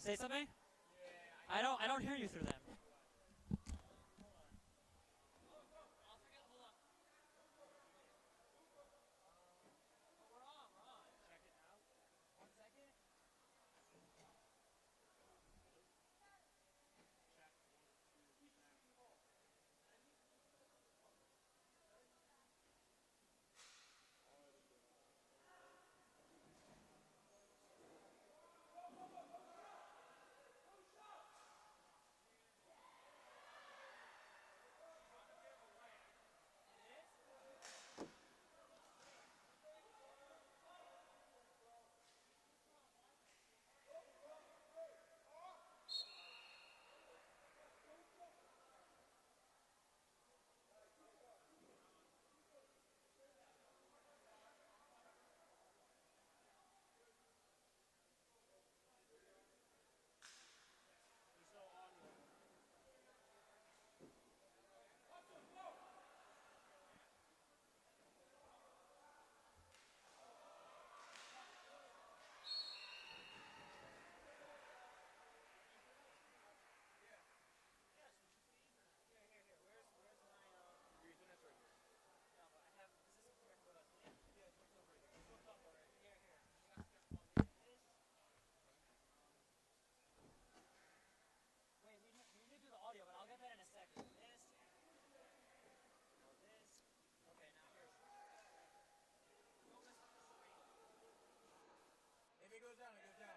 Say something? I don't hear you through them. If it goes down, it goes down.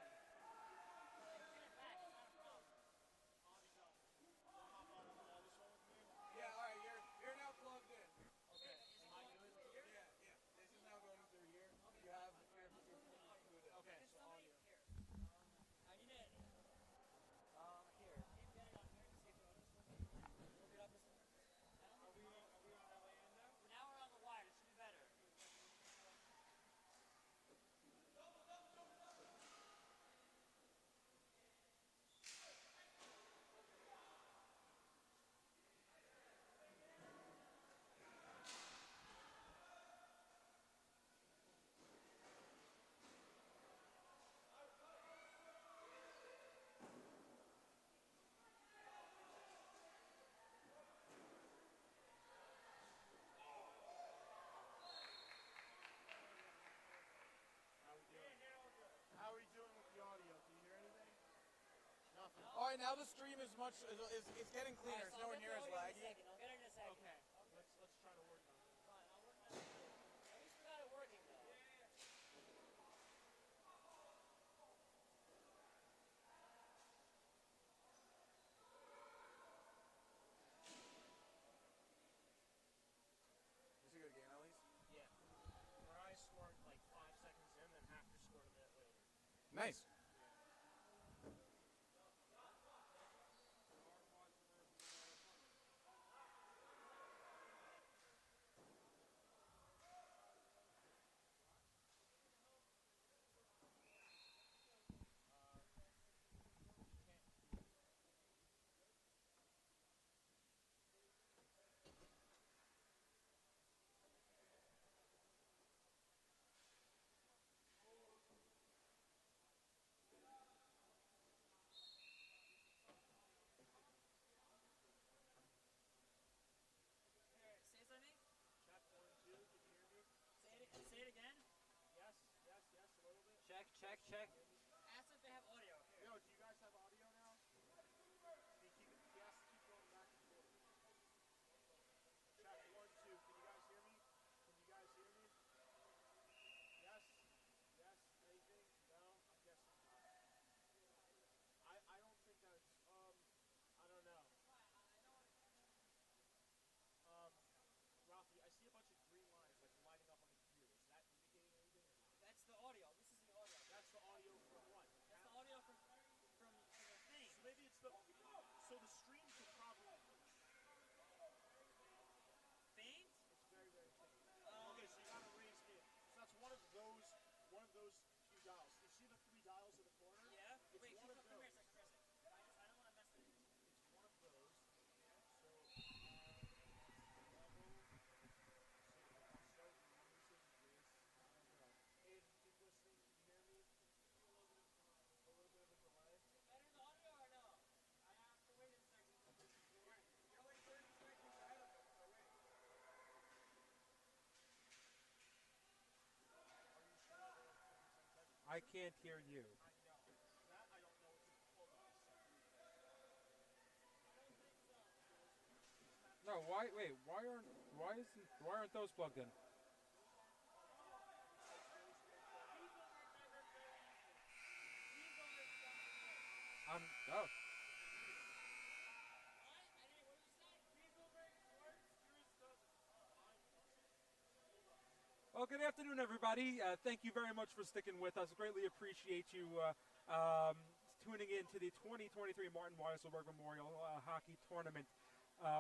Yeah, alright, you're now plugged in. Okay. Am I good here? Yeah. This is now going through here. You have your okay, so all you. I need it. Here. Get it on here to see if look it up. Are we on our way in now? Now we're on the wire. It should be better. How are we doing with the audio? Can you hear anything? Nothing. Alright, now the stream is it's getting cleaner. It's nowhere near as laggy. I'll get it in a second. Okay. Let's try to work on it. Fine, I'll work on it. At least we got it working though. Is it a good game at least? Yeah. Where I scored like 5 seconds in, then Hacker scored a bit later. Nice. Say something? Check 1, 2. Can you hear me? Say it again. Yes, a little bit. Check. Ask if they have audio. Here. Yo, do you guys have audio now? He has to keep going back and forth. Check 1, 2. Can you guys hear me? Yes. Anything? No? I'm guessing not. I don't think that's, I don't know. Rafi, I see a bunch of green lines like lighting up on the computer. Is that indicating anything or not? That's the audio. This is the audio. That's the audio I can't hear you. I know. That I don't know what's in. Hold on a second. No, why? Wait, why aren't those plugged in? I'm oh. Well, good afternoon, everybody. Thank you very much for sticking with us. Greatly appreciate you tuning in to the 2023 Martin Weiselberg Memorial Hockey Tournament.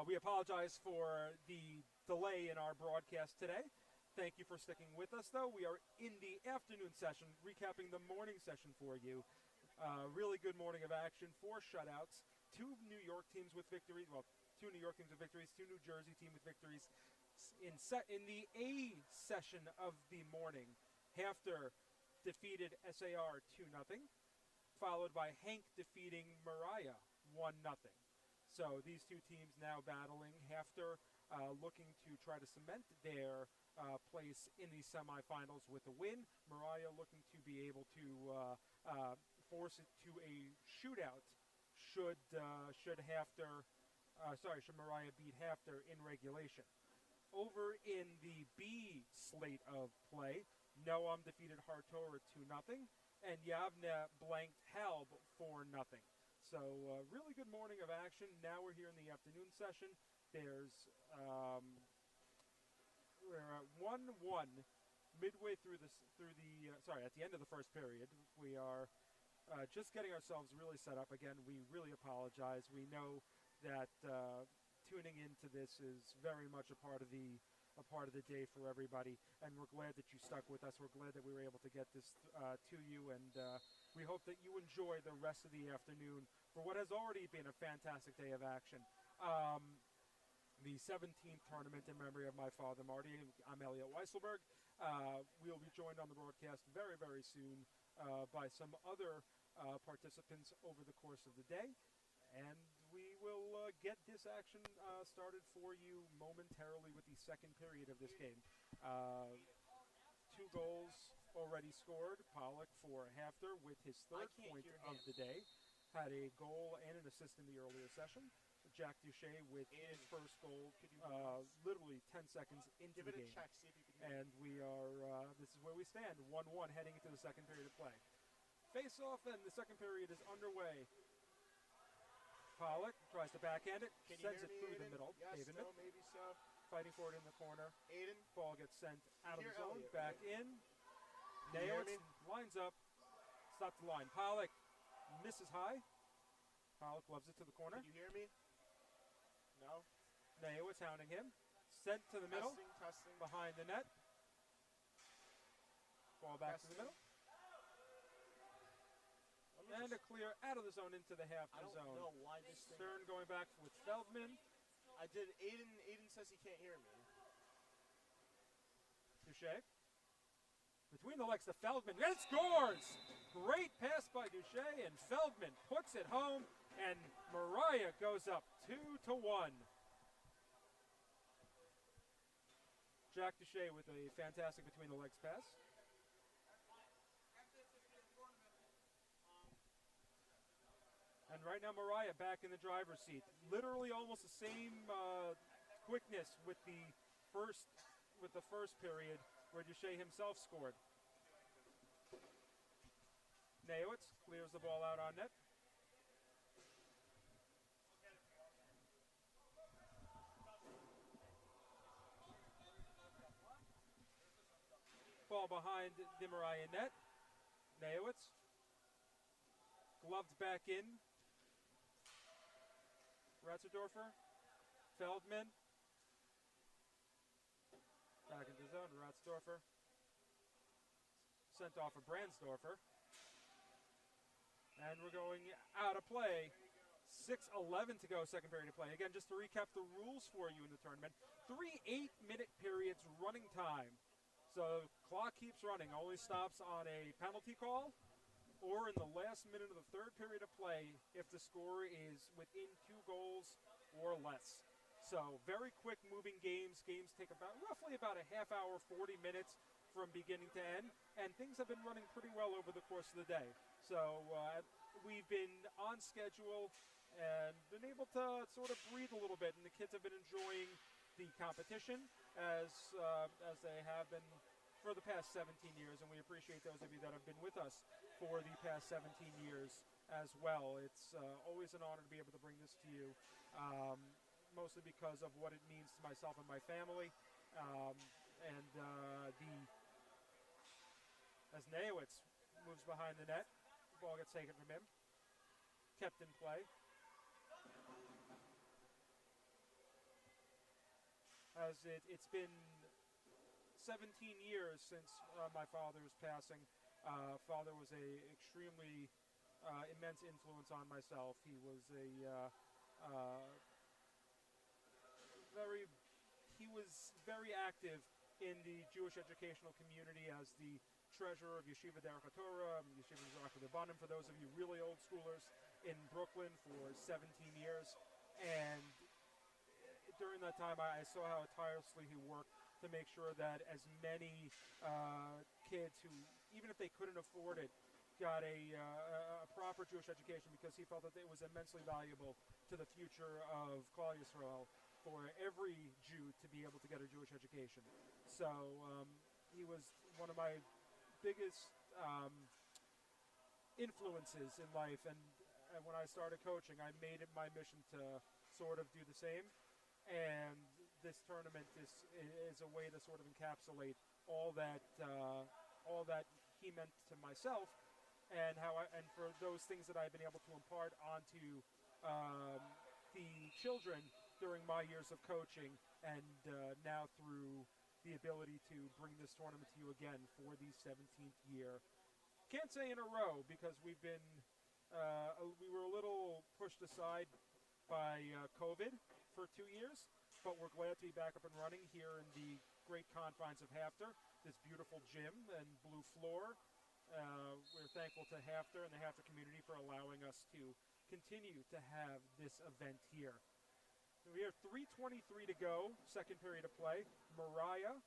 We apologize for the delay in our broadcast today. Thank you for sticking with us, though. We are in the afternoon session, recapping the morning session for you. Really good morning of action, 4 shutouts, 2 New York teams with victories. Well, 2 New York teams with victories, 2 New Jersey teams with victories. In the A session of the morning, Hafter defeated SAR 2-0, followed by Hank defeating Mariah 1-0. So these two teams now battling. Hafter looking to try to cement their place in the semifinals with a win. Mariah looking to be able to force it to a shootout should Mariah beat Hafter in regulation. Over in the B slate of play, Noam defeated Hartora 2-0, and Yavne blanked Halb 4-0. So really good morning of action. Now we're here in the afternoon session. We're at 1-1 midway through at the end of the first period. We are just getting ourselves really set up. Again, we really apologize. We know that tuning into this is very much a part of the day for everybody, and we're glad that you stuck with us. We're glad that we were able to get this to you, and we hope that you enjoy the rest of the afternoon for what has already been a fantastic day of action. The 17th tournament in memory of my father, Marty. I'm Elliot Weiselberg. We'll be joined on the broadcast very, very soon by some other participants over the course of the day. And we will get this action started for you momentarily with the second period of this game. 2 goals already scored. Pollock for Hafter with his third point of the day. Had a goal and an assist in the earlier session. Jack Duché with his first goal literally 10 seconds into the game. Check, see if you can And we are, this is where we stand, 1-1 heading into the second period of play. Face-off, and the second period is underway. Pollock tries to backhand it, sends it through the middle. Yes, Aiden no, maybe so. fighting for it in the corner. Aiden, Ball gets sent out of the zone, Elliot, back right? in. Can you hear Nails me? lines up, stops the line. Pollock misses high. Pollock loves it to the corner. Can you hear me? No. Nails hounding him. Sent to the middle, Testing. behind the net. Ball back to the middle. And a clear out of the zone into the half I don't zone. know why this thing. Stern going back with Feldman. I did. Aiden says he can't hear me. Duché. Between the legs to Feldman. And scores! Great pass by Duché, and Feldman puts it home, and Mariah goes up 2-1. Jack Duché with a fantastic between the legs pass. And right now Mariah back in the driver's seat. Literally almost the same quickness with the first period where Duché himself scored. Naowitz clears the ball out on net. Ball behind the Mariah net. Naowitz. Gloved back in. Ratzerdorfer. Feldman. Back into the zone. Ratzerdorfer. Sent off of Brandsdorfer. And we're going out of play. 6:11 to go, second period of play. Again, just to recap the rules for you in the tournament. 3 8-minute periods running time. So clock keeps running. Only stops on a penalty call or in the last minute of the third period of play if the score is within 2 goals or less. So very quick moving games. Games take roughly about a half hour, 40 minutes from beginning to end, and things have been running pretty well over the course of the day. So we've been on schedule and been able to sort of breathe a little bit, and the kids have been enjoying the competition as they have been for the past 17 years, and we appreciate those of you that have been with us for the past 17 years as well. It's always an honor to be able to bring this to you, mostly because of what it means to myself and my family. As Neowitz moves behind the net, the ball gets taken from him, kept in play. As it's been 17 years since my father's passing. Father was a extremely immense influence on myself. He was very active in the Jewish educational community as the treasurer of Yeshiva Derech HaTorah, Yeshiva Mizrach Lebanon, for those of you really old schoolers, in Brooklyn for 17 years. And during that time, I saw how tirelessly he worked to make sure that as many kids who, even if they couldn't afford it, got a proper Jewish education, because he felt that it was immensely valuable to the future of Klal Yisrael for every Jew to be able to get a Jewish education. So he was one of my biggest influences in life, and when I started coaching, I made it my mission to sort of do the same. And this tournament is a way to sort of encapsulate all that he meant to myself, and for those things that I've been able to impart onto the children during my years of coaching, and now through the ability to bring this tournament to you again for the 17th year. Can't say in a row, because we were a little pushed aside by COVID for 2 years, but we're glad to be back up and running here in the great confines of Hafter, this beautiful gym and blue floor. We're thankful to Hafter and the Hafter community for allowing us to continue to have this event here. We have 3:23 to go, second period of play. Mariah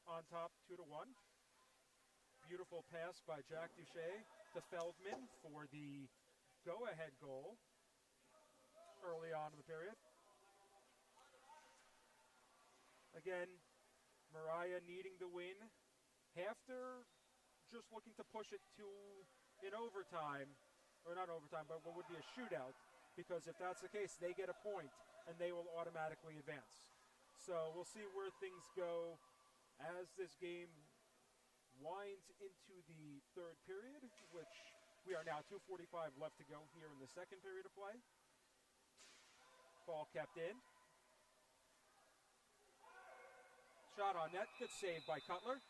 on top, 2-1. Beautiful pass by Jack Duche to Feldman for the go-ahead goal early on in the period. Again, Mariah needing the win. Hafter just looking to push it to an overtime, or not overtime, but what would be a shootout, because if that's the case, they get a point and they will automatically advance. So we'll see where things go as this game winds into the third period, which we are now 2:45 left to go here in the second period of play. Ball kept in. Shot on net, good save by Cutler.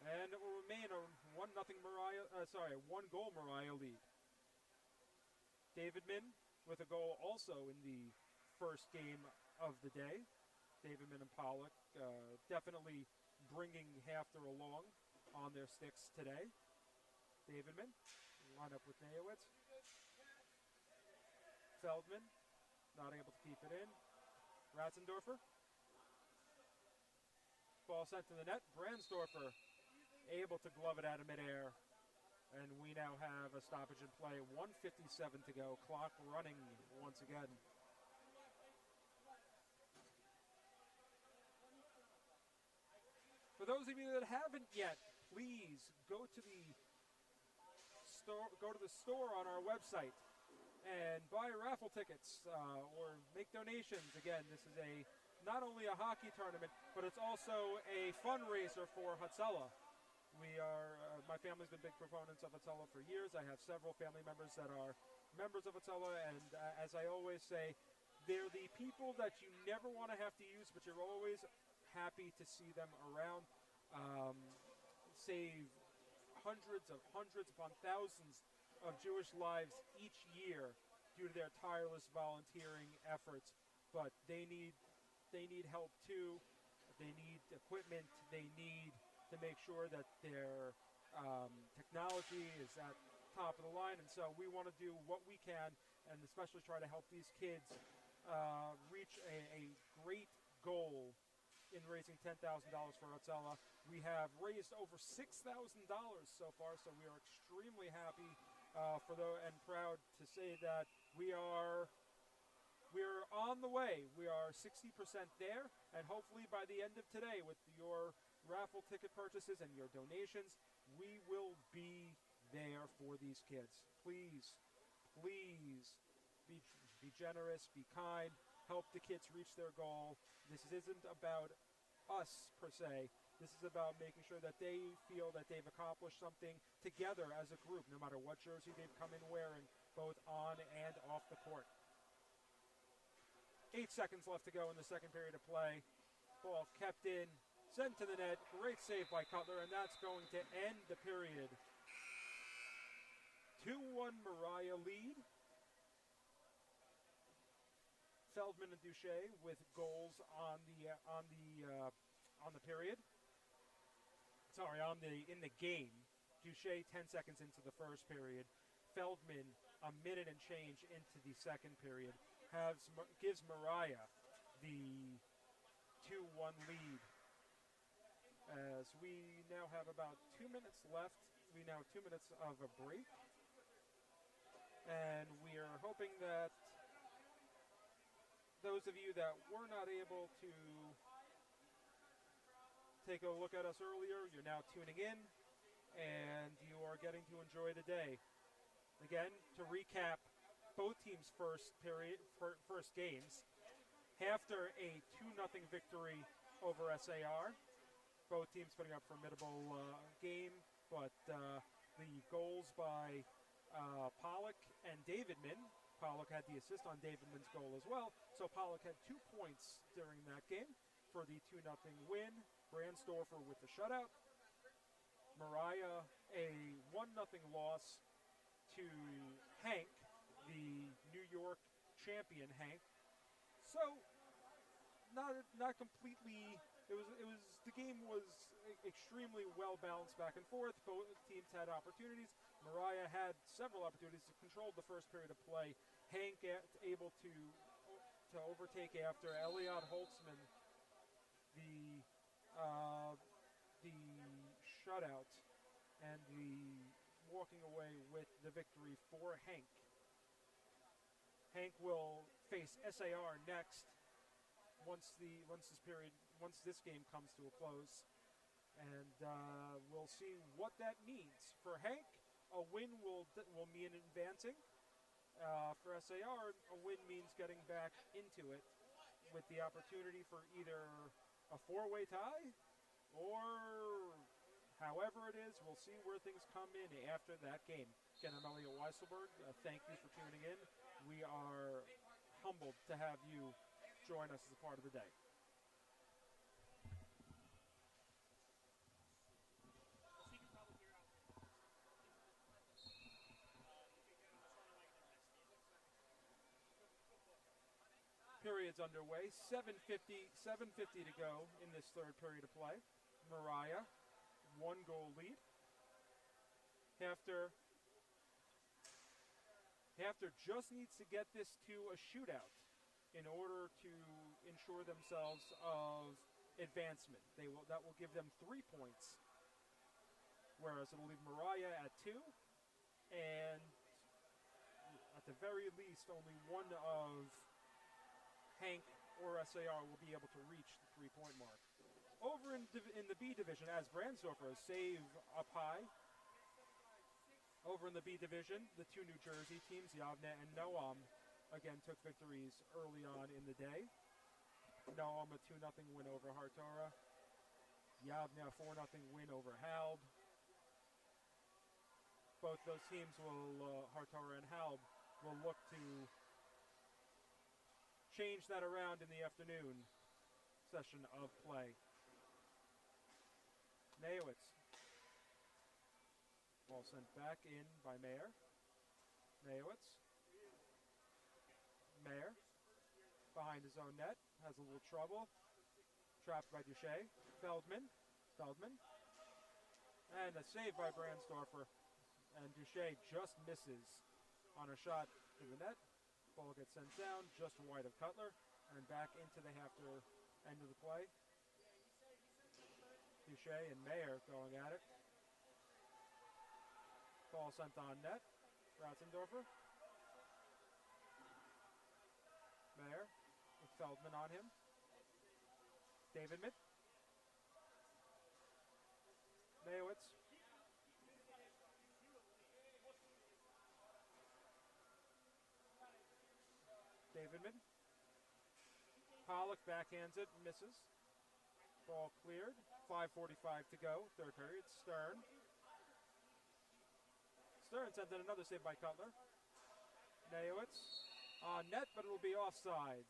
And it will remain a 1-goal Mariah lead. Davidman with a goal also in the first game of the day. Davidman and Pollock definitely bringing Hafter along on their sticks today. Davidman, line up with Neowitz. Feldman, not able to keep it in. Ratzendorfer. Ball sent to the net. Brandsdorfer able to glove it out of midair. And we now have a stoppage in play. 1:57 to go. Clock running once again. For those of you that haven't yet, please go to the store on our website and buy raffle tickets or make donations. Again, this is not only a hockey tournament, but it's also a fundraiser for Hatzalah. My family's been big proponents of Hatzalah for years. I have several family members that are members of Hatzalah, and as I always say, they're the people that you never want to have to use, but you're always happy to see them around. Save hundreds upon thousands of Jewish lives each year due to their tireless volunteering efforts. But they need help too. They need equipment. They need to make sure that their technology is at top of the line. And so we want to do what we can, and especially try to help these kids reach a great goal in raising raising $10,000 for Otzella. We have raised over $6,000 so far, so we are extremely happy and proud to say that we're on the way. We are 60% there, and hopefully by the end of today, with your raffle ticket purchases and your donations, we will be there for these kids. Please, please be generous, be kind, help the kids reach their goal. This isn't about us per se. This is about making sure that they feel that they've accomplished something together as a group, no matter what jersey they've come in wearing, both on and off the court. 8 seconds left to go in the second period of play. Ball kept in, sent to the net. Great save by Cutler, and that's going to end the period. 2-1 Mariah lead. Feldman and Duche with goals on the period. Sorry, in the game. Duche 10 seconds into the first period. Feldman a minute and change into the second period. Gives Mariah the 2-1 lead. As we now have about 2 minutes left. We now have 2 minutes of a break. And we are hoping that those of you that were not able to take a look at us earlier, you're now tuning in, and you are getting to enjoy the day. Again, to recap both teams' first games, after a 2-0 victory over SAR, both teams putting up formidable game, but the goals by Pollock and Davidman. Pollock had the assist on Davidman's goal as well, so Pollock had 2 points during that game for the 2-0 win. Brandstorfer with the shutout. Mariah a 1-0 loss to Hank, the New York champion Hank. So not completely. The game was extremely well balanced back and forth. Both teams had opportunities. Mariah had several opportunities to control the first period of play. Hank able to overtake after Elliot Holtzman the shutout and the walking away with the victory for Hank. Hank will face SAR next once this game comes to a close, and we'll see what that means for Hank. A win will mean advancing. For SAR, a win means getting back into it with the opportunity for either a 4-way tie or however it is. We'll see where things come in after that game. Again, I'm Elliot Weiselberg. Thank you for tuning in. We are humbled to have you join us as a part of the day. Period's underway. 7:50 to go in this third period of play. Mariah, 1-goal lead. Hafter just needs to get this to a shootout in order to ensure themselves of advancement. That will give them 3 points, whereas it will leave Mariah at 2, and at the very least, only one of Hank or SAR will be able to reach the 3-point mark. Over in the B division, as Brandstorfer save up high. Over in the B division, the 2 New Jersey teams, Yavne and Noam, again took victories early on in the day. Noam a 2-0 win over Hartora. Yavne a 4-0 win over Halb. Both those teams Hartora and Halb, will look to change that around in the afternoon session of play. Nayowitz. Ball sent back in by Mayer. Nayowitz. Mayer. Behind his own net. Has a little trouble. Trapped by Duche. Feldman. And a save by Brandstorfer. And Duche just misses on a shot to the net. Ball gets sent down just wide of Cutler and back into the Hafter end of the play. Duche and Mayer going at it. Ball sent on net. Ratzendorfer. Mayer with Feldman on him. Davidman. Mayowitz. Davidman. Pollock backhands it, misses. Ball cleared. 5:45 to go, third period. Stern sent in another save by Cutler. Mayowitz on net, but it will be offsides.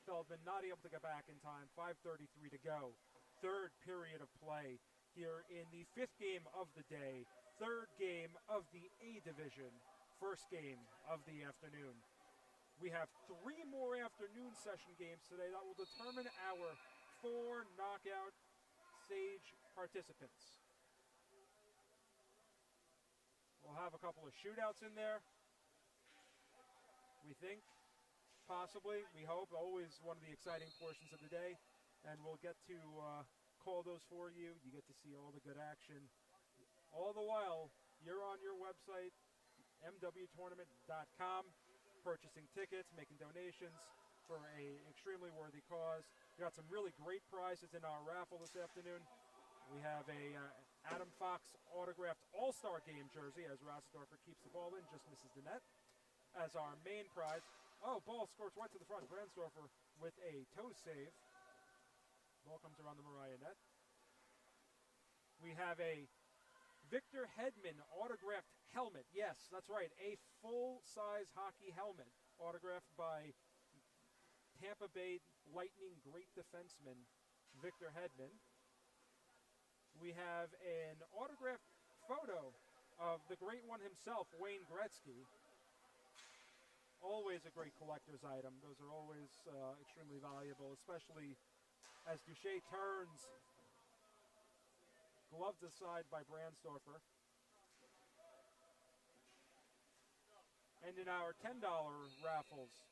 Feldman not able to get back in time. 5:33 to go. Third period of play here in the fifth game of the day. Third game of the A division. First game of the afternoon. We have 3 more afternoon session games today that will determine our 4 knockout stage participants. We'll have a couple of shootouts in there. We think, possibly, we hope, always one of the exciting portions of the day. And we'll get to call those for you. You get to see all the good action. All the while, you're on your website, mwtournament.com, purchasing tickets, making donations for an extremely worthy cause. We got some really great prizes in our raffle this afternoon. We have a Adam Fox autographed All-Star Game jersey as Rassendorfer keeps the ball in, just misses the net. As our main prize, ball squirts right to the front. Brandsdorfer with a toe save. Ball comes around the Mariah net. We have a Victor Hedman autographed helmet. Yes, that's right, a full-size hockey helmet autographed by Tampa Bay Lightning great defenseman Victor Hedman. We have an autographed photo of the great one himself, Wayne Gretzky. Always a great collector's item. Those are always extremely valuable, especially as Duche turns. Gloved aside by Brandsdorfer. And in our $10 raffles,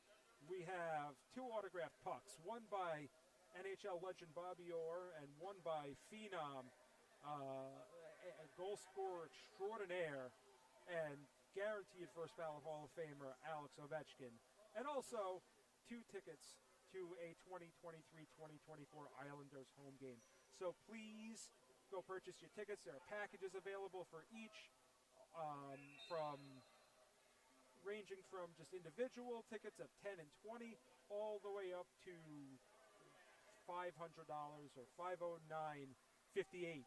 we have 2 autographed pucks. One by NHL legend Bobby Orr and one by Phenom, a goal scorer extraordinaire and guaranteed first ballot Hall of Famer Alex Ovechkin. And also 2 tickets to a 2023-2024 Islanders home game. So please go purchase your tickets. There are packages available for each, ranging from just individual tickets of $10 and $20 all the way up to $500 or $509.58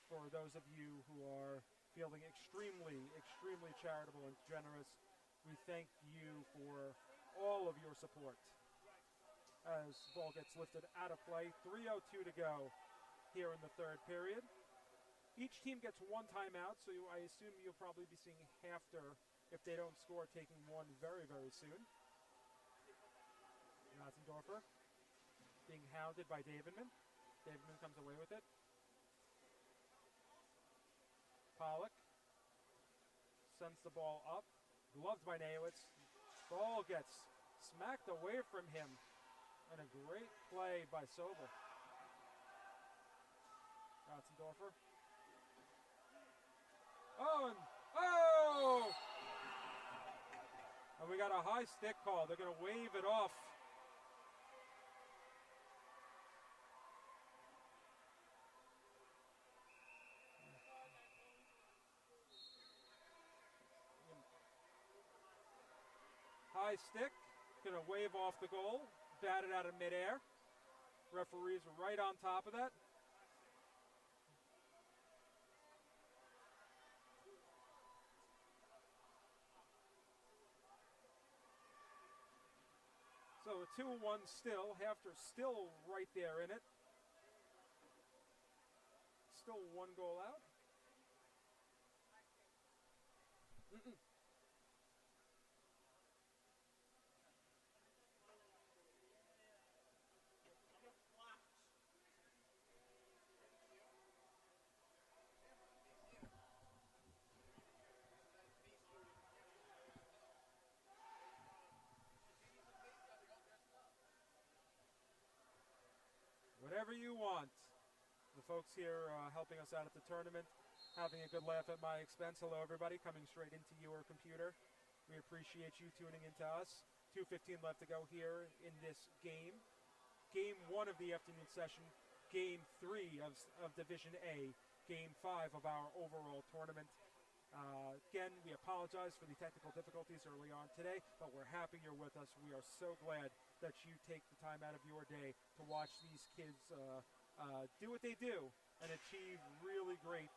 for those of you who are feeling extremely, extremely charitable and generous. We thank you for all of your support. As ball gets lifted out of play, 3:02 to go here in the third period. Each team gets 1 timeout, so I assume you'll probably be seeing Hafter, if they don't score, taking one very, very soon. Ratzendorfer being hounded by Davidman. Davidman comes away with it. Pollock sends the ball up. Gloved by Mayowitz. Ball gets smacked away from him. And a great play by Sobel. Ratzendorfer. And we got a high stick call. They're going to wave it off. High stick, gonna wave off the goal, batted out of midair. Referees right on top of that. So a 2-1 still, Hafter still right there in it. Still 1 goal out. Whatever you want. the folks here helping us out at the tournament, having a good laugh at my expense. Hello, everybody, coming straight into your computer. We appreciate you tuning into us. 2:15 left to go here in this game. Game 1 of the afternoon session. Game 3 of Division A. Game 5 of our overall tournament. Again, we apologize for the technical difficulties early on today, but we're happy you're with us. We are so glad that you take the time out of your day to watch these kids do what they do and achieve really great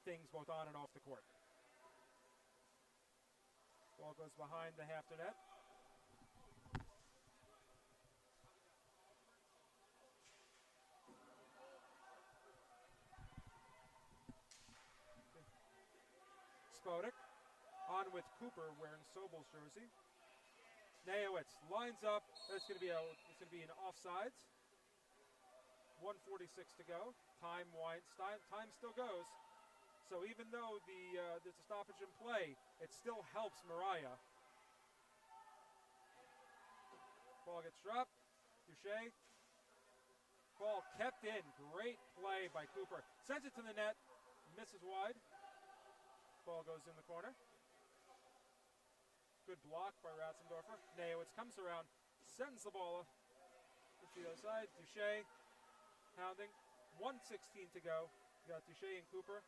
things both on and off the court. Ball goes behind the half net. Spodek on with Cooper wearing Sobel's jersey. Nayowitz lines up. It's going to be an offsides. 1:46 to go. Time still goes. So even though there's a stoppage in play, it still helps Mariah. Ball gets dropped. Duche. Ball kept in. Great play by Cooper. Sends it to the net. Misses wide. Ball goes in the corner. Good block by Ratzendorfer. Nayowitz comes around, sends the ball up to the other side. Duche pounding. 1:16 to go. You got Duche and Cooper.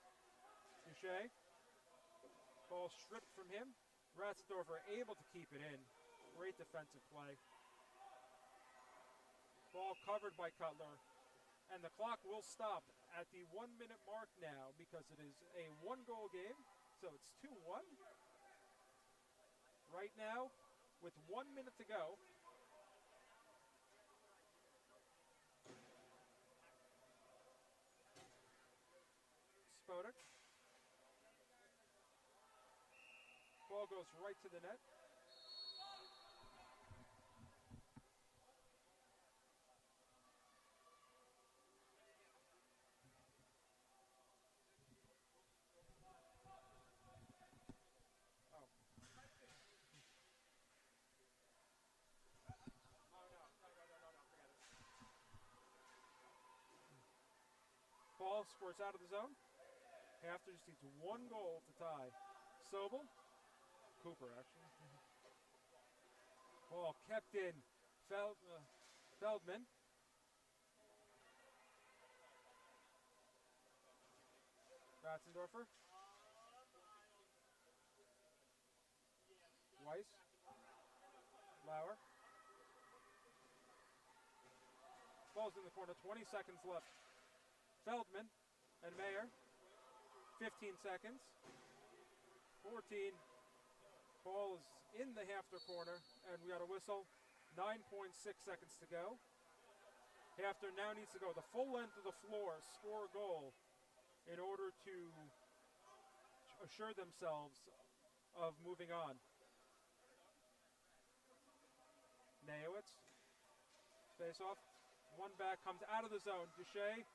Duche. Ball stripped from him. Ratzendorfer able to keep it in. Great defensive play. Ball covered by Cutler. And the clock will stop at the 1 minute mark now because it is a 1-goal game. So it's 2-1. Right now, with 1 minute to go. Spodek. Ball goes right to the net. Ball squirts out of the zone. After just needs 1 goal to tie. Sobel. Cooper, actually. Ball kept in. Feldman. Ratzendorfer. Weiss. Lauer. Ball's in the corner. 20 seconds left. Feldman and Mayer. 15 seconds. 14. Ball is in the Hafter corner, and we got a whistle. 9.6 seconds to go. Hafter now needs to go the full length of the floor, score a goal, in order to assure themselves of moving on. Nayowitz. Face off. One back, comes out of the zone. Duche.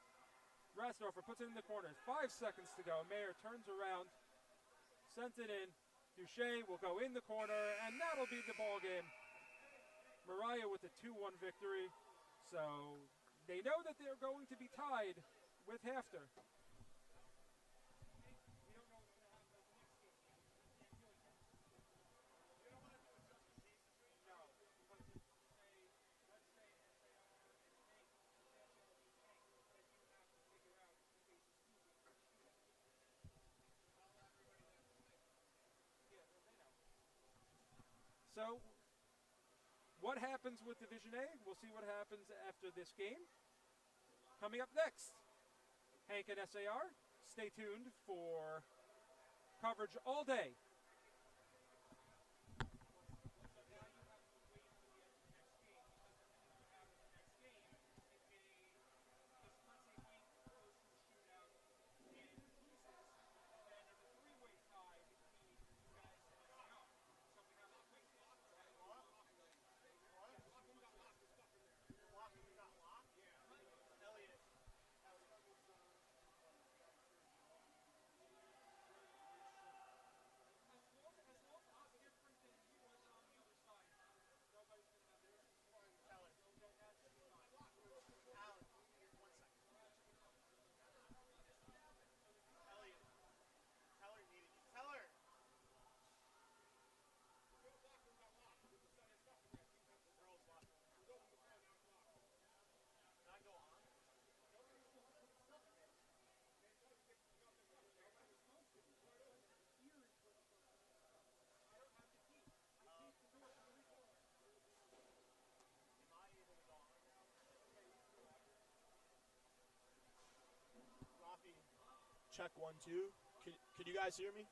Ratzendorfer puts it in the corner. 5 seconds to go. Mayer turns around, sends it in. Duche will go in the corner, and that'll be the ball game. Mariah with a 2-1 victory. So they know that they're going to be tied with Hafter. So, what happens with Division A? We'll see what happens after this game. Coming up next, Hank and SAR. Stay tuned for coverage all day. check 1 2. Can you guys hear me?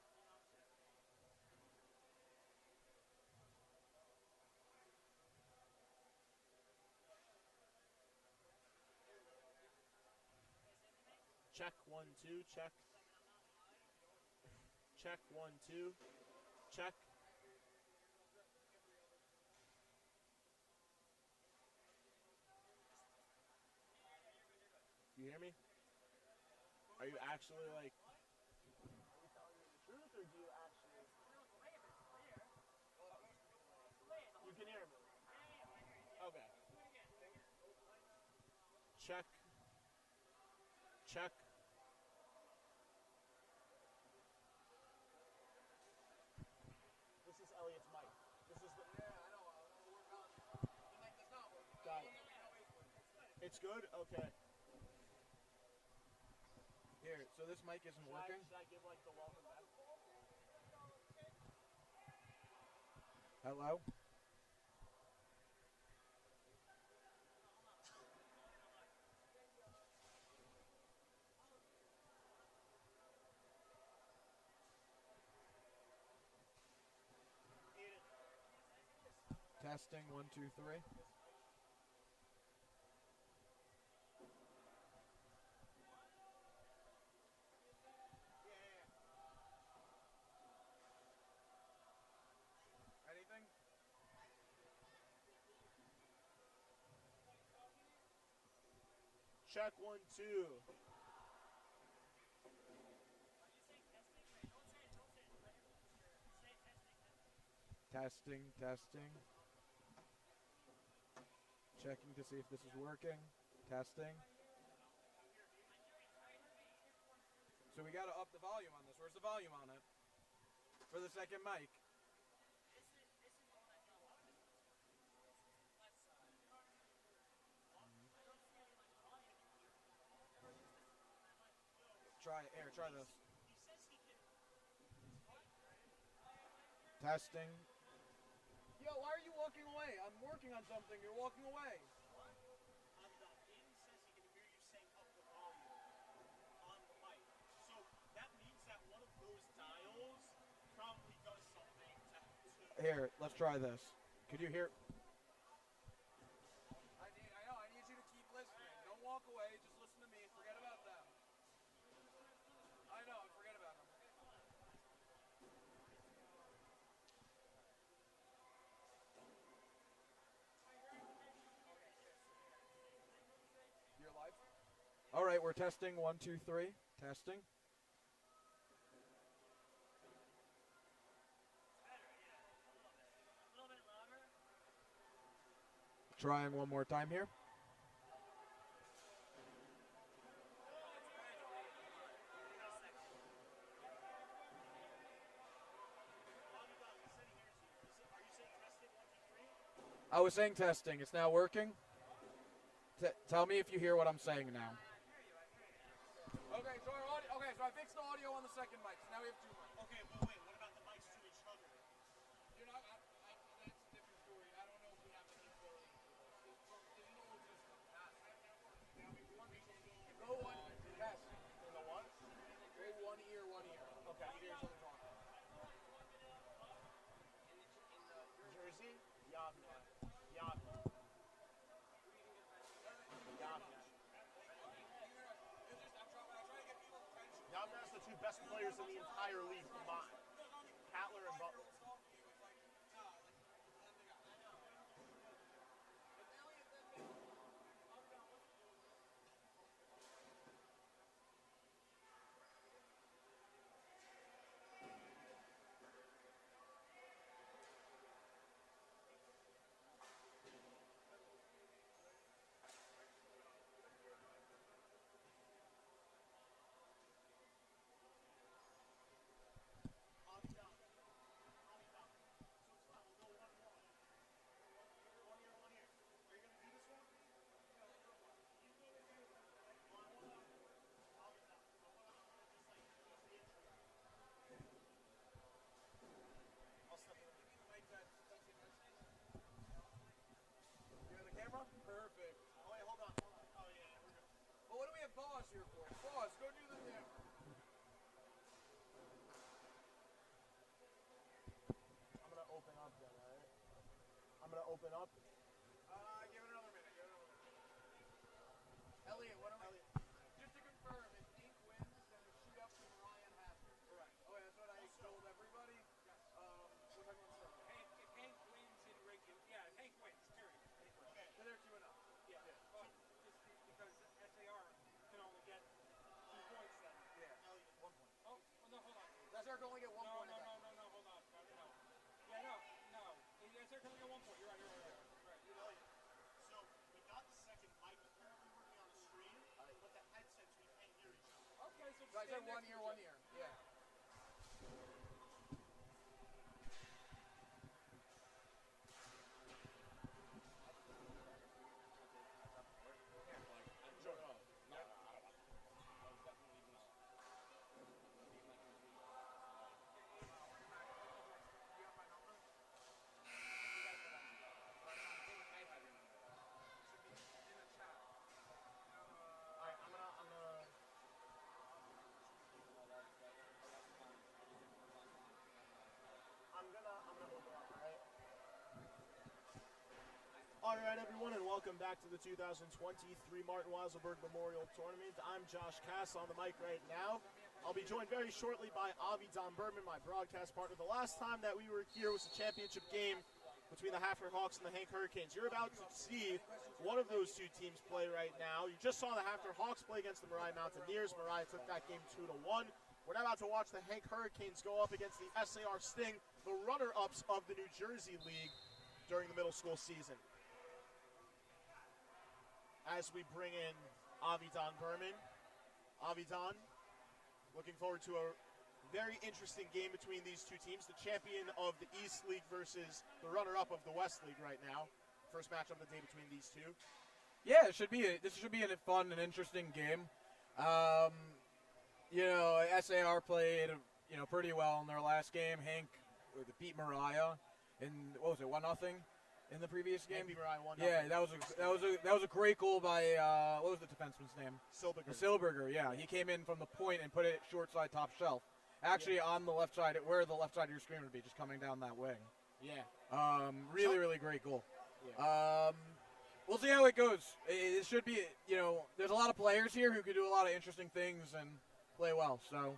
Check 1 2. Check. Check 1 2. Check. You hear me? Are you actually like? Are you telling me the truth, or do you actually? You can hear me. Okay. Check. Check. This is Elliot's mic. This is the. Yeah, I know. We'll work on it. The mic does not work. Got it. It's good. Okay. Here, so this mic isn't working? Should I give like the welcome back? Hello? Testing 1 2 3. Anything? Check 1 2. Testing, testing. Checking to see if this is working. Testing. So we gotta up the volume on this. Where's the volume on it? For the second mic. Try it. Here, try this. Testing. Yo, why are you walking away? I'm working on something. You're walking away. Here, let's try this. Could you hear? I know. I need you to keep listening. Don't walk away. Just listen to me. Forget about them. I know. Forget about them. You're live? All right, we're testing 1 2 3. Testing. Trying one more time here. I was saying testing. It's now working. Tell me if you hear what I'm saying now. Okay, so so I fixed the audio on the second mic. So now we have 2 mics. Okay, but wait, what about the mics to each other? You're not. That's a different story. I don't know if we have the capability to do this. There's no system. Go one. Test. In the what? Go one ear, one ear. Okay. Ears are talking. Jersey, Yavne. Yavne. Yavne. Yavne has the 2 best players in the entire league combined. Catler and Butler. You have the camera? Perfect. Oh, wait, hold on. Oh, yeah, we're good. Well, what do we have Boss here for? Boss, go do the camera. open up. Give it another minute. Elliot, what am I? Just to confirm, if Ink wins, then the shootout between Mariah and Haskell. Correct. Oh, yeah, that's what I told everybody. Yes. We're talking about Circle. If Hank wins in regular, yeah, if Hank wins, period. Hank wins. Okay. So they're 2-0. Yeah. But just because SAR can only get 2 points then. Yeah. Elliot, 1 point. Oh, no, hold on. SR can only get 1 point. No, hold on. No. Yeah, no. SAR can only get 1 point. You're right. Elliot. So we got the second mic apparently working on the screen, but the headsets we can't hear each other. Okay, so So I said stand 1 next to year, each 1 other. year. Yeah. Alright, I'm gonna open up, alright? Alright, everyone, and welcome back to the 2023 Martin Weiselberg Memorial Tournament. I'm Josh Cass on the mic right now. I'll be joined very shortly by Avi Don Berman, my broadcast partner. The last time that we were here was a championship game between the Hafner Hawks and the Hank Hurricanes. You're about to see one of those two teams play right now. You just saw the Hafner Hawks play against the Mariah Mountaineers. Mariah took that game 2-1. We're now about to watch the Hank Hurricanes go up against the SAR Sting, the runner-ups of the New Jersey League during the middle school season. As we bring in Avi Don Berman. Avi Don, looking forward to a very interesting game between these two teams. The champion of the East League versus the runner-up of the West League right now. First match of the day between these two. Yeah, this should be a fun and interesting game. SAR played pretty well in their last game. Hank beat Mariah in what was it, 1-0 in the previous game. Hank beat Mariah 1-0. Yeah, that was a great goal by what was the defenseman's name? Silberger. Silberger. Yeah, he came in from the point and put it short side top shelf. Actually, on the left side, where the left side of your screen would be, just coming down that wing. Yeah. Really great goal. Yeah. We'll see how it goes. It should be, there's a lot of players here who can do a lot of interesting things and play well. So,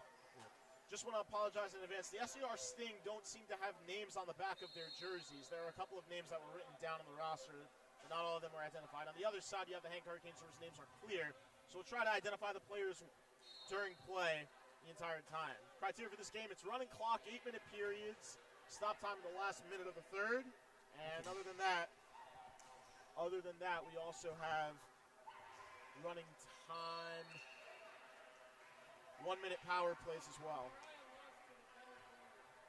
just want to apologize in advance. The SAR Sting don't seem to have names on the back of their jerseys. There are a couple of names that were written down on the roster, but not all of them were identified. On the other side, you have the Hank Hurricanes, whose names are clear. So we'll try to identify the players during play the entire time. Criteria for this game, it's running clock, 8-minute periods, stop time in the last minute of the third. And other than that, we also have running time, 1-minute power plays as well.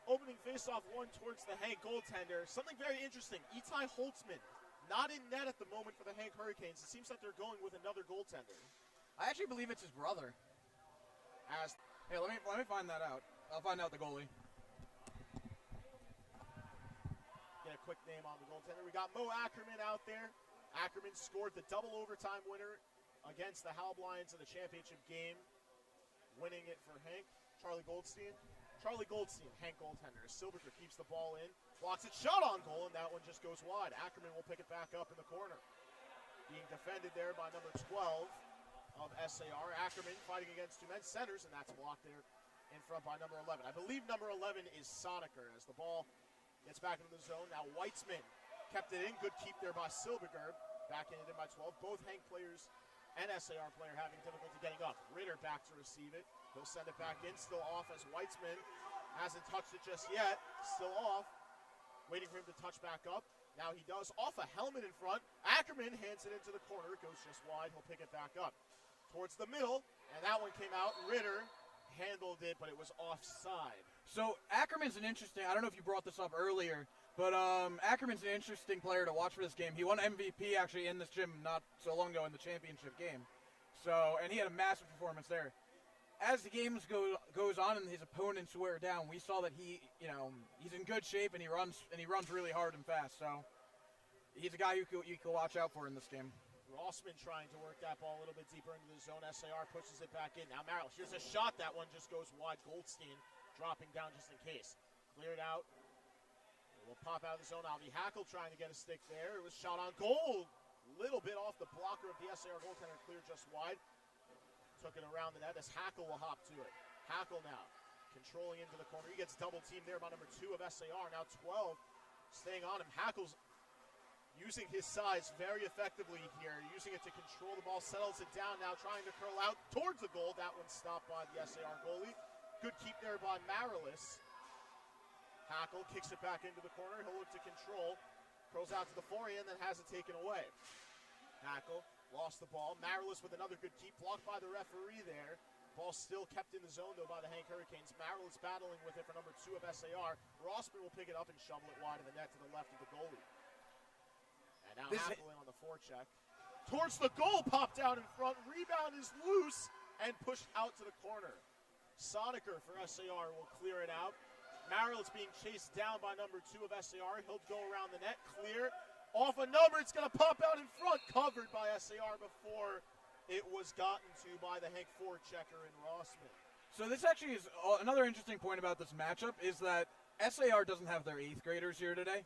Opening faceoff one towards the Hank goaltender. Something very interesting. Itai Holtzman, not in net at the moment for the Hank Hurricanes. It seems like they're going with another goaltender. I actually believe it's his brother. Hey, let me find that out. I'll find out the goalie. Get a quick name on the goaltender. We got Mo Ackerman out there. Ackerman scored the double overtime winner against the Halb Lions in the championship game, winning it for Hank. Charlie Goldstein, Hank goaltender. Silberger keeps the ball in, blocks it, shot on goal, and that one just goes wide. Ackerman will pick it back up in the corner. Being defended there by number 12 of SAR. Ackerman fighting against two men centers, and that's blocked there in front by number 11. I believe number 11 is Soniker as the ball gets back into the zone. Now Weitzman kept it in. Good keep there by Silberger. Backing it in by 12. Both Hank players and SAR player having difficulty getting up. Ritter back to receive it. He'll send it back in. Still off as Weitzman hasn't touched it just yet. Still off. Waiting for him to touch back up. Now he does. Off a helmet in front. Ackerman hands it into the corner. It goes just wide. He'll pick it back up. Towards the middle. And that one came out. Ritter handled it, but it was offside. So Ackerman's an interesting, I don't know if you brought this up earlier, but Ackerman's an interesting player to watch for this game. He won MVP actually in this gym not so long ago in the championship game. So, and he had a massive performance there. As the games goes on and his opponents wear down, we saw that he's in good shape and he runs really hard and fast. So he's a guy you can watch out for in this game. Rossman trying to work that ball a little bit deeper into the zone. SAR pushes it back in. Now Merrill, here's a shot. That one just goes wide. Goldstein dropping down just in case. Cleared out. Will pop out of the zone. Avi Hackle trying to get a stick there. It was shot on goal. Little bit off the blocker of the SAR goaltender, clear just wide. Took it around the net as Hackle will hop to it. Hackle now controlling into the corner. He gets double teamed there by number 2 of SAR. Now 12 staying on him. Hackle's using his size very effectively here, using it to control the ball, settles it down now, trying to curl out towards the goal. That one's stopped by the SAR goalie. Good keep there by Marilis. Hackle kicks it back into the corner. He'll look to control. Curls out to the forehand, then has it taken away. Hackle lost the ball. Marilis with another good keep, blocked by the referee there. Ball still kept in the zone, though, by the Hank Hurricanes. Marilis battling with it for number 2 of SAR. Rossman will pick it up and shovel it wide of the net to the left of the goalie. And now Hackle in on the forecheck. Towards the goal, popped out in front. Rebound is loose and pushed out to the corner. Soniker for SAR will clear it out. Marilis being chased down by number 2 of SAR. He'll go around the net, clear. Off a number, it's going to pop out in front. Covered by SAR before it was gotten to by the Hank forechecker in Rossman. So this actually is another interesting point about this matchup is that SAR doesn't have their 8th graders here today.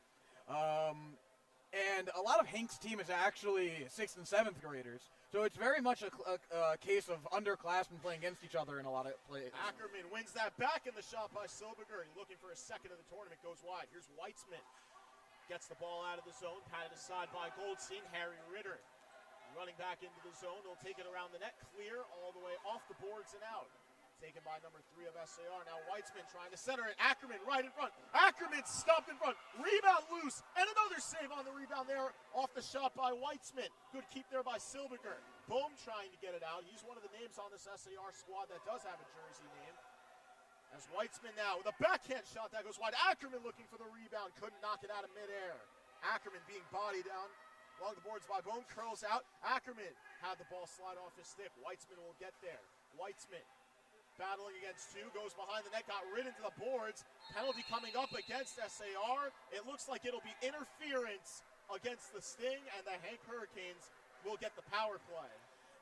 And a lot of Hank's team is actually 6th and 7th graders. So it's very much a case of underclassmen playing against each other in a lot of plays. Ackerman wins that back in the shot by Silberger. Looking for a second of the tournament, goes wide. Here's Weitzman. Gets the ball out of the zone, patted aside by Goldstein. Harry Ritter running back into the zone. He'll take it around the net, clear all the way off the boards and out. Taken by number 3 of SAR. Now Weitzman trying to center it. Ackerman right in front. Ackerman stumped in front. Rebound loose. And another save on the rebound there off the shot by Weitzman. Good keep there by Silberger. Bohm trying to get it out. He's one of the names on this SAR squad that does have a jersey name. As Weitzman now with a backhand shot that goes wide. Ackerman looking for the rebound. Couldn't knock it out of midair. Ackerman being bodied down along the boards by Bohm. Curls out. Ackerman had the ball slide off his stick. Weitzman will get there. Weitzman battling against 2, goes behind the net, got rid into the boards. Penalty coming up against SAR. It looks like it'll be interference against the Sting, and the Hank Hurricanes will get the power play.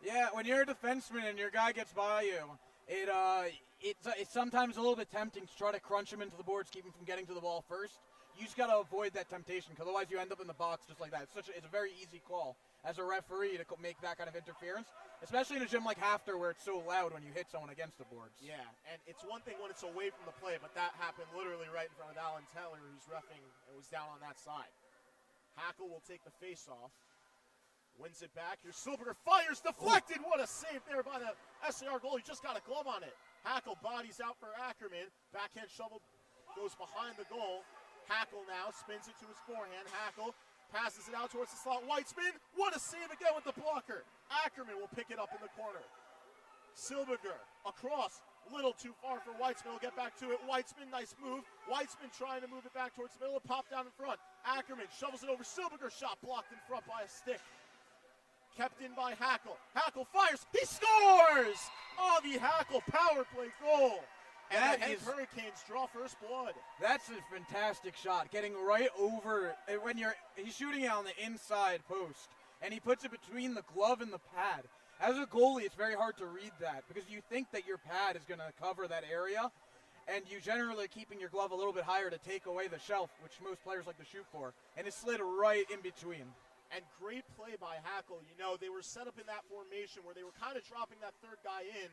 Yeah, when you're a defenseman and your guy gets by you, it's sometimes a little bit tempting to try to crunch him into the boards, keep him from getting to the ball first. You just got to avoid that temptation, because otherwise you end up in the box just like that. It's a very easy call as a referee to make that kind of interference, especially in a gym like Hafter where it's so loud when you hit someone against the boards. Yeah, and it's one thing when it's away from the play, but that happened literally right in front of Alan Taylor, who's reffing and was down on that side. Hackle will take the face-off. Wins it back. Here's Silberger, fires, deflected. What a save there by the SAR goalie. Just got a glove on it. Hackle bodies out for Ackerman. Backhand shovel goes behind the goal. Hackle now spins it to his forehand. Hackle passes it out towards the slot. Weitzman, what a save again with the blocker. Ackerman will pick it up in the corner. Silberger across, a little too far for Weitzman. He'll get back to it. Weitzman, nice move. Weitzman trying to move it back towards the middle. It popped down in front. Ackerman shovels it over. Silberger shot blocked in front by a stick. Kept in by Hackle. Hackle fires. He scores! Avi Hackle, power play goal. And the Hurricanes draw first blood. That's a fantastic shot, getting right over when he's shooting it on the inside post, and he puts it between the glove and the pad. As a goalie, it's very hard to read that because you think that your pad is going to cover that area, and you generally keeping your glove a little bit higher to take away the shelf, which most players like to shoot for, and it slid right in between. And great play by Hackle. You know, they were set up in that formation where they were kind of dropping that third guy in.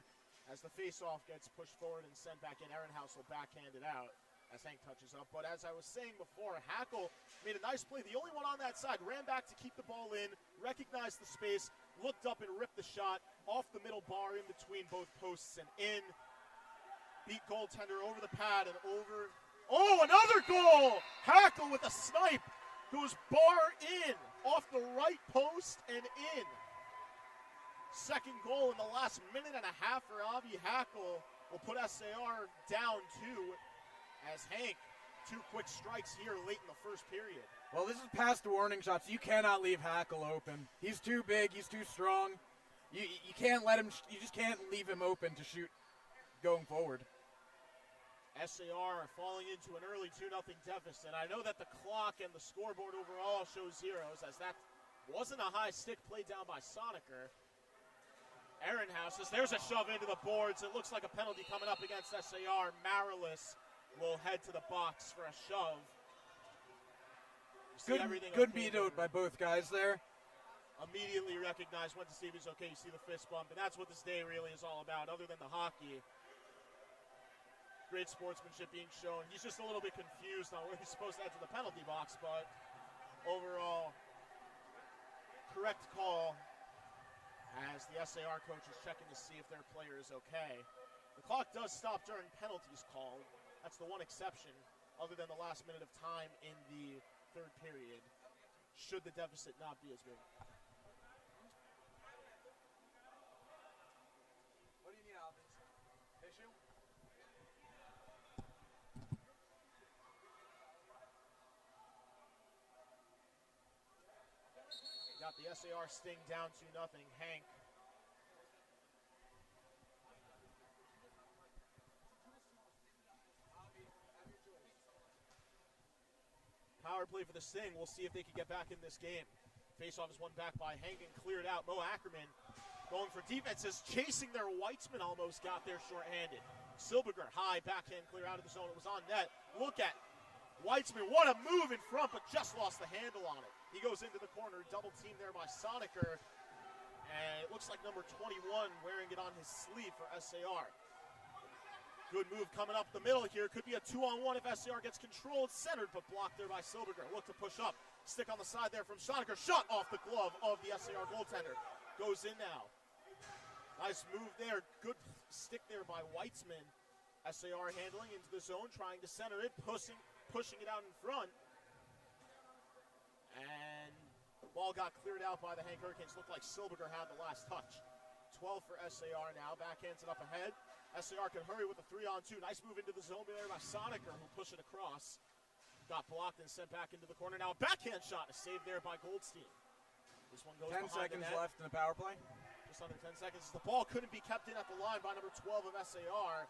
As the face-off gets pushed forward and sent back in, Ehrenhaus will backhand it out as Hank touches up. But as I was saying before, Hackle made a nice play. The only one on that side, ran back to keep the ball in, recognized the space, looked up and ripped the shot off the middle bar in between both posts and in. Beat goaltender over the pad and over. Oh, another goal! Hackle with a snipe. Goes bar in, off the right post and in. Second goal in the last minute and a half for Avi Hackle will put SAR down 2 as Hank, 2 quick strikes here late in the first period. Well, this is past the warning shots. You cannot leave Hackle open. He's too big. He's too strong. You can't let him. You just can't leave him open to shoot going forward. SAR falling into an early 2-0 deficit. I know that the clock and the scoreboard overall shows zeros, as that wasn't a high stick played down by Soniker. Ehrenhaus, there's a shove into the boards. It looks like a penalty coming up against SAR. Marilis will head to the box for a shove. See everything Good okay beat out by both guys there. Immediately recognized, went to see if he's okay. You see the fist bump, and that's what this day really is all about. Other than the hockey, great sportsmanship being shown. He's just a little bit confused on where he's supposed to enter the penalty box, but overall, correct call as the SAR coach is checking to see if their player is okay. The clock does stop during penalties called. That's the one exception, other than the last minute of time in the third period, should the deficit not be as big. What do you need, Alvin? Tissue? Got the SAR Sting down to nothing. Hank power play for the Sting. We'll see if they can get back in this game. Faceoff is won back by Hank and cleared out. Mo Ackerman going for defenses, chasing their Weitzman, almost got there shorthanded. Silberger, high backhand clear out of the zone. It was on net. Look at Weitzman. What a move in front, but just lost the handle on it. He goes into the corner, double team there by Soniker. And it looks like number 21 wearing it on his sleeve for SAR. Good move coming up the middle here. Could be a 2-on-1 if SCR gets control. It's centered, but blocked there by Silberger. Look to push up. Stick on the side there from Soniker. Shot off the glove of the SCR goaltender. Goes in now. Nice move there. Good stick there by Weitzman. SAR handling into the zone, trying to center it, pushing it out in front. And ball got cleared out by the Hank Hurricanes. Looked like Silberger had the last touch. 12 for SAR now. Backhands it up ahead. SAR can hurry with a 3-on-2. Nice move into the zone there by Soniker, who pushed it across. Got blocked and sent back into the corner. Now a backhand shot is saved there by Goldstein. This one goes 10 behind seconds the net. left in the power play. Just under 10 seconds. The ball couldn't be kept in at the line by number 12 of SAR.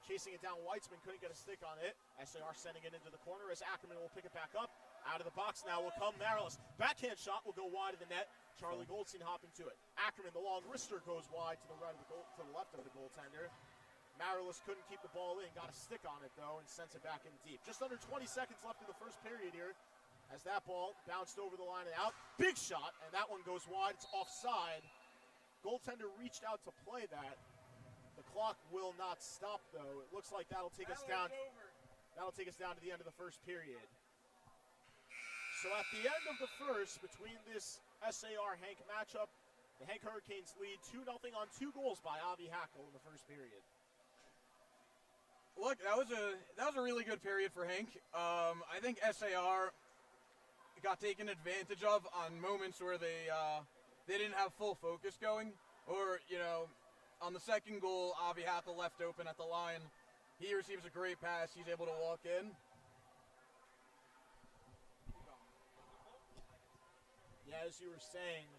Chasing it down, Weitzman couldn't get a stick on it. SAR sending it into the corner as Ackerman will pick it back up. Out of the box now will come Marilis. Backhand shot will go wide of the net. Charlie Goldstein hopping to it. Ackerman, the long wrister, goes wide to the right of the goal, to the left of the goaltender. Marilis couldn't keep the ball in, got a stick on it though, and sends it back in deep. Just under 20 seconds left in the first period here, as that ball bounced over the line and out. Big shot, and that one goes wide. It's offside. Goaltender reached out to play that. The clock will not stop though. It looks like that'll take us down. That'll take us down to the end of the first period. So at the end of the first, between this SAR-Hank matchup, the Hank Hurricanes lead 2-0 on 2 goals by Avi Hackle in the first period. Look, that was a really good period for Hank. I think SAR got taken advantage of on moments where they didn't have full focus going, or on the second goal, Avi Hackle left open at the line. He receives a great pass. He's able to walk in. Yeah, as you were saying,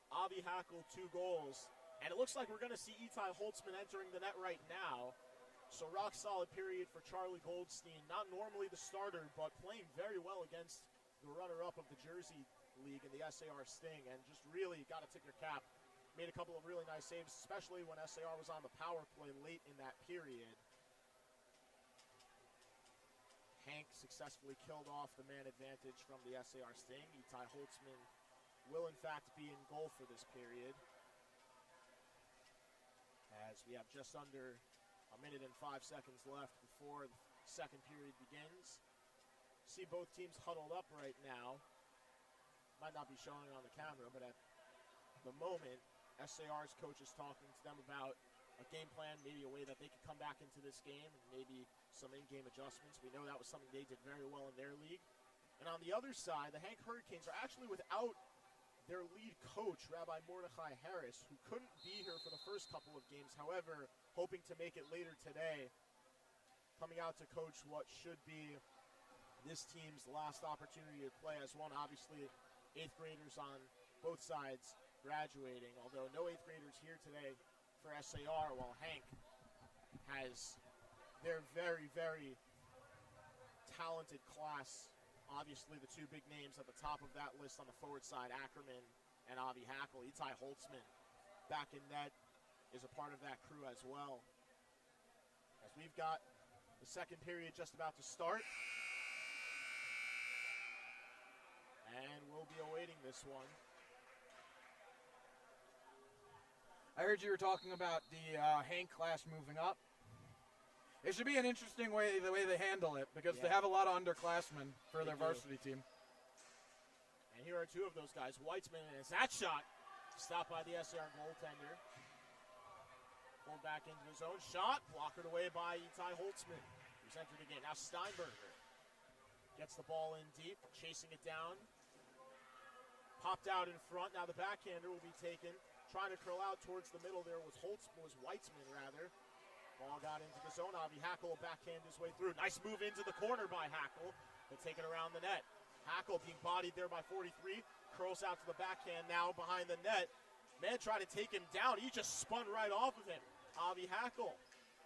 Avi Hackle 2 goals, and it looks like we're going to see Itai Holtzman entering the net right now. So rock solid period for Charlie Goldstein. Not normally the starter, but playing very well against the runner-up of the Jersey League in the SAR Sting, and just really got to tip your cap. Made a couple of really nice saves, especially when SAR was on the power play late in that period. Hank successfully killed off the man advantage from the SAR Sting. Itai Holtzman will in fact be in goal for this period, as we have just under a minute and 5 seconds left before the second period begins. See both teams huddled up right now. Might not be showing on the camera, but at the moment, SAR's coach is talking to them about a game plan, maybe a way that they could come back into this game, and maybe some in-game adjustments. We know that was something they did very well in their league. And on the other side, the Hank Hurricanes are actually without their lead coach, Rabbi Mordechai Harris, who couldn't be here for the first couple of games. However, hoping to make it later today, coming out to coach what should be this team's last opportunity to play as one. Obviously, 8th graders on both sides graduating, although no 8th graders here today for SAR, while Hank has their very, very talented class. Obviously, the 2 big names at the top of that list on the forward side, Ackerman and Avi Hackle. Itai Holtzman back in net is a part of that crew as well. As we've got the second period just about to start. And we'll be awaiting this one. I heard you were talking about the Hank class moving up. It should be an interesting way, the way they handle it, because they have a lot of underclassmen for their varsity team. And here are two of those guys. Weitzman, and it's that shot stopped by the SAR goaltender. Pulled back into his own shot, blockered away by Itai Holtzman, who's entered the game. Now Steinberger gets the ball in deep, chasing it down. Popped out in front. Now the backhander will be taken. Trying to curl out towards the middle there was Weitzman rather. Ball got into the zone. Avi Hackle will backhand his way through. Nice move into the corner by Hackle. They'll take it around the net. Hackle being bodied there by 43. Curls out to the backhand now behind the net. Man tried to take him down. He just spun right off of him. Avi Hackle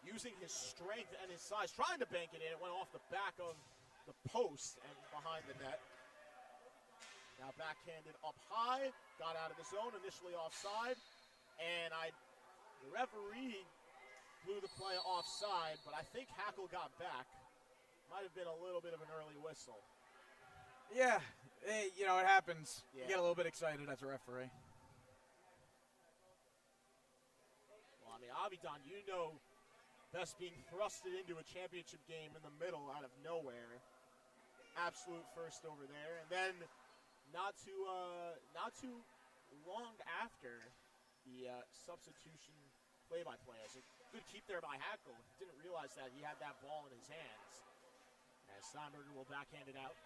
using his strength and his size, trying to bank it in. It went off the back of the post and behind the net. Now backhanded up high. Got out of the zone, initially offside. And the referee blew the play offside, but I think Hackle got back. Might have been a little bit of an early whistle. Yeah, it happens. Yeah. You get a little bit excited as a referee. Well, I mean, Avidan, best being thrusted into a championship game in the middle out of nowhere. Absolute first over there. And then not too long after the substitution play-by-play. As a good keep there by Hackle. Didn't realize that he had that ball in his hands. As Steinberger will backhand it out.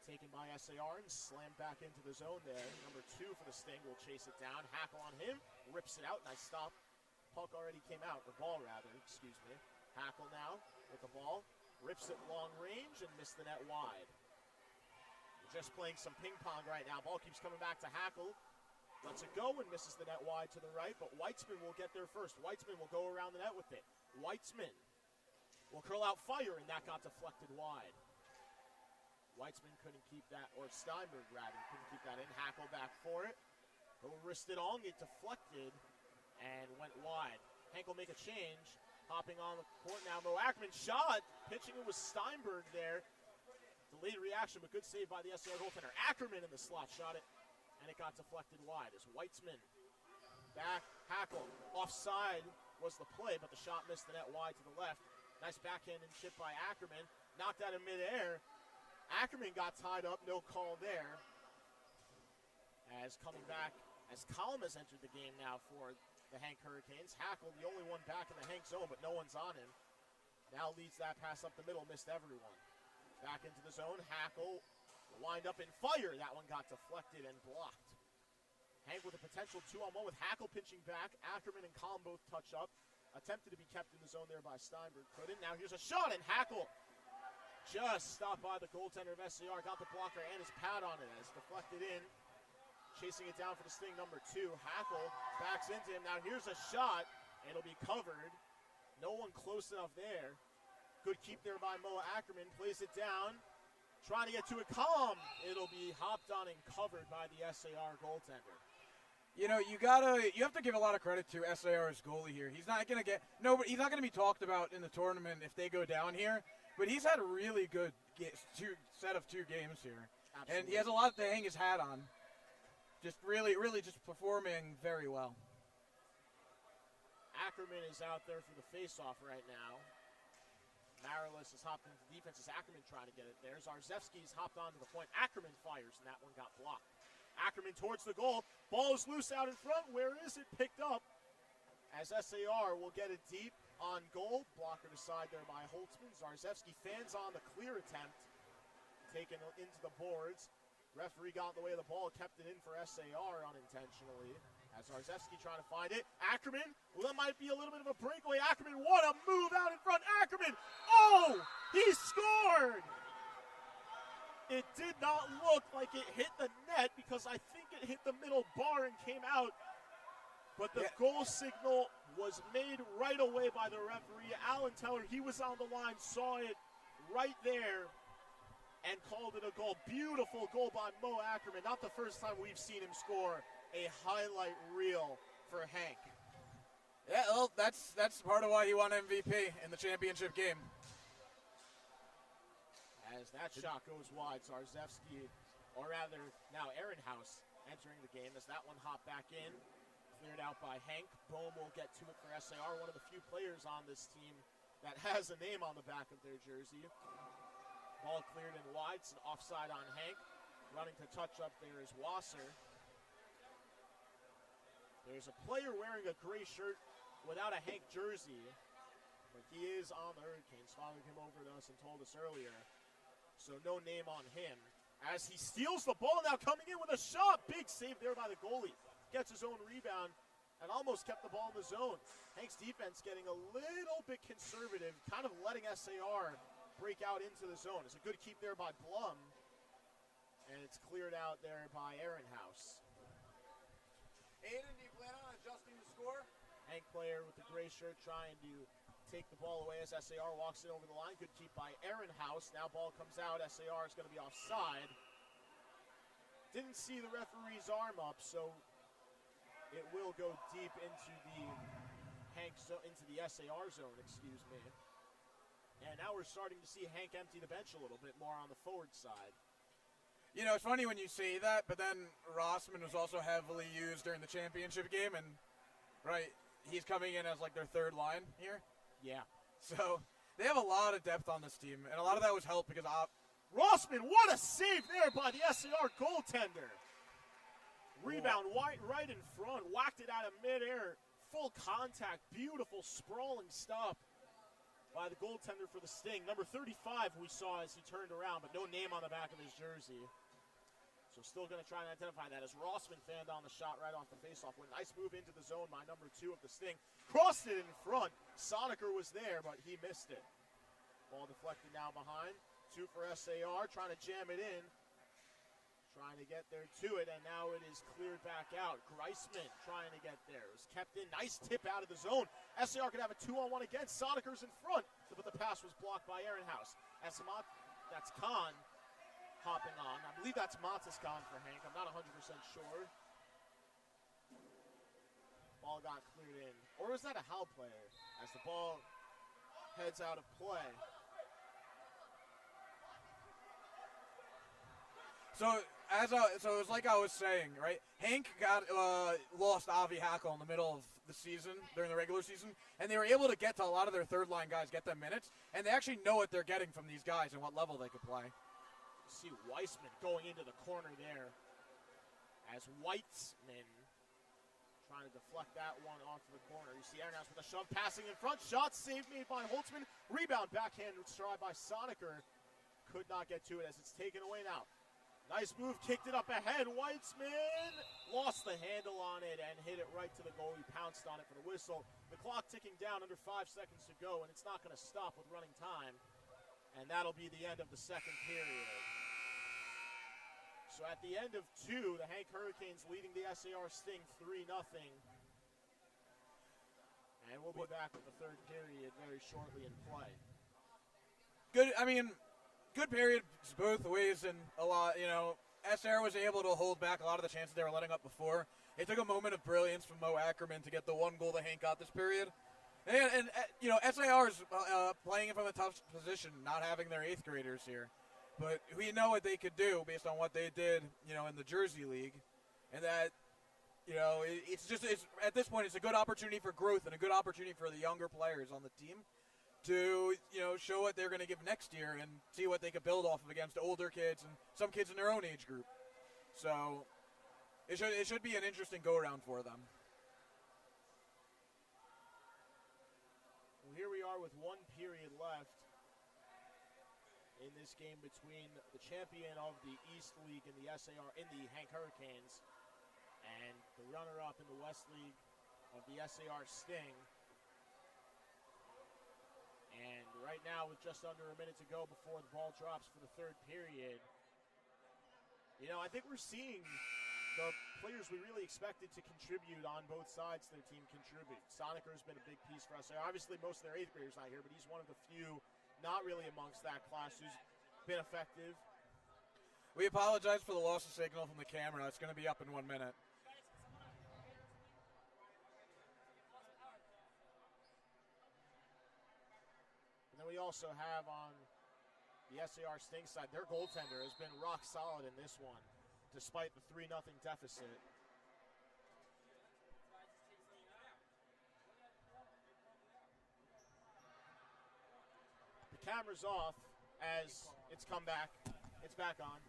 Taken by SAR and slammed back into the zone there. Number 2 for the Sting will chase it down. Hackle on him. Rips it out. Nice stop. Puck already came out. The ball, rather. Excuse me. Hackle now with the ball. Rips it long range and missed the net wide. We're just playing some ping pong right now. Ball keeps coming back to Hackle. Lets it go and misses the net wide to the right, but Weitzman will get there first. Weitzman will go around the net with it. Weitzman will curl out fire, and that got deflected wide. Weitzman couldn't keep that, or Steinberg rather, couldn't keep that in. Hackle back for it. He'll wrist it on, it deflected, and went wide. Hank will make a change. Hopping on the court now, Mo Ackerman shot. Pitching it was Steinberg there. Delayed reaction, but good save by the SAR goaltender. Ackerman in the slot shot it. And it got deflected wide as Weitzman back, Hackle. Offside was the play, but the shot missed the net wide to the left. Nice backhand and chip by Ackerman. Knocked out in midair. Ackerman got tied up, no call there. As coming back, as Colum has entered the game now for the Hank Hurricanes. Hackle, the only one back in the Hank zone, but no one's on him. Now leads that pass up the middle, missed everyone. Back into the zone, Hackle. Lined up in fire. That one got deflected and blocked. Hank with a potential 2-on-1 with Hackle pitching back. Ackerman and Colum both touch up. Attempted to be kept in the zone there by Steinberg. Couldn't. Now here's a shot, and Hackle just stopped by the goaltender of SCR. Got the blocker and his pad on it as deflected in. Chasing it down for the Sting, number 2. Hackle backs into him. Now here's a shot. It'll be covered. No one close enough there. Good keep there by Moa Ackerman. Plays it down. Trying to get to it, Colum. It'll be hopped on and covered by the SAR goaltender. You have to give a lot of credit to SAR's goalie here. He's not gonna be talked about in the tournament if they go down here, but he's had a really good set of 2 games here. Absolutely. And he has a lot to hang his hat on. Just really just performing very well. Ackerman is out there for the face-off right now. Marilis has hopped into defense as Ackerman trying to get it there. Zarzewski's hopped onto the point. Ackerman fires, and that one got blocked. Ackerman towards the goal. Ball is loose out in front. Where is it? Picked up as SAR will get it deep on goal. Blocker aside there by Holtzman. Zarzewski fans on the clear attempt. Taken into the boards. Referee got in the way of the ball, kept it in for SAR unintentionally. As Zarzewski trying to find it. Ackerman, well, that might be a little bit of a breakaway. Ackerman, what a move out in front. Ackerman, oh, he scored. It did not look like it hit the net because I think it hit the middle bar and came out. But the goal signal was made right away by the referee. Alan Teller, he was on the line, saw it right there, and called it a goal. Beautiful goal by Mo Ackerman. Not the first time we've seen him score a highlight reel for Hank. Yeah, well, that's part of why he won MVP in the championship game. As that shot goes wide, Zarzewski or rather now Ehrenhaus entering the game as that one hopped back in. Cleared out by Hank. Bohm will get to it for SAR, one of the few players on this team that has a name on the back of their jersey. Ball cleared in wide, it's an offside on Hank. Running to touch up there is Wasser. There's a player wearing a gray shirt without a Hank jersey, but he is on the Hurricanes. Followed him over to us and told us earlier. So no name on him. As he steals the ball now, coming in with a shot. Big save there by the goalie. Gets his own rebound and almost kept the ball in the zone. Hank's defense getting a little bit conservative, kind of letting SAR break out into the zone. It's a good keep there by Blum, and it's cleared out there by Ehrenhaus. Aiden, do you plan on adjusting the score? Hank player with the gray shirt trying to take the ball away as SAR walks it over the line. Good keep by Ehrenhaus. Now ball comes out. SAR is going to be offside. Didn't see the referee's arm up, so it will go deep into the into the SAR zone, excuse me. And now we're starting to see Hank empty the bench a little bit more on the forward side. You know, it's funny when you say that, but then Rossman was also heavily used during the championship game, and right, he's coming in as like their third line here. Yeah. So they have a lot of depth on this team, and a lot of that was helped because Rossman, what a save there by the SAR goaltender. Rebound right in front, whacked it out of midair, full contact, beautiful sprawling stop by the goaltender for the Sting. Number 35 we saw as he turned around, but no name on the back of his jersey. So still going to try and identify that as Rossman fanned on the shot right off the faceoff. Nice move into the zone by number 2 of the Sting. Crossed it in front. Soniker was there, but he missed it. Ball deflected now behind. 2 for SAR, trying to jam it in. Trying to get there to it, and now it is cleared back out. Greisman trying to get there. It was kept in. Nice tip out of the zone. SAR could have a 2-on-1 against. Soniker's in front, but the pass was blocked by Ehrenhaus. That's Kahn hopping on. I believe that's Montes Kahn for Hank. I'm not 100% sure. Ball got cleared in. Or was that a Hal player? As the ball heads out of play. So it was like I was saying, right? Hank got lost Avi Hackle in the middle of the season, during the regular season, and they were able to get to a lot of their third-line guys, get them minutes, and they actually know what they're getting from these guys and what level they could play. See Weissman going into the corner there as Weitzman trying to deflect that one onto the corner. You see Ehrenhaus with a shove, passing in front, shot saved made by Holtzman, rebound backhand stride by Soniker. Could not get to it as it's taken away now. Nice move, kicked it up ahead. Weitzman lost the handle on it and hit it right to the goal. He pounced on it for the whistle. The clock ticking down, under 5 seconds to go, and it's not going to stop with running time. And that'll be the end of the second period. So at the end of 2, the Hank Hurricanes leading the SAR Sting 3-0. And we'll be back with the third period very shortly in play. Good periods both ways, and a lot, SR was able to hold back a lot of the chances they were letting up before. It took a moment of brilliance from Mo Ackerman to get the one goal that Hank got this period. And SAR is playing from a tough position, not having their 8th graders here. But we know what they could do based on what they did, in the Jersey League. And that, it's at this point, it's a good opportunity for growth and a good opportunity for the younger players on the team to, show what they're going to give next year and see what they could build off of against older kids and some kids in their own age group. So it should be an interesting go-around for them. Well, here we are with 1 period left in this game between the champion of the East League in the Hank Hurricanes and the runner-up in the West League of the SAR Sting. And right now, with just under a minute to go before the ball drops for the third period, I think we're seeing the players we really expected to contribute on both sides of their team contribute. Soniker's been a big piece for us. Obviously, most of their 8th graders not here, but he's one of the few not really amongst that class who's been effective. We apologize for the loss of signal from the camera. It's going to be up in 1 minute. And then we also have on the SAR Sting side, their goaltender has been rock solid in this one, despite the 3-0 deficit. The camera's off as it's come back. It's back on.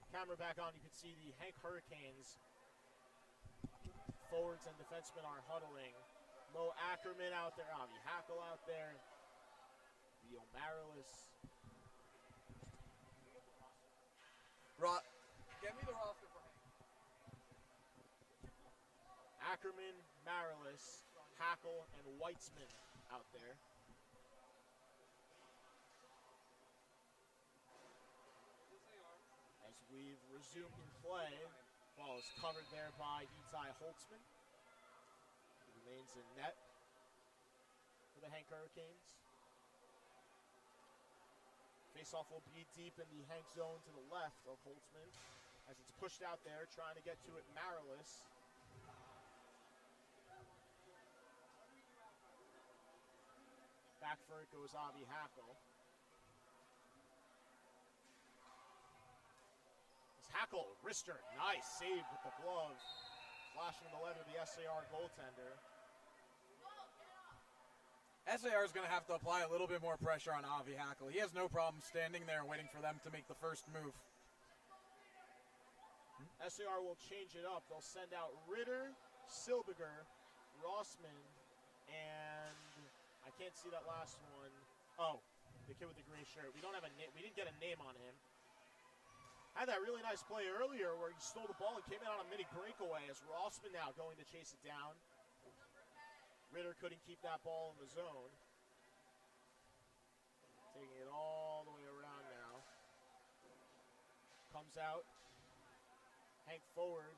Camera back on. You can see the Hank Hurricanes forwards and defensemen are huddling. Mo Ackerman out there, Avi Hackle out there, Leo Marilis. Get me the roster for Hank. Ackerman, Marilis, Hackle, and Weitzman out there. As we've resumed play, ball is covered there by Itai Holtzman. He remains in net for the Hank Hurricanes. Faceoff will be deep in the Hank zone to the left of Holtzman as it's pushed out there, trying to get to it Marilis. Back for it goes Avi Hackle. Hackle, wrister, nice save with the glove. Flashing the lead of the SAR goaltender. SAR is going to have to apply a little bit more pressure on Avi Hackle. He has no problem standing there waiting for them to make the first move. SAR will change it up. They'll send out Ritter, Silberger, Rossman, and I can't see that last one. Oh, the kid with the gray shirt. We don't have a name. We didn't get a name on him. Had that really nice play earlier where he stole the ball and came in on a mini breakaway as Rossman now going to chase it down. Ritter couldn't keep that ball in the zone. Taking it all the way around now. Comes out. Hank forward,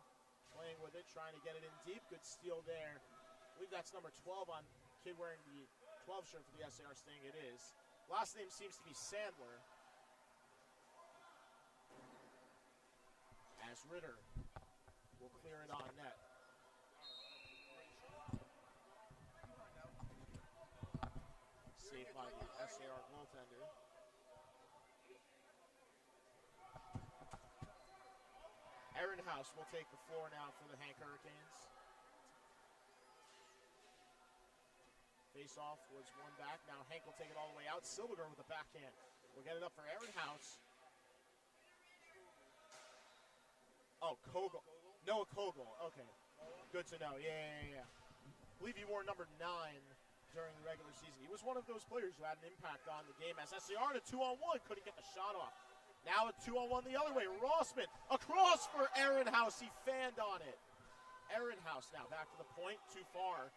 playing with it, trying to get it in deep. Good steal there. I believe that's number 12 on kid wearing the 12 shirt for the SAR Sting. It is. Last name seems to be Sandler. As Ritter will clear it on net. Saved by the SAR goaltender. Aaron House will take the floor now for the Hank Hurricanes. Face-off was one back. Now Hank will take it all the way out. Silberger with the backhand. We'll get it up for Aaron House. Oh, Kogel. Noah Kogel. Okay. Good to know. Yeah. I believe he wore number 9 during the regular season. He was one of those players who had an impact on the game as SAR in a 2-on-1 couldn't get the shot off. Now a 2-on-1 the other way. Rossman across for Aaron House. He fanned on it. Aaron House now back to the point. Too far.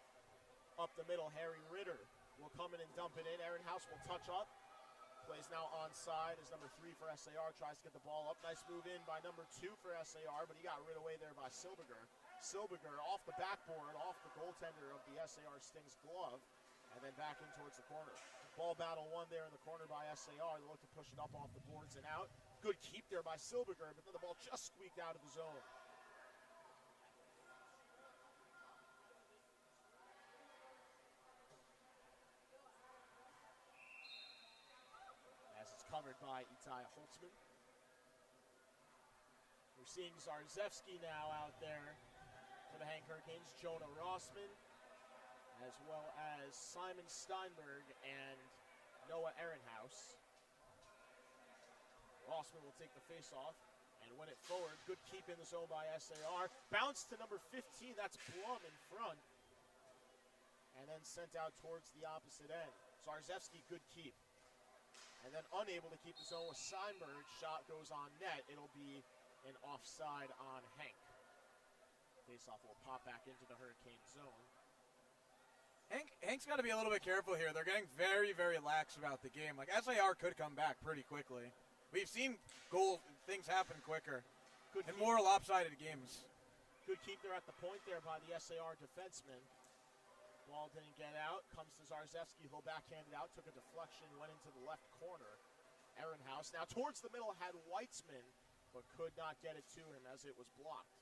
Up the middle, Harry Ritter will come in and dump it in. Aaron House will touch up. Plays now onside as number 3 for SAR. Tries to get the ball up. Nice move in by number 2 for SAR, but he got rid away there by Silberger. Silberger off the backboard, off the goaltender of the SAR Sting's glove, and then back in towards the corner. Ball battle won there in the corner by SAR. They look to push it up off the boards and out. Good keep there by Silberger, but then the ball just squeaked out of the zone. As it's covered by Itai Holtzman. We're seeing Zarzewski now out there for the Hank Hurricanes. Jonah Rossman, as well as Simon Steinberg and Noah Ehrenhaus. Rossman will take the face-off and win it forward. Good keep in the zone by SAR. Bounce to number 15. That's Blum in front. And then sent out towards the opposite end. Zarzewski, good keep. And then unable to keep the zone with Steinberg. Shot goes on net. It'll be an offside on Hank. Face-off will pop back into the Hurricane zone. Hank's got to be a little bit careful here. They're getting very, very lax about the game. Like, SAR could come back pretty quickly. We've seen things happen quicker. Good and keep. more lopsided games. Good keep there at the point there by the SAR defenseman. Ball didn't get out. Comes to Zarzewski. He'll backhand it out. Took a deflection. Went into the left corner. Ehrenhaus now towards the middle had Weitzman, but could not get it to him as it was blocked.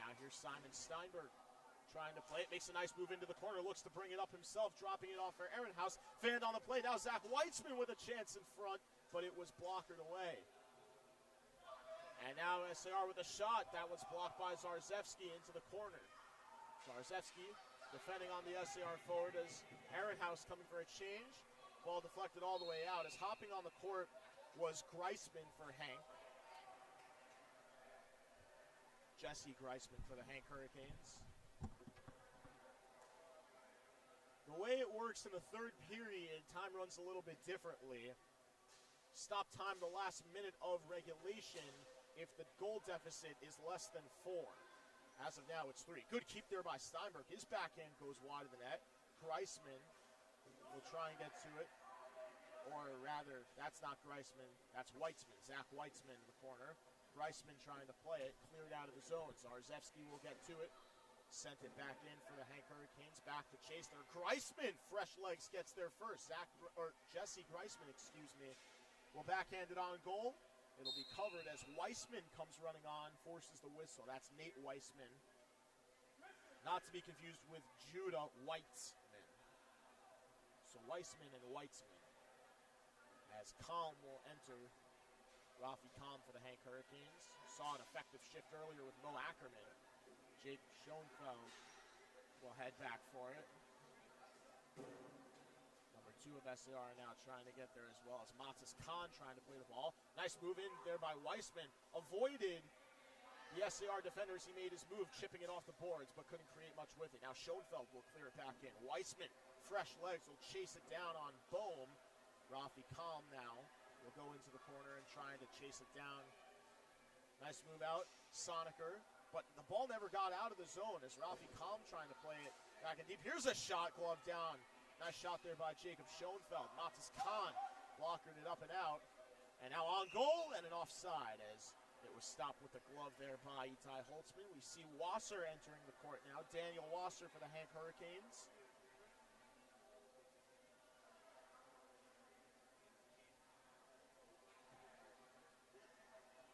Now here's Simon Steinberg. trying to play it, makes a nice move into the corner, looks to bring it up himself, dropping it off for Ehrenhaus. Fanned on the play, now Zach Weitzman with a chance in front, but it was blockered away. And now SAR with a shot, that was blocked by Zarzewski into the corner. Zarzewski defending on the SAR forward as Ehrenhaus coming for a change. Ball deflected all the way out as hopping on the court was Greisman for Hank. Jesse Greisman for the Hank Hurricanes. The way it works in the third period, time runs a little bit differently. Stop time the last minute of regulation if the goal deficit is less than 4. As of now, it's 3. Good keep there by Steinberg. His backhand goes wide of the net. Greisman will try and get to it. Or rather, that's not Greisman. That's Weitzman. Zach Weitzman in the corner. Greisman trying to play it. Cleared out of the zone. Zarzewski will get to it. Sent it back in for the Hank Hurricanes. Back to chase there. Greisman, fresh legs, gets there first. Jesse Greisman, will backhand it on goal. It'll be covered as Weissman comes running on, forces the whistle. That's Nate Weissman. Not to be confused with Judah Weitzman. So Weissman and Weitzman. As Kalm will enter. Rafi Kalm for the Hank Hurricanes. Saw an effective shift earlier with Mo Ackerman. Jake Schoenfeld will head back for it. Number 2 of SAR now trying to get there as well as Matas Khan trying to play the ball. Nice move in there by Weissman. Avoided the SAR defenders. He made his move, chipping it off the boards, but couldn't create much with it. Now Schoenfeld will clear it back in. Weissman, fresh legs, will chase it down on Bohm. Rafi Kalm now will go into the corner and trying to chase it down. Nice move out. Soniker. But the ball never got out of the zone as Rafi Kalm trying to play it back in deep. Here's a shot, glove down. Nice shot there by Jacob Schoenfeld. Matas Khan blockered it up and out. And now on goal and an offside as it was stopped with the glove there by Itai Holtzman. We see Wasser entering the court now. Daniel Wasser for the Hank Hurricanes.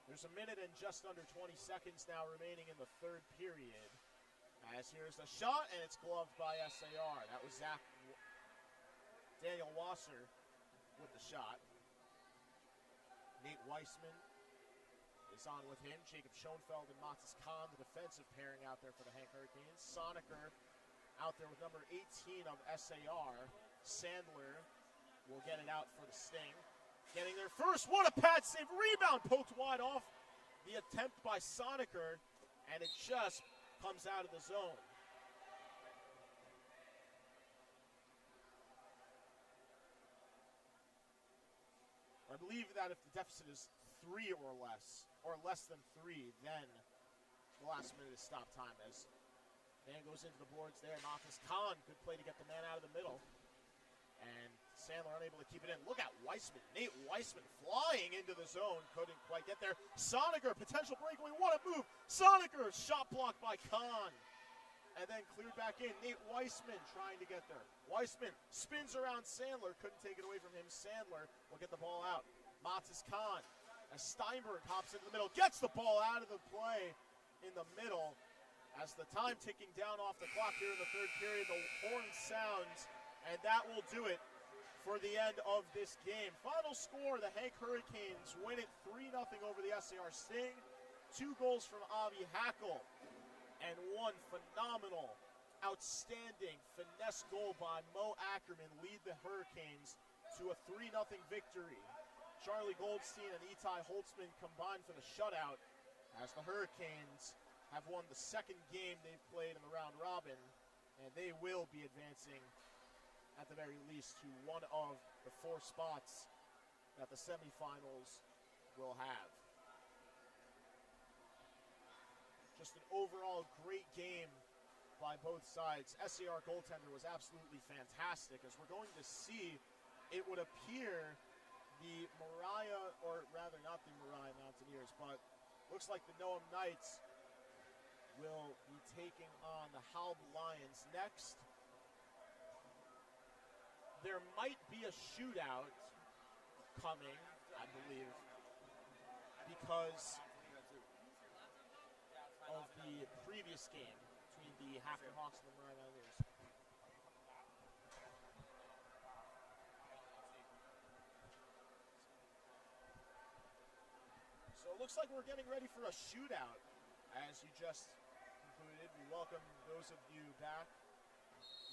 There's a minute and just under 20 seconds now remaining in the third period. As here's the shot, and it's gloved by SAR. That was Daniel Wasser with the shot. Nate Weissman is on with him. Jacob Schoenfeld and Matas Khan, the defensive pairing out there for the Hank Hurricanes. Soniker out there with number 18 of SAR. Sandler will get it out for the Sting. Getting there first, what a pad save, rebound poked wide off the attempt by Soniker, and it just comes out of the zone. I believe that if the deficit is 3 or less than 3, then the last minute is stop time as man goes into the boards there. Matas Khan, good play to get the man out of the middle. And Sandler unable to keep it in. Look at Weissman. Nate Weissman flying into the zone. Couldn't quite get there. Soniker, potential breakaway. What a move. Soniker, shot blocked by Khan. And then cleared back in. Nate Weissman trying to get there. Weissman spins around Sandler. Couldn't take it away from him. Sandler will get the ball out. Matas Khan as Steinberg hops into the middle. Gets the ball out of the play in the middle. As the time ticking down off the clock here in the third period. The horn sounds. And that will do it for the end of this game. Final score, the Hank Hurricanes win it 3-0 over the SAR Sting. 2 goals from Avi Hackel. And 1 phenomenal, outstanding finesse goal by Mo Ackerman lead the Hurricanes to a 3-0 victory. Charlie Goldstein and Itai Holtzman combined for the shutout as the Hurricanes have won the second game they've played in the round robin. And they will be advancing at the very least to one of the 4 spots that the semifinals will have. Just an overall great game by both sides. SAR goaltender was absolutely fantastic. As we're going to see, it would appear the Mariah, or rather not the Mariah Mountaineers, but looks like the Noam Knights will be taking on the Halb Lions next. There might be a shootout coming, I believe, because of the previous game between the Hafner Hawks and the Mariah Mountaineers. So it looks like we're getting ready for a shootout. As you just concluded, we welcome those of you back.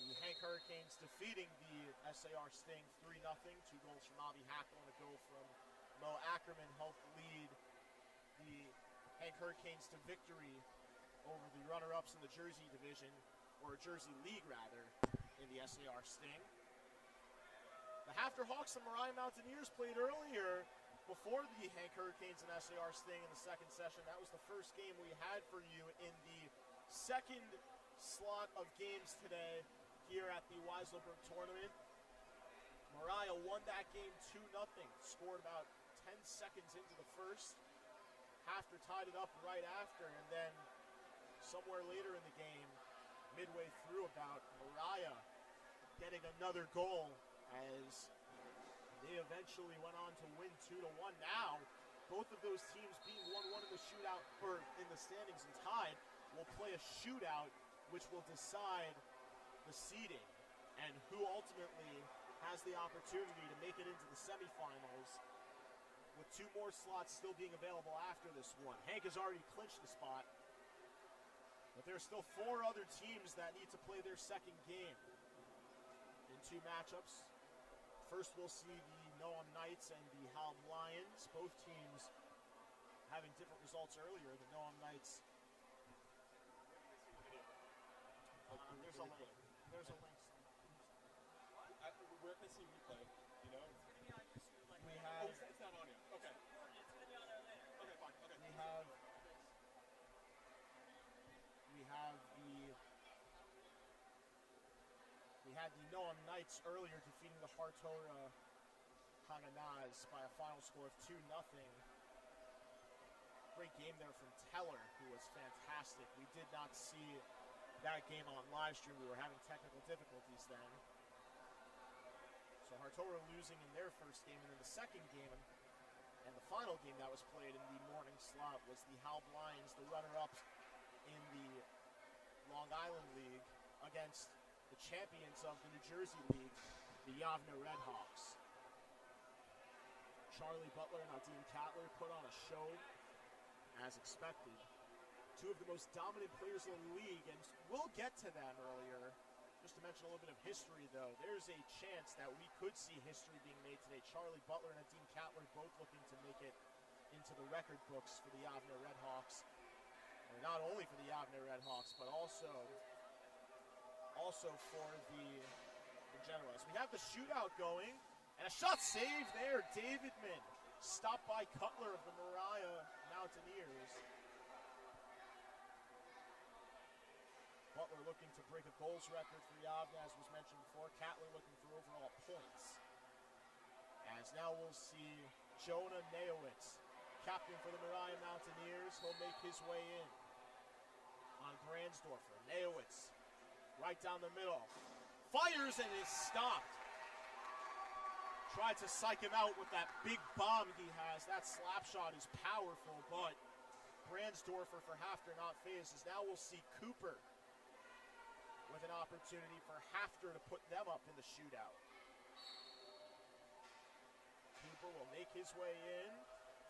The Hank Hurricanes defeating the SAR Sting 3-0. 2 goals from Avi Hackle and a goal from Mo Ackerman helped lead the Hank Hurricanes to victory over the runner-ups in the Jersey division, or Jersey League rather, in the SAR Sting. The Hafner Hawks and Mariah Mountaineers played earlier before the Hank Hurricanes and SAR Sting in the second session. That was the first game we had for you in the second slot of games today here at the Weiselberg tournament. Mariah won that game 2-0, scored about 10 seconds into the first. Hafner tied it up right after, and then somewhere later in the game, midway through about, Mariah getting another goal as they eventually went on to win 2-1. Now, both of those teams being 1-1 in the shootout, or in the standings and tied, will play a shootout which will decide the seeding and who ultimately has the opportunity to make it into the semifinals, with 2 more slots still being available after this one. Hank has already clinched the spot, but there's still 4 other teams that need to play their second game in 2 matchups. First, we'll see the Noam Knights and the Halm Lions, both teams having different results earlier. The Noam Knights, there's a link. There's a link somewhere. Where can I see replay? You know? It's gonna be on YouTube like We later. have, It's not audio. Okay. It's gonna be on there later. Okay, fine. Okay. we have the Noam Knights earlier defeating the Hartora Hanganaz by a final score of 2-0. Great game there from Teller, who was fantastic. We did not see that game on live stream. We were having technical difficulties then. So Hartora losing in their first game, and then the second game and the final game that was played in the morning slot was the Halb Lions, the runner-ups in the Long Island League, against the champions of the New Jersey League, the Yavne Redhawks. Charlie Butler and Nadim Cattler put on a show as expected. 2 of the most dominant players in the league, and we'll get to them earlier. Just to mention a little bit of history, though, there's a chance that we could see history being made today. Charlie Butler and Nadim Cattler both looking to make it into the record books for the Yavne Redhawks. Or not only for the Yavne Redhawks, but also for the Generals. We have the shootout going, and a shot saved there. Davidman stopped by Cutler of the Mariah Mountaineers. Butler looking to break a goals record for Yavne, as was mentioned before. Cattler looking for overall points. As now we'll see Jonah Neowitz, captain for the Mariah Mountaineers. He'll make his way in on Brandsdorfer. Neowitz, right down the middle, fires and is stopped. Tried to psych him out with that big bomb he has. That slap shot is powerful, but Brandsdorfer for Hafner not phased. As now we'll see Cooper with an opportunity for Hafner to put them up in the shootout. Cooper will make his way in.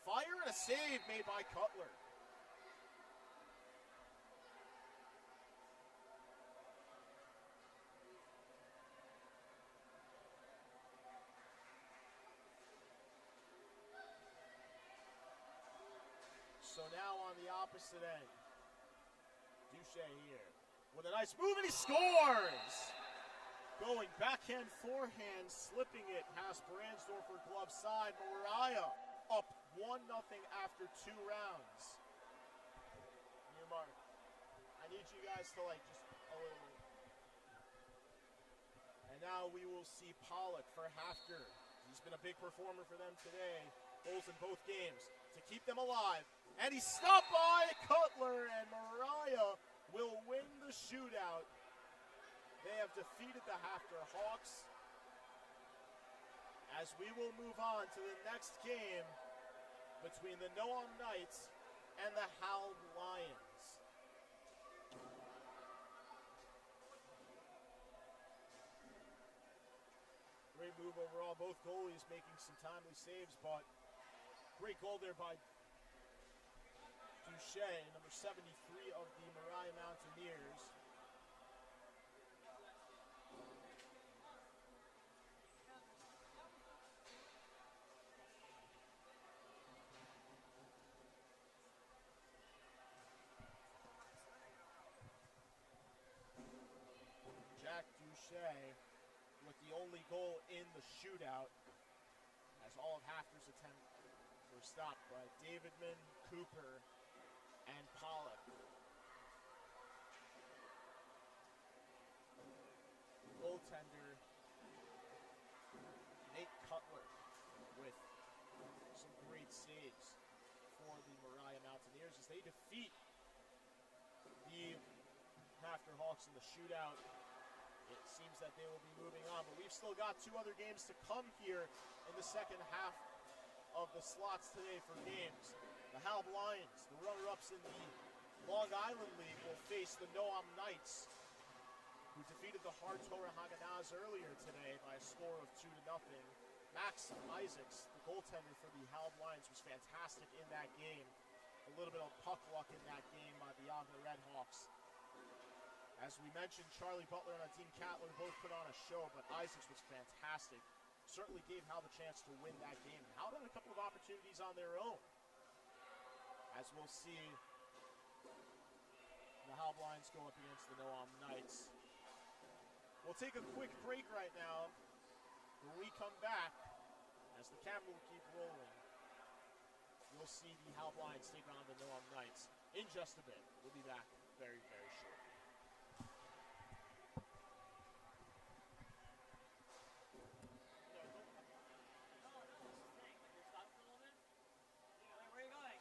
Fire and a save made by Cutler. So now on the opposite end, Duche here with a nice move, and he scores! Going backhand, forehand, slipping it past Brandsdorfer glove side. Mariah up 1-0 after 2 rounds. Near Mark, I need you guys to just a little. And now we will see Pollock for Hafner. He's been a big performer for them today. Goals in both games to keep them alive. And he stopped by Cutler, and Mariah will win the shootout. They have defeated the Hafner Hawks. As we will move on to the next game between the Noam Knights and the Halb Lions. move overall. Both goalies making some timely saves, but great goal there by Duche, number 73 of the Mariah Mountaineers. Jack Duche with the only goal in the shootout, as all of Hafner's attempts were stopped by Davidman, Cooper, and Pollock. Goaltender Nate Cutler with some great saves for the Mariah Mountaineers as they defeat the Hafner Hawks in the shootout. It seems that they will be moving on, but we've still got 2 other games to come here in the second half of the slots today for games. The Halb Lions, the runner-ups in the Long Island League, will face the Noam Knights, who defeated the Hartora Haganaz earlier today by a score of 2-0. Max Isaacs, the goaltender for the Halb Lions, was fantastic in that game. A little bit of puck luck in that game by the Yavne Redhawks. As we mentioned, Charlie Butler and Adim Cattler both put on a show, but Isaacs was fantastic. Certainly gave Hal the chance to win that game. Hal had a couple of opportunities on their own, as we'll see the Halb Lions go up against the Noam Knights. We'll take a quick break right now. When we come back, as the camera will keep rolling, you'll see the Halb Lions take on the Noam Knights in just a bit. We'll be back very, very shortly. Where are you going?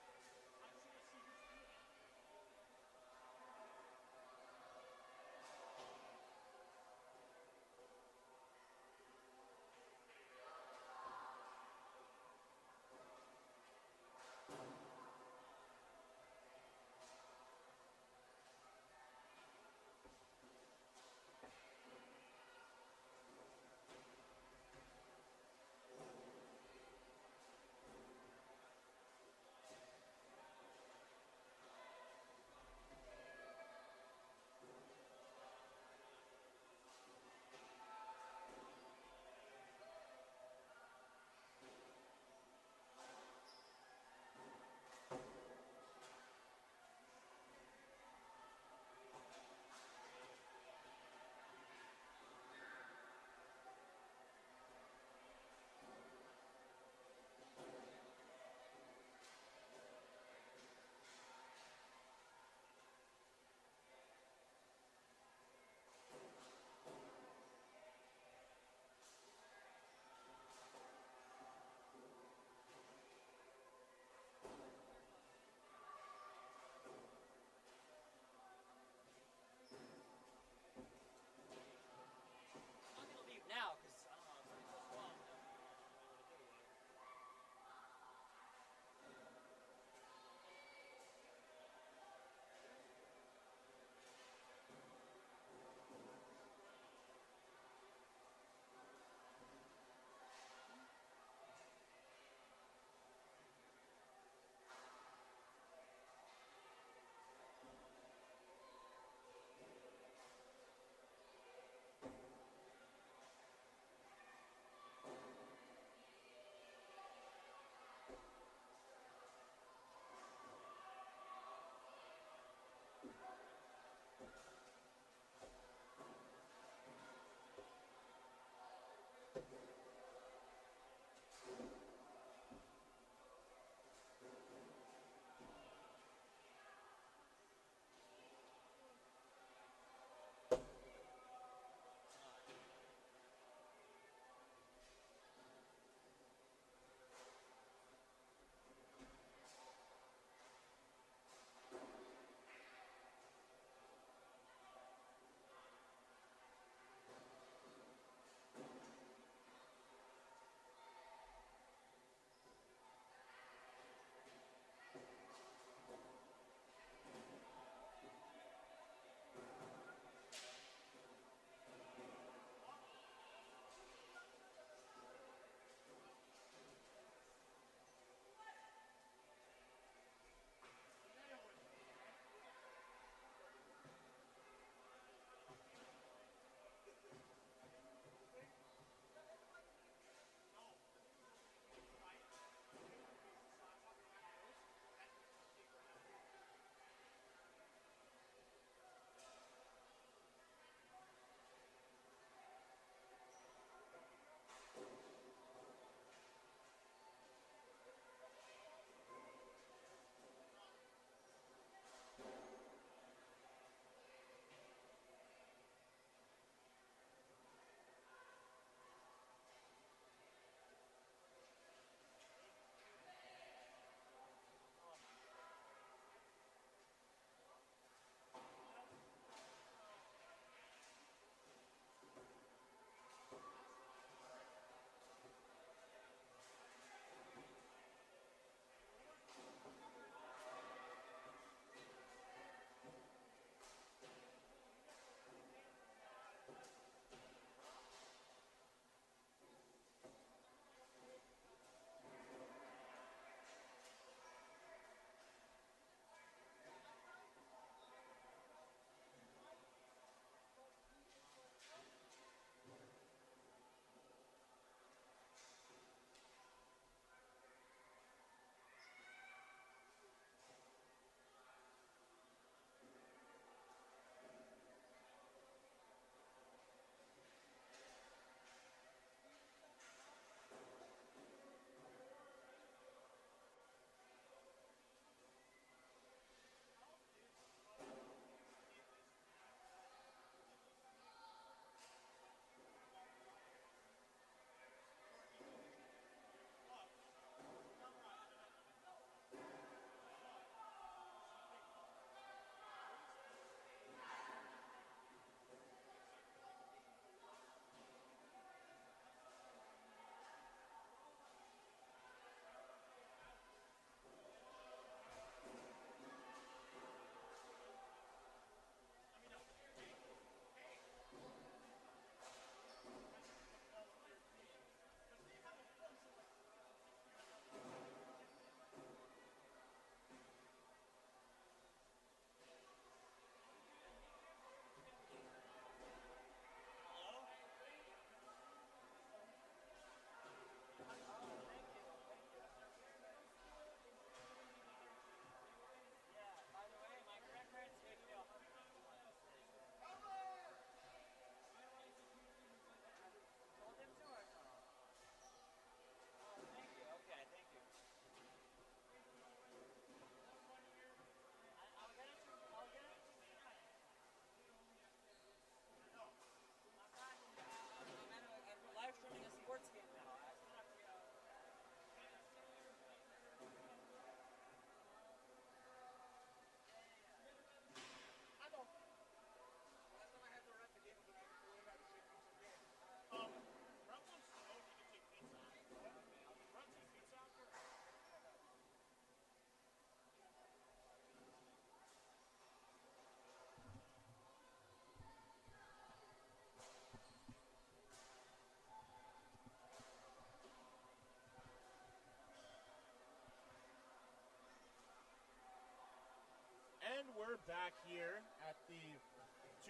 And we're back here at the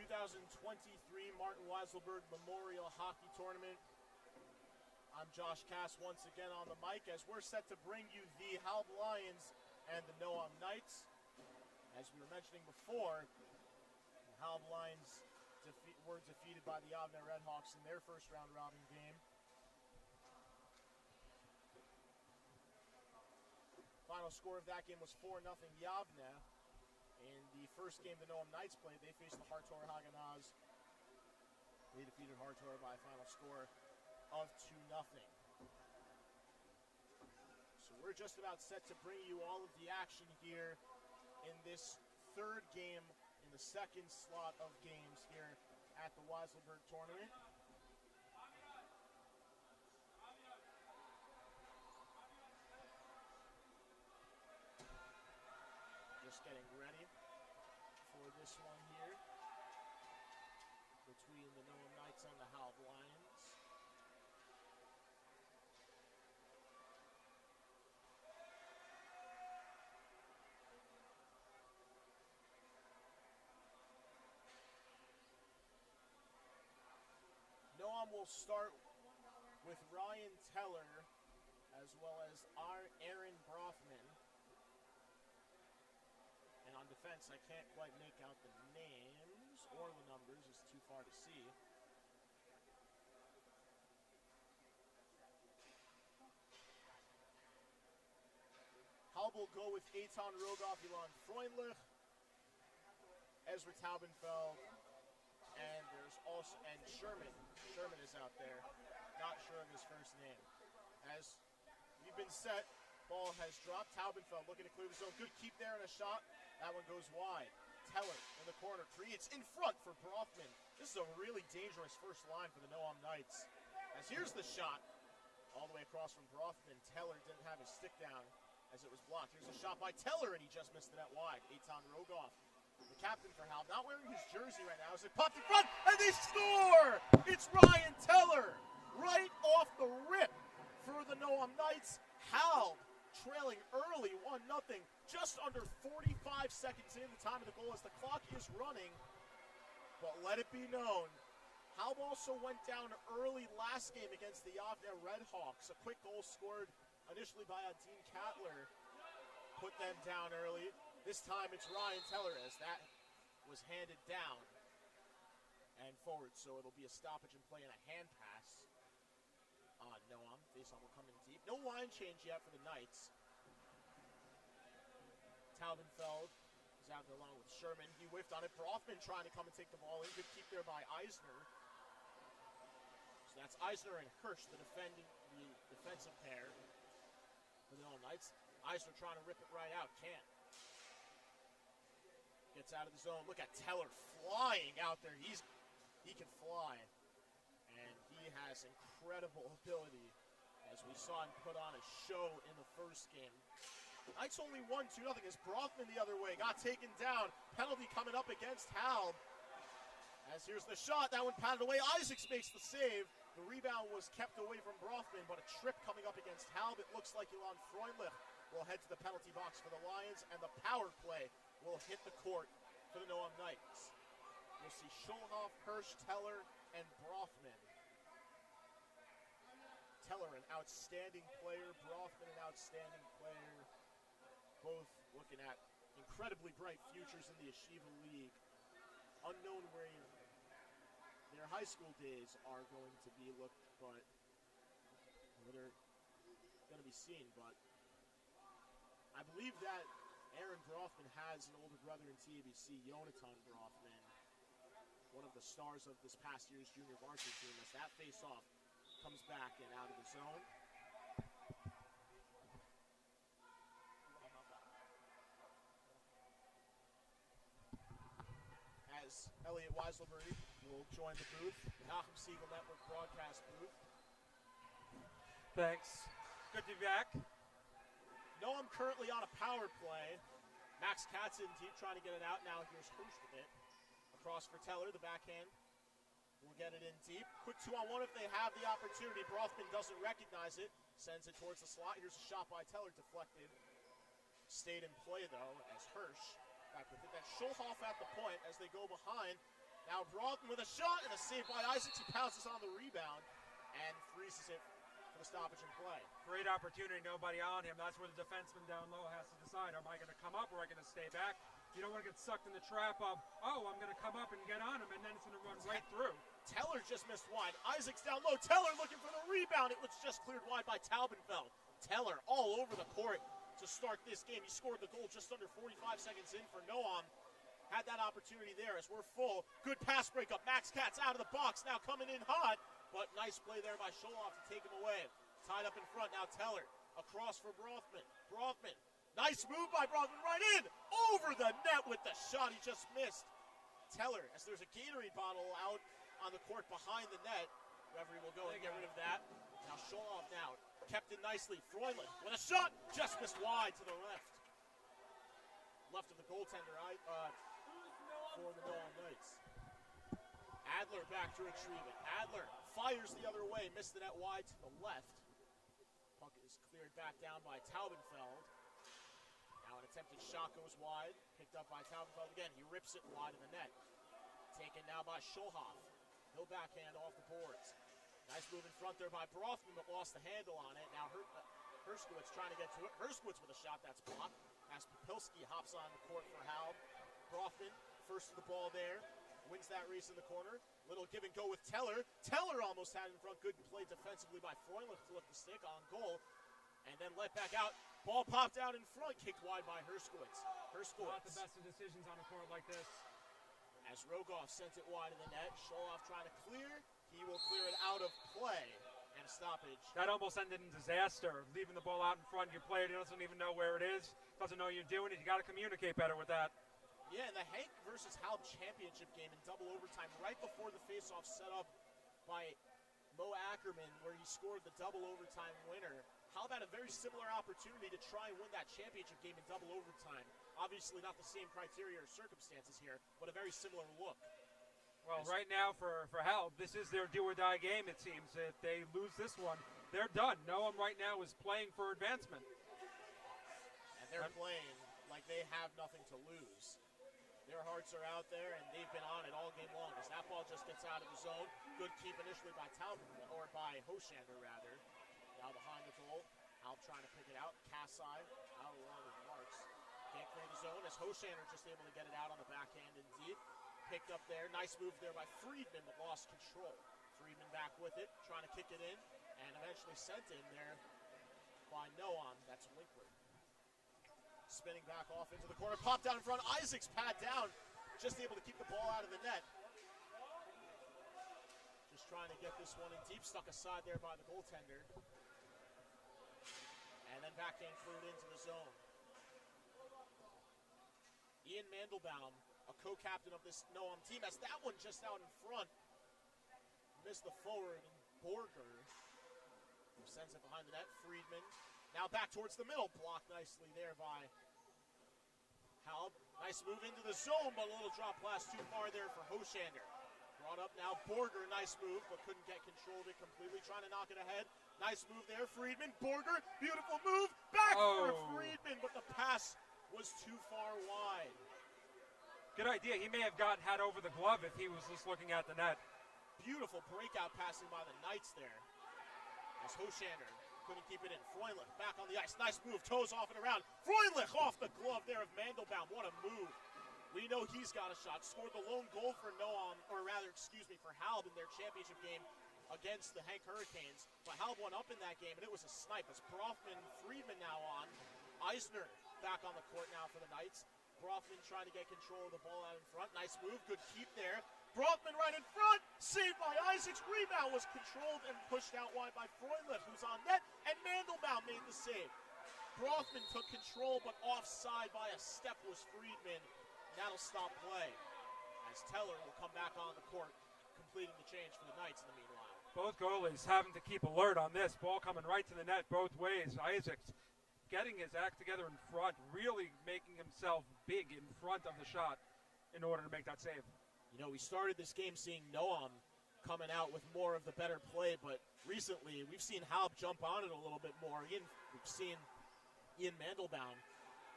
2023 Martin Weiselberg Memorial Hockey Tournament. I'm Josh Cass once again on the mic as we're set to bring you the Halb Lions and the Noam Knights. As we were mentioning before, the Halb Lions were defeated by the Avner Redhawks in their first round robin game. Final score of that game was 4-0 Yavne. In the first game the Noam Knights played, they faced the Hartor Haganaz. They defeated Hartor by a final score of 2-0. So we're just about set to bring you all of the action here in this third game in the second slot of games here at the Weiselberg tournament. Just getting ready for this one here between the Noam Knights and the Halb Lions. Noam will start with Ryan Teller as well as Aaron Brofman. And on defense, I can't quite make out the names or the numbers, it's too far to see. Halb will go with Eitan Rogoff, Ilan Freundlich, Ezra Taubenfeld, and there's also, and Sherman. Sherman is out there. Not sure of his first name. As we've been set, ball has dropped. Taubenfeld looking to clear the zone. Good keep there and a shot. That one goes wide. Teller in the corner creates in front for Brofman. This is a really dangerous first line for the Noam Knights. As here's the shot. All the way across from Brofman. Teller didn't have his stick down as it was blocked. Here's a shot by Teller and he just missed the net wide. Eitan Rogoff, the captain for Halb, not wearing his jersey right now. As it popped in front and they score! It's Ryan Teller right off the rip for the Noam Knights. Halb trailing early 1-0, just under 45 seconds in the time of the goal as the clock is running. But let it be known, Halb also went down early last game against the Yavne Redhawks. A quick goal scored initially by Dean Catler put them down early. This time it's Ryan Teller as that was handed down and forward. So it'll be a stoppage and play and a hand pass on Noam. Faceoff will come in deep. No line change yet for the Knights. Taubenfeld is out there along with Sherman. He whiffed on it. Brofman trying to come and take the ball in. Good keep there by Eisner. So that's Eisner and Hirsch, the defensive pair for the Noam Knights. Eisner trying to rip it right out. Can't. Gets out of the zone. Look at Teller flying out there. He can fly. And he has incredible ability, as we saw him put on a show in the first game. Knights only won 2-0 as Brofman the other way got taken down. Penalty coming up against Halb. As here's the shot, that one patted away. Isaacs makes the save. The rebound was kept away from Brofman, but a trip coming up against Halb. It looks like Ilan Freundlich will head to the penalty box for the Lions, and the power play will hit the court for the Noam Knights. We'll see Schulhoff, Hirsch, Teller, and Brofman. Teller, an outstanding player. Brofman, an outstanding player. Both looking at incredibly bright futures in the Yeshiva League. Unknown where their high school days are going to be looked, but they're going to be seen. But I believe that Aaron Brofman has an older brother in TABC, Yonatan Brofman, one of the stars of this past year's junior varsity team, as that face-off comes back and out of the zone. As Elliot Weiselberg will join the booth, Nachum Siegel Network broadcast booth. Thanks. Good to be back. Noam currently on a power play. Max Katzen deep trying to get it out. Now here's Hirsch with it. Across for Teller, the backhand. Will get it in deep. Quick 2-on-1 if they have the opportunity. Brofman doesn't recognize it. Sends it towards the slot. Here's a shot by Teller, deflected. Stayed in play though as Hirsch back with it. Then Schulhoff at the point as they go behind. Now Broughton with a shot and a save by Isaacs. He pounces on the rebound and freezes it for the stoppage and play. Great opportunity, nobody on him. That's where the defenseman down low has to decide, am I going to come up or am I going to stay back? You don't want to get sucked in the trap of, oh, I'm going to come up and get on him, and then it's going to run right through. Teller just missed wide. Isaacs down low. Teller looking for the rebound. It was just cleared wide by Taubenfeld. Teller all over the court to start this game. He scored the goal just under 45 seconds in for Noam. Had that opportunity there as we're full. Good pass breakup. Max Katz out of the box now coming in hot. But nice play there by Scholoff to take him away. Tied up in front. Now Teller across for Brothman. Brothman. Nice move by Brothman right in. Over the net with the shot. He just missed. Teller, as there's a Gatorade bottle out on the court behind the net. Referee will go and get rid of that. Now Scholoff now. Kept it nicely. Freundlich with a shot. Just missed wide to the left. Left of the goaltender for the Noam Knights. Adler back to retrieve it. Adler fires the other way. Missed the net wide to the left. Puck is cleared back down by Taubenfeld. Now an attempted shot goes wide. Picked up by Taubenfeld again. He rips it wide of the net. Taken now by Schulhoff. He'll backhand off the boards. Nice move in front there by Brothman, but lost the handle on it. Now Herskowitz trying to get to it. Herskowitz with a shot that's blocked. As Papilski hops on the court for Halb. Brothman, first to the ball there. Wins that race in the corner. Little give and go with Teller. Teller almost had it in front. Good play defensively by Freundlich to lift the stick on goal. And then let back out. Ball popped out in front. Kicked wide by Herskowitz. Not the best of decisions on a court like this. As Rogoff sent it wide in the net. Scholoff trying to clear. He will clear it out of play. And a stoppage. That almost ended in disaster. Leaving the ball out in front. Your player doesn't even know where it is. Doesn't know you're doing it. You got to communicate better with that. Yeah, in the Hank versus Halb championship game in double overtime, right before the faceoff set up by Mo Ackerman, where he scored the double overtime winner, Halb had a very similar opportunity to try and win that championship game in double overtime. Obviously not the same criteria or circumstances here, but a very similar look. Well, right now for Halb, this is their do-or-die game, it seems. If they lose this one, they're done. Noam right now is playing for advancement. And they're playing like they have nothing to lose. Their hearts are out there, and they've been on it all game long. As that ball just gets out of the zone, good keep initially by by Hoshander rather. Now behind the goal, Halb trying to pick it out. Kasai out along with Marks. Can't clear the zone as Hoshander just able to get it out on the backhand and deep. Picked up there, nice move there by Friedman, but lost control. Friedman back with it, trying to kick it in, and eventually sent in there by Noam. That's Winkler. Spinning back off into the corner, popped down in front. Isaacs pad down, just able to keep the ball out of the net. Just trying to get this one in deep, stuck aside there by the goaltender. And then backhand cleared into the zone. Ian Mandelbaum, a co-captain of this Noam team, as that one just out in front. Missed the forward, and Borger sends it behind the net. Friedman. Now back towards the middle, blocked nicely there by Halb. Nice move into the zone, but a little drop pass too far there for Hoshander. Brought up now, Borger, nice move, but couldn't get control of it completely, trying to knock it ahead. Nice move there, Friedman, Borger, beautiful move, back for Friedman, but the pass was too far wide. Good idea, he may have had over the glove if he was just looking at the net. Beautiful breakout passing by the Knights there. As Hoshander couldn't keep it in. Freundlich back on the ice. Nice move. Toes off and around. Freundlich off the glove there of Mandelbaum. What a move. We know he's got a shot. Scored the lone goal for Noam, or rather, for Halb in their championship game against the Hank Hurricanes. But Halb won up in that game, and it was a snipe. As Brofman, Friedman now on. Eisner back on the court now for the Knights. Brofman trying to get control of the ball out in front. Nice move. Good keep there. Brofman right in front, saved by Isaacs. Rebound was controlled and pushed out wide by Freundlich, who's on net, and Mandelbaum made the save. Brofman took control, but offside by a step was Friedman. That'll stop play, as Teller will come back on the court, completing the change for the Knights in the meanwhile. Both goalies having to keep alert on this. Ball coming right to the net both ways. Isaacs getting his act together in front, really making himself big in front of the shot in order to make that save. You know, we started this game seeing Noam coming out with more of the better play, but recently we've seen Halb jump on it a little bit more. We've seen Ian Mandelbaum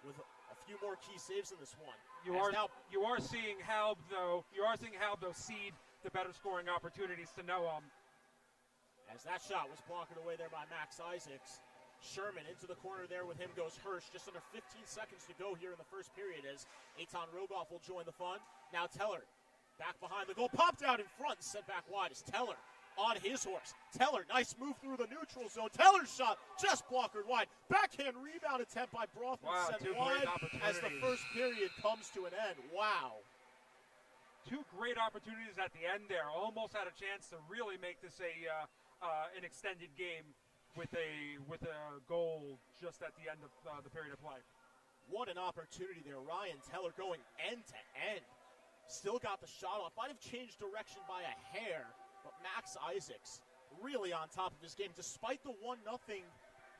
with a few more key saves in this one. You are seeing Halb though cede the better scoring opportunities to Noam. As that shot was blocked away there by Max Isaacs. Sherman into the corner there with him goes Hirsch. Just under 15 seconds to go here in the first period as Eitan Rogoff will join the fun. Now Teller back behind the goal, popped out in front and sent back wide as Teller on his horse. Teller, nice move through the neutral zone. Teller's shot just blockered wide. Backhand rebound attempt by Brothman sent wide as the first period comes to an end. Wow. Two great opportunities at the end there. Almost had a chance to really make this an extended game with a goal just at the end of the period of play. What an opportunity there. Ryan Teller going end to end. Still got the shot off. Might have changed direction by a hair, but Max Isaacs really on top of his game. Despite the 1-0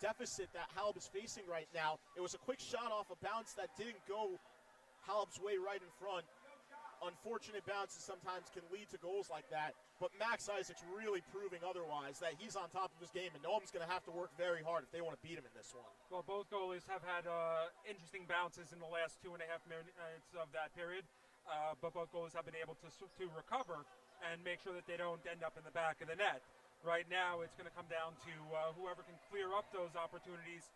deficit that Halb is facing right now, it was a quick shot off a bounce that didn't go Halb's way right in front. Unfortunate bounces sometimes can lead to goals like that, but Max Isaacs really proving otherwise, that he's on top of his game, and Noam's going to have to work very hard if they want to beat him in this one. Well, both goalies have had interesting bounces in the last 2.5 minutes of that period, but both goalies have been able to recover and make sure that they don't end up in the back of the net. Right now, it's going to come down to whoever can clear up those opportunities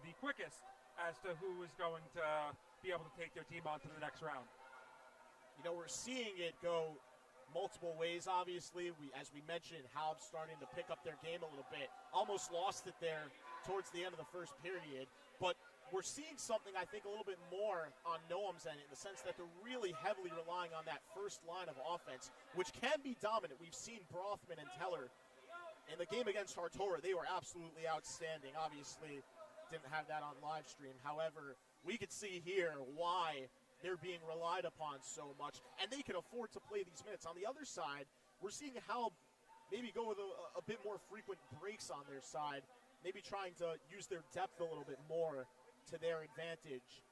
the quickest as to who is going to be able to take their team on to the next round. You know, we're seeing it go multiple ways, obviously. As we mentioned, Halb starting to pick up their game a little bit. Almost lost it there towards the end of the first period. But we're seeing something, I think, a little bit more on Noam's end in the sense that they're really heavily relying on that first line of offense, which can be dominant. We've seen Brothman and Teller in the game against Hartora. They were absolutely outstanding. Obviously, didn't have that on live stream. However, we could see here why they're being relied upon so much, and they can afford to play these minutes. On the other side, we're seeing Halb maybe go with a bit more frequent breaks on their side, maybe trying to use their depth a little bit more to their advantage.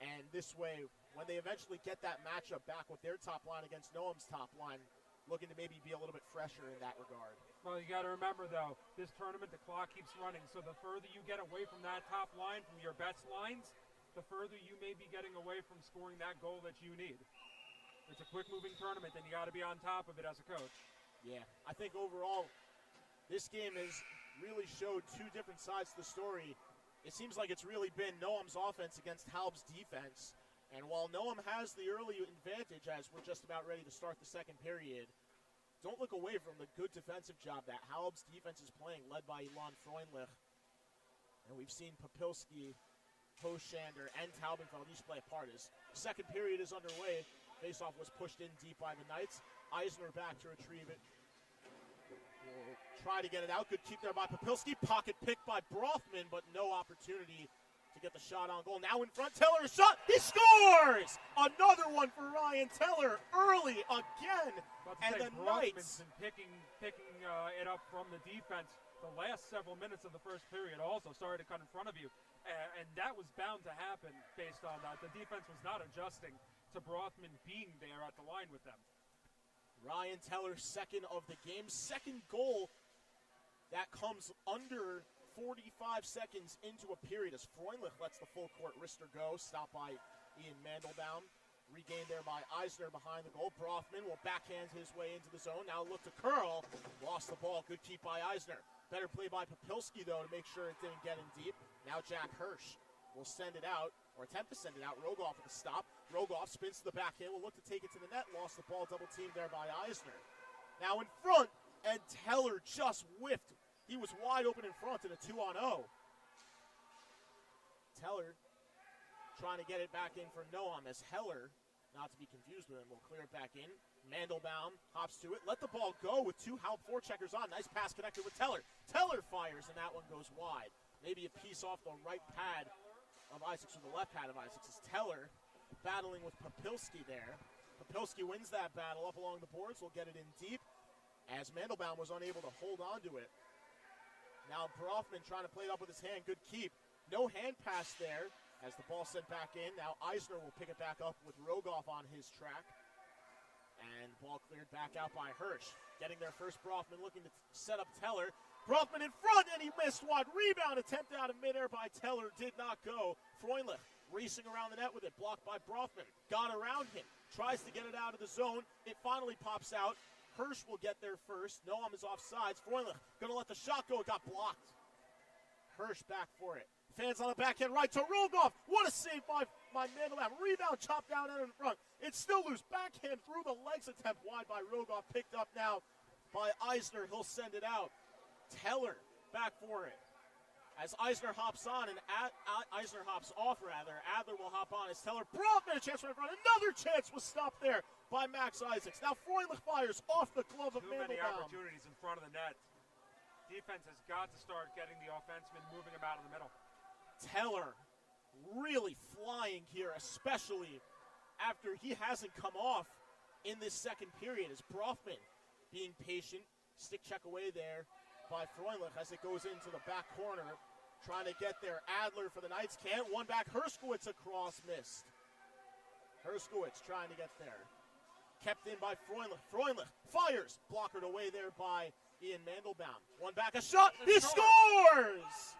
And this way, when they eventually get that matchup back with their top line against Noam's top line, looking to maybe be a little bit fresher in that regard. Well, you got to remember, though, this tournament, the clock keeps running, so the further you get away from that top line, from your best lines, the further you may be getting away from scoring that goal that you need. It's a quick-moving tournament, and you got to be on top of it as a coach. Yeah, I think overall, this game has really showed two different sides to the story. It seems like it's really been Noam's offense against Halb's defense. And while Noam has the early advantage as we're just about ready to start the second period, don't look away from the good defensive job that Halb's defense is playing, led by Ilan Freundlich. And we've seen Popilski, Hoshander, and Taubenfeld each play a part. As the second period is underway, faceoff was pushed in deep by the Knights. Eisner back to retrieve it. Will try to get it out. Good keep there by Popilski. Pocket pick by Brothman, but no opportunity to get the shot on goal. Now in front, Teller, a shot. He scores! Another one for Ryan Teller early again. And the Knights picking it up from the defense. The last several minutes of the first period also started to cut in front of you. And that was bound to happen based on that. The defense was not adjusting to Brothman being there at the line with them. Ryan Teller, second of the game. Second goal that comes under 45 seconds into a period as Freundlich lets the full court wrister go. Stopped by Ian Mandelbaum. Regained there by Eisner behind the goal. Brothman will backhand his way into the zone. Now look to curl. Lost the ball. Good keep by Eisner. Better play by Popilski, though, to make sure it didn't get in deep. Now Jack Hirsch will send it out, or attempt to send it out. Rogoff with a stop. Rogoff spins to the backhand. Will look to take it to the net. Lost the ball. Double teamed there by Eisner. Now in front, and Teller just whiffed. He was wide open in front in a 2-on-0. Teller trying to get it back in for Noam as Heller, not to be confused with him, will clear it back in. Mandelbaum hops to it. Let the ball go with two Halb forecheckers on. Nice pass connected with Teller. Teller fires, and that one goes wide. Maybe a piece off the right pad of Isaacs or the left pad of Isaacs. As Teller battling with Popilski there. Popilski wins that battle up along the boards. Will get it in deep as Mandelbaum was unable to hold on to it. Now Brothman trying to play it up with his hand. Good keep. No hand pass there as the ball sent back in. Now Eisner will pick it back up with Rogoff on his track. And ball cleared back out by Hirsch. Getting there first, Brothman looking to set up Teller. Brothman in front, and he missed one. Rebound attempt out of midair by Teller. Did not go. Freundlich racing around the net with it, blocked by Brofman. Got around him, tries to get it out of the zone. It finally pops out. Hirsch will get there first. Noam is offsides. Freundlich going to let the shot go. It got blocked. Hirsch back for it. Fans on the backhand right to Rogoff. What a save by Mandelbaum. Rebound chopped down out in front. It's still loose. Backhand through the legs attempt wide by Rogoff. Picked up now by Eisner. He'll send it out. Teller back for it. As Eisner hops on and Eisner hops off, rather. Adler will hop on as Teller. Brofman a chance right in front. Another chance was stopped there by Max Isaacs. Now Freundlich fires off the glove of Too many Mandelbaum. opportunities in front of the net. Defense has got to start getting the offensemen moving them out of the middle. Teller really flying here, especially after he hasn't come off in this second period. As Brofman being patient. Stick check away there by Freundlich as it goes into the back corner. Trying to get there. Adler for the Knights can't. One back. Herskowitz across, missed. Herskowitz trying to get there. Kept in by Freundlich. Freundlich fires. Blockered away there by Ian Mandelbaum. One back, a shot. He scores!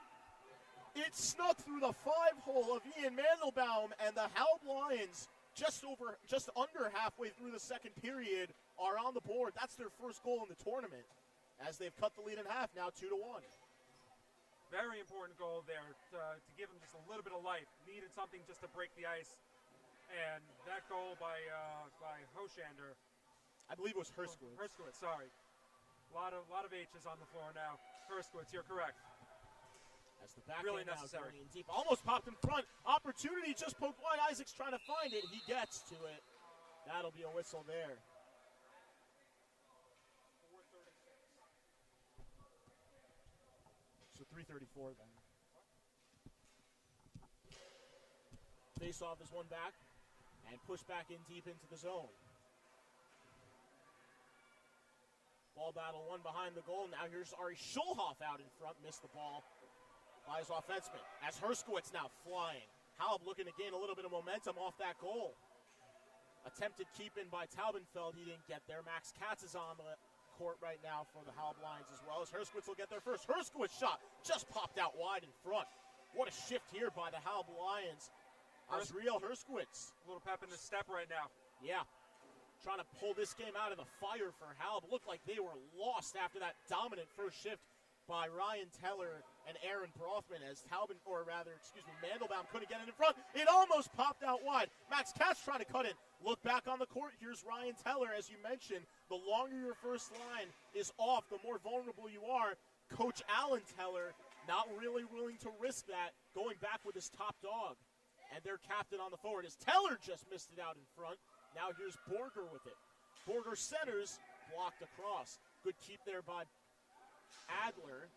It snuck through the 5-hole of Ian Mandelbaum, and the Halb Lions, just under halfway through the second period, are on the board. That's their first goal in the tournament, as they've cut the lead in half, now 2-1. Very important goal there to give them just a little bit of life. Needed something just to break the ice. And that goal by Hoshander. I believe it was Herskowitz. Herskowitz, sorry. A lot of H's on the floor now. Herskowitz, you're correct. As the back really now necessary. going in deep. Almost popped in front. Opportunity just poked wide. Isaac's trying to find it. He gets to it. That'll be a whistle there. So 3:34 then. Face-off is one back and push back in deep into the zone. Ball battle one behind the goal. Now here's Ari Schulhoff out in front. Missed the ball by his offenseman. As Herskowitz now flying. Halb looking to gain a little bit of momentum off that goal. Attempted keep in by Taubenfeld. He didn't get there. Max Katz is on the court right now for the Halb Lions as well. As Herskowitz will get there first. Herskowitz shot just popped out wide in front. What a shift here by the Halb Lions. Asriel Herskowitz. A little pep in the step right now. Yeah. Trying to pull this game out of the fire for Halb. Looked like they were lost after that dominant first shift by Ryan Teller and Aaron Brofman as Mandelbaum couldn't get it in front. It almost popped out wide. Max Katz trying to cut it. Look back on the court. Here's Ryan Teller. As you mentioned, the longer your first line is off, the more vulnerable you are. Coach Alan Teller not really willing to risk that, going back with his top dog. And their captain on the forward as Teller just missed it out in front. Now here's Borger with it. Borger centers, blocked across. Good keep there by Adler.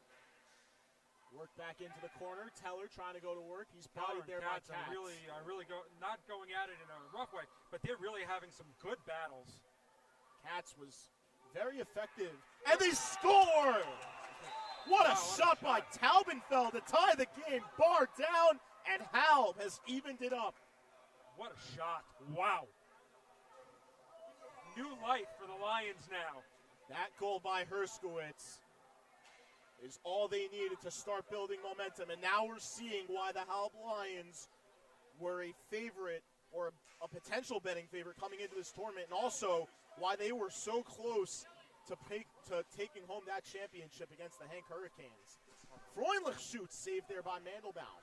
Work back into the corner. Teller trying to go to work. He's bodied there by Katz. Not going at it in a rough way, but they're really having some good battles. Katz was very effective. And they score! What a shot by Taubenfeld to tie the game. Bar down, and Halb has evened it up. What a shot. Wow. New life for the Lions now. That goal by Herskowitz is all they needed to start building momentum. And now we're seeing why the Halb Lions were a favorite, or a potential betting favorite coming into this tournament, and also why they were so close to taking home that championship against the Hank Hurricanes. Freundlich shoots, saved there by Mandelbaum.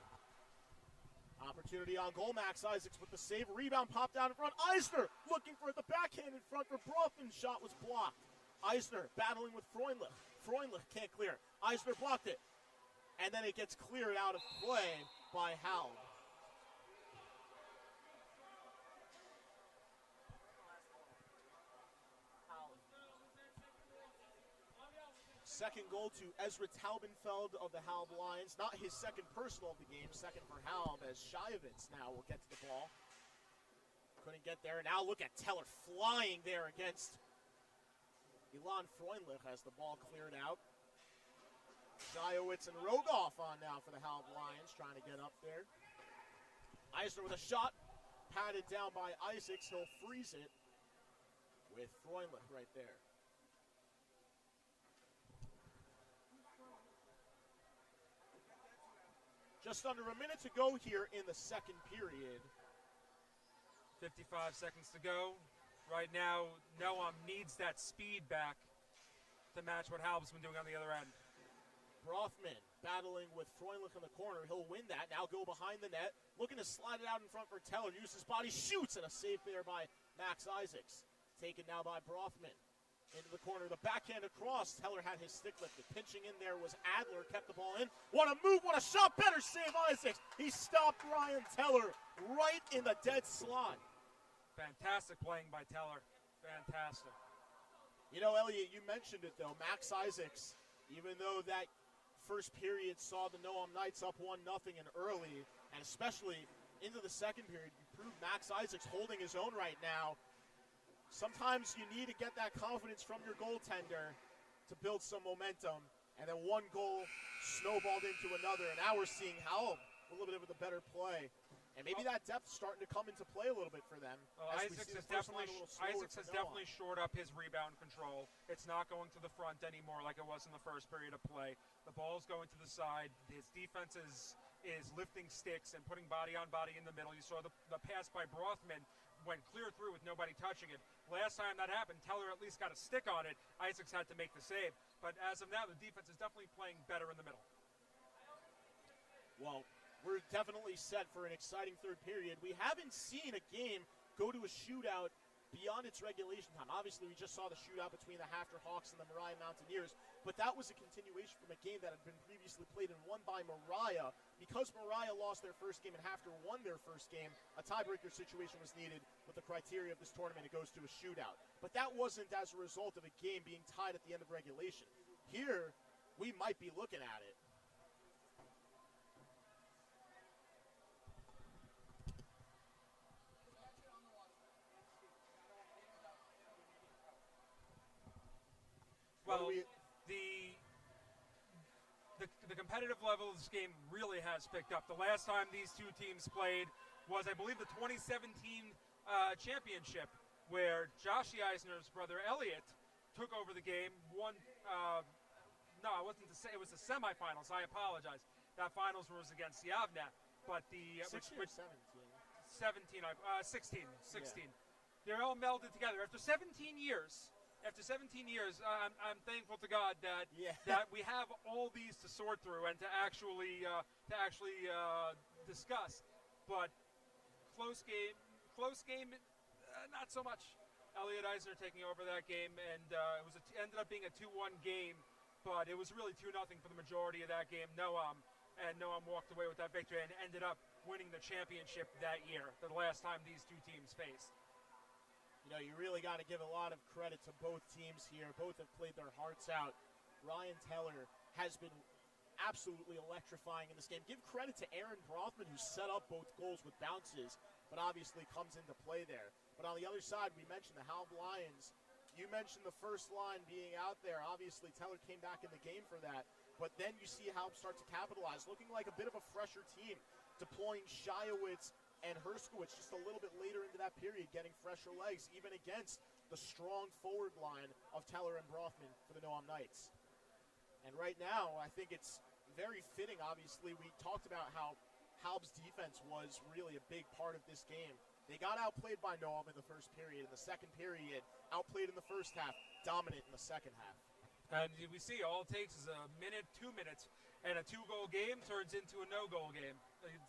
Opportunity on goal. Max Isaacs with the save. Rebound popped out in front. Eisner looking for the backhand in front for Brofman's shot was blocked. Eisner battling with Freundlich. Freundlich can't clear. Eisner blocked it. And then it gets cleared out of play by Halb. Second goal to Ezra Taubenfeld of the Halb Lions. Not his second personal of the game, second for Halb, as Shayevitz now will get to the ball. Couldn't get there. Now look at Teller flying there against Ilan Freundlich as the ball cleared out. Shayevitz and Rogoff on now for the Halb Lions, trying to get up there. Eisner with a shot, patted down by Isaacs. He'll freeze it with Freundlich right there. Just under a minute to go here in the second period. 55 seconds to go. Right now, Noam needs that speed back to match what Halb's been doing on the other end. Brothman battling with Freundlich in the corner. He'll win that. Now go behind the net. Looking to slide it out in front for Teller. Uses his body, shoots, and a save there by Max Isaacs. Taken now by Brothman. Into the corner, the backhand across. Teller had his stick lifted. Pinching in there was Adler, kept the ball in. What a move, what a shot, better save Isaacs. He stopped Ryan Teller right in the dead slot. Fantastic playing by Teller. Fantastic. You know, Elliot, you mentioned it though. Max Isaacs, even though that first period saw the Noam Knights up 1-0 and early, and especially into the second period, you proved Max Isaacs holding his own right now. Sometimes you need to get that confidence from your goaltender to build some momentum, and then one goal snowballed into another, and now we're seeing Halb a little bit of the better play. And maybe that depth's starting to come into play a little bit for them. Isaacs has definitely shored up his rebound control. It's not going to the front anymore like it was in the first period of play. The ball's going to the side. His defense is lifting sticks and putting body on body in the middle. You saw the pass by Brothman went clear through with nobody touching it. Last time that happened, Teller at least got a stick on it. Isaacs had to make the save. But as of now, the defense is definitely playing better in the middle. Well, we're definitely set for an exciting third period. We haven't seen a game go to a shootout beyond its regulation time. Obviously, we just saw the shootout between the Hafter Hawks and the Mariah Mountaineers, but that was a continuation from a game that had been previously played and won by Mariah. Because Mariah lost their first game and Hafter won their first game, a tiebreaker situation was needed with the criteria of this tournament. It goes to a shootout. But that wasn't as a result of a game being tied at the end of regulation. Here, we might be looking at it. Well, the competitive level of this game really has picked up. The last time these two teams played was, I believe, the 2017 championship, where Joshi Eisner's brother Elliot took over the game. Won. No, it wasn't. It was the semifinals. I apologize. That finals was against Yavne, but the 16. 16. Yeah. They're all melded together after 17 years. After 17 years, I'm thankful to God that that we have all these to sort through and to actually discuss. But close game, not so much. Elliot Eisner taking over that game, and it ended up being a 2-1 game, but it was really 2-0 for the majority of that game. Noam walked away with that victory and ended up winning the championship that year, the last time these two teams faced. You know, you really got to give a lot of credit to both teams here. Both have played their hearts out. Ryan Teller has been absolutely electrifying in this game. Give credit to Aaron Brothman, who set up both goals with bounces, but obviously comes into play there. But on the other side, we mentioned the Halb Lions. You mentioned the first line being out there. Obviously, Teller came back in the game for that. But then you see Halb start to capitalize, looking like a bit of a fresher team, deploying Shiowitz and Herskowitz just a little bit later into that period, getting fresher legs, even against the strong forward line of Teller and Brothman for the Noam Knights. And right now, I think it's very fitting, obviously. We talked about how Halb's defense was really a big part of this game. They got outplayed by Noam in the first period. In the second period, outplayed in the first half, dominant in the second half. And we see all it takes is a minute, 2 minutes, and a 2-goal game turns into a no-goal game.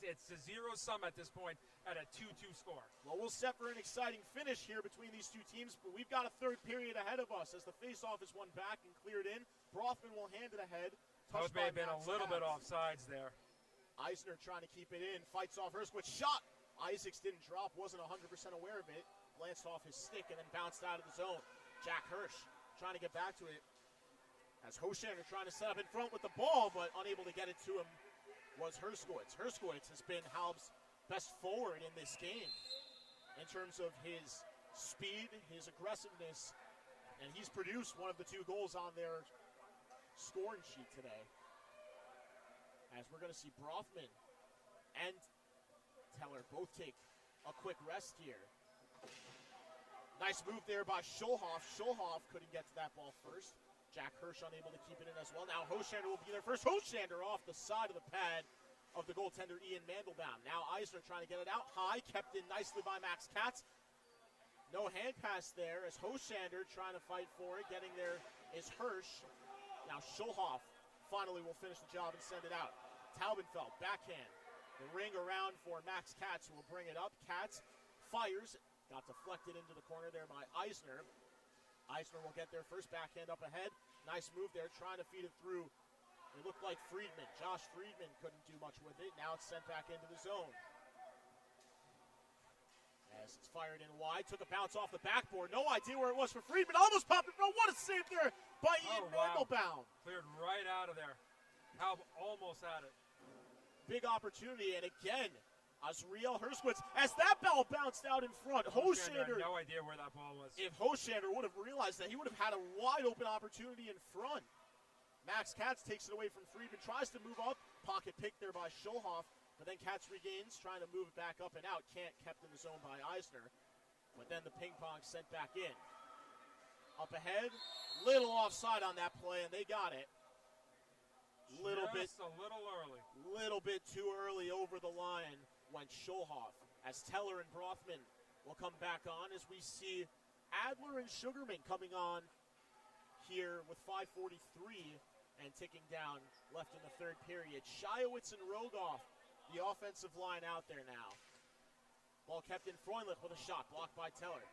It's a zero-sum at this point at a 2-2 score. Well, we'll set for an exciting finish here between these two teams, but we've got a third period ahead of us as the face-off is won back and cleared in. Brothman will hand it ahead. Those may have been a little bit offsides there. Eisner trying to keep it in, fights off Herskowitz, shot. Isaacs didn't drop, wasn't 100% aware of it. Glanced off his stick and then bounced out of the zone. Jack Hirsch trying to get back to it. As Hoshander trying to set up in front with the ball, but unable to get it to him was Herskowitz. Herskowitz has been Halb's best forward in this game in terms of his speed, his aggressiveness, and he's produced one of the 2 goals on their scoring sheet today. As we're going to see Brothman and Teller both take a quick rest here. Nice move there by Schulhoff. Schulhoff couldn't get to that ball first. Jack Hirsch unable to keep it in as well. Now Hoshander will be there first. Hoshander off the side of the pad. of the goaltender Ian Mandelbaum. Now Eisner trying to get it out high, kept in nicely by Max Katz. No hand pass there as Hoshander trying to fight for it. Getting there is Hirsch. Now Schulhoff finally will finish the job and send it out. Taubenfeld, backhand. The ring around for Max Katz, who will bring it up. Katz fires, got deflected into the corner there by Eisner. Eisner will get their first backhand up ahead. Nice move there, trying to feed it through. It looked like Friedman. Josh Friedman couldn't do much with it. Now it's sent back into the zone. As it's fired in wide, took a bounce off the backboard. No idea where it was for Friedman. Almost popped it. No, what a save there by Ian Mandelbaum. Cleared right out of there. How almost had it. Big opportunity, and again, Azriel Herskowitz, as that ball bounced out in front. Hoshander had no idea where that ball was. If Hoshander would have realized that, he would have had a wide open opportunity in front. Max Katz takes it away from Friedman, tries to move up. Pocket pick there by Schulhoff, but then Katz regains, trying to move it back up and out. Can't, kept in the zone by Eisner. But then the ping pong sent back in. Up ahead, little offside on that play, and they got it. Just a little bit too early over the line went Schulhoff, as Teller and Brothman will come back on as we see Adler and Sugarman coming on here with 5:43 and ticking down left in the third period. Shiowitz and Rogoff, the offensive line out there now. Ball kept in. Freundlich with a shot, blocked by Teller.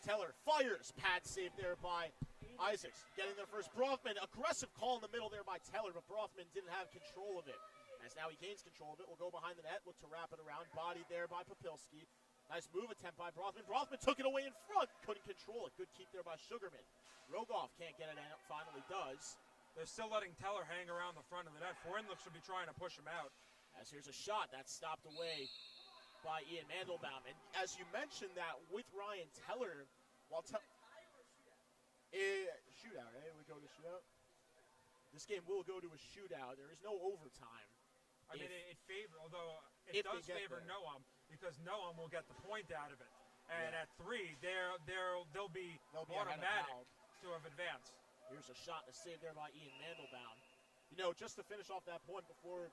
Teller fires, pad save there by Isaacs. Getting there first, Brothman, aggressive call in the middle there by Teller, but Brothman didn't have control of it. As now he gains control of it, will go behind the net, look to wrap it around, bodied there by Papilski. Nice move attempt by Brothman. Brothman took it away in front, couldn't control it. Good keep there by Sugarman. Rogoff can't get it out, finally does. They're still letting Teller hang around the front of the net. Freundlich should be trying to push him out. As here's a shot that's stopped away by Ian Mandelbaum. And as you mentioned that with Ryan Teller, while shootout, right? We go to shootout. This game will go to a shootout. There is no overtime. I mean, it favors, although it does favor Noam, because Noam will get the point out of it. And at 3, they'll be automatic to have advanced. Here's a shot to save there by Ian Mandelbaum. You know, just to finish off that point before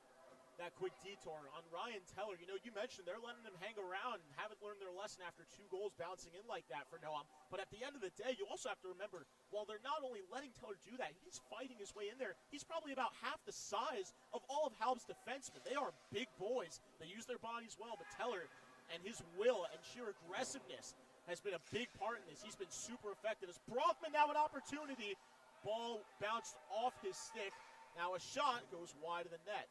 that quick detour on Ryan Teller, you know, you mentioned they're letting him hang around and haven't learned their lesson after 2 goals bouncing in like that for Noam. But at the end of the day, you also have to remember, while they're not only letting Teller do that, he's fighting his way in there. He's probably about half the size of all of Halb's defensemen. They are big boys. They use their bodies well, but Teller and his will and sheer aggressiveness has been a big part in this. He's been super effective. As Brothman now an opportunity. Ball bounced off his stick. Now a shot goes wide of the net.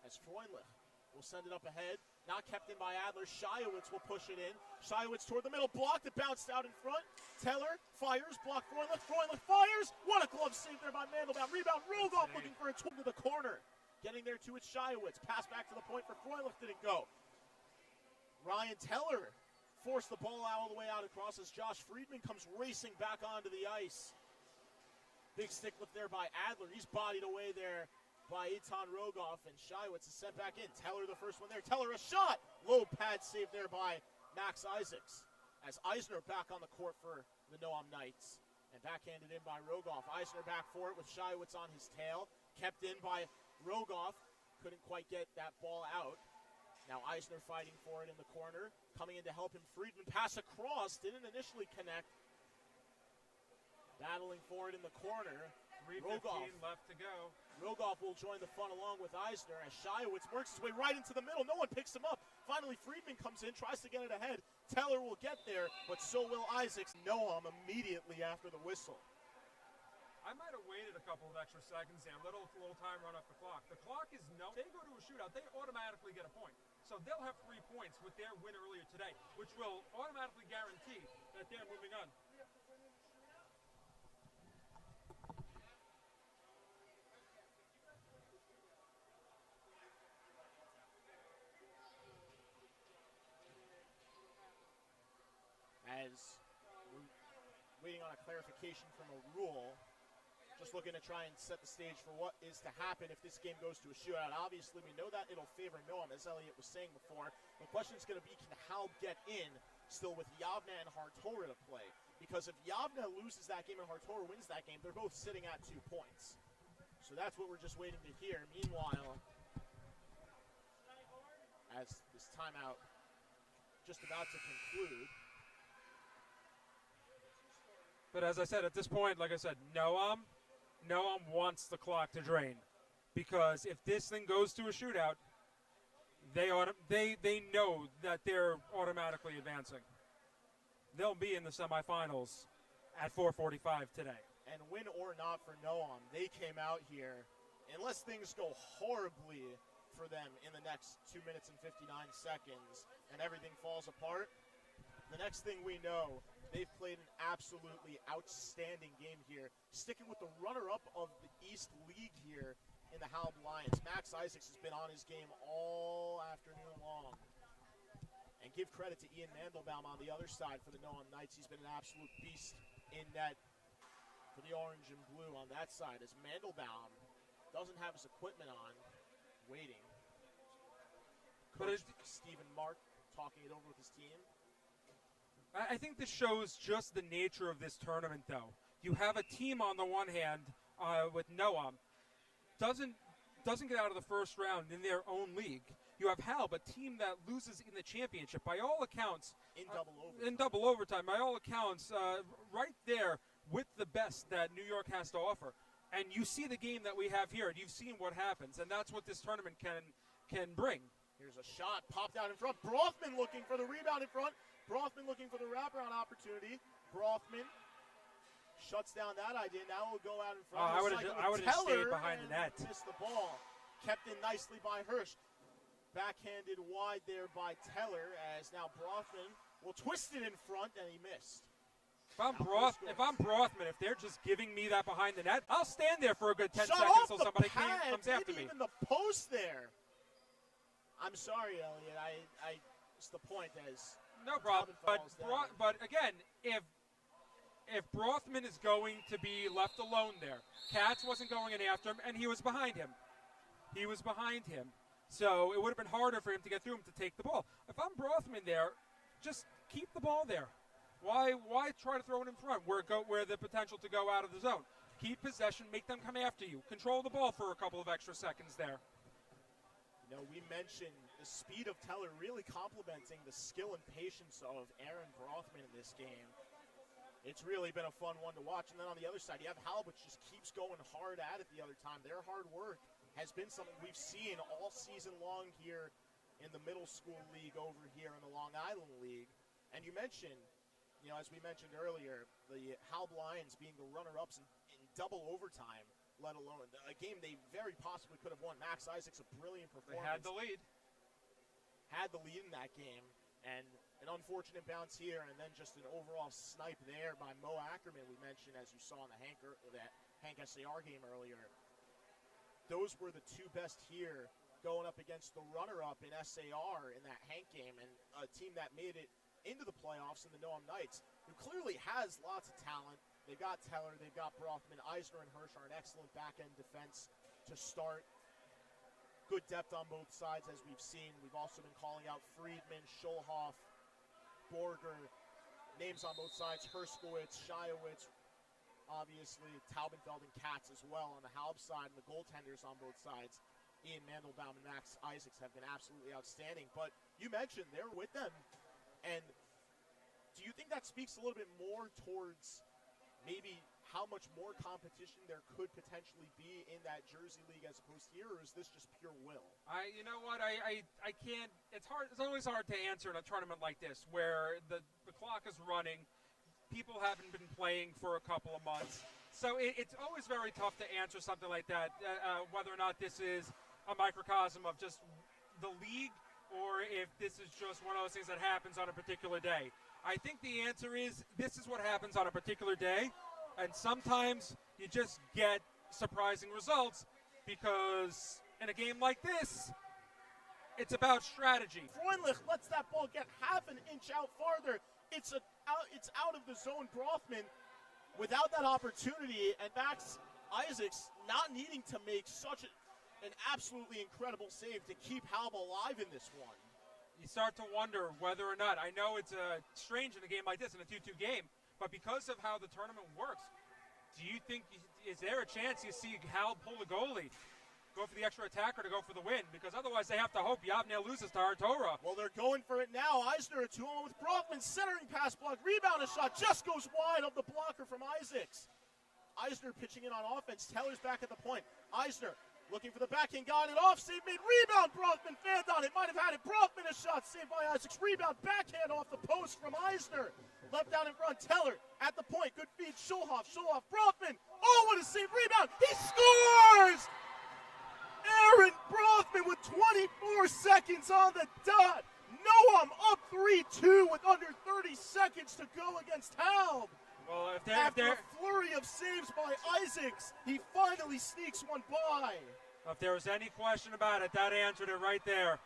As Freundlich will send it up ahead. Not kept in by Adler. Shiowitz will push it in. Shiowitz toward the middle. Blocked. It bounced out in front. Teller fires. Blocked Freundlich. Freundlich fires. What a glove save there by Mandelbaum. Rebound. Rogoff looking for a twin to the corner. Getting there to its Shiowitz. Pass back to the point for Freundlich. Didn't go. Ryan Teller forced the ball all the way out across as Josh Friedman comes racing back onto the ice. Big stick lift there by Adler. He's bodied away there by Eitan Rogoff, and Shiowitz is sent back in. Teller the first one there. Teller a shot. Low pad save there by Max Isaacs. As Eisner back on the court for the Noam Knights. And backhanded in by Rogoff. Eisner back for it with Shiowitz on his tail. Kept in by Rogoff. Couldn't quite get that ball out. Now Eisner fighting for it in the corner. Coming in to help him. Friedman pass across. Didn't initially connect. Battling for it in the corner. 3:15 left to go. Rogoff will join the fun along with Eisner as Shiowitz works his way right into the middle. No one picks him up. Finally, Friedman comes in, tries to get it ahead. Teller will get there, but so will Isaacs. Noam immediately after the whistle. I might have waited a couple of extra seconds there. Little time run off the clock. The clock is they go to a shootout, they automatically get a point. So they'll have 3 points with their win earlier today, which will automatically guarantee that they're moving on. As we're waiting on a clarification from a rule, just looking to try and set the stage for what is to happen if this game goes to a shootout. Obviously, we know that it'll favor Noam, as Elliot was saying before. The question is going to be, can Halb get in still with Javna and Hartora to play? Because if Javna loses that game and Hartora wins that game, they're both sitting at 2 points. So that's what we're just waiting to hear. Meanwhile, as this timeout just about to conclude. But as I said, at this point, like I said, Noam wants the clock to drain, because if this thing goes to a shootout, they know that they're automatically advancing. They'll be in the semifinals at 4:45 today. And win or not for Noam, they came out here, unless things go horribly for them in the next 2 minutes and 59 seconds and everything falls apart, the next thing we know, they've played an absolutely outstanding game here, sticking with the runner-up of the East League here in the Halb Lions. Max Isaacs has been on his game all afternoon long. And give credit to Ian Mandelbaum on the other side for the Noam Knights. He's been an absolute beast in net for the orange and blue on that side, as Mandelbaum doesn't have his equipment on, waiting. Coach Stephen Mark talking it over with his team. I think this shows just the nature of this tournament, though. You have a team on the one hand with Noam, doesn't get out of the first round in their own league. You have Halb, a team that loses in the championship. By all accounts, in double overtime. By all accounts, right there with the best that New York has to offer. And you see the game that we have here, and you've seen what happens, and that's what this tournament can bring. Here's a shot popped out in front. Brothman looking for the rebound in front. Brothman looking for the wraparound opportunity. Brothman shuts down that idea. Now we'll go out in front. I would have stayed behind the net. Missed the ball. Kept in nicely by Hirsch. Backhanded wide there by Teller, as now Brothman will twist it in front, and he missed. If I'm Brothman, if they're just giving me that behind the net, I'll stand there for a good 10 Shut seconds off till the somebody pad, comes after me. Even the post there. I'm sorry, Elliot. It's the point as no problem. Down. But again, if Brothman is going to be left alone there, Katz wasn't going in after him, and he was behind him. So it would have been harder for him to get through him to take the ball. If I'm Brothman there, just keep the ball there. Why try to throw it in front where the potential to go out of the zone? Keep possession, make them come after you. Control the ball for a couple of extra seconds there. You know, we mentioned the speed of Teller really complementing the skill and patience of Aaron Brothman in this game. It's really been a fun one to watch. And then on the other side, you have Halb, which just keeps going hard at it the other time. Their hard work has been something we've seen all season long here in the middle school league over here in the Long Island League. And you mentioned, you know, as we mentioned earlier, the Halb Lions being the runner-ups in double overtime, let alone a game they very possibly could have won. Max Isaacs, a brilliant performance. They had the lead. Had the lead in that game, and an unfortunate bounce here, and then just an overall snipe there by Mo Ackerman, we mentioned, as you saw in the Hank SAR game earlier. Those were the two best here going up against the runner-up in SAR in that Hank game, and a team that made it into the playoffs in the Noam Knights, who clearly has lots of talent. They've got Teller, they've got Brothman. Eisner and Hirsch are an excellent back-end defense to start. Good depth on both sides, as we've seen. We've also been calling out Friedman, Scholhoff, Borger, names on both sides, Herskowitz, Shiowitz, obviously Taubenfeld and Katz as well on the Halb side, and the goaltenders on both sides. Ian Mandelbaum and Max Isaacs have been absolutely outstanding. But you mentioned they're with them, and do you think that speaks a little bit more towards maybe how much more competition there could potentially be in that Jersey League as opposed to here, or is this just pure will? You know what, I can't, it's always hard to answer in a tournament like this where the clock is running, people haven't been playing for a couple of months, so it's always very tough to answer something like that, whether or not this is a microcosm of just the league or if this is just one of those things that happens on a particular day. I think the answer is this is what happens on a particular day, and sometimes you just get surprising results because in a game like this, it's about strategy. Freundlich lets that ball get half an inch out farther. It's out of the zone. Brothman without that opportunity, and Max Isaacs not needing to make such an absolutely incredible save to keep Halb alive in this one. You start to wonder whether or not, I know it's strange in a game like this, in a 2-2 game, but because of how the tournament works, do you think, is there a chance you see Halb pull the goalie? go for the extra attack or to go for the win, because otherwise they have to hope Yavne loses to Hartora. Well, they're going for it now. Eisner a 2-on-1 with Brockman, centering pass block, rebound, a shot, just goes wide of the blocker from Isaacs. Eisner pitching in on offense. Teller's back at the point. Eisner looking for the backhand, got it off, save made, rebound, Brockman fanned on it, might have had it, Brockman a shot, saved by Isaacs, rebound, backhand off the post from Eisner. Left down in front, Teller at the point, good feed, Schulhoff, Brockman, oh, what a save, rebound, he scores! Aaron Brockman with 24 seconds on the dot. Noam up 3-2 with under 30 seconds to go against Halb. Well, After a flurry of saves by Isaacs, he finally sneaks one by. If there was any question about it, that answered it right there.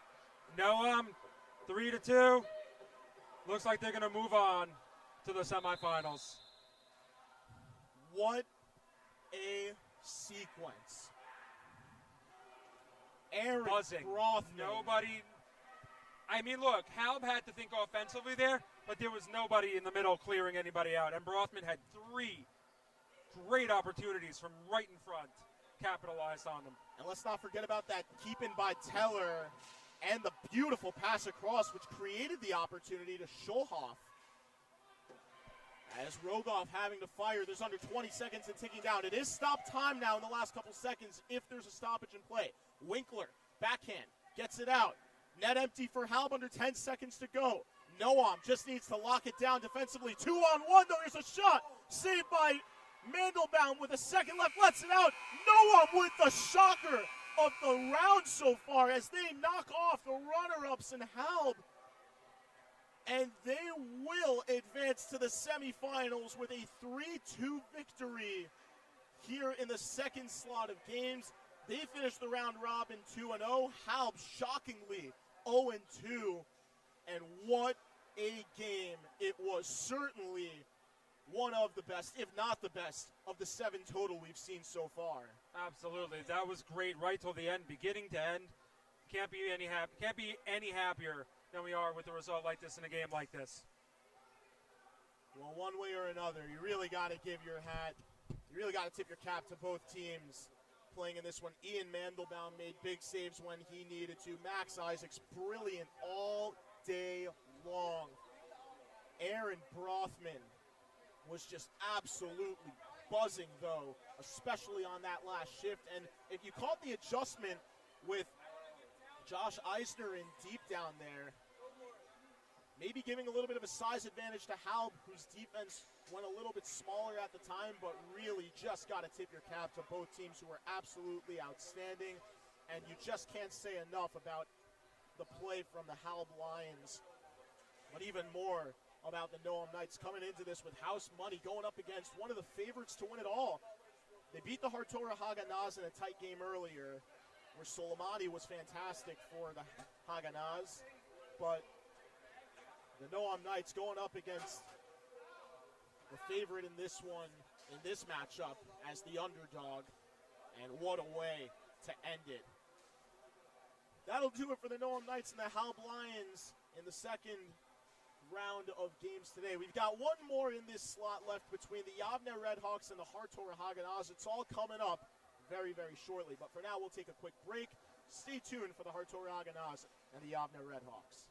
Noam, 3-2. Looks like they're going to move on to the semifinals. What a sequence. Aaron Buzzing. Brothman. Nobody. I mean, look, Halb had to think offensively there, but there was nobody in the middle clearing anybody out. And Brothman had 3 great opportunities from right in front, capitalized on them. And let's not forget about that keep-in by Teller and the beautiful pass across, which created the opportunity to Schulhoff. As Rogoff having to fire, there's under 20 seconds and ticking down. It is stop time now in the last couple seconds if there's a stoppage in play. Winkler, backhand, gets it out. Net empty for Halb, under 10 seconds to go. Noam just needs to lock it down defensively. 2-on-1 though, here's a shot. Saved by Mandelbaum with a second left, lets it out. Noam with the shocker of the round so far as they knock off the runner-ups in Halb. And they will advance to the semifinals with a 3-2 victory here in the second slot of games. They finished the round robin 2-0. Halb shockingly 0-2. And what a game it was. Certainly one of the best, if not the best, of the 7 total we've seen so far. Absolutely. That was great right till the end, beginning to end. Can't be any happier than we are with a result like this in a game like this. Well, one way or another, you really got to give your hat, you really got to tip your cap to both teams playing in this one. Ian Mandelbaum made big saves when he needed to. Max Isaacs, brilliant all day long. Aaron Brothman was just absolutely buzzing, though, especially on that last shift. And if you caught the adjustment with Josh Eisner in deep down there, maybe giving a little bit of a size advantage to Halb, whose defense went a little bit smaller at the time, but really just got to tip your cap to both teams who were absolutely outstanding. And you just can't say enough about the play from the Halb Lions, but even more about the Noam Knights coming into this with house money, going up against one of the favorites to win it all. They beat the Hartora Haganaz in a tight game earlier, where Soleimani was fantastic for the Haganaz, but the Noam Knights going up against the favorite in this one, in this matchup, as the underdog, and what a way to end it. That'll do it for the Noam Knights and the Halb Lions in the second round of games today. We've got one more in this slot left between the Yavne Redhawks and the Hartora Haganaz. It's all coming up very, very shortly. But for now, we'll take a quick break. Stay tuned for the Hartora Haganaz and the Yavne Redhawks.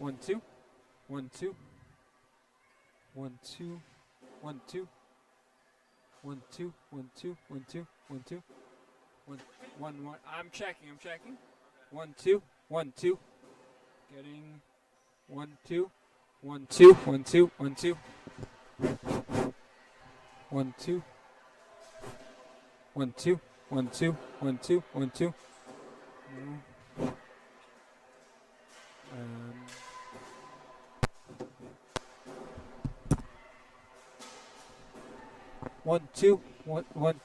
1 2. 1 2. 1 2. 1 2. 1 2. 1 2. 1 2. 1 2. 1 1 1. I'm checking. 1 2. 1 2. Getting 1 2. 1 2. 1 2. 1 2. 1 2. 1 2. 1 2. 1 2. 1 2. 1 2 1 1.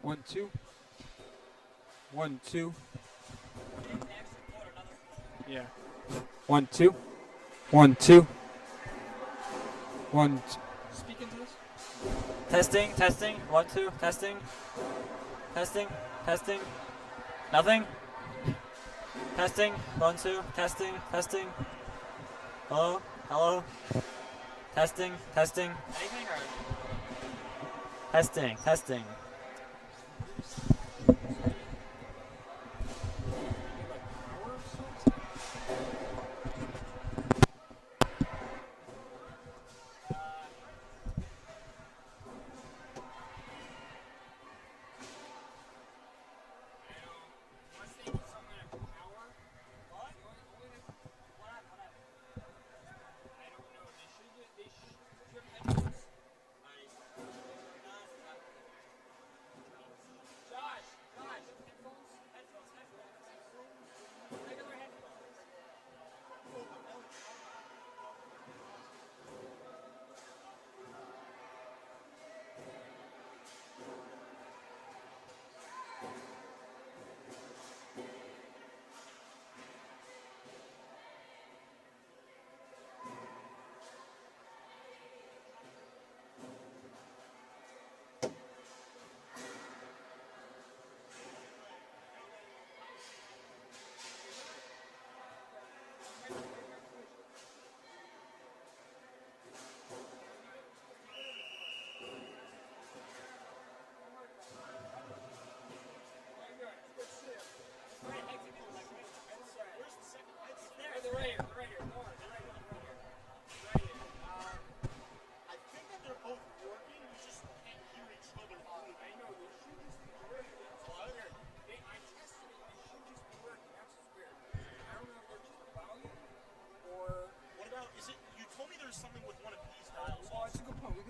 One two. 1 2. Yeah. 1 2. 1 2. 1 2. Speak into this. Testing, testing, 1 2, testing. Testing, testing. Nothing? Testing, 1 2, testing, testing. Hello? Hello? Testing, testing. Anything or? Testing, testing.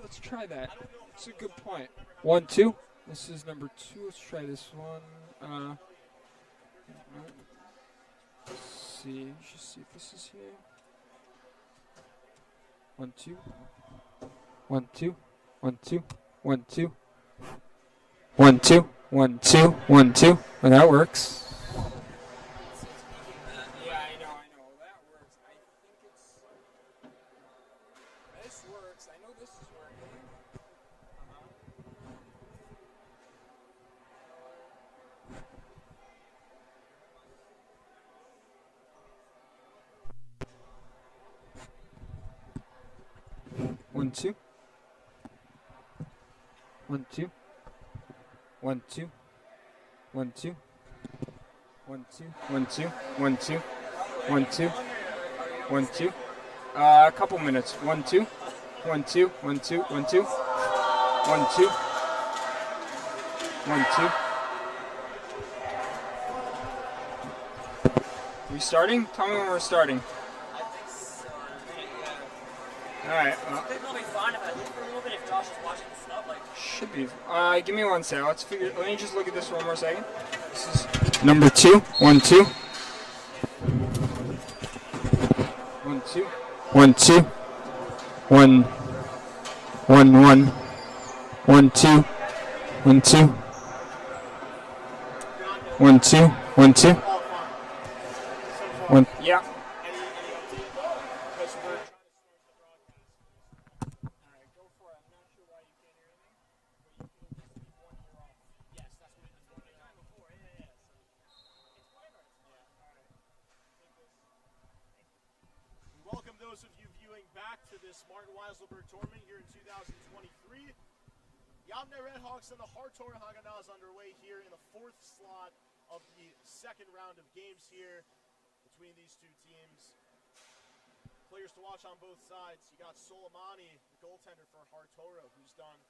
Let's try that. It's a good point. 1 2. This is number 2. Let's try this one. Let's see. Just see if this is here. 1 2. 1 2. 1 2. 1 2. 1 2. 1 2. 1 2. Well, that works. Yeah, I know. That works. I think it's. This works. I know this is working. One two. 1 2. 1 2. 1 2. 1 2. 1 2. 1 2. 1 2. 1 2. A couple minutes. 1 2. 1 2. 1 2. 1 2. 1 2. 1 2. We starting? Tell me when we're starting. I think so. Alright. I think it'll be fine if I leave for a little bit if Josh is watching the stuff. Like, Should be. Give me one second. Let me just look at this one more second. This is Number 2, 1 2. 1 2. 1 2. 1 1 1. 1 2. 1 2. 1 2. 1 2. All fine. So far, 1. Yeah. any update? Because we're trying to start the broadcast. Alright, go for it. I'm not sure why you can't hear anything, but you'll just need 1 ear off. Yes, that's what we've been doing Before, yeah. So, it's whatever. Alright. Take this. We welcome those of you viewing back to this Martin Weiselberg tournament here in 2023. Yavne Redhawks and the Hartor Hagana is underway here in the 4th slot of the 2nd round of games here between these two teams. Players to watch on both sides. You got Soleimani, the goaltender for Hartora, who's done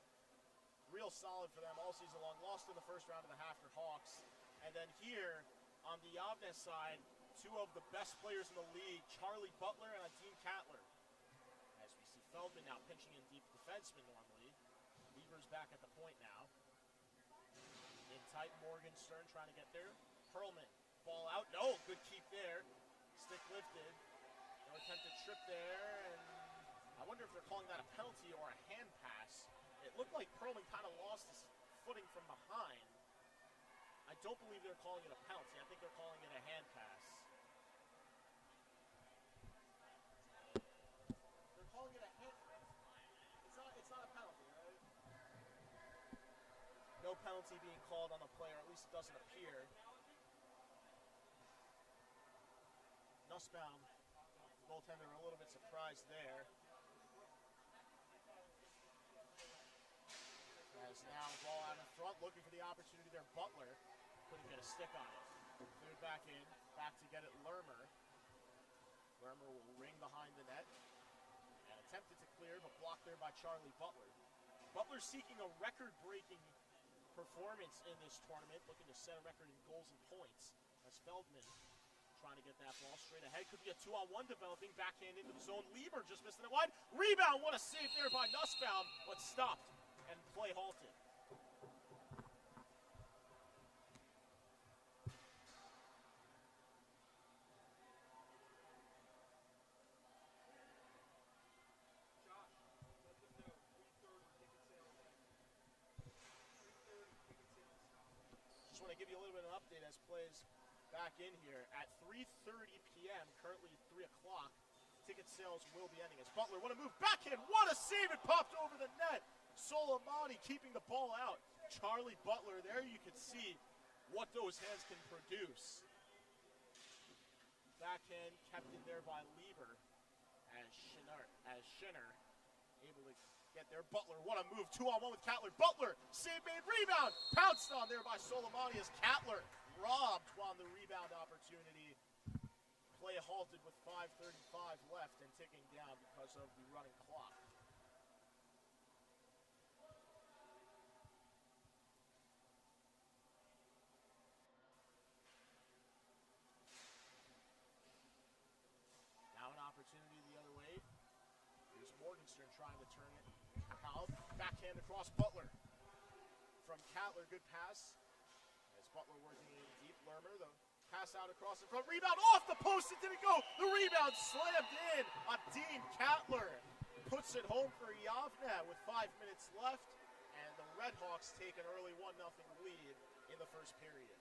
real solid for them all season long. Lost in the 1st round of the Hafner Hawks. And then here on the Yavne side, 2 of the best players in the league, Charlie Butler and Dean Cattler. As we see Feldman now pinching in deep defenseman normally. Lieber's back at the point now. In tight, Morgenstern trying to get there. Perlman, ball out. No, good keep there. Stick lifted. No attempted trip there. And I wonder if they're calling that a penalty or a hand pass. It looked like Perlman kind of lost his footing from behind. I don't believe they're calling it a penalty. I think they're calling it a hand pass. They're calling it a hand pass. It's not a penalty, right? No penalty being called on the player, at least it doesn't appear. Nussbaum, goaltender, a little bit surprised there. As now ball out in front, looking for the opportunity there. Butler couldn't get a stick on it. Cleared back in, back to get it Lermer. Lermer will ring behind the net. And attempted to clear, but blocked there by Charlie Butler. Butler seeking a record-breaking performance in this tournament, looking to set a record in goals and points. As Feldman trying to get that ball straight ahead. Could be a 2-on-1 developing. Backhand into the zone. Lieber just missed it wide. Rebound, what a save there by Nussbaum, but stopped and play halted. Just want to give you a little bit of an update as plays back in here at 3:30 p.m. Currently 3 o'clock. Ticket sales will be ending as Butler want to move backhand. What a save! It popped over the net. Soleimani keeping the ball out. Charlie Butler, there you can see what those hands can produce. Backhand kept in there by Lieber as Schinner able to get there. Butler, what a move. 2-on-1 with Cattler. Butler, save made, rebound. Pounced on there by Soleimani as Cattler robbed on the rebound opportunity. Play halted with 5:35 left and ticking down because of the running clock. Now an opportunity the other way. Here's Morgenstern trying to turn it. Powell, backhand across Butler. From Cattler, good pass. As Butler working in deep. Lermer, the pass out across the front. Rebound off the post, it didn't go. The rebound slammed in on Dean Cattler. Puts it home for Yavne with 5 minutes left. And the Redhawks take an early 1-0 lead in the first period.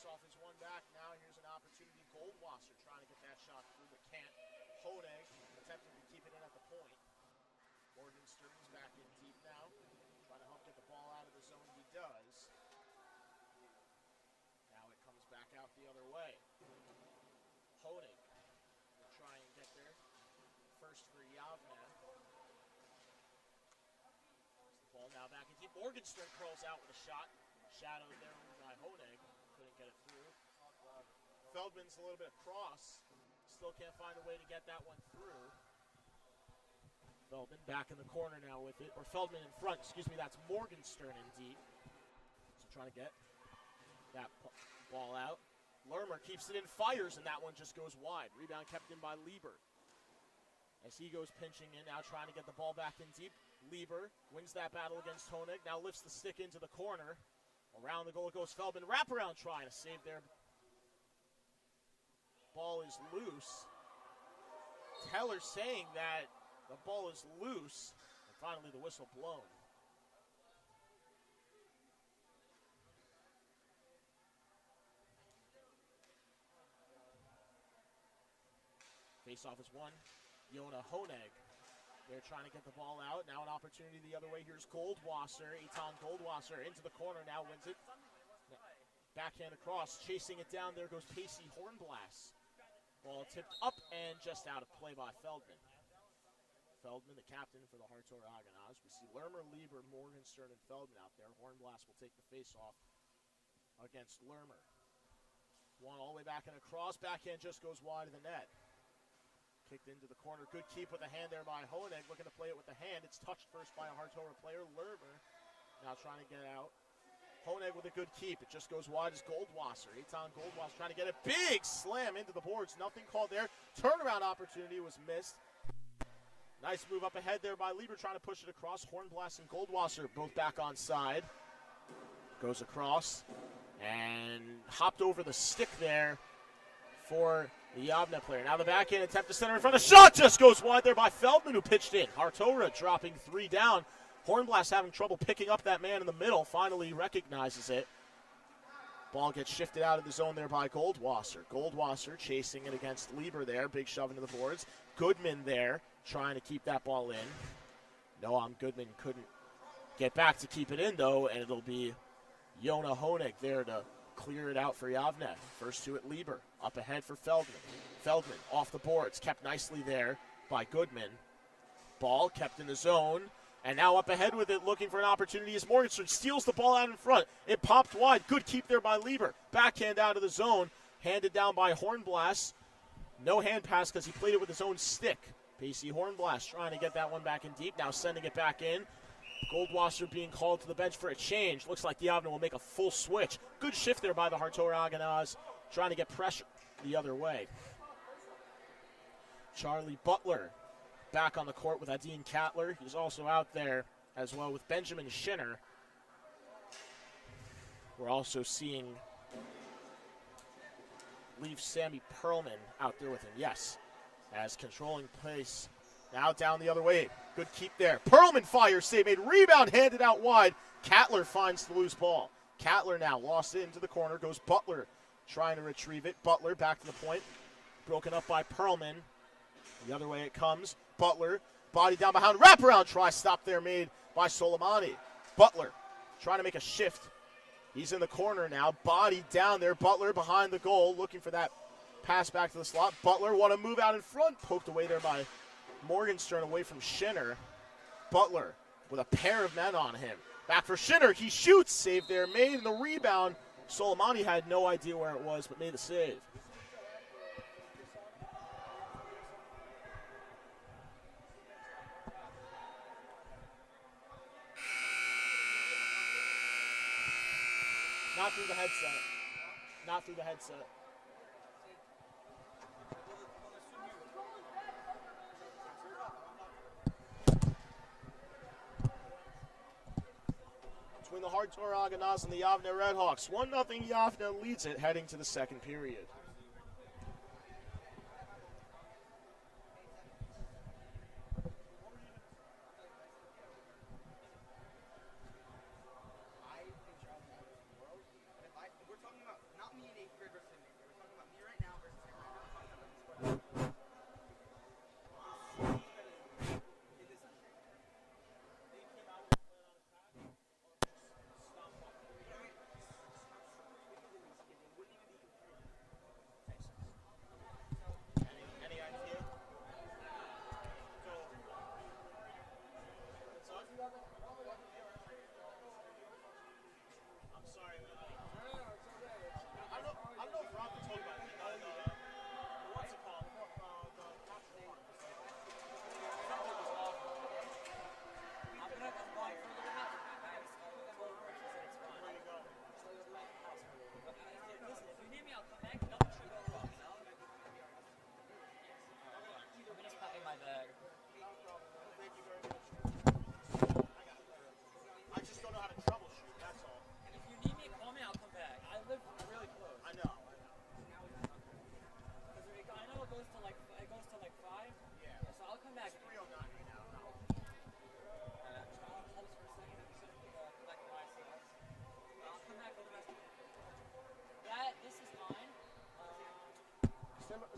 Off is one back. Now here's an opportunity. Goldwasser trying to get that shot through, but can't. Honig attempting to keep it in at the point. Morgenstern's back in deep now. Trying to help get the ball out of the zone. He does. Now it comes back out the other way. Honig will try and get there. First for Yavne. The ball now back in deep. Morgenstern curls out with a shot. Shadowed there by Honig. Couldn't get it through. Feldman's a little bit across. Still can't find a way to get that one through. Feldman back in the corner now with it. Or Feldman in front, excuse me, that's Morgenstern in deep. So trying to get that ball out. Lermer keeps it in, fires, and that one just goes wide. Rebound kept in by Lieber. As he goes pinching in, now trying to get the ball back in deep. Lieber wins that battle against Honig, now lifts the stick into the corner. Around the goal goes Feldman, wraparound trying to save there. Ball is loose. Teller saying that the ball is loose. And finally the whistle blown. Face-off is won. Yona Honig. They're trying to get the ball out. Now an opportunity the other way. Here's Goldwasser. Eitan Goldwasser into the corner. Now wins it. Backhand across. Chasing it down. There goes Pacey Hornblast. Ball tipped up and just out of play by Feldman. Feldman, the captain for the Hartor Argonauts. We see Lermer, Lieber, Morgenstern, and Feldman out there. Hornblast will take the face-off against Lermer. One all the way back and across. Backhand just goes wide of the net. Kicked into the corner. Good keep with the hand there by Honig. Looking to play it with the hand. It's touched first by a Hartora player. Lermer now trying to get out. Honig with a good keep. It just goes wide as Goldwasser. Eitan Goldwasser trying to get a big slam into the boards. Nothing called there. Turnaround opportunity was missed. Nice move up ahead there by Lieber trying to push it across. Hornblast and Goldwasser both back on side. Goes across and hopped over the stick there for the Yavne player. Now the backhand attempt to center in front. The shot just goes wide there by Feldman, who pitched in. Hartora dropping 3 down. Hornblast having trouble picking up that man in the middle. Finally recognizes it. Ball gets shifted out of the zone there by Goldwasser. Goldwasser chasing it against Lieber there. Big shove into the boards. Goodman there trying to keep that ball in. Noam Goodman couldn't get back to keep it in, though, and it'll be Yona Honig there to clear it out for Yavne. First to it, Lieber. Up ahead for Feldman. Feldman off the boards. Kept nicely there by Goodman. Ball kept in the zone. And now up ahead with it, looking for an opportunity as Morgenstern steals the ball out in front. It popped wide. Good keep there by Lieber. Backhand out of the zone. Handed down by Hornblast. No hand pass because he played it with his own stick. Pacey Hornblast trying to get that one back in deep. Now sending it back in. Goldwasser being called to the bench for a change. Looks like Yavne will make a full switch. Good shift there by the Hartor Argonauts. Trying to get pressure the other way. Charlie Butler back on the court with Adine Cattler. He's also out there as well with Benjamin Schinner. We're also seeing Leaf Sammy Perlman out there with him. Yes, as controlling place. Now down the other way. Good keep there. Perlman fires, save made. Rebound handed out wide. Cattler finds the loose ball. Cattler now lost it into the corner. Goes Butler trying to retrieve it. Butler back to the point. Broken up by Perlman. The other way it comes. Butler, body down behind. Wraparound try. Stop there made by Soleimani. Butler trying to make a shift. He's in the corner now. Body down there. Butler behind the goal. Looking for that pass back to the slot. Butler want to move out in front. Poked away there by Morgenstern away from Schinner. Butler with a pair of men on him. Back for Schinner. He shoots. Save there made. And the rebound. Soleimani had no idea where it was, but made the save. Not through the headset. Not through the headset. Between the Hartor Argonauts and the Yavne Redhawks. 1-0 Yavne leads it heading to the second period.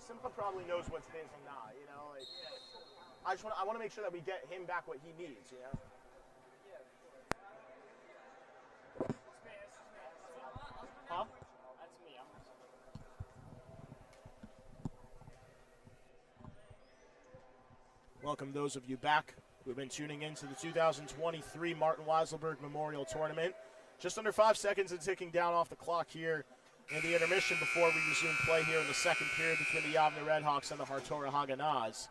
Simpa probably knows what's his and not, you know. Like, I want to make sure that we get him back what he needs, you know. Huh? That's me. Welcome those of you back who have been tuning in to the 2023 Martin Weiselberg Memorial Tournament. Just under 5 seconds and ticking down off the clock here in the intermission before we resume play here in the second period between the Yavne Redhawks and the Hartora Haganaz.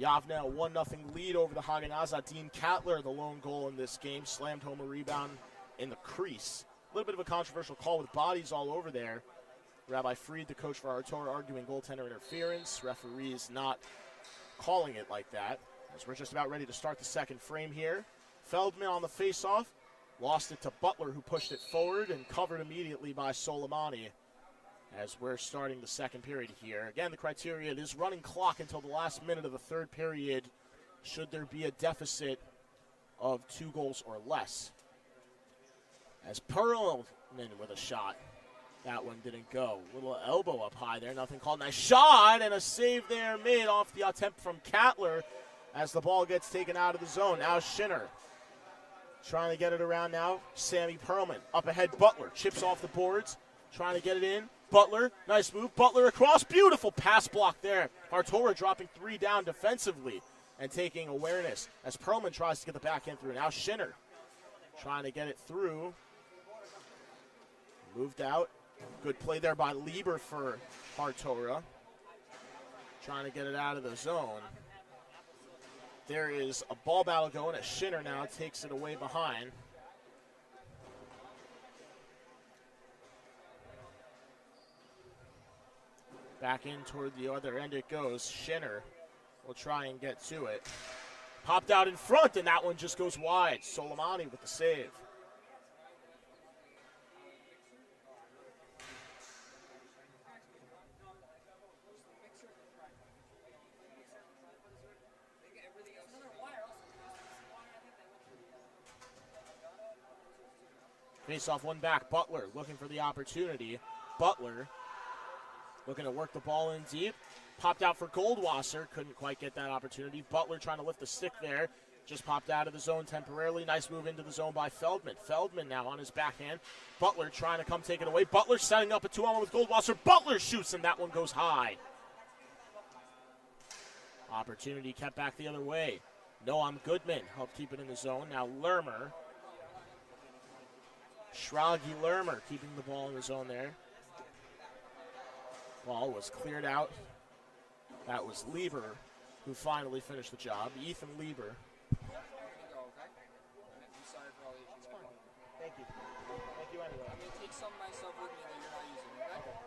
Yavne a 1-0 lead over the Haganaz. Dean Cattler, the lone goal in this game, slammed home a rebound in the crease. A little bit of a controversial call with bodies all over there. Rabbi Fried, the coach for Hartora, arguing goaltender interference. Referees not calling it like that, as we're just about ready to start the second frame here. Feldman on the faceoff, lost it to Butler, who pushed it forward and covered immediately by Soleimani as we're starting the second period here. Again, the criteria is running clock until the last minute of the third period should there be a deficit of 2 goals or less. As Perlman with a shot. That one didn't go. Little elbow up high there. Nothing called. Nice shot and a save there made off the attempt from Cattler as the ball gets taken out of the zone. Now Schinner trying to get it around now. Sammy Perlman. Up ahead, Butler. Chips off the boards. Trying to get it in. Butler. Nice move. Butler across. Beautiful pass block there. Hartora dropping 3 down defensively and taking awareness as Perlman tries to get the backhand through. Now Schinner trying to get it through. Moved out. Good play there by Lieber for Hartora. Trying to get it out of the zone. There is a ball battle going as Schinner now takes it away behind. Back in toward the other end it goes. Schinner will try and get to it. Popped out in front, and that one just goes wide. Soleimani with the save. Face off one back. Butler looking for the opportunity. Butler looking to work the ball in deep. Popped out for Goldwasser. Couldn't quite get that opportunity. Butler trying to lift the stick there. Just popped out of the zone temporarily. Nice move into the zone by Feldman. Feldman now on his backhand. Butler trying to come take it away. Butler setting up a 2-on-1 with Goldwasser. Butler shoots, and that one goes high. Opportunity kept back the other way. Noam Goodman helped keep it in the zone. Now Lermer. Shragi Lermer keeping the ball in the zone there. Ball was cleared out. That was Lieber who finally finished the job. Ethan Lieber. Thank you. Thank you anyway. I'm going to take some of my stuff with me that you're not using, okay?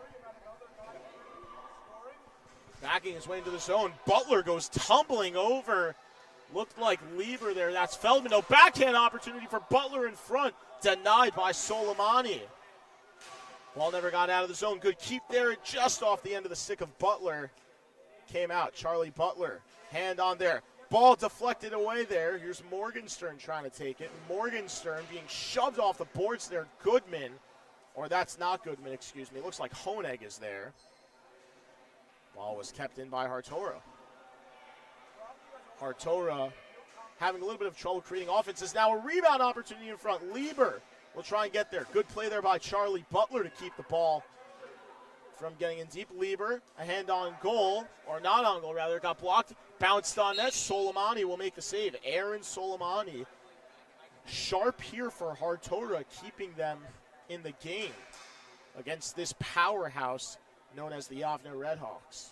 Backing his way into the zone. Butler goes tumbling over. Looked like Lieber there. That's Feldman. No backhand opportunity for Butler in front. Denied by Soleimani. Ball never got out of the zone. Good keep there just off the end of the stick of Butler. Came out. Charlie Butler. Hand on there. Ball deflected away there. Here's Morgenstern trying to take it. Morgenstern being shoved off the boards there. Goodman. Or that's not Goodman, excuse me. Looks like Honegg is there. Ball was kept in by Hartora. Hartora having a little bit of trouble creating offenses. Now a rebound opportunity in front. Lieber will try and get there. Good play there by Charlie Butler to keep the ball from getting in deep. Lieber, a hand on goal, or not on goal rather, got blocked. Bounced on net. Soleimani will make the save. Aaron Soleimani. Sharp here for Hartora, keeping them in the game against this powerhouse known as the Yavne Redhawks.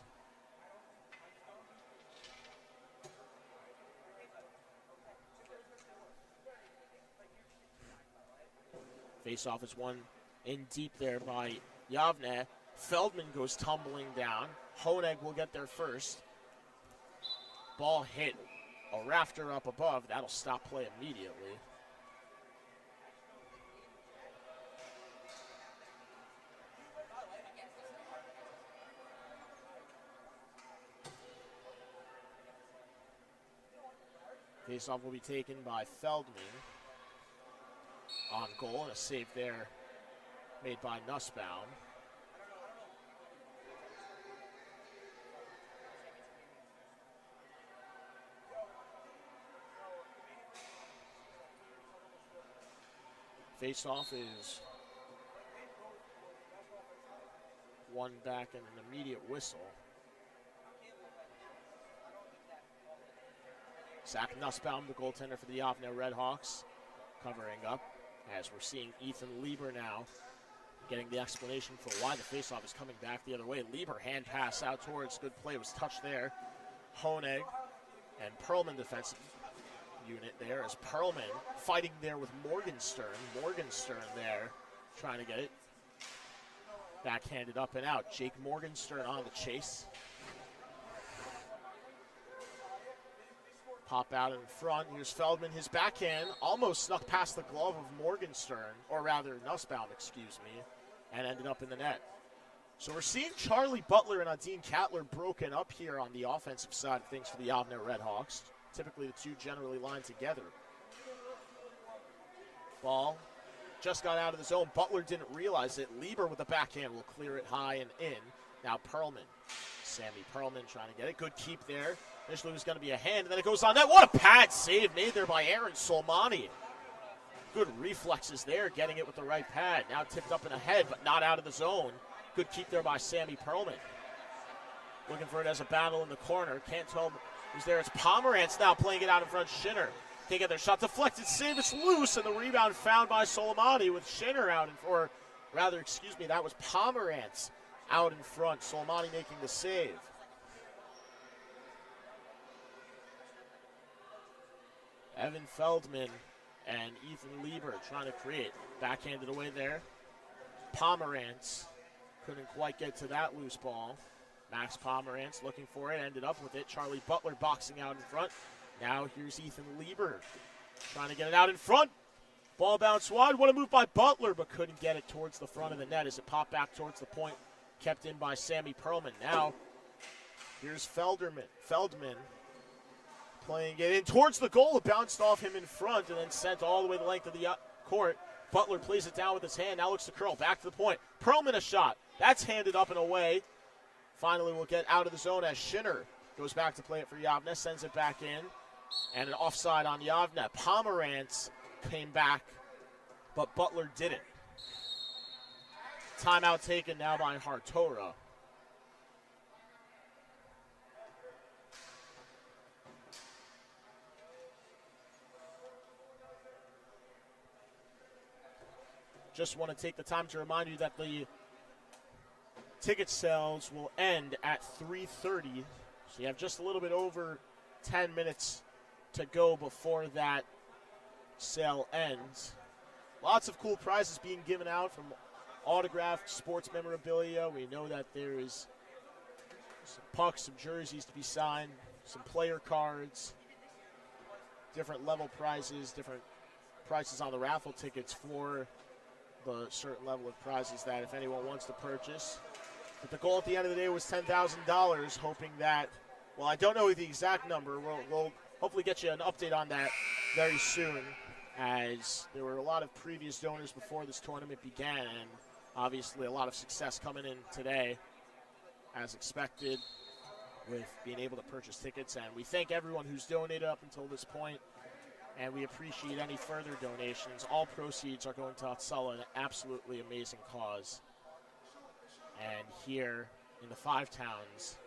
Face-off is one in deep there by Yavne. Feldman goes tumbling down. Honegg will get there first. Ball hit a rafter up above. That'll stop play immediately. Face-off will be taken by Feldman. On goal, and a save there made by Nussbaum. Face-off is one back and an immediate whistle. Zach Nussbaum, the goaltender for the Yavne Redhawks, covering up as we're seeing Ethan Lieber now getting the explanation for why the faceoff is coming back the other way. Lieber hand pass out towards, good play, was touched there. Honig and Perlman defensive unit there as Perlman fighting there with Morgenstern. Morgenstern there trying to get it backhanded up and out. Jake Morgenstern on the chase. Pop out in front. Here's Feldman. His backhand almost snuck past the glove of Morgenstern, or rather Nussbaum, excuse me, and ended up in the net. So we're seeing Charlie Butler and Adine Kattler broken up here on the offensive side of things for the Yavne Redhawks. Typically the two generally line together. Ball just got out of the zone. Butler didn't realize it. Lieber with the backhand will clear it high and in. Now Perlman. Sammy Perlman trying to get it. Good keep there. Initially it was going to be a hand, and then it goes on net. What a pad save made there by Aaron Solmani. Good reflexes there, getting it with the right pad. Now tipped up and ahead, but not out of the zone. Good keep there by Sammy Perlman. Looking for it as a battle in the corner. Can't tell who's there. It's Pomerantz now playing it out in front. Schinner can't get their shot deflected. Save, it's loose, and the rebound found by Solomani with Schinner out, or rather, excuse me, that was Pomerantz out in front. Solomani making the save. Evan Feldman and Ethan Lieber trying to create. Backhanded away there. Pomerantz couldn't quite get to that loose ball. Max Pomerantz looking for it, ended up with it. Charlie Butler boxing out in front. Now here's Ethan Lieber trying to get it out in front. Ball bounced wide. What a move by Butler, but couldn't get it towards the front of the net as it popped back towards the point. Kept in by Sammy Perlman. Now here's Feldman playing it in towards the goal. It bounced off him in front and then sent all the way the length of the court. Butler plays it down with his hand. Now looks to curl. Back to the point. Perlman a shot. That's handed up and away. Finally will get out of the zone as Schinner goes back to play it for Yavne. Sends it back in. And an offside on Yavne. Pomerantz came back, but Butler didn't. Timeout taken now by Hartora. Just want to take the time to remind you that the ticket sales will end at 3:30. So you have just a little bit over 10 minutes to go before that sale ends. Lots of cool prizes being given out, from autographed sports memorabilia. We know that there is some pucks, some jerseys to be signed, some player cards, different level prizes, different prices on the raffle tickets for the certain level of prizes that if anyone wants to purchase. But the goal at the end of the day was $10,000, hoping that, well, I don't know the exact number. We'll hopefully get you an update on that very soon, as there were a lot of previous donors before this tournament began, and obviously a lot of success coming in today, as expected, with being able to purchase tickets. And we thank everyone who's donated up until this point, and we appreciate any further donations. All proceeds are going to Hatzalah, an absolutely amazing cause. And here in the Five Towns,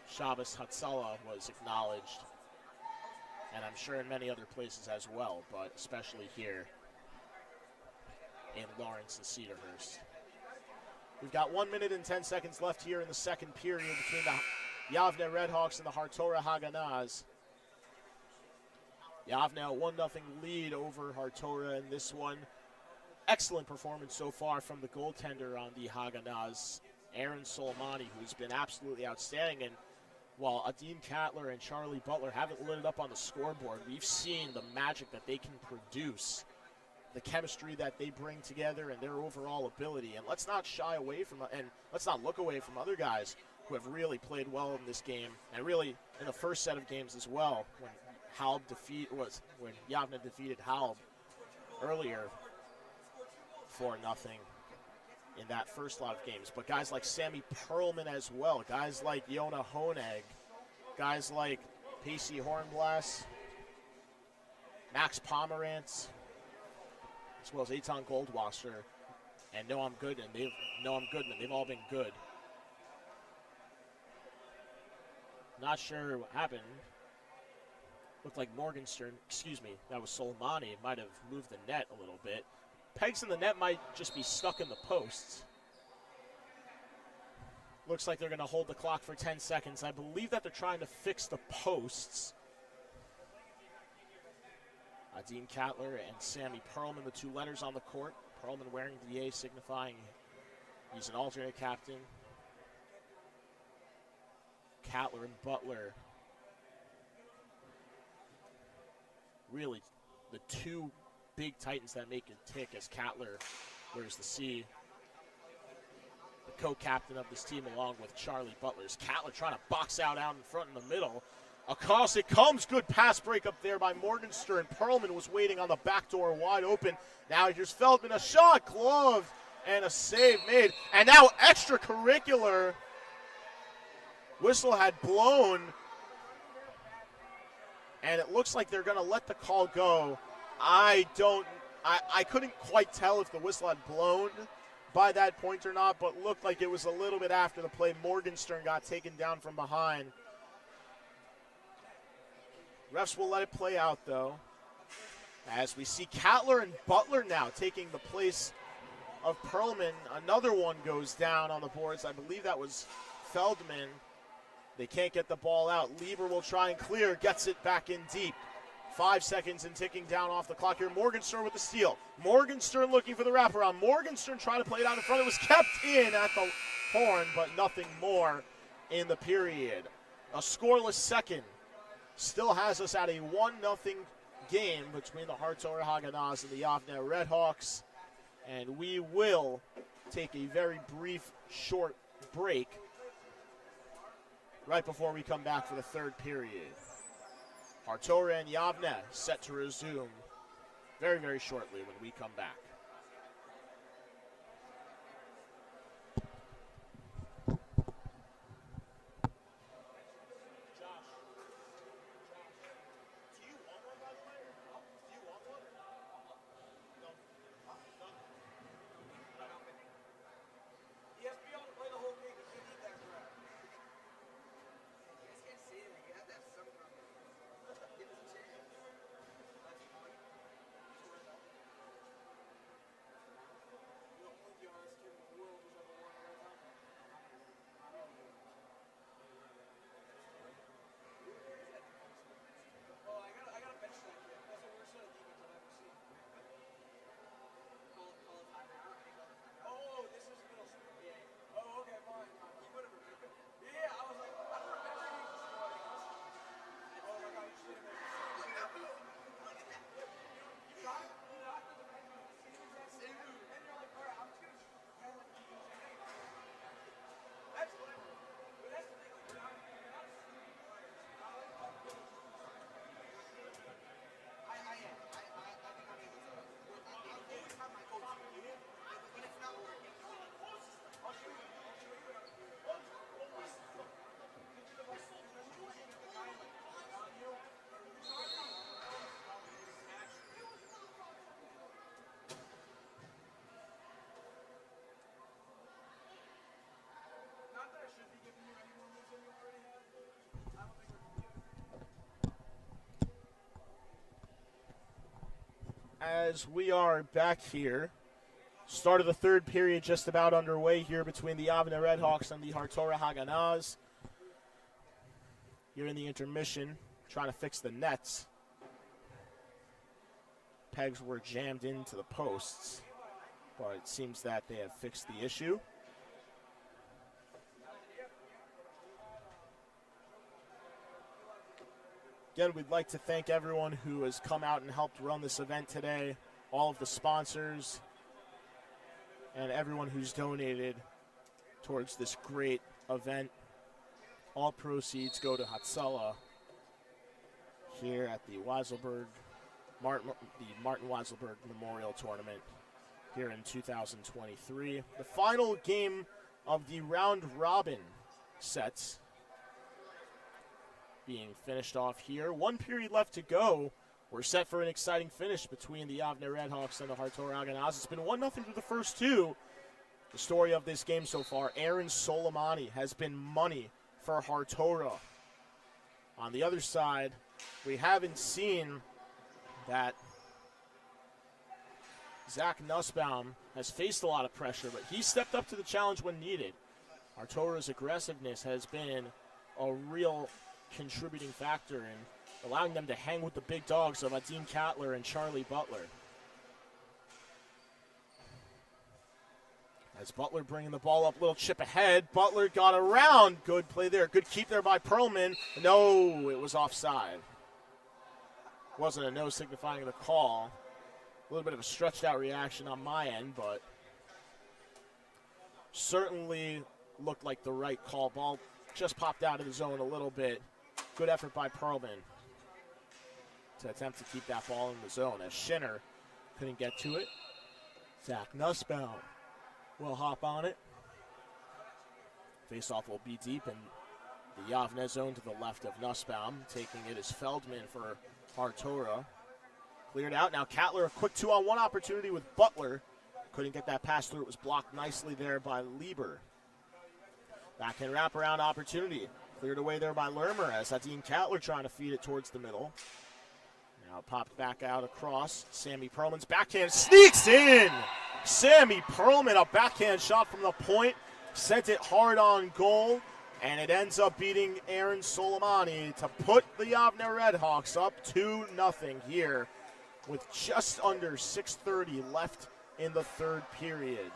Shabbos Hatzalah was acknowledged, and I'm sure in many other places as well, but especially here in Lawrence and Cedarhurst. We've got 1 minute and 10 seconds left here in the second period between the Yavne Redhawks and the Hartora Haganahs. Yavne a 1-0 lead over Hartora in this one. Excellent performance so far from the goaltender on the Haganahs, Aaron Solomani, who's been absolutely outstanding. And while Adine Kattler and Charlie Butler haven't lit it up on the scoreboard, we've seen the magic that they can produce, the chemistry that they bring together, and their overall ability. And let's not shy away from, and let's not look away from other guys who have really played well in this game, and really in the first set of games as well, when Yavne defeated Halb earlier 4-0 in that first lot of games. But guys like Sammy Perlman as well, guys like Yona Honeg, guys like Pacey Hornblass, Max Pomerantz, as well as Eitan Goldwasser and Noam Goodman. They've all been good. Not sure what happened. Looked like Morgenstern, that was Soleimani, might have moved the net a little bit. Pegs in the net might just be stuck in the posts. Looks like they're going to hold the clock for 10 seconds. I believe that they're trying to fix the posts. Dean Cattler and Sammy Perlman, the two letters on the court. Perlman wearing the A, signifying he's an alternate captain. Cattler and Butler, really the two big titans that make it tick, as Cattler wears the C, the co-captain of this team along with Charlie Butler's. Cattler trying to box out in front in the middle. Across it comes. Good pass break up there by Morgenstern. Perlman was waiting on the back door wide open. Now here's Feldman. A shot gloved and a save made. And now extracurricular. Whistle had blown. And it looks like they're going to let the call go. I couldn't quite tell if the whistle had blown by that point or not, but looked like it was a little bit after the play. Morgenstern got taken down from behind. Refs will let it play out, though, as we see Cattler and Butler now taking the place of Perlman. Another one goes down on the boards. I believe that was Feldman. They can't get the ball out. Lieber will try and clear, gets it back in deep. 5 seconds and ticking down off the clock here. Morgenstern with the steal. Morgenstern looking for the wraparound. Morgenstern trying to play it out in front. It was kept in at the horn, but nothing more in the period. A scoreless second still has us at a 1-0 game between the Hartora Haganahs and the Yavne Redhawks. And we will take a very brief, short break right before we come back for the third period. Hartora and Yavne set to resume very, very shortly when we come back. As we are back here, start of the third period just about underway here between the Yavne Redhawks and the Hartora Haganahs. Here in the intermission, trying to fix the nets. Pegs were jammed into the posts, but it seems that they have fixed the issue. Again, we'd like to thank everyone who has come out and helped run this event today, all of the sponsors, and everyone who's donated towards this great event. All proceeds go to Hatzalah here at the Martin Weiselberg Memorial Tournament here in 2023. The final game of the round robin sets being finished off here. 1 period left to go we're set for an exciting finish between the Yavne Redhawks and the Hartora Aganaz. It's been 1-0 through the first two. The story of this game so far, Aaron Soleimani has been money for Hartora. On the other side, we haven't seen that Zach Nussbaum has faced a lot of pressure, but he stepped up to the challenge when needed. Hartora's aggressiveness has been a real contributing factor in allowing them to hang with the big dogs of Adim Cattler and Charlie Butler. As Butler bringing the ball up, little chip ahead. Butler got around. Good play there. Good keep there by Perlman. No, it was offside. Wasn't a no signifying the call. A little bit of a stretched out reaction on my end, but certainly looked like the right call. Ball just popped out of the zone a little bit. Good effort by Perlman to attempt to keep that ball in the zone as Schinner couldn't get to it. Zach Nussbaum will hop on it. Face-off will be deep in the Yavne zone to the left of Nussbaum. Taking it is Feldman for Hartora. Cleared out. Now Cattler, a quick 2-on-1 opportunity with Butler. Couldn't get that pass through. It was blocked nicely there by Lieber. Backhand wraparound opportunity. Cleared away there by Lermer as Adim Cattler trying to feed it towards the middle. Now popped back out across. Sammy Perlman's backhand sneaks in. Sammy Perlman, a backhand shot from the point. Sent it hard on goal. And it ends up beating Aaron Soleimani to put the Yavne Redhawks up 2-0 here with just under 6:30 left in the third period.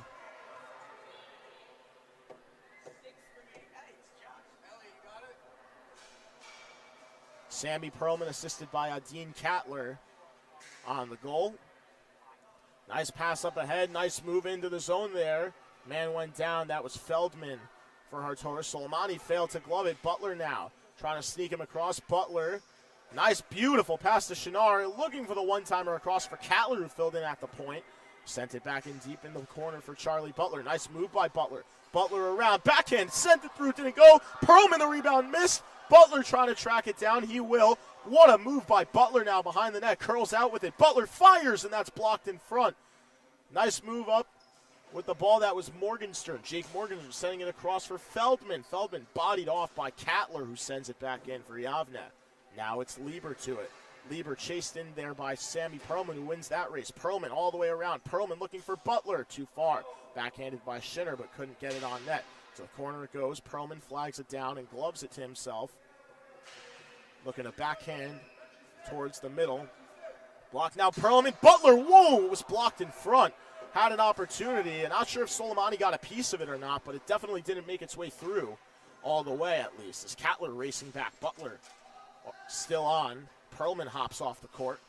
Sammy Perlman assisted by Adim Cattler on the goal. Nice pass up ahead, nice move into the zone there. Man went down, that was Feldman for Hartora. Soleimani failed to glove it. Butler now trying to sneak him across. Butler, nice beautiful pass to Shinar, looking for the one-timer across for Cattler who filled in at the point. Sent it back in deep in the corner for Charlie Butler. Nice move by Butler. Butler around, backhand, sent it through, didn't go. Perlman the rebound missed. Butler trying to track it down, he will. What a move by Butler now behind the net, curls out with it. Butler fires and that's blocked in front. Nice move up with the ball, that was Morgenstern. Jake Morgenstern sending it across for Feldman. Feldman bodied off by Cattler who sends it back in for Yavne. Now it's Lieber to it. Lieber chased in there by Sammy Perlman who wins that race. Perlman all the way around. Perlman looking for Butler, too far. Backhanded by Schinner but couldn't get it on net. To the corner it goes. Perlman flags it down and gloves it to himself. Looking to backhand towards the middle. Block now Perlman. Butler, whoa, it was blocked in front. Had an opportunity, and not sure if Soleimani got a piece of it or not, but it definitely didn't make its way through all the way at least. As Cattler racing back. Butler still on. Perlman hops off the court.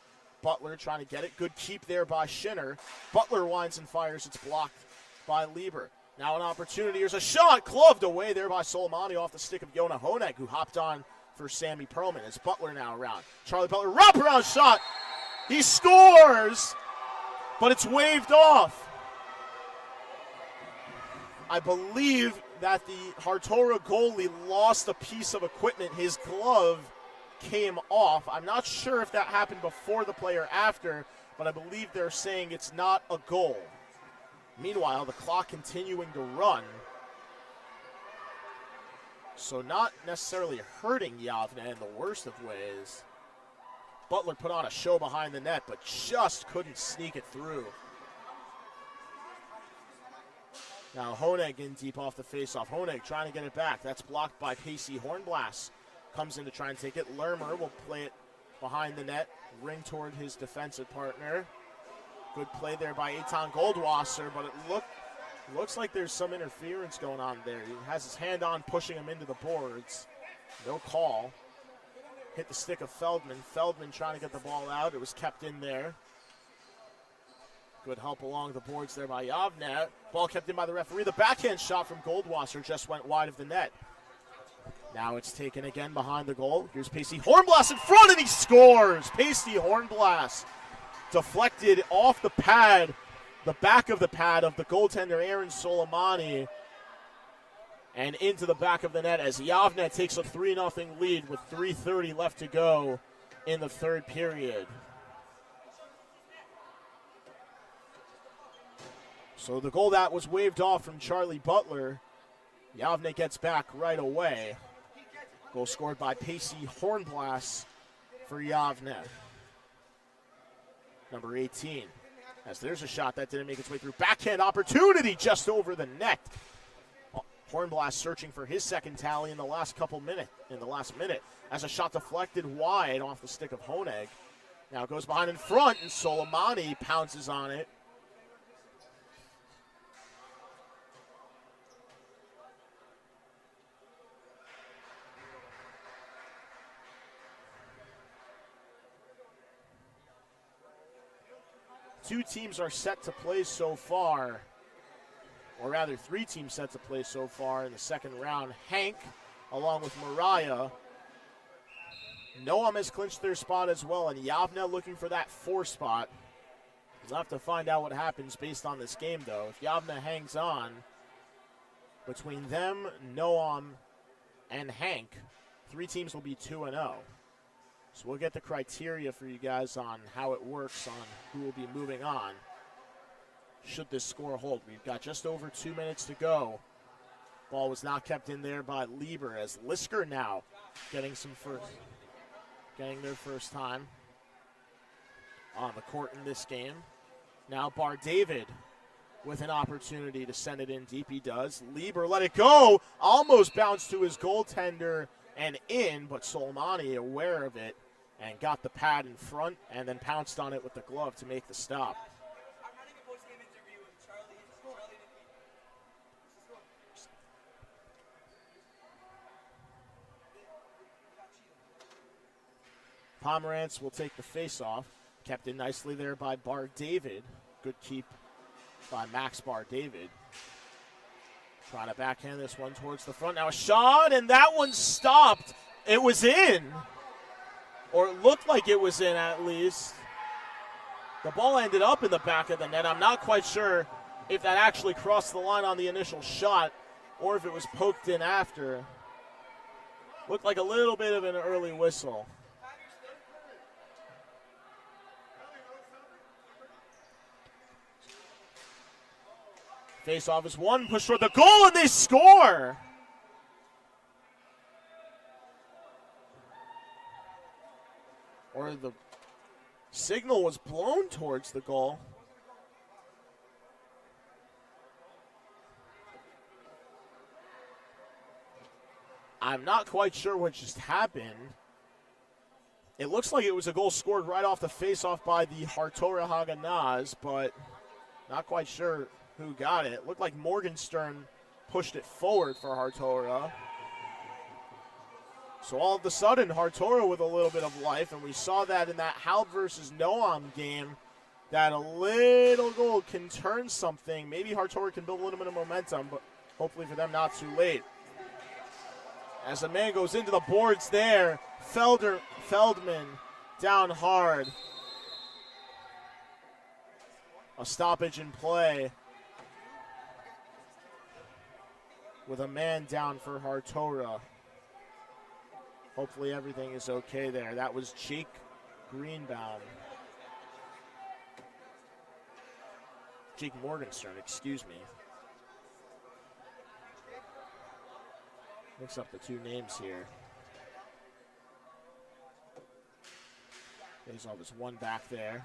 Butler trying to get it. Good keep there by Schinner. Butler winds and fires. It's blocked by Lieber. Now an opportunity. Here's a shot. Gloved away there by Soleimani off the stick of Yona Honek, who hopped on for Sammy Perlman. As Butler now around. Charlie Butler, wraparound shot. He scores, but it's waved off. I believe that the Hartora goalie lost a piece of equipment. His glove came off. I'm not sure if that happened before the play or after, but I believe they're saying it's not a goal. Meanwhile, the clock continuing to run. So not necessarily hurting Yavne in the worst of ways. Butler put on a show behind the net, but just couldn't sneak it through. Now Honig in deep off the faceoff. Honig trying to get it back. That's blocked by Pacey Hornblass. Comes in to try and take it. Lermer will play it behind the net. Ring toward his defensive partner. Good play there by Eitan Goldwasser, but it looks like there's some interference going on there. He has his hand on, pushing him into the boards. No call. Hit the stick of Feldman. Feldman trying to get the ball out. It was kept in there. Good help along the boards there by Yavne. Ball kept in by the referee. The backhand shot from Goldwasser just went wide of the net. Now it's taken again behind the goal. Here's Pacey Hornblass in front, and he scores! Pacey Hornblass deflected off the pad, the back of the pad of the goaltender Aaron Soleimani, and into the back of the net as Yavne takes a 3-0 lead with 3:30 left to go in the third period. So the goal that was waved off from Charlie Butler, Yavne gets back right away. Goal scored by Pacey Hornblass for Yavne. Number 18. As there's a shot that didn't make its way through. Backhand opportunity just over the net. Hornblass searching for his second tally in the last minute. As a shot deflected wide off the stick of Honeg. Now goes behind in front, and Soleimani pounces on it. Two teams are set to play so far, or rather 3 teams set to play so far in the second round. Hank, along with Mariah. Noam has clinched their spot as well, and Yavne looking for that 4 spot. We'll have to find out what happens based on this game, though. If Yavne hangs on, between them, Noam, and Hank, 3 teams will be 2-0. So we'll get the criteria for you guys on how it works, on who will be moving on, should this score hold. We've got just over 2 minutes to go. Ball was not kept in there by Lieber, as Lisker now getting their first time on the court in this game. Now Bar David with an opportunity to send it in deep. He does. Lieber let it go. Almost bounced to his goaltender and in, but Soleimani aware of it and got the pad in front and then pounced on it with the glove to make the stop. I'm running a post-game interview with Charlie Pomerantz will take the face-off. Kept in nicely there by Bar David. Good keep by Max Bar David. Trying to backhand this one towards the front. Now a shot, and that one stopped. It was in. Or it looked like it was in, at least. The ball ended up in the back of the net. I'm not quite sure if that actually crossed the line on the initial shot or if it was poked in after. Looked like a little bit of an early whistle. Face-off is one, push toward the goal, and they score! Or the signal was blown towards the goal. I'm not quite sure what just happened. It looks like it was a goal scored right off the face-off by the Hartora Haganaz, but not quite sure who got it. It looked like Morgenstern pushed it forward for Hartora. So all of a sudden, Hartora with a little bit of life, and we saw that in that Halb versus Noam game, that a little goal can turn something. Maybe Hartora can build a little bit of momentum, but hopefully for them not too late. As the man goes into the boards there, Feldman down hard. A stoppage in play with a man down for Hartora. Hopefully everything is okay there. That was Jake Greenbaum. Jake Morgenstern, excuse me. Mix up the two names here. Faceoff is one back there.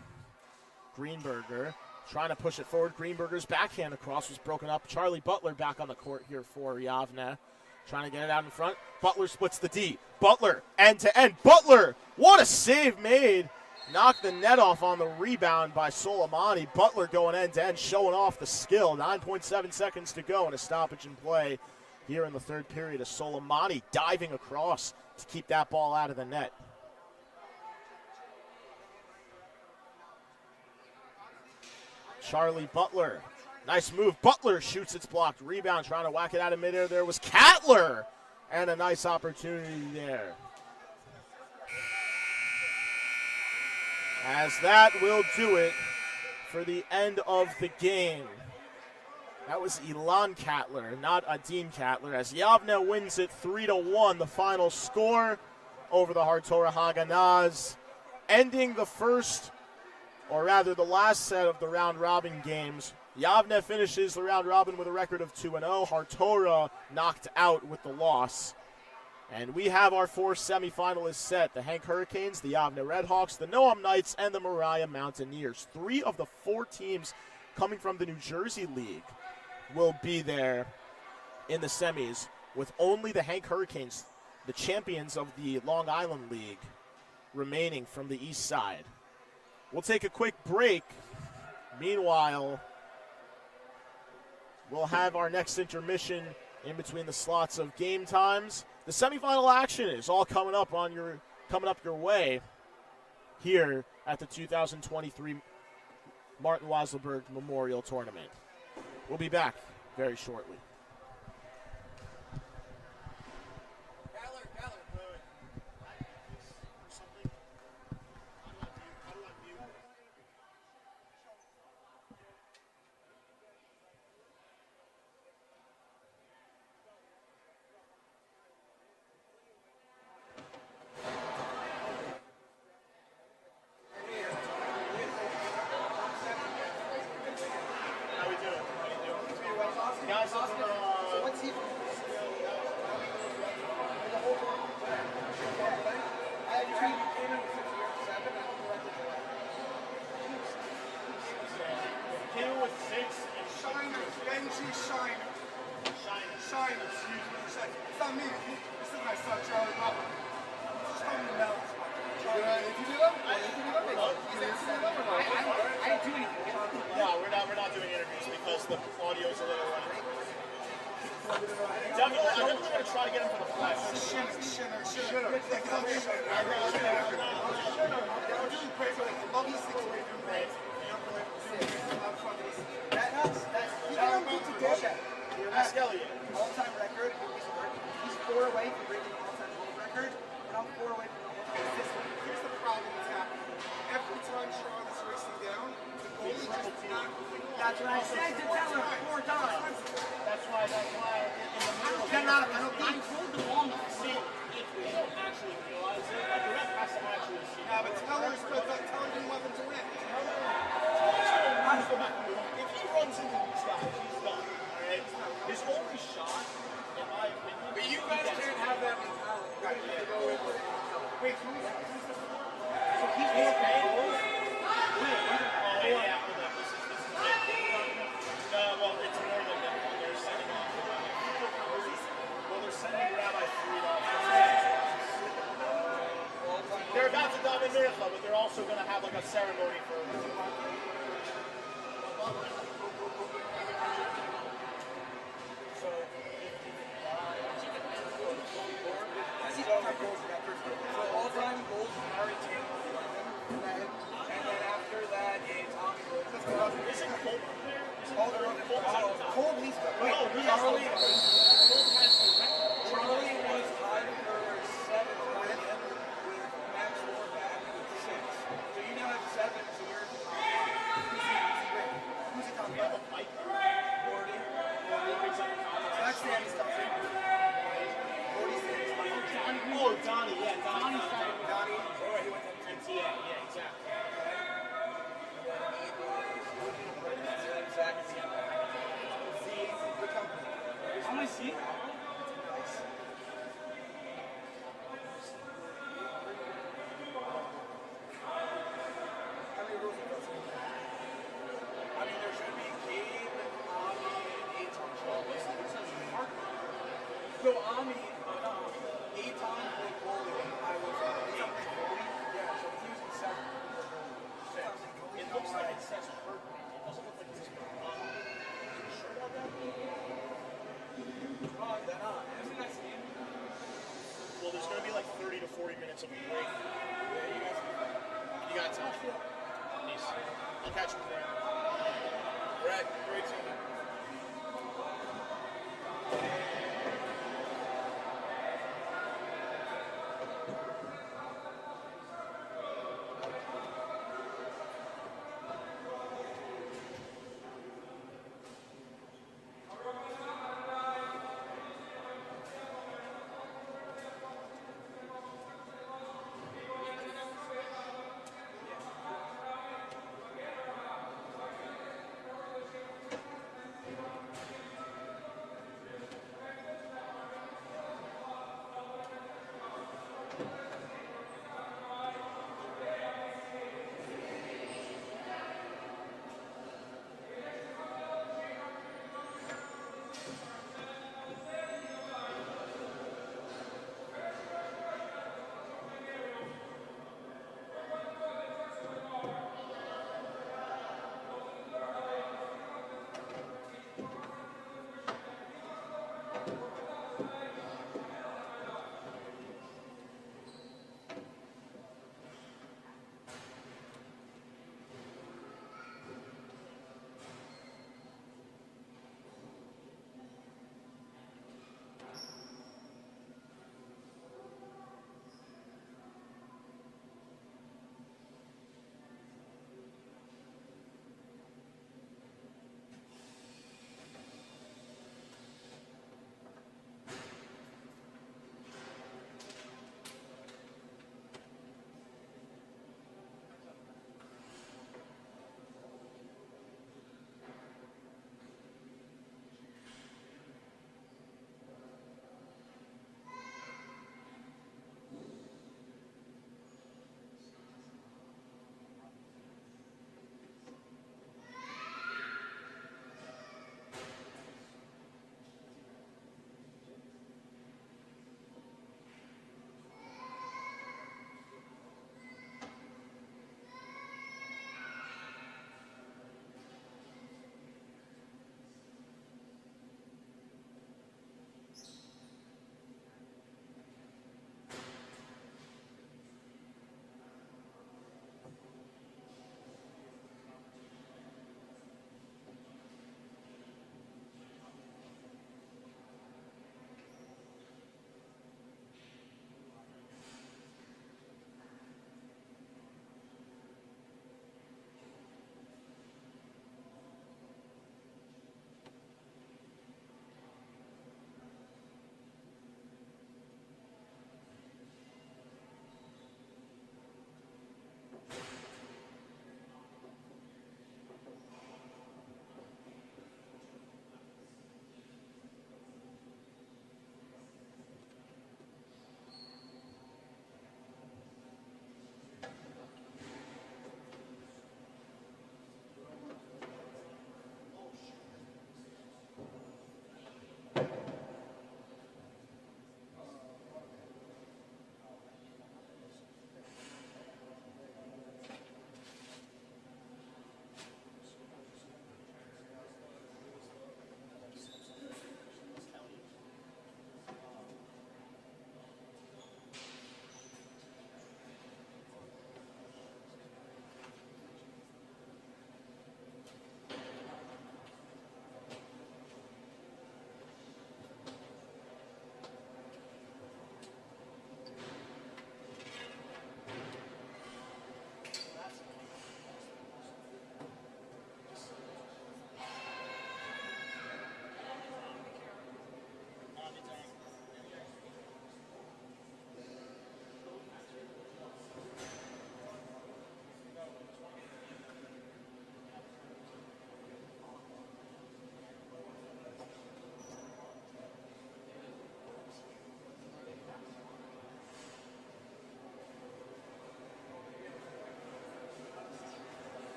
Greenberger trying to push it forward. Greenberger's backhand across was broken up. Charlie Butler back on the court here for Yavne. Trying to get it out in front. Butler splits the D. Butler, end to end. Butler, what a save made. Knocked the net off on the rebound by Soleimani. Butler going end to end, showing off the skill. 9.7 seconds to go and a stoppage in play here in the third period as Soleimani diving across to keep that ball out of the net. Charlie Butler. Nice move. Butler shoots, it's blocked. Rebound, trying to whack it out of midair. There was Cattler. And a nice opportunity there. As that will do it for the end of the game. That was Ilan Cattler, not Adin Cattler. As Yavne wins it 3-1, the final score over the Hartora Haganaz. Ending the first, or rather the last set of the round-robin games Yavne finishes the round robin with a record of 2-0. Hartora knocked out with the loss. And we have our 4 semifinalists set. The Hank Hurricanes, the Yavne Redhawks, the Noam Knights, and the Mariah Mountaineers. 3 of the 4 teams coming from the New Jersey League will be there in the semis, with only the Hank Hurricanes, the champions of the Long Island League, remaining from the east side. We'll take a quick break. Meanwhile, we'll have our next intermission in between the slots of game times. The semifinal action is all coming up your way here at the 2023 Martin Weiselberg Memorial Tournament. We'll be back very shortly. All-time record. He's 4 away from breaking the all-time world record, and I'm 4 away from the all-time assist. Here's the problem that's happening. Every time Sean is racing down, the goalie just not moving on. That's what I said to tell him 4 times. That's why in the middle of I told the ball not to see if we don't actually realize it, like the ref has to actually see it. Yeah, but Teller's telling him nothing to win. If he runs into these guys, he's done. All right? His only shot, in my opinion, But you guys can't have that mentality. Wait, who's the So he's more goals. Well, it's more than that. They're sending off. Well, they're sending Rabbi Freed off. They're about to dive in marathon, but they're also going to have like a ceremony for. So all-time goals from Harry Taylor, and then after that it's Tommy Rose. Is it cold up there? Cold least. Charlie was tied for 7th with Max Horvath with 6. So you now have 7, so you're at the top. Who's he talking We have about? a mic. 40. So that's Sammy's stuff. 46. Oh, Donnie, yeah, Donnie. Donnie. Oh, he went to NTA, yeah, exactly. Good company. How many seats? How many rules are those? I mean, there should be Gabe, Ami, and Aton. So Ami, Aton played goalie when I was 8. Yeah, so he was in 7th. It looks like it says hurt. It doesn't look like it's hurt. You sure about that? Oh, then it was a nice game. Well, there's going to be like 30 to 40 minutes of a break. Yeah, you guys. You got time? Peace. I'll catch you there. Brett, great seeing you.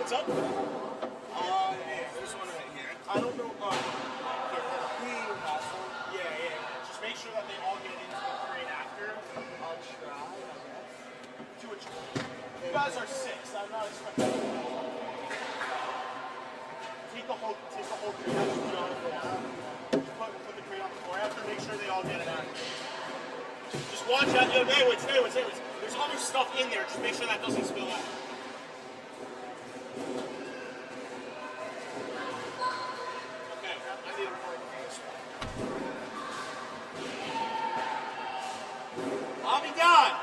What's up? There's one right here. I don't know. Yeah. Just make sure that they all get into the parade after. I'll try, I guess. Do what you guys are 6. I'm not expecting. Take the whole crate out. Just put the crate on the floor after. Make sure they all get it out. Just watch out. Yo, anyways. There's other stuff in there. Just make sure that doesn't spill out. Okay, I need a break for this one. I'll be done.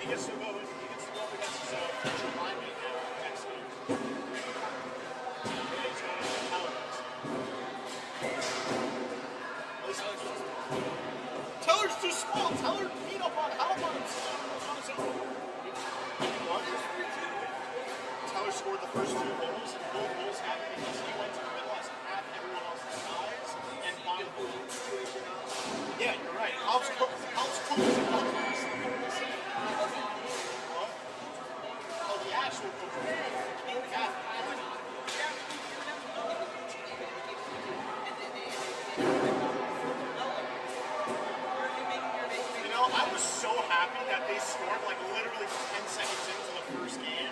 He gets to go up against his future linemate now next game. Yeah, he's going to Teller's. Teller's too small. Teller beat up on his own. Teller scored the first 2 goals, and both goals happened because he went to the middle as half everyone else's size and bottom. Yeah, you're right. Al's cook is a cook. Oh, the actual cook. You know, I was so happy that they scored like literally 10 seconds into the first game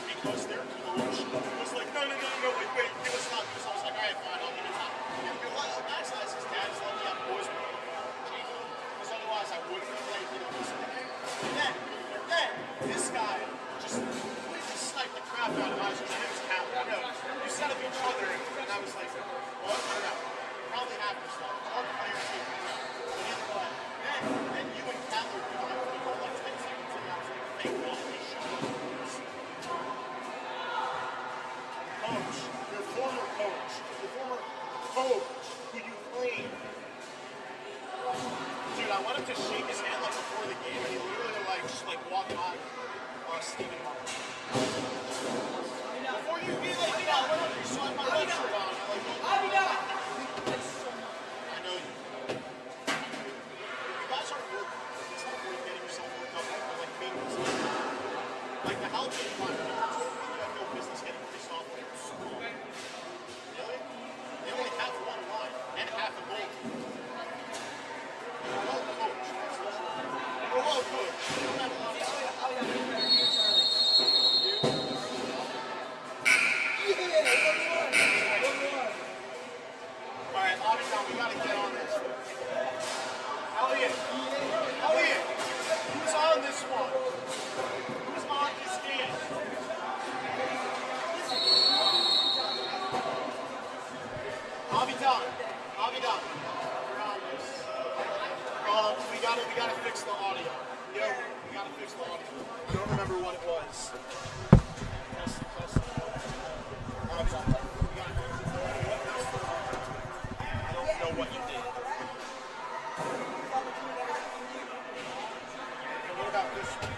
because their coach was like, no, wait, give us time. So I was like, all right, fine, I'll give it time. And Max has his dad's lucky I'm boys because otherwise I wouldn't have played, And then this guy just completely sniped the crap out of us. His name was Cal. You set up each other, and I was like, what? I don't know. Probably half the stuff. All the players too. But either way, then you and Cal were doing it for the goal like 10 seconds in. I was like, thank God they showed up. Coach, your former coach, who you played. Dude, I went up to shake his hand like before the game, and he literally like just like walked by Steven Martin. Before you be like, whatever, you saw my red shirt on. I'm like, I know you. You guys aren't worth it's not worth getting yourself worked up for like being like the health of the fire. You have no business getting pissed off when you're so really? They only have one line and half a goal. Hello, coach. Hello, coach. You don't have a lot of I don't remember what it was. I don't know what you did. What about this one?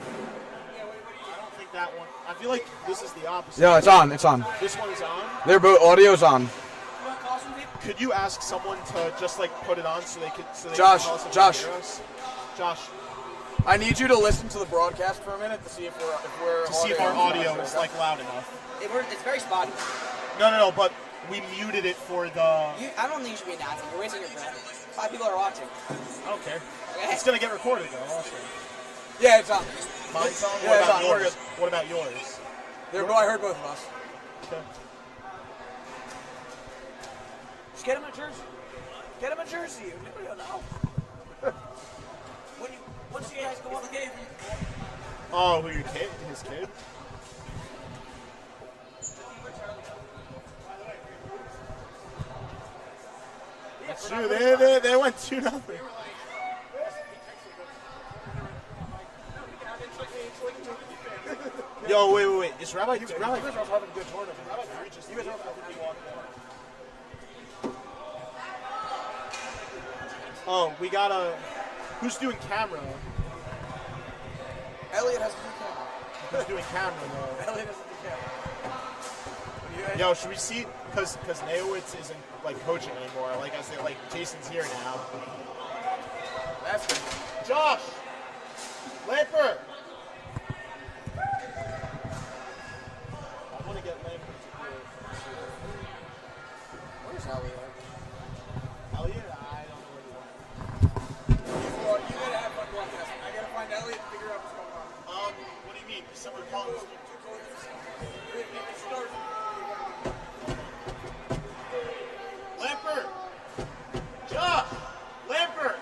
I don't think that one. I feel like this is the opposite. No, it's on. It's on. This one is on. They're both audio's on. Could you ask someone to just like put it on so they could? So they Josh, can tell us if Josh. they hear us? Josh, I need you to listen to the broadcast for a minute to see if we're to see if our audio is like loud enough. It's very spotty. No, but we muted it for the. I don't think you should be announcing. You're wasting your breath. 5 people are watching. I don't care. Okay. It's gonna get recorded though. Also, Yeah, it's on. mine's on. Yeah, What it's about on. We're yours? good. What about yours? I heard both of us. Okay. Just get him a jersey. Get him a jersey. Nobody will know. Once you guys go on the game. Oh, who your kid? His kid? That's true. They went 2-0. Yo, wait. Is Rabbi? You guys are having a good tournament. You guys are Oh, we got a. Who's doing camera? Elliot has to do camera. Who's doing camera though? Elliot has to do camera. Yo, should we see? Because Neowitz isn't like coaching anymore. Like I said, like Jason's here now. That's good. Josh, Lamper. I want to get Lamper to do it. Where's Elliot? Elliot, I don't know where he went. Well, you gotta have fun broadcasting. I gotta find Elliot and figure out what's going on. What do you mean? Someone calling us? Lamper! Josh! Lamper!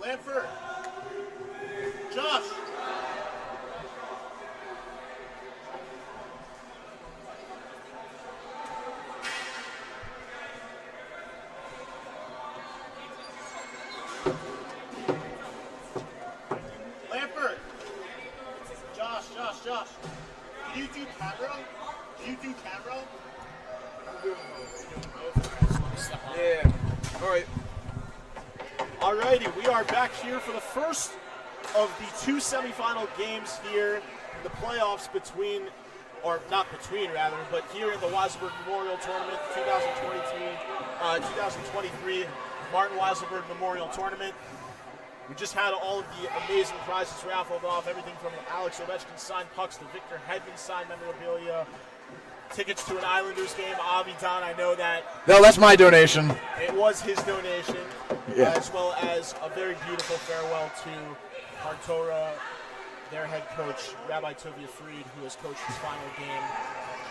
Lamper! Josh! Lamper! Josh! Can you do camera? Yeah. All right. Alrighty, we are back here for the first of the 2 semifinal games here in the playoffs between, or not between rather, but here in the Weiselberg Memorial Tournament 2023 Martin Weiselberg Memorial Tournament. We just had all of the amazing prizes raffled off, everything from Alex Ovechkin signed pucks to Victor Hedman signed memorabilia, tickets to an Islanders game. Avi Don, I know that No, that's my donation. it was his donation, Yeah. as well as a very beautiful farewell to Hartora, their head coach, Rabbi Tovia Fried, who has coached his final game.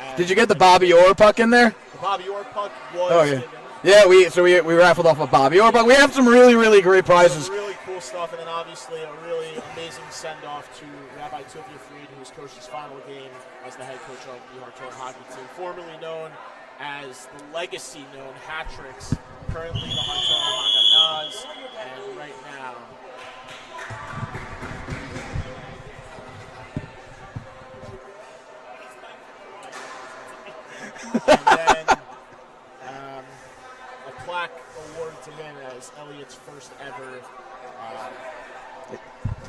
And Did you get the Bobby Orr puck in there? the Bobby Orr puck was Oh, yeah. given. Yeah, we raffled off a Bobby Orr puck. We have some really great prizes. Some really cool stuff, and then obviously a really amazing send-off to Rabbi Tovia Fried, who has coached his final game as the head coach of the Hartora hockey team, formerly known as the legacy-known Hat-Tricks, currently the Hartora Honda Nas, and right now and then a plaque award to him as Elliot's first ever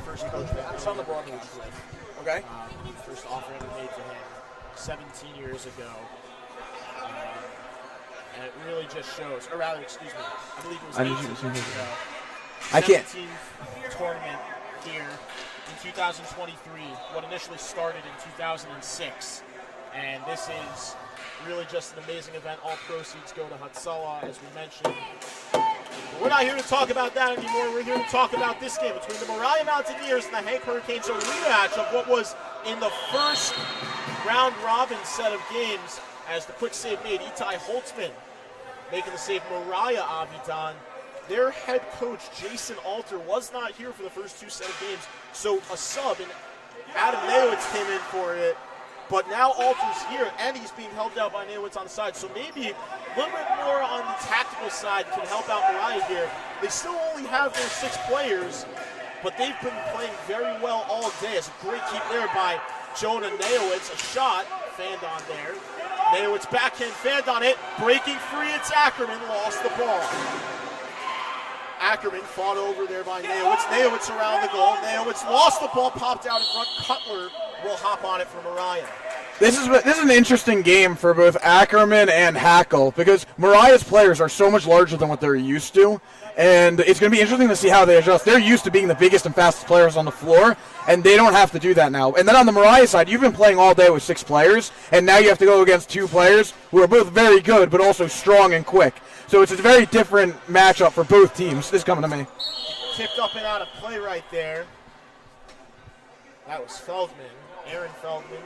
first coach that It's on the broadcast. Okay. first offer ever made to him 17 years ago. And it really just shows, or rather, excuse me, I believe it was 18 years ago. I can't. 17th tournament here in 2023, what initially started in 2006. And this is really just an amazing event. All proceeds go to Hatzalah, as we mentioned. But we're not here to talk about that anymore. We're here to talk about this game between the Moriah Mountaineers and the Hank Hurricanes, a rematch of what was in the first round-robin set of games as the quick save made. Itai Holtzman making the save. Mariah Avidan. Their head coach, Jason Alter, was not here for the first 2 set of games, so a sub, and Adam Nayowitz came in for it, but now Alter's here, and he's being helped out by Nayowitz on the side, so maybe a little bit more on the tactical side can help out Mariah here. They still only have their 6 players, but they've been playing very well all day. It's a great keep there by Jonah Nayowitz. A shot, fanned on there. Nayowitz backhand, fanned on it, breaking free, it's Ackerman, lost the ball. Ackerman fought over there by Nayowitz. Nayowitz around the goal. Nayowitz lost the ball, popped out in front. Cutler will hop on it for Mariah. This is an interesting game for both Ackerman and Hackle because Mariah's players are so much larger than what they're used to, and it's going to be interesting to see how they adjust. They're used to being the biggest and fastest players on the floor, and they don't have to do that now. And then on the Mariah side, you've been playing all day with 6 players, and now you have to go against 2 players who are both very good but also strong and quick. So it's a very different matchup for both teams. This is coming to me. Tipped up and out of play right there. That was Feldman, Aaron Feldman.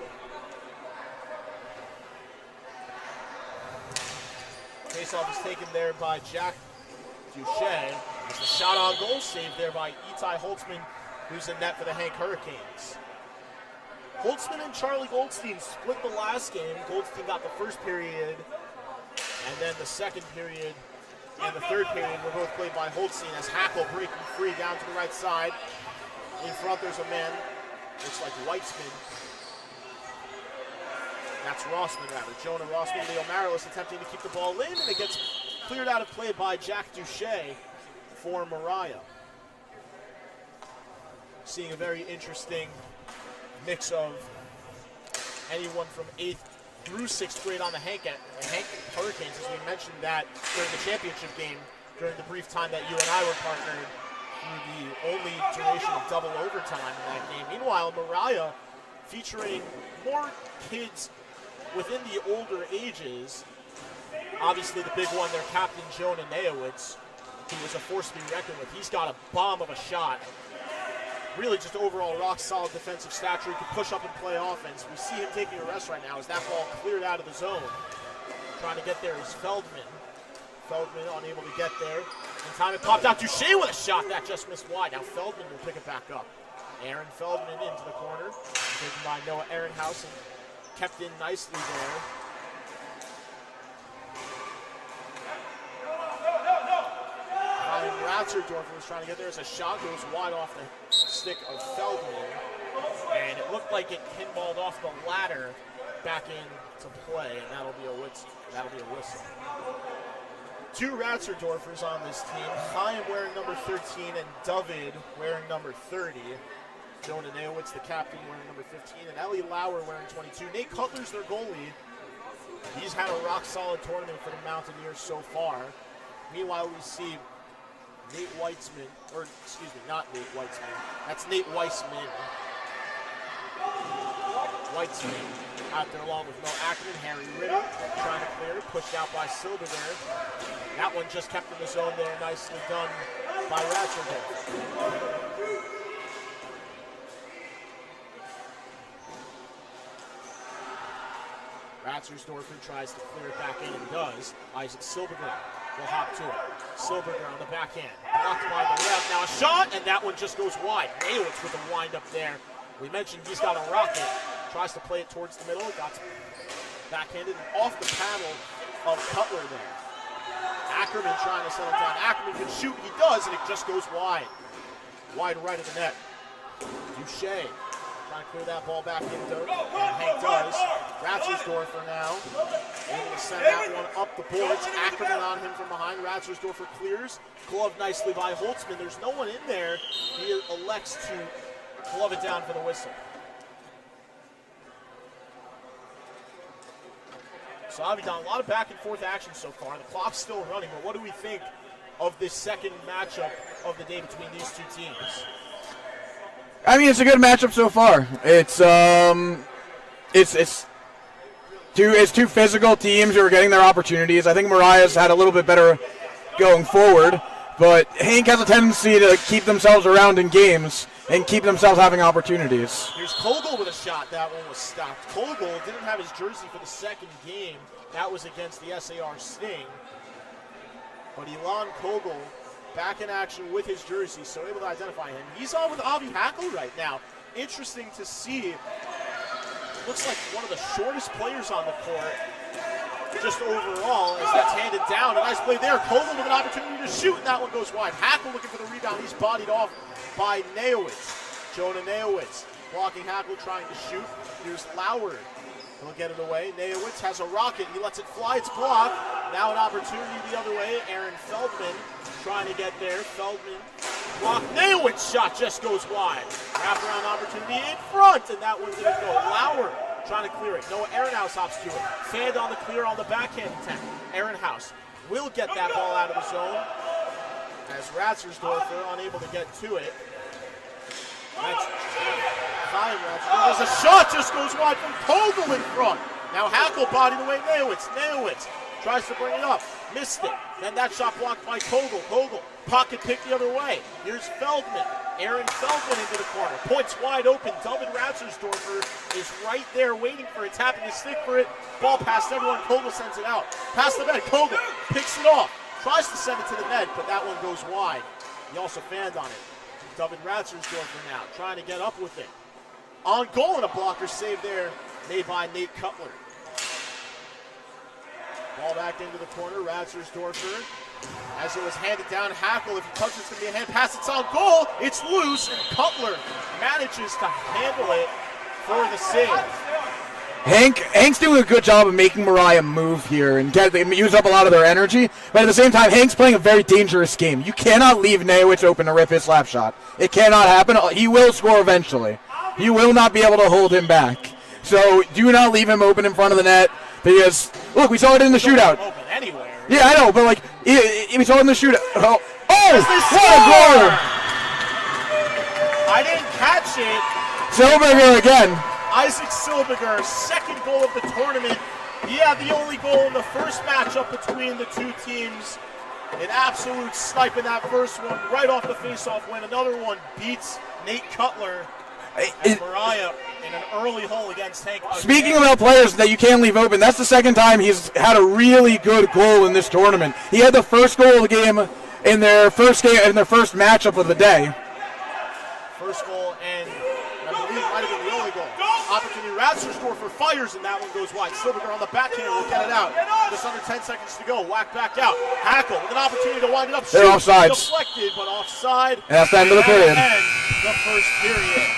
Faceoff is taken there by Jack Duche. It's a shot on goal, saved there by Itai Holtzman, who's in net for the Hank Hurricanes. Holtzman and Charlie Goldstein split the last game. Goldstein got the first period, and then the second period and the third period were both played by Holtzstein as Hackle breaking free down to the right side. In front there's a man, looks like Weitzman. That's Rossman rather. Jonah Rossman, Leo Marilis attempting to keep the ball in, and it gets cleared out of play by Jack Duche for Mariah. Seeing a very interesting mix of anyone from 8th through 6th grade on the Hank Hurricanes, as we mentioned that during the championship game, during the brief time that you and I were partnered through the only duration of double overtime in that game. Meanwhile, Mariah featuring more kids within the older ages. Obviously the big one, their captain Jonah Nayowitz, who was a force to be reckoned with. He's got a bomb of a shot. Really just overall rock solid defensive stature. He can push up and play offense. We see him taking a rest right now as that ball cleared out of the zone. Trying to get there is Feldman. Feldman unable to get there. In time it popped out. Duche with a shot that just missed wide. Now Feldman will pick it back up. Aaron Feldman into the corner. Taken by Noah Ehrenhaus and kept in nicely there. Ratzerdorfer was trying to get there as a shot goes wide off the stick of Feldman. And it looked like it pinballed off the ladder back into play, and that'll be a whistle. 2 Ratzerdorfers on this team. Chaim wearing number 13 and David wearing number 30. Jonah Nayowitz, the captain, wearing number 15, and Ellie Lauer wearing 22. Nate Cutler's their goalie. He's had a rock-solid tournament for the Mountaineers so far. Meanwhile, we see Nate Weitzman, or excuse me, not Nate Weitzman. That's Nate Weissman. Weitzman out there along with Mo Ackerman, Harry Ritter trying to clear, pushed out by Silver there. That one just kept in the zone there, nicely done by Ratzerdorfer. Ratzerdorfer tries to clear it back in and does. Isaac Silberground will hop to it. Silberground on the backhand. Blocked by the left. Now a shot, and that one just goes wide. Nayowitz with a wind up there. We mentioned he's got a rocket. Tries to play it towards the middle. Got backhanded and off the paddle of Cutler there. Ackerman trying to settle down. Ackerman can shoot. He does, and it just goes wide. Wide right of the net. Duche trying to clear that ball back into, and Hank does. Ratzerdorfer now able to send that one up the boards. Ackerman on him from behind. Ratzerdorfer clears. Glove nicely by Holtzman. There's no one in there. He elects to glove it down for the whistle. So Avidan, a lot of back and forth action so far. The clock's still running, but what do we think of this second matchup of the day between these two teams? I mean, it's a good matchup so far. It's two physical teams who are getting their opportunities. I think Mariah's had a little bit better going forward, but Hank has a tendency to keep themselves around in games, and keep themselves having opportunities. Here's Kogel with a shot. That one was stopped. Kogel didn't have his jersey for the second game. That was against the SAR Sting. But Elon Kogel back in action with his jersey, so able to identify him. He's on with Avi Hackle right now. Interesting to see. Looks like one of the shortest players on the court, just overall, as that's handed down. A nice play there. Kogel with an opportunity to shoot, and that one goes wide. Hackle looking for the rebound. He's bodied off by Neowitz. Jonah Neowitz blocking Hackle, trying to shoot. Here's Lauer. He'll get it away. Neowitz has a rocket. He lets it fly. It's blocked. Now an opportunity the other way. Aaron Feldman trying to get there. Feldman blocked. Neowitz shot just goes wide. Wraparound opportunity in front, and that one didn't go. Lauer trying to clear it. Noah Ehrenhaus hops to it. Fanned on the clear on the backhand attack. Ehrenhaus will get that ball out of the zone as Ratzersdorfer unable to get to it. There's a shot, just goes wide from Kogel in front. Now Hackle bodied away Neowitz. Neowitz tries to bring it up. Missed it. Then that shot blocked by Kogel. Kogel, pocket pick the other way. Here's Feldman. Aaron Feldman into the corner. Points wide open. David Ratzersdorfer is right there waiting for it. Tapping his stick for it. Ball past everyone. Kogel sends it out. Past the net. Kogel picks it off. Tries to send it to the net, but that one goes wide. He also fanned on it. David Ratzersdorfer now trying to get up with it. On goal, and a blocker save there made by Nate Cutler. Ball back into the corner. Ratzersdorfer, as it was handed down. Hackle, if he touches it, it's going to be a hand pass. It's on goal. It's loose, and Cutler manages to handle it for the save. Hank's doing a good job of making Mariah move here and use up a lot of their energy, but at the same time, Hank's playing a very dangerous game. You cannot leave Neowitz open to rip his slap shot. It cannot happen. He will score eventually. You will not be able to hold him back. So do not leave him open in front of the net because, look, we saw it in the shootout. Open anywhere. Yeah, I know, but like, we saw it in the shootout. Oh, what a goal! I didn't catch it. Silberger again. Isaac Silberger, second goal of the tournament. He had the only goal in the first matchup between the two teams. An absolute snipe in that first one, right off the faceoff win. Another one beats Nate Cutler and Mariah in an early hole against Hank. Speaking about players that you can't leave open, that's the second time he's had a really good goal in this tournament. He had the first goal of the game in their first matchup of the day. First goal, and I believe it might have been the only goal. Opportunity, Ratzersdorfer fires, and that one goes wide. Silberger on the backhand will get it out. Just under 10 seconds to go. Whack back out. Hackle with an opportunity to wind it up. They're offsides. Deflected, but offside. And that's the end of the period. And the first period.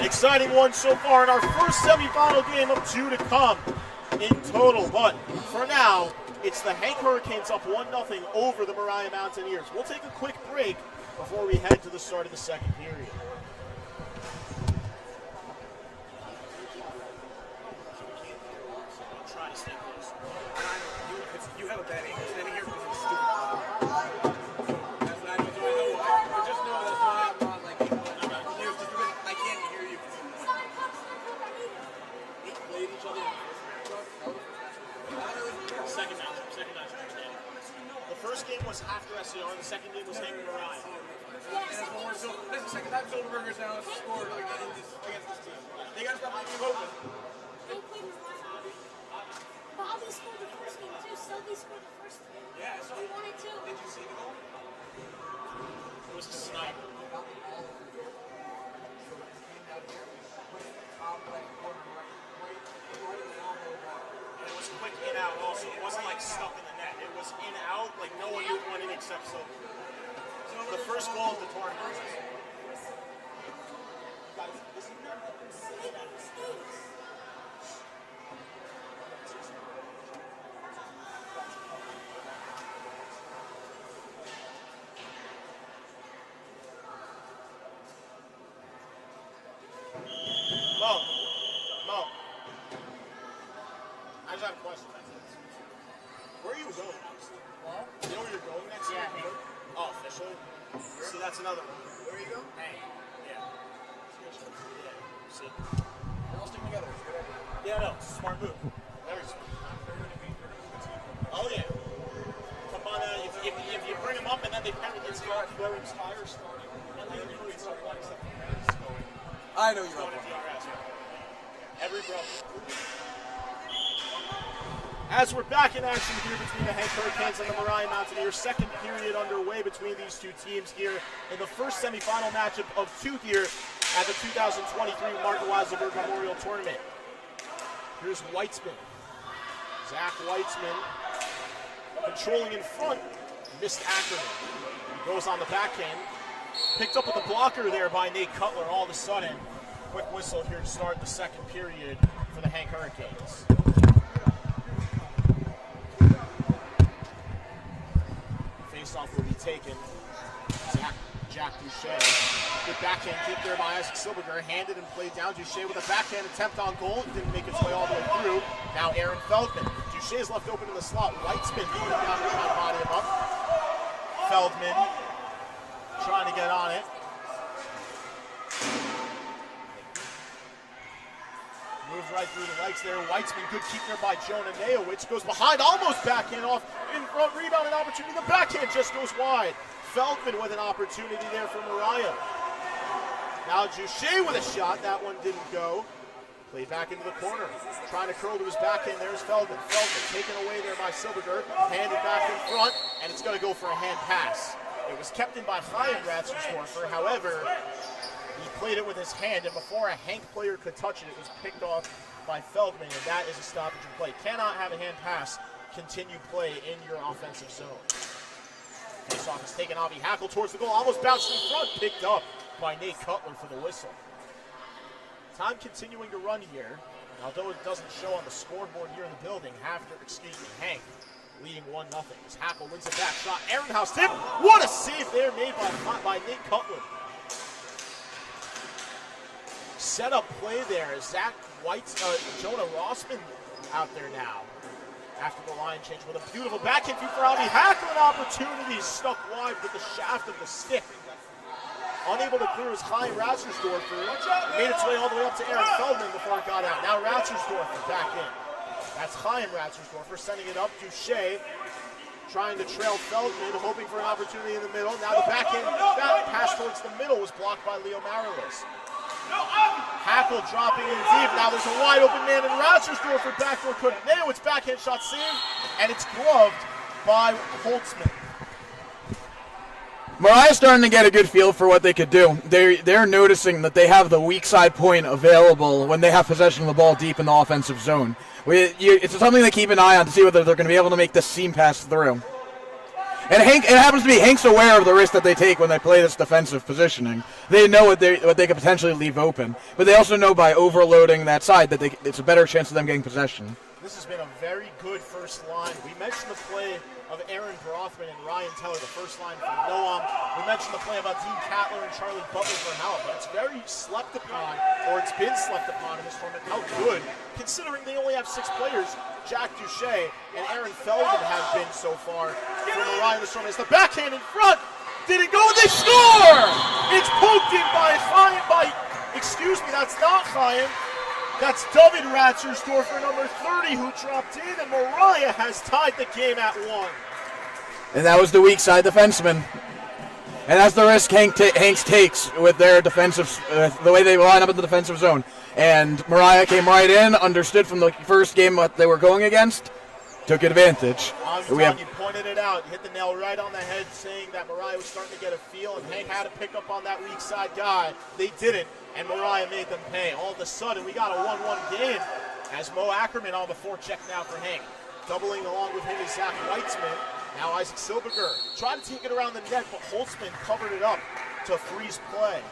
An exciting one so far in our first semifinal game of 2 to come in total. But for now, it's the Hank Hurricanes up 1-0 over the Mariah Mountaineers. We'll take a quick break before we head to the start of the second period. You have a bad angle standing here because it's stupid. That's not even doing it. Just know that's why I'm not like I can't hear you. They played each other. Second match. The first game was after SCR, and the second game was Hank and Mariah. That's the second time Silberger's now scored against this team. They got to stop leaving open. Bobby scored the first game too. Sylvie scored the first game. Yeah, so we won it too. Did you see the goal? It was a snipe. And it was quick in out also. It wasn't like stuck in the net. It was in out, like no one knew it went in except Silver. The first goal of the tournament. Mo. I just have a question. Where are you going next? What? You know where you're going next? Yeah. Oh, officially? See, that's another one. Where are you going? Hey. Yeah. See? We're all sticking together. Yeah, no, it's a smart move. Very smart. Oh, yeah. Come on, if you bring them up and then they kind of get started, whoever's higher starting, and then you start playing something. I know you have one. Every brother. As we're back in action here between the Hank Hurricanes and the Mariah Mountaineers, second period underway between these two teams here in the first semifinal matchup of two here at the 2023 Martin Weiselberg Memorial Tournament. Here's Weitzman. Zach Weitzman controlling in front, missed Ackerman. Goes on the backhand, picked up with a blocker there by Nate Cutler. All of a sudden, quick whistle here to start the second period for the Hank Hurricanes. Face-off will be taken. Jack Duche. Good backhand kick there by Weiselberg. Handed and played down. Duche with a backhand attempt on goal. It didn't make its way all the way through. Now Aaron Feldman. Duche is left open in the slot. Weitzman pulling down to try to body him up. Feldman trying to get on it. Moves right through the legs there. Weitzman, good keep there by Jonah Neowitz. Goes behind, almost backhand off. In front, rebound and opportunity. The backhand just goes wide. Feldman with an opportunity there for Mariah. Now Duche with a shot. That one didn't go. Played back into the corner. Trying to curl to his backhand. There's Feldman. Feldman taken away there by Silberger. Handed back in front, and it's going to go for a hand pass. It was kept in by Chaim Ratzersdorfer. However, he played it with his hand, and before a Hank player could touch it, it was picked off by Feldman, and that is a stoppage in play. Cannot have a hand pass continue play in your offensive zone. Faceoff is taken. Avi Hackle towards the goal, almost bounced in front, picked up by Nate Cutler for the whistle. Time continuing to run here, and although it doesn't show on the scoreboard here in the building, Hank leading 1-0. As Hackle wins a back shot, Ehrenhaus tip. What a save there made by Nate Cutler. Set up play there as Zach Jonah Rossman out there now. After the line change with a beautiful backhand feed for Avi Hackle, an opportunity stuck wide with the shaft of the stick. Unable to clear his Chaim Ratzersdorfer. Made its way all the way up to Aaron Feldman before it got out. Now Ratzersdorfer back in. That's Chaim Ratzersdorfer sending it up. Duche trying to trail Feldman, hoping for an opportunity in the middle. Now the backhand pass towards the middle was blocked by Leo Marilis. Hackle dropping in deep. Now there's a wide open man in Ratzersdorfer. Backdoor couldn't nail. It's backhand shot saved, and it's gloved by Holtzman. Mariah's starting to get a good feel for what they could do. They're noticing that they have the weak side point available when they have possession of the ball deep in the offensive zone. It's something to keep an eye on to see whether they're going to be able to make the seam pass through. And it happens to be Hank's aware of the risk that they take when they play this defensive positioning. They know what they could potentially leave open, but they also know by overloading that side that it's a better chance of them getting possession. This has been a very good first line. We mentioned the play of Aaron Brothman and Ryan Teller, the first line from Noam. We mentioned the play about Dean Cattler and Charlie Butler for Howell, but it's very slept upon, or it's been slept upon in this tournament, how good, considering they only have 6 players, Jack Duche and Aaron Feldman have been so far for Mariah in this tournament. It's the backhand in front. Did it go? They score! It's poked in by Chaim, excuse me, that's not Chaim. That's David Ratzersdorfer, number 30, who dropped in, and Mariah has tied the game at 1. And that was the weak side defenseman. And that's the risk Hanks takes with their defensive, the way they line up in the defensive zone. And Mariah came right in, understood from the first game what they were going against, took advantage. You pointed it out. You hit the nail right on the head, saying that Mariah was starting to get a feel, and Hank had to pick up on that weak side guy. They didn't, and Mariah made them pay. All of a sudden, we got a 1-1 game as Mo Ackerman on the forecheck now for Hank. Doubling along with him is Zach Weitzman. Now Isaac Silberger tried to take it around the net, but Holtzman covered it up to freeze play.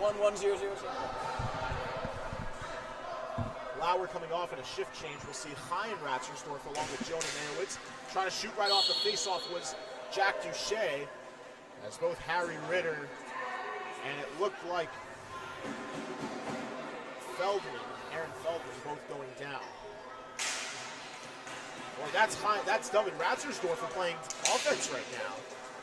1-1-0-0. Lauer coming off in a shift change. We'll see Chaim Ratzersdorf along with Jonah Neowitz. Trying to shoot right off the faceoff was Jack Duche, as both Harry Ritter and it looked like Aaron Feldman both going down. Boy, that's David Ratzersdorfer playing offense right now.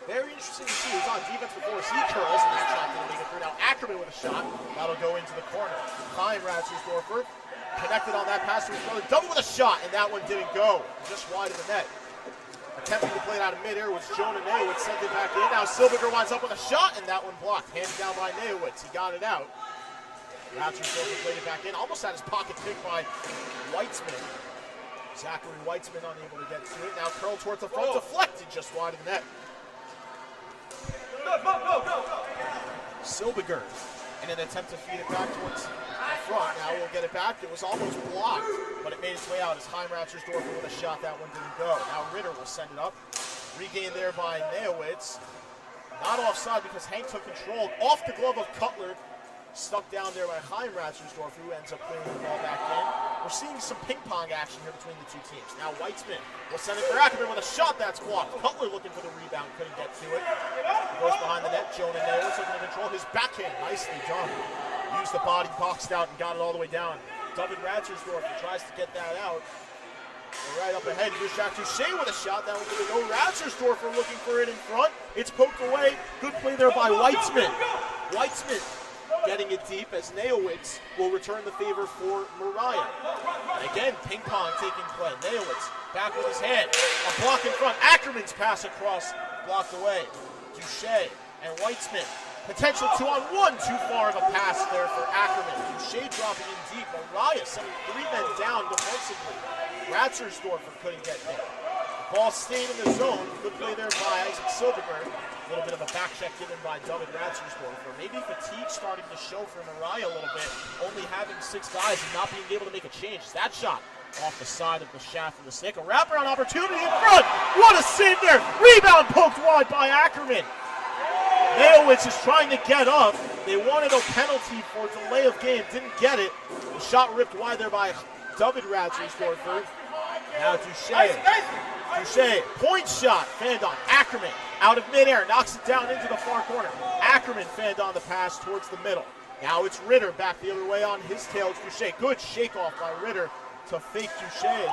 Very interesting to see. He was on defense before he curls, and that shot didn't make it through. Now Ackerman with a shot. That'll go into the corner. Chaim Ratzersdorfer connected on that pass to his brother. Double with a shot, and that one didn't go. Just wide of the net. A attempting to play it out of midair was Jonah Nayowitz, sent it back in. Now Silberger winds up with a shot, and that one blocked. Handed down by Nayowitz. He got it out. Ratzersdorfer played it back in. Almost had his pocket picked by Weitzman. Zachary Weitzman unable to get to it. Now curl towards the front, deflected just wide of the net. Silberger in an attempt to feed it back towards the front. Now we'll get it back. It was almost blocked, but it made its way out as Chaim Ratzersdorfer with a shot. That one didn't go. Now Ritter will send it up. Regained there by Nayowitz. Not offside because Hank took control. Off the glove of Cutler. Stuck down there by Chaim Ratzersdorfer, who ends up clearing the ball back in. We're seeing some ping-pong action here between the two teams. Now Weitzman will send it for Ackerman with a shot that's blocked. Cutler looking for the rebound, couldn't get to it. He goes behind the net. Jonah Nayowitz looking to control his backhand. Nicely done. Used the body, boxed out, and got it all the way down. David Ratzersdorfer tries to get that out. Right up ahead, here's Jacques Touche with a shot. That one's going to go. Ratzersdorfer looking for it in front. It's poked away. Good play there by Weitzman. Weitzman getting it deep as Nayowitz will return the favor for Mariah. And again, ping pong taking play. Nayowitz back with his hand. A block in front. Ackerman's pass across, blocked away. Touche and Weitzman. Potential 2-on-1. Too far of a pass there for Ackerman. Touche dropping in deep. Mariah sending 3 men down defensively. Ratzersdorfer couldn't get there. Ball stayed in the zone. Good play there by Isaac Silberberg. A little bit of a back check given by David Ratzersdorfer. Maybe fatigue starting to show for Mariah a little bit. Only having 6 guys and not being able to make a change. That shot off the side of the shaft of the stick. A wraparound opportunity in front. What a save there. Rebound poked wide by Ackerman. Nayowitz is trying to get up. They wanted a penalty for delay of game. Didn't get it. The shot ripped wide there by David Ratzersdorfer. Now Touche. Touche, point shot, fanned on Ackerman. Out of midair, knocks it down into the far corner. Ackerman fanned on the pass towards the middle. Now it's Ritter back the other way on his tail. It's Touche. Good shake off by Ritter to fake Touche.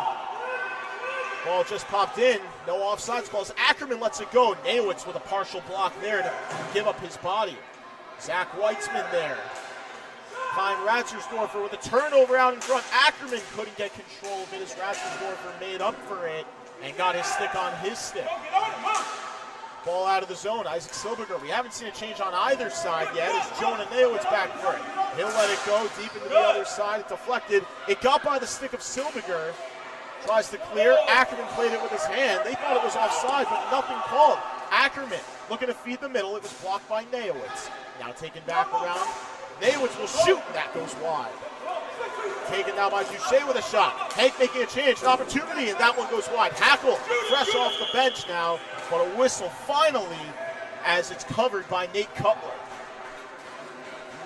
Ball just popped in. No offsides calls. Ackerman lets it go. Nayowitz with a partial block there to give up his body. Zach Weitzman there. Chaim Ratzersdorfer with a turnover out in front. Ackerman couldn't get control of it as Ratzersdorfer made up for it and got his stick on his stick. Ball out of the zone. Isaac Silberger. We haven't seen a change on either side yet as Jonah Nayowitz back for it. He'll let it go deep into the other side. It deflected. It got by the stick of Silberger. Tries to clear. Ackerman played it with his hand. They thought it was offside, but nothing called. Ackerman looking to feed the middle. It was blocked by Nayowitz. Now taken back around. Nayowitz will shoot, and that goes wide. Taken now by Touche with a shot. Hank making a change, an opportunity, and that one goes wide. Hackle, fresh off the bench now, but a whistle finally as it's covered by Nate Cutler.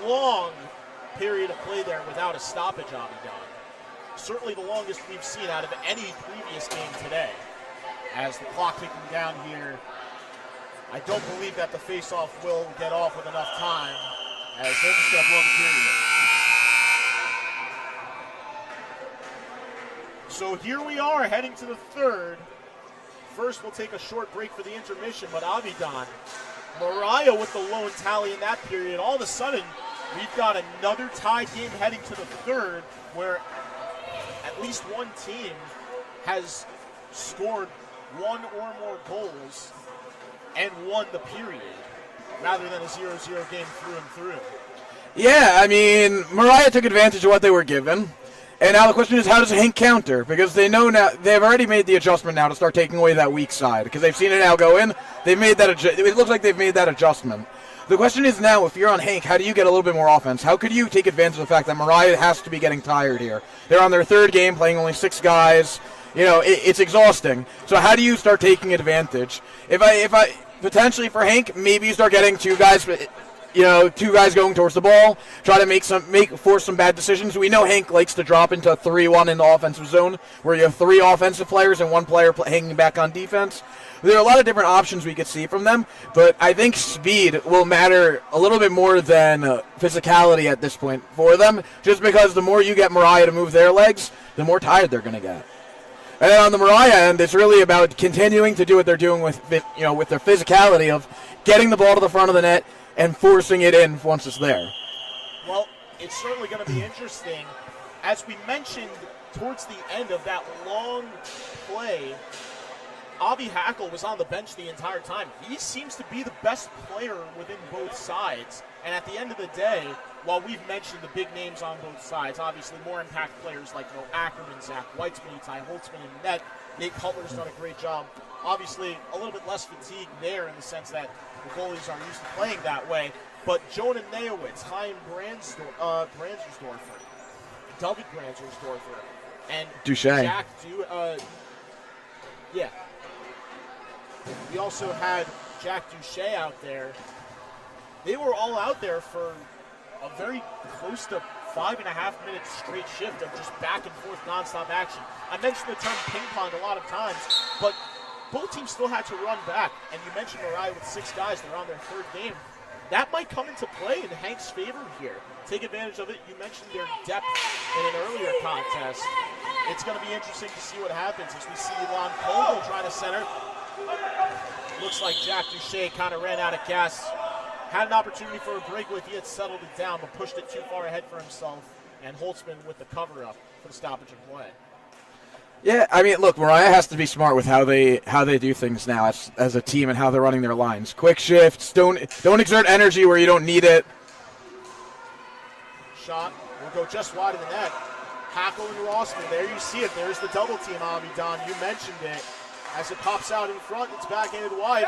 Long period of play there without a stoppage, Avidan. Certainly the longest we've seen out of any previous game today. As the clock ticking down here, I don't believe that the face-off will get off with enough time, as they're just going to blow the period. So here we are heading to the third. First, we'll take a short break for the intermission, but Avidan, Mariah with the lone tally in that period. All of a sudden, we've got another tied game heading to the third, where at least one team has scored one or more goals and won the period, rather than a 0-0 game through and through. Yeah, I mean, Mariah took advantage of what they were given. And now the question is, how does Hank counter? Because they know now, they've already made the adjustment now to start taking away that weak side. Because they've seen it now go in. They've made that. It looks like they've made that adjustment. The question is now, if you're on Hank, how do you get a little bit more offense? How could you take advantage of the fact that Mariah has to be getting tired here? They're on their third game, playing only 6 guys. You know, it's exhausting. So how do you start taking advantage? If I potentially for Hank, maybe you start getting 2 guys. You know, 2 guys going towards the ball, try to force some bad decisions. We know Hank likes to drop into 3-1 in the offensive zone, where you have 3 offensive players and 1 player hanging back on defense. There are a lot of different options we could see from them, but I think speed will matter a little bit more than physicality at this point for them, just because the more you get Mariah to move their legs, the more tired they're going to get. And then on the Mariah end, it's really about continuing to do what they're doing with their physicality of getting the ball to the front of the net and forcing it in once it's there. Well, it's certainly going to be interesting. As we mentioned towards the end of that long play Avi Hackle was on the bench the entire time. He seems to be the best player within both sides. And at the end of the day, while we've mentioned the big names on both sides, obviously more impact players like Mo Ackerman, Zach Weitzman, Ty Holtzman in net, Nate Cutler's done a great job. Obviously, a little bit less fatigue there in the sense that the goalies are used to playing that way. But Jonah Neowitz, Chaim Branzersdorfer, David Branzersdorfer, and Duche. Jack We also had Jack Duche out there. They were all out there for a very close to 5.5 minutes straight shift of just back and forth nonstop action. I mentioned the term ping pong a lot of times, but both teams still had to run back. And you mentioned Mariah with 6 guys. They're on their 3rd game. That might come into play in Hank's favor here. Take advantage of it. You mentioned their depth in an earlier contest. It's going to be interesting to see what happens as we see Elon Kogel try to center. Looks like Jack Duche kind of ran out of gas. Had an opportunity for a breakaway if he had settled it down, but pushed it too far ahead for himself. And Holtzman with the cover-up for the stoppage of play. Yeah, I mean, look, Mariah has to be smart with how they do things now as a team and how they're running their lines. Quick shifts, don't exert energy where you don't need it. Shot will go just wide of the net. Hackle and Rossman, there you see it. There's the double team, Avi Don. You mentioned it. As it pops out in front, it's backhanded wide.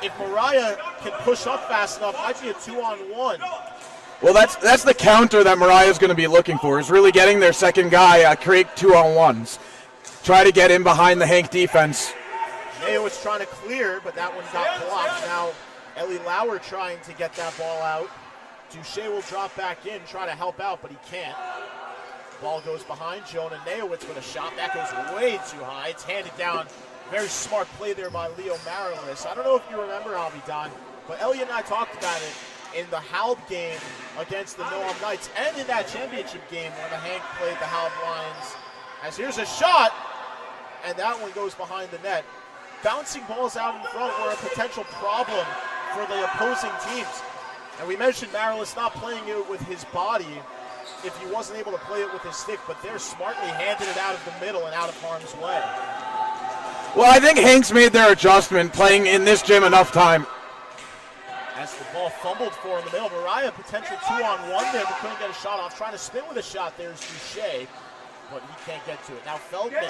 If Mariah can push up fast enough, might be a 2-on-1. Well, that's the counter that Mariah's going to be looking for, is really getting their second guy create 2-on-1s. Try to get in behind the Hank defense. Mayo was trying to clear, but that one got blocked. Now, Ellie Lauer trying to get that ball out. Duche will drop back in, try to help out, but he can't. Ball goes behind. Jonah Neowitz with a shot. That goes way too high. It's handed down. Very smart play there by Leo Marilis. I don't know if you remember, Avi Don, but Elliot and I talked about it in the Halb game against the Noam Knights and in that championship game when the Hank played the Halb Lions. As here's a shot, and that one goes behind the net. Bouncing balls out in front were a potential problem for the opposing teams. And we mentioned Marilis not playing it with his body if he wasn't able to play it with his stick, but they're smartly handing it out of the middle and out of harm's way. Well, I think Hank's made their adjustment playing in this gym enough time. As the ball fumbled for in the middle, Mariah potential 2-on-1 there, but couldn't get a shot off. Trying to spin with a shot there is Duche, but he can't get to it. Now Feldman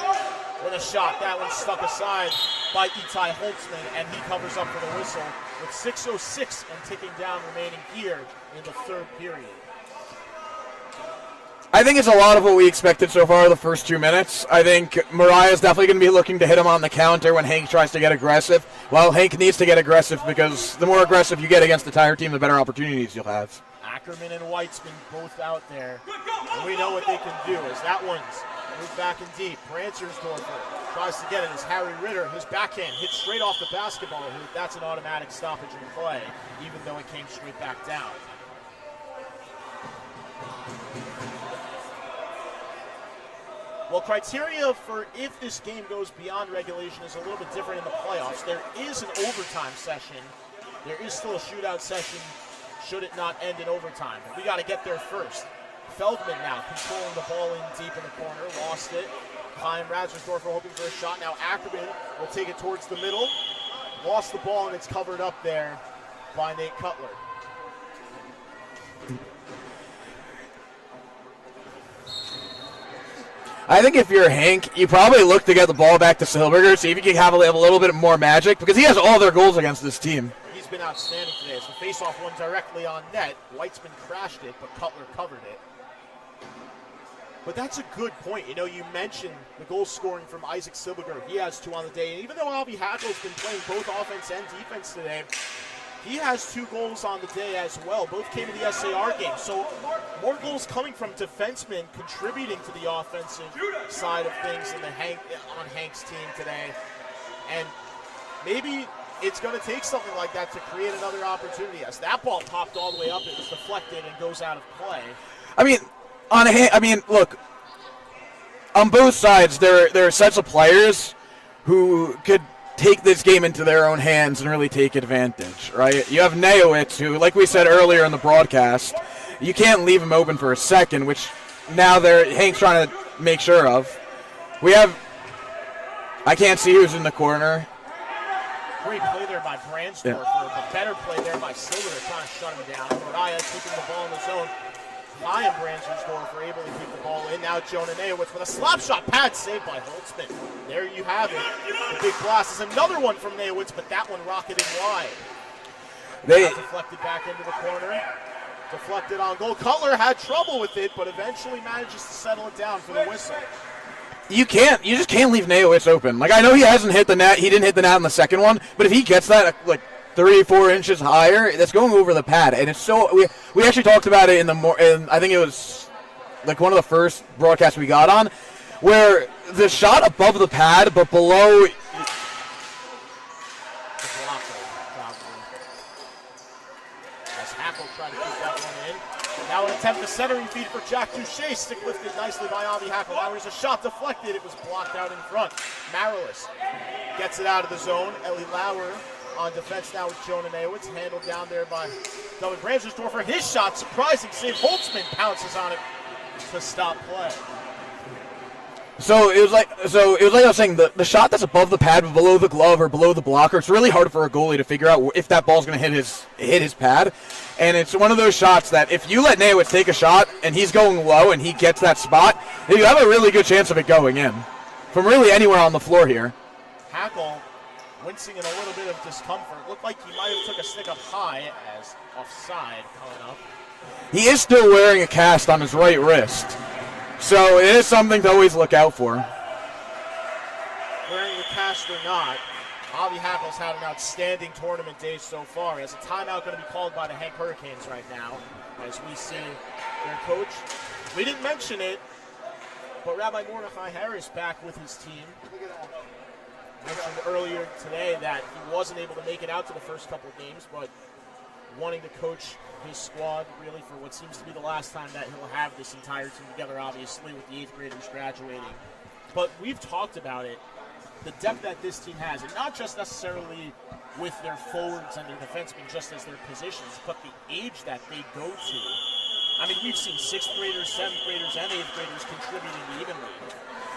with a shot. That one stuck aside by Itai Holtzman, and he covers up for the whistle with 6:06 and ticking down remaining here in the 3rd period. I think it's a lot of what we expected so far the first 2 minutes. I think Mariah's definitely going to be looking to hit him on the counter when Hank tries to get aggressive. Well, Hank needs to get aggressive because the more aggressive you get against the Tiger team, the better opportunities you'll have. Ackerman and Weitzman both out there. And we know what they can do as that one's moved back in deep. Branzersdorfer tries to get it as Harry Ritter, his backhand hits straight off the basketball hoop. That's an automatic stoppage in play, even though it came straight back down. Well, criteria for if this game goes beyond regulation is a little bit different in the playoffs. There is an overtime session. There is still a shootout session should it not end in overtime. We got to get there first. Feldman now controlling the ball in deep in the corner. Lost it. Chaim Branzersdorfer hoping for a shot. Now Ackerman will take it towards the middle. Lost the ball, and it's covered up there by Nate Cutler. I think if you're Hank, you probably look to get the ball back to Silberger, see if you can have a little bit more magic, because he has all their goals against this team. He's been outstanding today. As the face-off went directly on net. Weitzman crashed it, but Cutler covered it. But that's a good point. You know, you mentioned the goal scoring from Isaac Silberger. He has 2 on the day. And even though Avi Hackle's been playing both offense and defense today, he has 2 goals on the day as well. Both came in the SAR game. So more goals coming from defensemen contributing to the offensive side of things on Hank's team today. And maybe it's going to take something like that to create another opportunity. As that ball popped all the way up, it was deflected and goes out of play. Look, on both sides, there are sets of players who could take this game into their own hands and really take advantage, right? You have Neowitz, who, like we said earlier in the broadcast, you can't leave him open for a second, which now Hank's trying to make sure of. We have I can't see who's in the corner. Great play there by Brandsdorfer, but better play there by Silver to try to shut him down. Mariah keeping the ball in the zone. High and Brandsdorfer able to keep the ball in. Now Jonah Nayowitz with a slap shot. Pad saved by Holtzman. There you have it. The big blast is another one from Nayowitz, but that one rocketed wide. Deflected back into the corner. Deflected on goal. Cutler had trouble with it, but eventually manages to settle it down for the whistle. You just can't leave Nayowitz open. Like, I know he hasn't hit the net. He didn't hit the net on the second one, but if he gets that, like, 3-4 inches higher, that's going over the pad. And it's so, we actually talked about it in I think it was like one of the first broadcasts we got on, where the shot above the pad but below. As Hackle trying to keep that one in. Now an attempt to centering feed for Jack Touche. Stick lifted nicely by Avi Hackle. Now there's a shot deflected. It was blocked out in front. Marillis gets it out of the zone. Ellie Lauer on defense now with Jonah Nayowitz. Handled down there by Doug Brandsdorfer. His shot, surprising save. Holtzman pounces on it to stop play. So it was like I was saying, the shot that's above the pad but below the glove or below the blocker, it's really hard for a goalie to figure out if that ball's going to hit his pad. And it's one of those shots that if you let Nayowitz take a shot and he's going low and he gets that spot, you have a really good chance of it going in from really anywhere on the floor here. Hackle wincing in a little bit of discomfort. Looked like he might have took a stick up high as offside coming up. He is still wearing a cast on his right wrist. So it is something to always look out for. Wearing the cast or not, Avi Hackle's had an outstanding tournament day so far. As a timeout going to be called by the Hank Hurricanes right now, as we see their coach. We didn't mention it, but Rabbi Mordechai Harris back with his team. Mentioned earlier today that he wasn't able to make it out to the first couple of games, but wanting to coach his squad really for what seems to be the last time that he'll have this entire team together, obviously, with the 8th graders graduating. But we've talked about it, the depth that this team has, and not just necessarily with their forwards and their defensemen just as their positions, but the age that they go to. I mean, we've seen 6th graders, 7th graders, and 8th graders contributing evenly.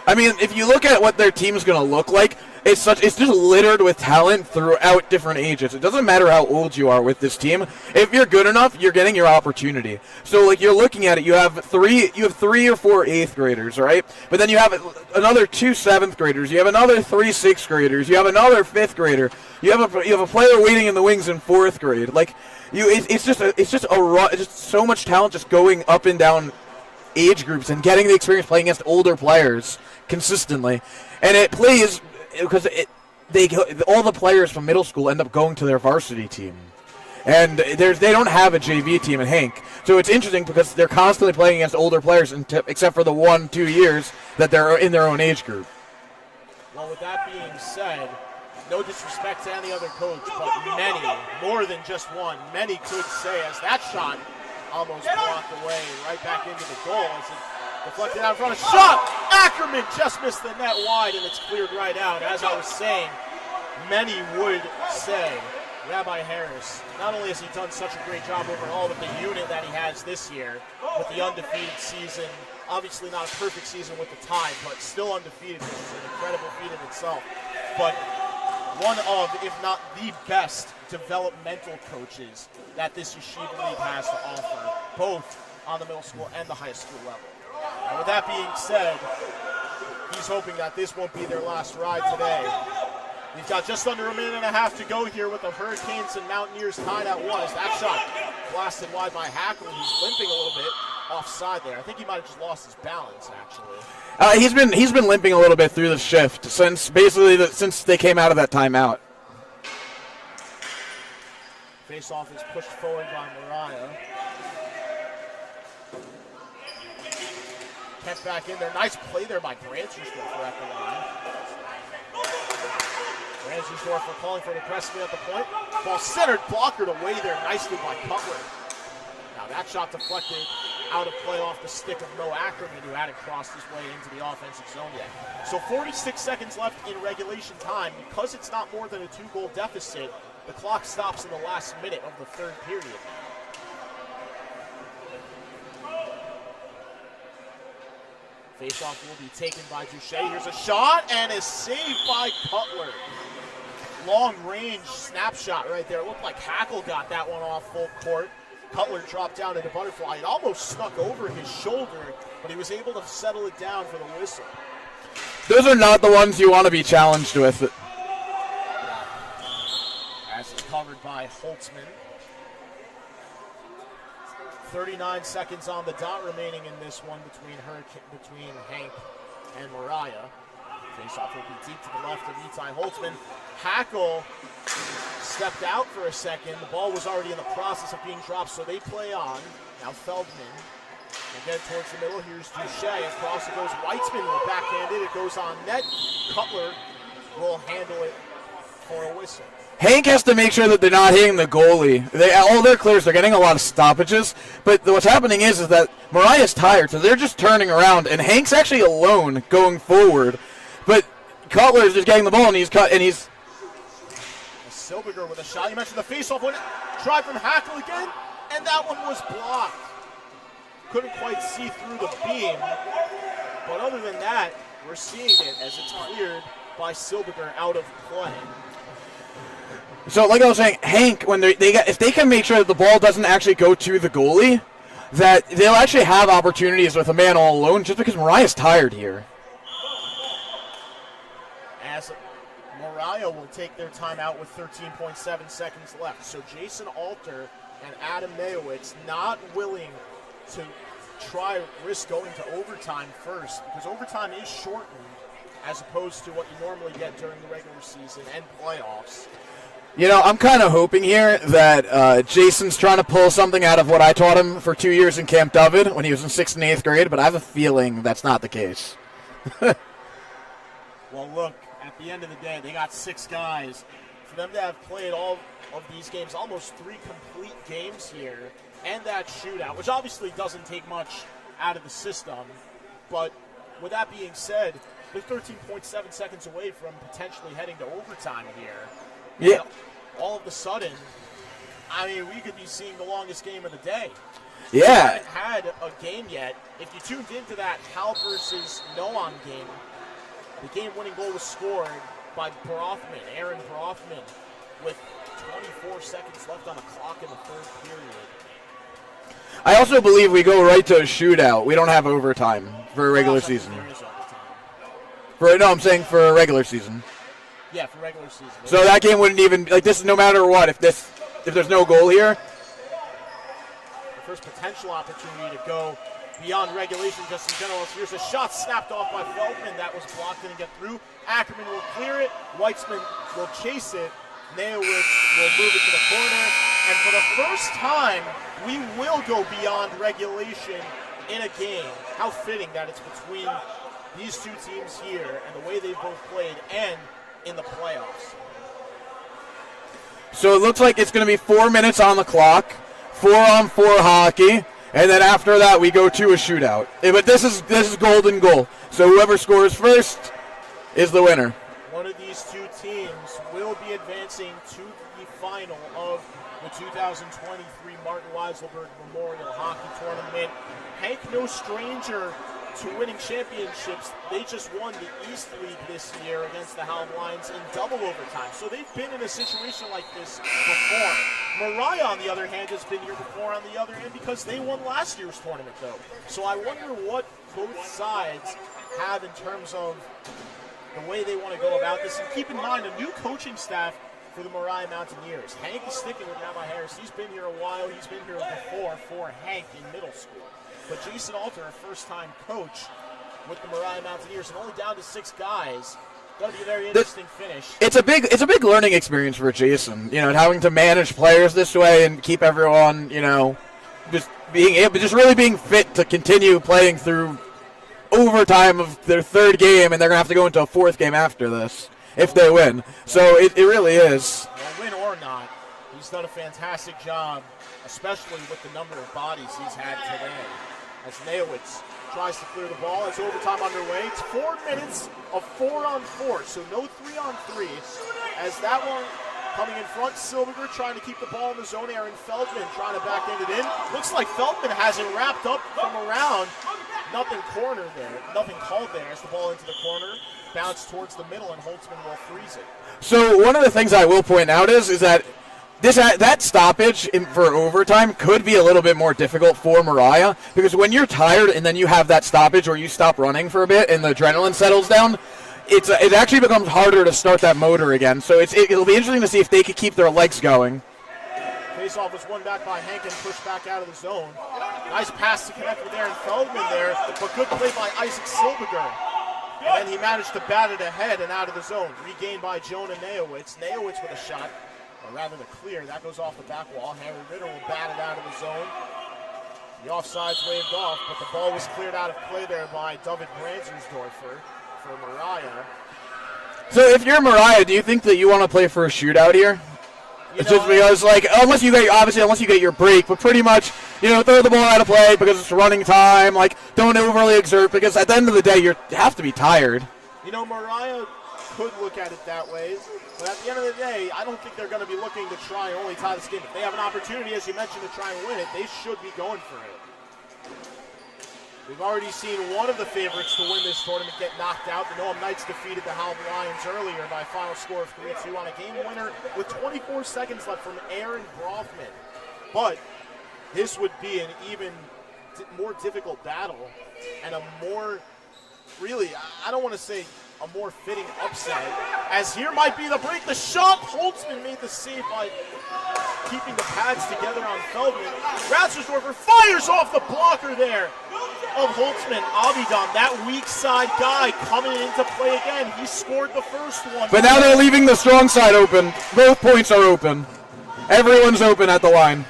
I mean, if you look at what their team's going to look like, it's just littered with talent throughout different ages. It doesn't matter how old you are with this team. If you're good enough, you're getting your opportunity. So, like, you're looking at it, you have 3 or 4 8th graders, right? But then you have another 2 7th graders. You have another 3 6th graders. You have another 5th grader. You have a player waiting in the wings in 4th grade. Like, it's just so much talent just going up and down age groups and getting the experience playing against older players consistently. And it plays because all the players from middle school end up going to their varsity team. And they don't have a JV team in Hank. So it's interesting because they're constantly playing against older players except for the 1-2 years that they're in their own age group. Well, with that being said, no disrespect to any other coach, but many, more than just one, many could say as that shot almost blocked away right back into the goal as it deflected out in front of shot. Ackerman just missed the net wide and it's cleared right out. As I was saying, many would say Rabbi Harris, not only has he done such a great job overall with the unit that he has this year, with the undefeated season, obviously not a perfect season with the tie, but still undefeated, which is an incredible feat in itself. But one of, if not the best developmental coaches that this Yeshiva League has to offer, both on the middle school and the high school level. And with that being said, he's hoping that this won't be their last ride today. We've got just under a minute and a half to go here with the Hurricanes and Mountaineers tied at 1. As that shot blasted wide by Hackle, who's limping a little bit offside there. I think he might have just lost his balance, actually. He's been limping a little bit through the shift since they came out of that timeout. Face-off is pushed forward by Mariah. Kept back in there. Nice play there by Brandsdorfer at the line. Brandsdorfer calling for the press at the point. Ball centered, blockered away there nicely by Cutler. Now that shot deflected out of play off the stick of Mo Ackerman, who hadn't crossed his way into the offensive zone yet. So 46 seconds left in regulation time. Because it's not more than a 2-goal deficit, the clock stops in the last minute of the 3rd period. Face-off will be taken by Duche. Here's a shot and is saved by Cutler. Long-range snapshot right there. It looked like Hackle got that one off full court. Cutler dropped down into butterfly. It almost snuck over his shoulder, but he was able to settle it down for the whistle. Those are not the ones you want to be challenged with. As it's covered by Holtzman. 39 seconds on the dot remaining in this one between Hank and Mariah. Face-off will be deep to the left of Itai Holtzman. Hackle stepped out for a second. The ball was already in the process of being dropped, so they play on. Now Feldman. Again towards the middle. Here's Duche. Across it goes. Weitzman will backhand it. It goes on net. Cutler will handle it for a whistle. Hank has to make sure that they're not hitting the goalie. All their clears, they're getting a lot of stoppages. But what's happening is that Mariah's tired, so they're just turning around, and Hank's actually alone going forward. But Cutler is just getting the ball, and he's cut, and he's. Silberger with a shot. You mentioned the face-off one. Try from Hackle again, and that one was blocked. Couldn't quite see through the beam. But other than that, we're seeing it as it's cleared by Silberger out of play. So, like I was saying, Hank, when if they can make sure that the ball doesn't actually go to the goalie, that they'll actually have opportunities with a man all alone, just because Mariah's tired here. As Mariah will take their timeout with 13.7 seconds left. So Jason Alter and Adam Neowitz not willing to risk going to overtime first, because overtime is shortened as opposed to what you normally get during the regular season and playoffs. You know, I'm kind of hoping here that Jason's trying to pull something out of what I taught him for 2 years in Camp David when he was in 6th and 8th grade, but I have a feeling that's not the case. Well, look, at the end of the day, they got 6 guys. For them to have played all of these games, almost 3 complete games here, and that shootout, which obviously doesn't take much out of the system, but with that being said, they're 13.7 seconds away from potentially heading to overtime here. Yeah. All of a sudden, I mean, we could be seeing the longest game of the day. Yeah. We haven't had a game yet. If you tuned into that Hal versus Noam game, the game-winning goal was scored by Brothman, Aaron Brothman, with 24 seconds left on the clock in the third period. I also believe we go right to a shootout. We don't have overtime for a regular season. I'm saying for a regular season. Yeah, for regular season. So that game wouldn't even, like, this is no matter what. If there's no goal here. The first potential opportunity to go beyond regulation just in general. Here's a shot snapped off by Feldman. That was blocked, didn't get through. Ackerman will clear it. Weitzman will chase it. Neowitz will move it to the corner. And for the first time, we will go beyond regulation in a game. How fitting that it's between these two teams here and the way they've both played and in the playoffs. So it looks like it's going to be 4 minutes on the clock, 4-on-4 hockey, and then after that we go to a shootout. But this is golden goal. So whoever scores first is the winner. One of these two teams will be advancing to the final of the 2023 Martin Weiselberg Memorial Hockey Tournament. Hank, no stranger to winning championships. They just won the East League this year against the Halb Lions in double overtime. So they've been in a situation like this before. Mariah, on the other hand, has been here before on the other end because they won last year's tournament, though. So I wonder what both sides have in terms of the way they want to go about this. And keep in mind, a new coaching staff for the Mariah Mountaineers. Hank is sticking with Rabbi Harris. He's been here a while. He's been here before for Hank in middle school. But Jason Alter, a first-time coach with the Mariah Mountaineers, and only down to 6 guys. Going to be a very interesting finish. It's a big learning experience for Jason. You know, having to manage players this way and keep everyone, you know, just really being fit to continue playing through overtime of their 3rd game, and they're gonna have to go into a 4th game after this if they win. So it really is. Well, win or not, he's done a fantastic job, especially with the number of bodies he's had today. As Neowitz tries to clear the ball, it's overtime underway. It's 4 minutes of 4-on-4, so no 3-on-3. As that one coming in front, Silberger trying to keep the ball in the zone. Aaron Feldman trying to backhand it in. Looks like Feldman has it wrapped up from around. nothing corner there, nothing called there as the ball into the corner, bounced towards the middle, and Holtzman will freeze it. So one of the things I will point out is that that stoppage for overtime could be a little bit more difficult for Mariah, because when you're tired and then you have that stoppage or you stop running for a bit and the adrenaline settles down, it actually becomes harder to start that motor again. So it'll be interesting to see if they could keep their legs going. Faceoff was won back by Hank and pushed back out of the zone. Nice pass to connect with Aaron Feldman there, but good play by Isaac Silberger. And then he managed to bat it ahead and out of the zone. Regained by Jonah Neowitz. Neowitz with a shot, or rather the clear. That goes off the back wall. Harry Ritter will bat it out of the zone. The offside's waved off, but the ball was cleared out of play there by David Branzersdorfer for Mariah. So if you're Mariah, do you think that you want to play for a shootout here? It's just because, like, unless you get your break, but pretty much, throw the ball out of play because it's running time. Like, don't overly exert, because at the end of the day, you have to be tired. Mariah could look at it that way, but at the end of the day, I don't think they're going to be looking to try and only tie this game. If they have an opportunity, as you mentioned, to try and win it, they should be going for it. We've already seen one of the favorites to win this tournament get knocked out. The Noam Knights defeated the Halb Lions earlier by a final score of 3-2 on a game winner with 24 seconds left from Aaron Brofman. But this would be an even more difficult battle and a more, really, I don't want to say a more fitting upset, as here might be the break. The shot, Holtzman made the save by keeping the pads together on Feldman. Ratzersdorfer fires off the blocker there of Holtzman. Avidan, that weak side guy, coming into play again. He scored the first one. But now they're leaving the strong side open. Both points are open. Everyone's open at the line.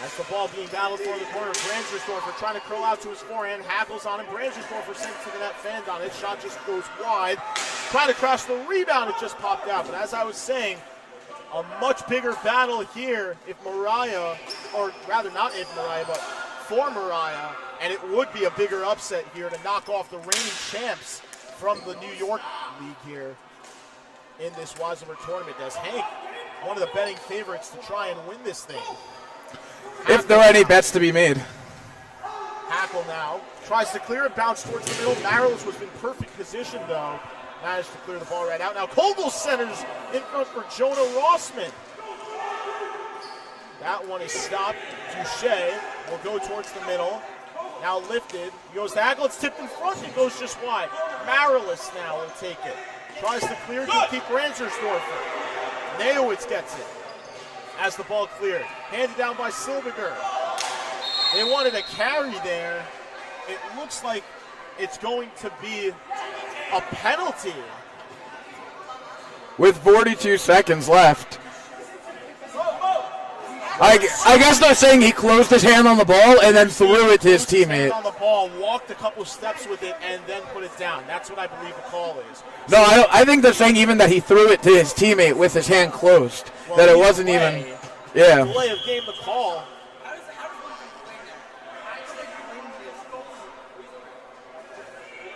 As the ball being battled for the corner, Branzersdorfer trying to curl out to his forehand, hackles on him. Branzersdorfer sent to the net, fanned on it. Shot just goes wide. Trying to crash the rebound, it just popped out. But as I was saying, a much bigger battle here if Mariah, or rather not if Mariah, but for Mariah, and it would be a bigger upset here to knock off the reigning champs from the New York League here in this Weiselberg tournament. As Hank, one of the betting favorites to try and win this thing. If there are any bets to be made. Hackle now tries to clear it, bounce towards the middle. Marrows was in perfect position though. Managed to clear the ball right out. Now Kogel centers in front for Jonah Rossman. That one is stopped. Duche will go towards the middle. Now lifted. He goes to Hackle. It's tipped in front. It goes just wide. Marrowless now will take it. Tries to clear to keep Branzersdorfer. Neowitz gets it as the ball cleared. Handed down by Silberger. They wanted a carry there. It looks like it's going to be a penalty. With 42 seconds left. I guess they're saying he closed his hand on the ball and then threw it to his teammate. On the ball, walked a couple steps with it, and then put it down. That's what I believe the call is. No, I think they're saying even that he threw it to his teammate with his hand closed. Well, that it wasn't even. Yeah. Delay of game, the call.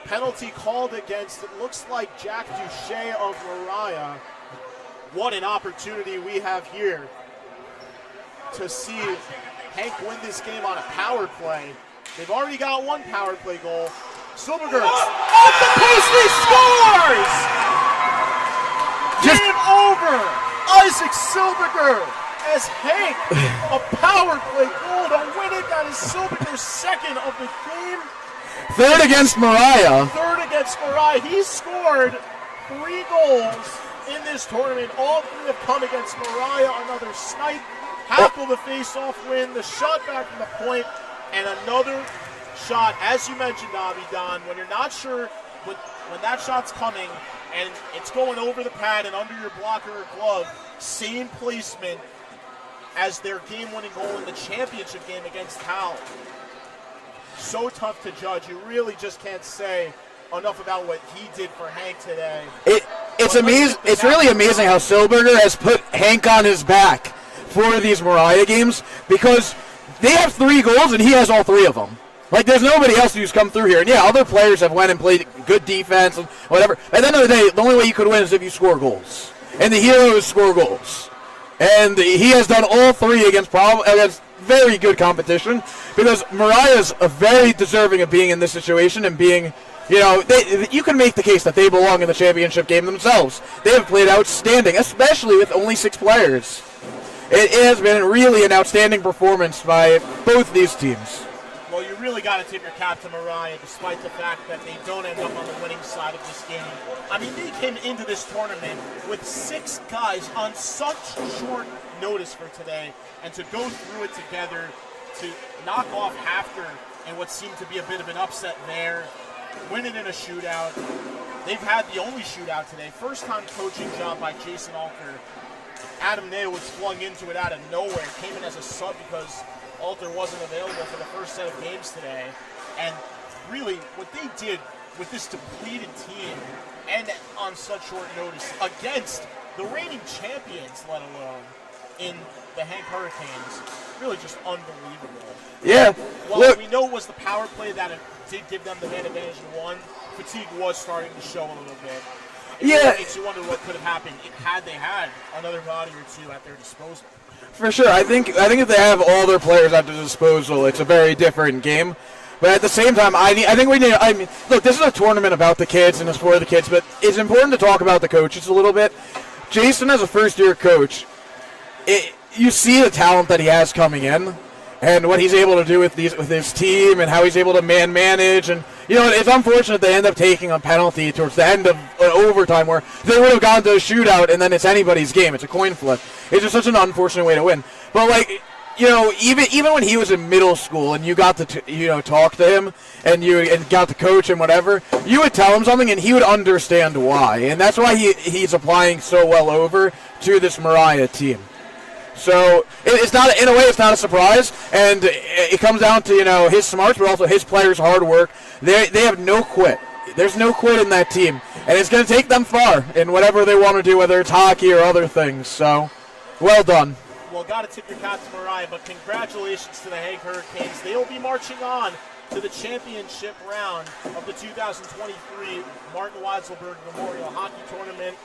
Penalty called against, it looks like Jack Duche of Mariah. What an opportunity we have here to see Hank win this game on a power play. They've already got one power play goal. Silberger off the post, he scores! Game over! Isaac Silberger as Hank, a power play goal to win it. That is Silberger's second of the game. Third against Mariah. Third against Mariah. He scored 3 goals in this tournament. All 3 have come against Mariah. Another snipe. Hackle the face-off win. The shot back from the point. And another shot, as you mentioned, Avidan, when you're not sure when that shot's coming and it's going over the pad and under your blocker or glove, same placement as their game-winning goal in the championship game against Hal. So tough to judge. You really just can't say enough about what he did for Hank today. It's amazing. It's really amazing how Silberger has put Hank on his back for these Mariah games, because they have 3 goals and he has all 3 of them. Like, there's nobody else who's come through here. And yeah, other players have went and played good defense and whatever. At the end of the day, the only way you could win is if you score goals. And the heroes score goals. And he has done all 3 against very good competition because Mariah's a very deserving of being in this situation and being, you can make the case that they belong in the championship game themselves. They have played outstanding, especially with only 6 players. It has been really an outstanding performance by both these teams. Well, you really got to tip your cap to Mariah, despite the fact that they don't end up on the winning side of this game. I mean, they came into this tournament with 6 guys on such short notice for today, and to go through it together, to knock off Hafter in what seemed to be a bit of an upset there, win it in a shootout. They've had the only shootout today. First time coaching job by Jason Alker. Adam Nail was flung into it out of nowhere, came in as a sub because Alter wasn't available for the first set of games today. And really, what they did with this depleted team and on such short notice against the reigning champions, let alone in the Hank Hurricanes, really just unbelievable. Yeah. While we know it was the power play that it did give them the man advantage in one, fatigue was starting to show a little bit. It really makes you wonder what could have happened had they had another body or two at their disposal. For sure. I think if they have all their players at their disposal, it's a very different game. But at the same time, look, this is a tournament about the kids and it's for the kids, but it's important to talk about the coaches a little bit. Jason, as a first-year coach, you see the talent that he has coming in and what he's able to do with his team and how he's able to manage. And, it's unfortunate they end up taking a penalty towards the end of overtime where they would have gone to a shootout and then it's anybody's game. It's a coin flip. It's just such an unfortunate way to win. But, even when he was in middle school and you got to talk to him and got to coach him, whatever, you would tell him something and he would understand why. And that's why he's applying so well over to this Mariah team. So it's not, in a way, it's not a surprise, and it comes down to his smarts, but also his players' hard work. They have no quit. There's no quit in that team, and it's going to take them far in whatever they want to do, whether it's hockey or other things. So, well done. Well, got to tip your cap to Mariah, but congratulations to the Hank Hurricanes. They will be marching on to the championship round of the 2023 Martin Weiselberg Memorial Hockey Tournament,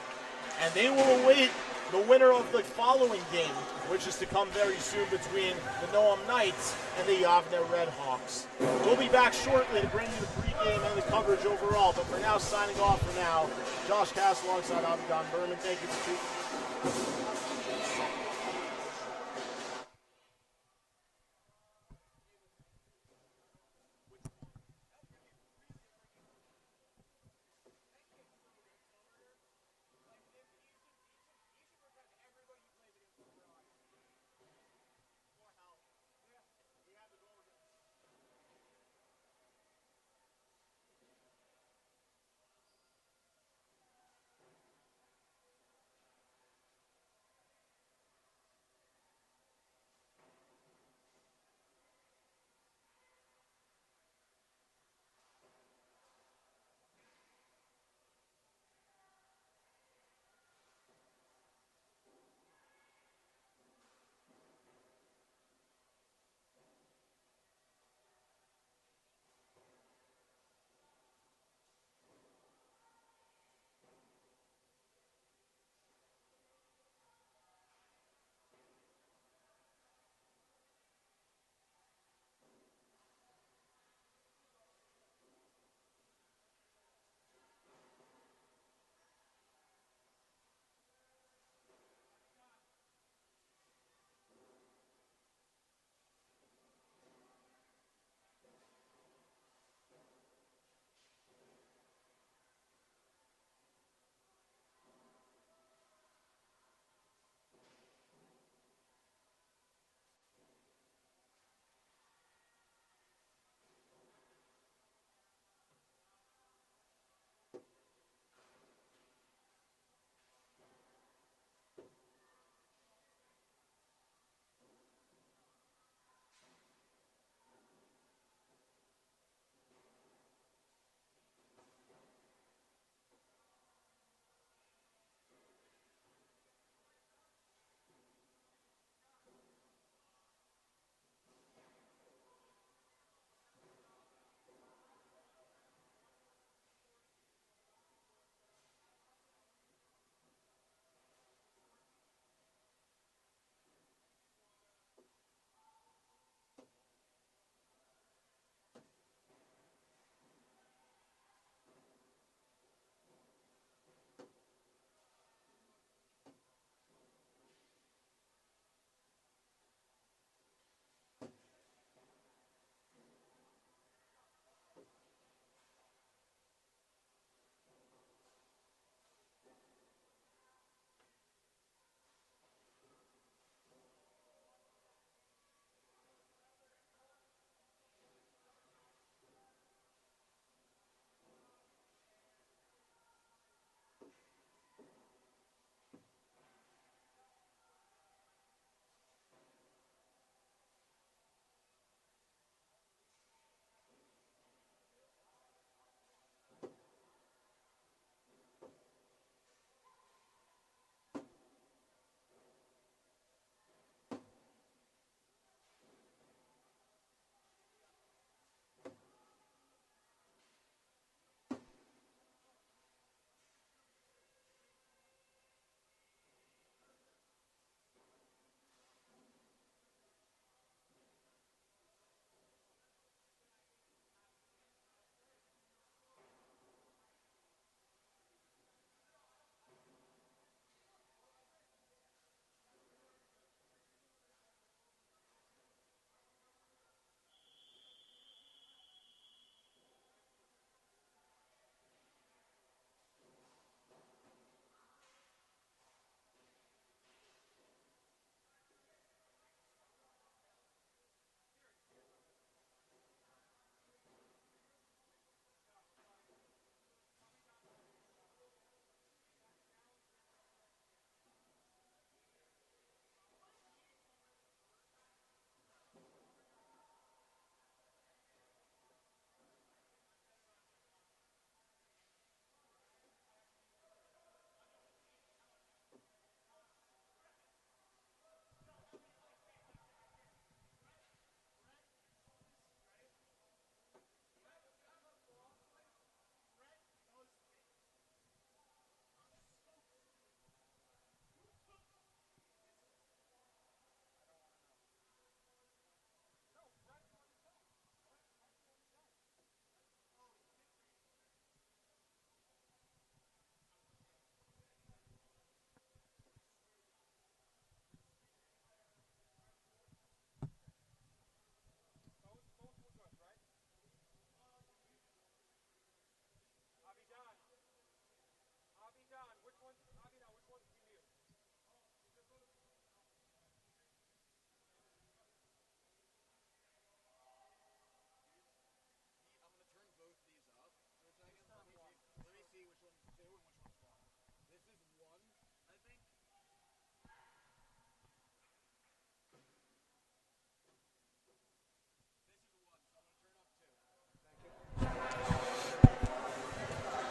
and they will await the winner of the following game, which is to come very soon between the Noam Knights and the Yavne Redhawks. We'll be back shortly to bring you the pregame and the coverage overall, but for now, signing off for now, Josh Castle alongside Avidan Berman. Thank you for tuning in.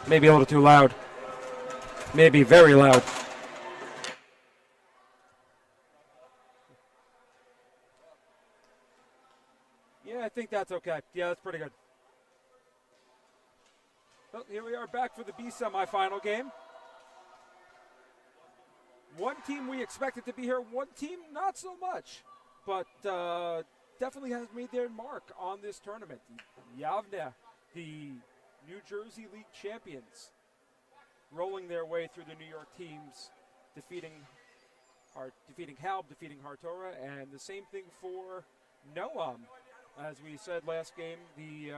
Maybe a little too loud. Maybe very loud. Yeah, I think that's okay. Yeah, that's pretty good. Well, here we are back for the B semifinal game. One team we expected to be here, one team not so much, but definitely has made their mark on this tournament. Yavne, the New Jersey League champions, rolling their way through the New York teams, defeating Halb, defeating Hartora, and the same thing for Noam. As we said last game, the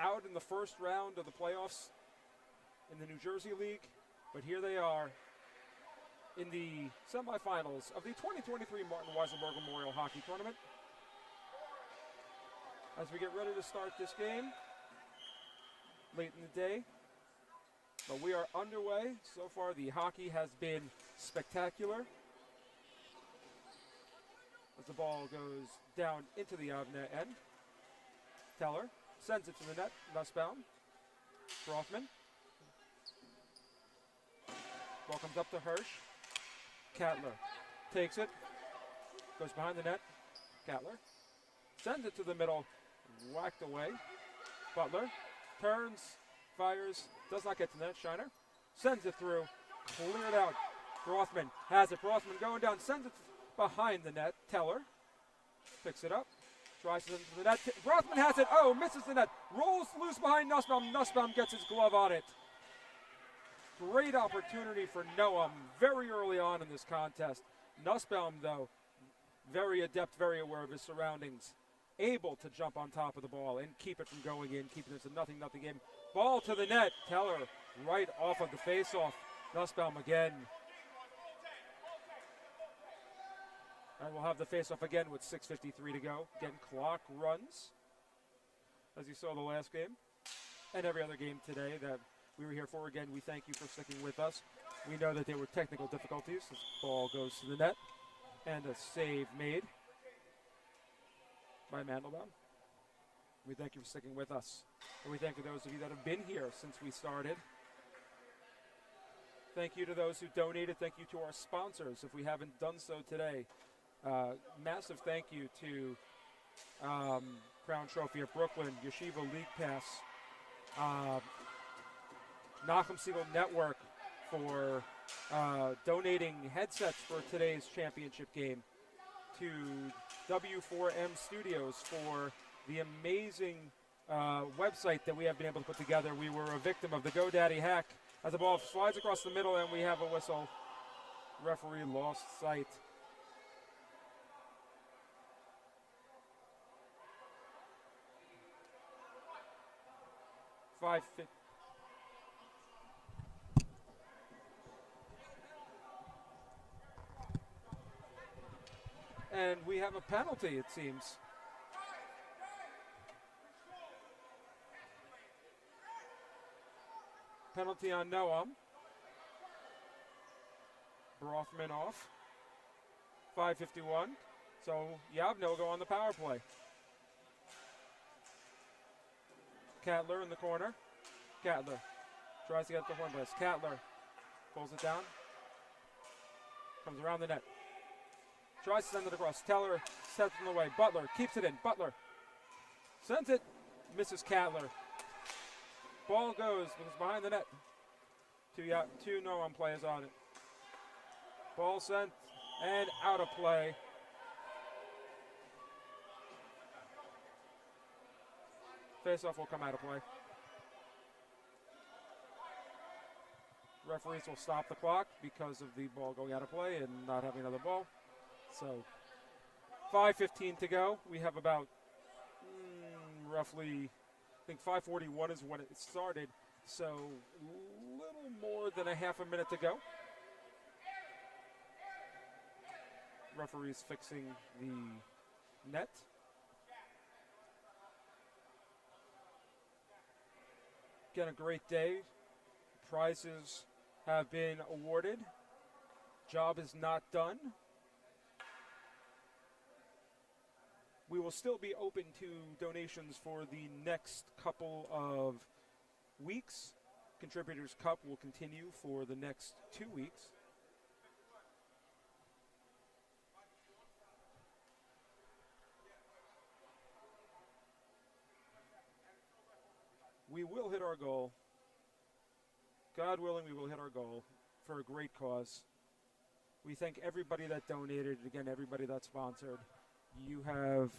out in the first round of the playoffs in the New Jersey League, but here they are in the semifinals of the 2023 Martin Weiselberg Memorial Hockey Tournament. As we get ready to start this game, late in the day, but we are underway. So far, the hockey has been spectacular. As the ball goes down into the Avnet end, Teller sends it to the net, Nussbaum, Rothman. Ball comes up to Hirsch. Katler takes it, goes behind the net. Katler sends it to the middle, whacked away. Butler turns, fires, does not get to the net. Shiner sends it through, cleared out. Rothman has it. Rothman going down, sends it behind the net. Teller picks it up, tries to send it to the net. Rothman has it. Oh, misses the net. Rolls loose behind Nussbaum. Nussbaum gets his glove on it. Great opportunity for Noam very early on in this contest. Nussbaum, though, very adept, very aware of his surroundings, able to jump on top of the ball and keep it from going in, keeping it a 0-0 game. Ball to the net. Teller right off of the faceoff. Nussbaum again. And we'll have the faceoff again with 6:53 to go. Again, clock runs, as you saw the last game and every other game today that we were here for. Again, we thank you for sticking with us. We know that there were technical difficulties. This ball goes to the net, and a save made by Mandelbaum. We thank you for sticking with us. And we thank you those of you that have been here since we started. Thank you to those who donated. Thank you to our sponsors, if we haven't done so today. Massive thank you to Crown Trophy of Brooklyn, Yeshiva League Pass, Nachum Siegel Network for donating headsets for today's championship game, to W4M Studios for the amazing website that we have been able to put together. We were a victim of the GoDaddy hack as the ball slides across the middle and we have a whistle. Referee lost sight. And we have a penalty, it seems. Penalty on Noam. Brothman off. 5:51. So Yavne will go on the power play. Katler in the corner. Katler tries to get the horn blast. Katler pulls it down. Comes around the net. Tries to send it across. Teller steps in the way. Butler keeps it in. Butler sends it. Misses Katler. Ball goes behind the net. Two Noam players on it. Ball sent and out of play. Faceoff will come out of play. Referees will stop the clock because of the ball going out of play and not having another ball. So 5:15 to go. We have about roughly, I think 5:41 is when it started. So a little more than a half a minute to go. Referees fixing the net. Again, a great day. Prizes have been awarded. Job is not done. We we will still be open to donations for the next couple of weeks. Contributors Cup will continue for the next 2 weeks. We will hit our goal. God willing, we will hit our goal for a great cause. We thank everybody that donated, again, everybody that sponsored. You have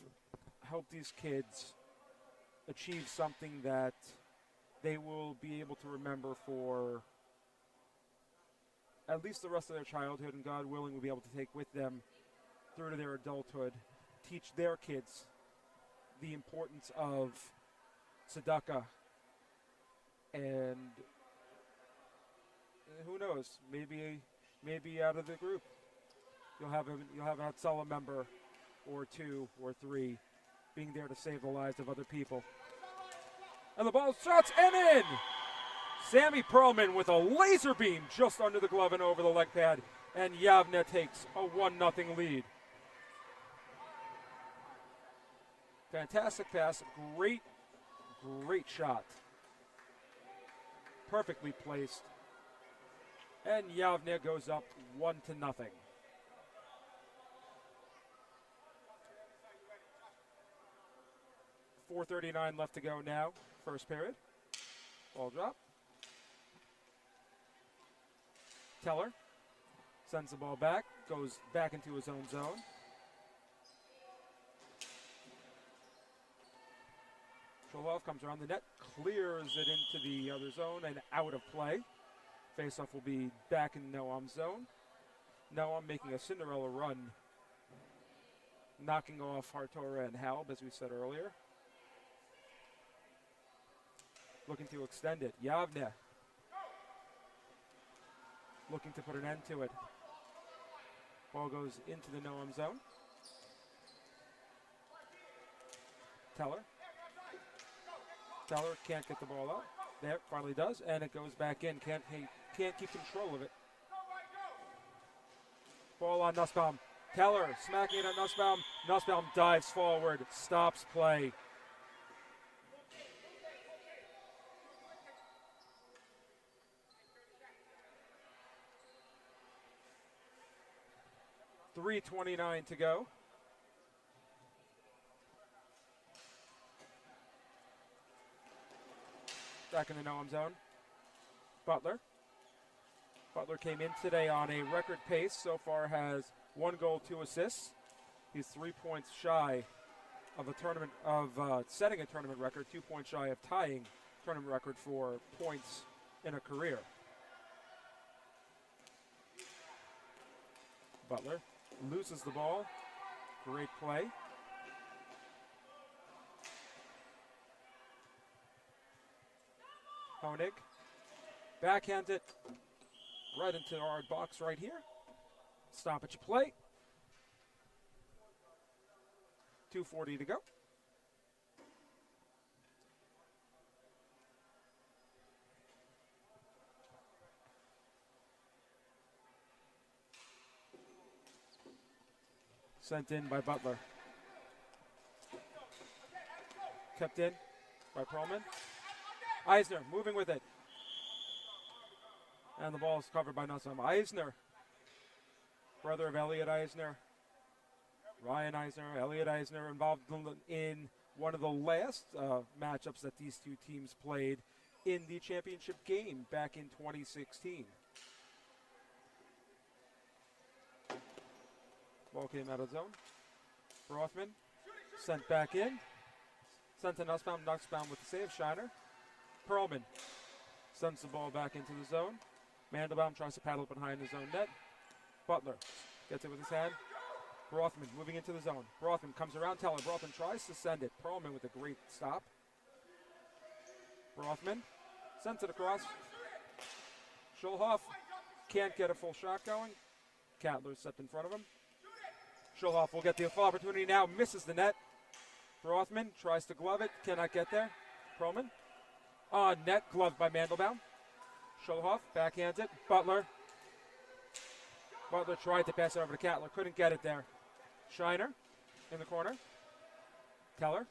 helped these kids achieve something that they will be able to remember for at least the rest of their childhood, and God willing, we'll be able to take with them through to their adulthood, teach their kids the importance of tzedakah. And who knows? Maybe out of the group, you'll have a Hatzalah member or 2 or 3 being there to save the lives of other people. And the ball shots and in. Sammy Perlman with a laser beam just under the glove and over the leg pad, and Yavne takes a 1-0 lead. Fantastic pass, great shot. Perfectly placed. And Yavne goes up 1-0. 4:39 left to go now, first period. Ball drop. Teller sends the ball back, goes back into his own zone. Sholov comes around the net, clears it into the other zone and out of play. Faceoff will be back in Noam's zone. Noam making a Cinderella run, knocking off Hartora and Halb, as we said earlier. Looking to extend it. Yavne looking to put an end to it. Ball goes into the Noam zone. Teller can't get the ball out. There, finally does, and it goes back in. Can't keep control of it. Ball on Nussbaum. Teller smacking it at Nussbaum. Nussbaum dives forward, stops play. .329 to go. Back in the Noam zone. Butler came in today on a record pace. So far has 1 goal, 2 assists. He's 3 points shy of setting a tournament record, 2 points shy of tying tournament record for points in a career. Butler loses the ball. Great play. Honig backhands it right into our box right here. Stop at your play. 2:40 to go. Sent in by Butler. Kept in by Perlman. Eisner moving with it. And the ball is covered by Nussbaum. Eisner, brother of Elliot Eisner. Ryan Eisner, Elliot Eisner, involved in one of the last matchups that these two teams played in the championship game back in 2016. Ball came out of zone. Rothman sent back in. Sent to Nussbaum. Nussbaum with the save. Shiner. Perlman sends the ball back into the zone. Mandelbaum tries to paddle behind his own net. Butler gets it with his hand. Rothman moving into the zone. Rothman comes around Teller. Rothman tries to send it. Perlman with a great stop. Rothman sends it across. Schulhoff can't get a full shot going. Cattler stepped in front of him. Schulhoff will get the full opportunity now. Misses the net. Rothman tries to glove it. Cannot get there. Perlman. On net. Gloved by Mandelbaum. Schulhoff backhands it. Butler tried to pass it over to Cattler. Couldn't get it there. Shiner in the corner. Teller.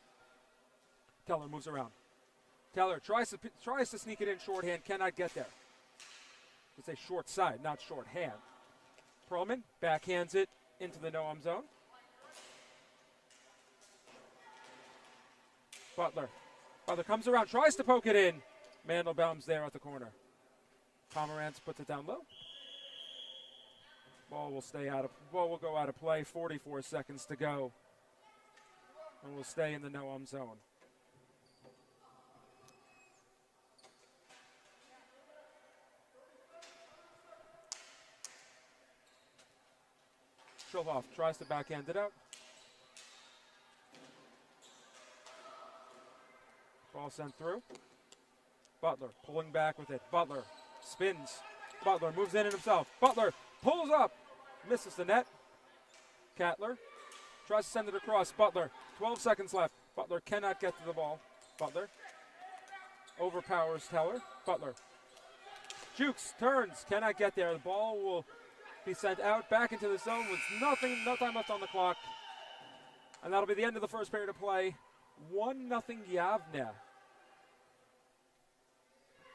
Teller moves around. Teller tries to sneak it in shorthand, cannot get there. It's a short side, not shorthand. Perlman backhands it into the no-arm zone. Butler. Butler comes around, tries to poke it in. Mandelbaum's there at the corner. Pomerantz puts it down low. Ball will go out of play. 44 seconds to go. And we'll stay in the no-arm zone. Schulhoff tries to backhand it out. Ball sent through. Butler pulling back with it. Butler spins. Butler moves in it himself. Butler pulls up. Misses the net. Cattler tries to send it across. Butler, 12 seconds left. Butler cannot get to the ball. Butler overpowers Teller. Butler jukes, turns, cannot get there. The ball will be sent out back into the zone with no time left on the clock. And that'll be the end of the first period of play. 1-0 Yavne.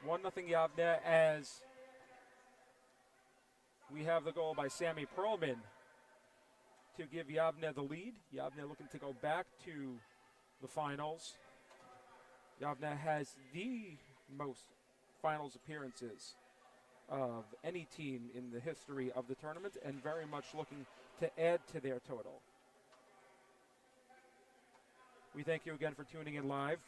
1-0 Yavne as we have the goal by Sammy Perlman to give Yavne the lead. Yavne looking to go back to the finals. Yavne has the most finals appearances of any team in the history of the tournament and very much looking to add to their total. We thank you again for tuning in live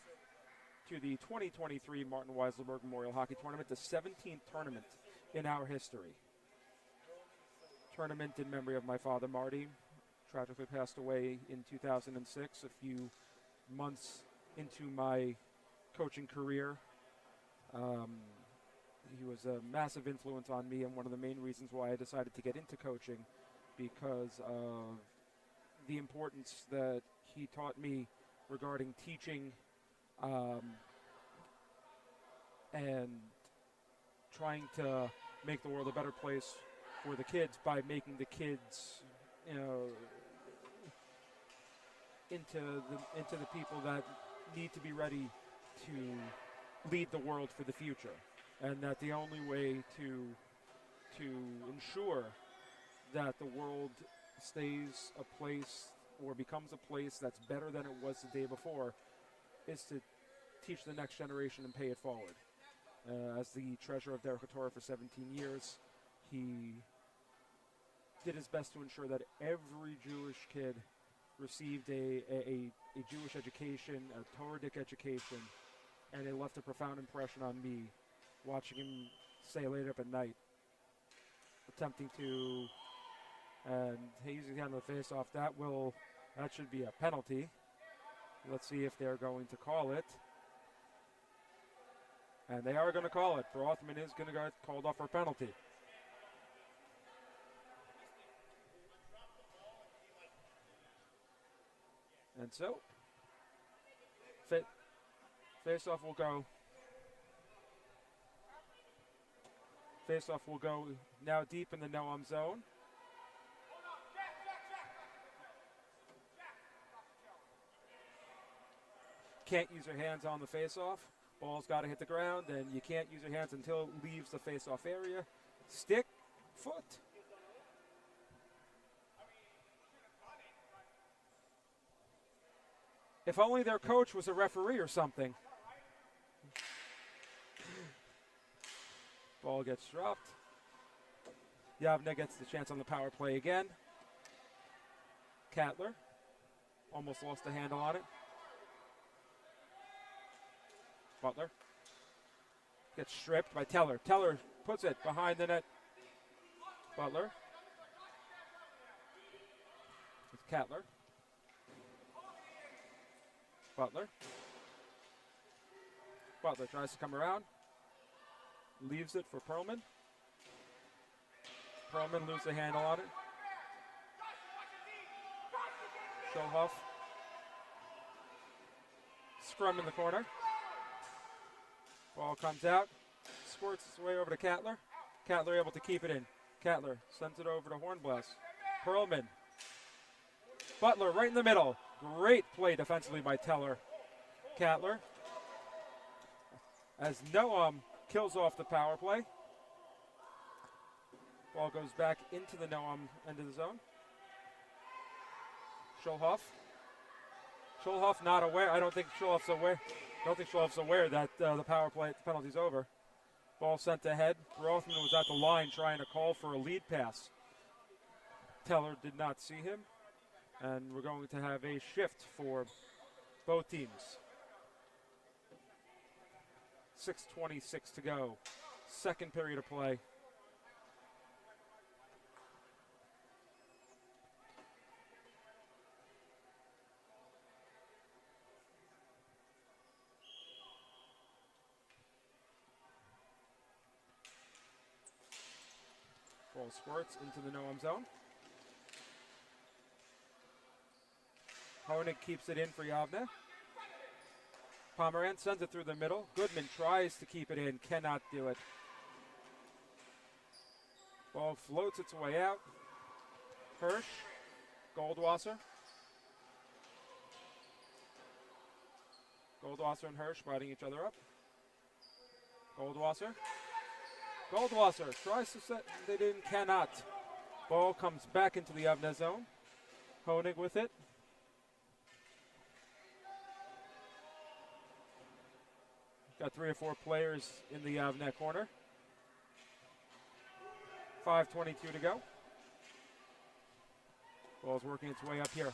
to the 2023 Martin Weiselberg Memorial Hockey Tournament, the 17th tournament in our history. Tournament in memory of my father, Marty, tragically passed away in 2006, a few months into my coaching career. He was a massive influence on me and one of the main reasons why I decided to get into coaching, because of the importance that he taught me regarding teaching and trying to make the world a better place for the kids by making the kids, into the people that need to be ready to lead the world for the future, and that the only way to ensure that the world stays a place or becomes a place that's better than it was the day before is to teach the next generation and pay it forward. As the treasurer of Derek Torah for 17 years, he did his best to ensure that every Jewish kid received a Jewish education, a Torahic education, and it left a profound impression on me watching him stay late up at night, attempting to, and he's on the face-off. That should be a penalty. Let's see if they're going to call it. And they are going to call it. Rothman is going to get called off for a penalty. And so, face-off will go. Face-off will go now deep in the no-arm zone. Can't use your hands on the face-off. Ball's got to hit the ground, and you can't use your hands until it leaves the face-off area. Stick, foot. If only their coach was a referee or something. Ball gets dropped. Yavne gets the chance on the power play again. Cattler almost lost the handle on it. Butler gets stripped by Teller. Teller puts it behind the net. Butler. It's Cattler. Butler. Butler tries to come around. Leaves it for Perlman. Perlman loses the handle on it. Schulhoff. Scrum in the corner. Ball comes out. Squirts its way over to Cattler. Cattler able to keep it in. Cattler sends it over to Hornblast. Perlman. Butler right in the middle. Great play defensively by Teller. Cattler. As Noam kills off the power play. Ball goes back into the Noam end of the zone. Schulhoff. Schulhoff not aware. I don't think Schulhoff's aware that the power play penalty's over. Ball sent ahead. Rothman was at the line trying to call for a lead pass. Teller did not see him. And we're going to have a shift for both teams. 6:26 to go. Second period of play. Ball squirts into the Noam zone. Honig keeps it in for Yavne. Pomerantz sends it through the middle. Goodman tries to keep it in, cannot do it. Ball floats its way out. Hirsch, Goldwasser. Goldwasser and Hirsch fighting each other up. Goldwasser. Goldwasser tries to set it in, cannot. Ball comes back into the Yavne zone. Honig with it. Got 3 or 4 players in the Yavne corner. 5:22 to go. Ball's working its way up here.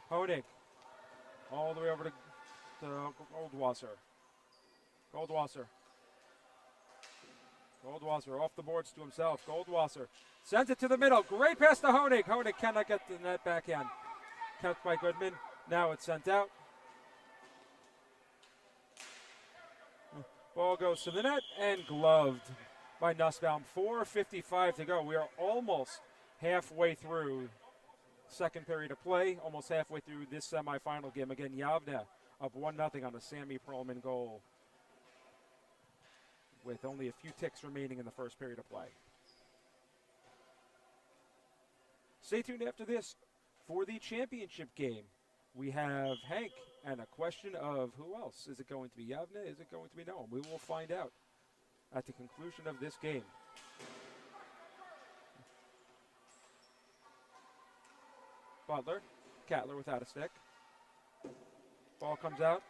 Honig all the way over to Goldwasser. Goldwasser off the boards to himself. Goldwasser sends it to the middle. Great pass to Honig. Honig cannot get the net backhand. Kept by Goodman. Now it's sent out. Ball goes to the net and gloved by Nussbaum. 4:55 to go. We are almost halfway through second period of play, almost halfway through this semifinal game. Again, Yavne up 1-0 on a Sammy Perlman goal with only a few ticks remaining in the first period of play. Stay tuned after this for the championship game. We have Hank and a question of who else. Is it going to be Yavne? Is it going to be Noam? We will find out at the conclusion of this game. Butler, Cattler without a stick. Ball comes out.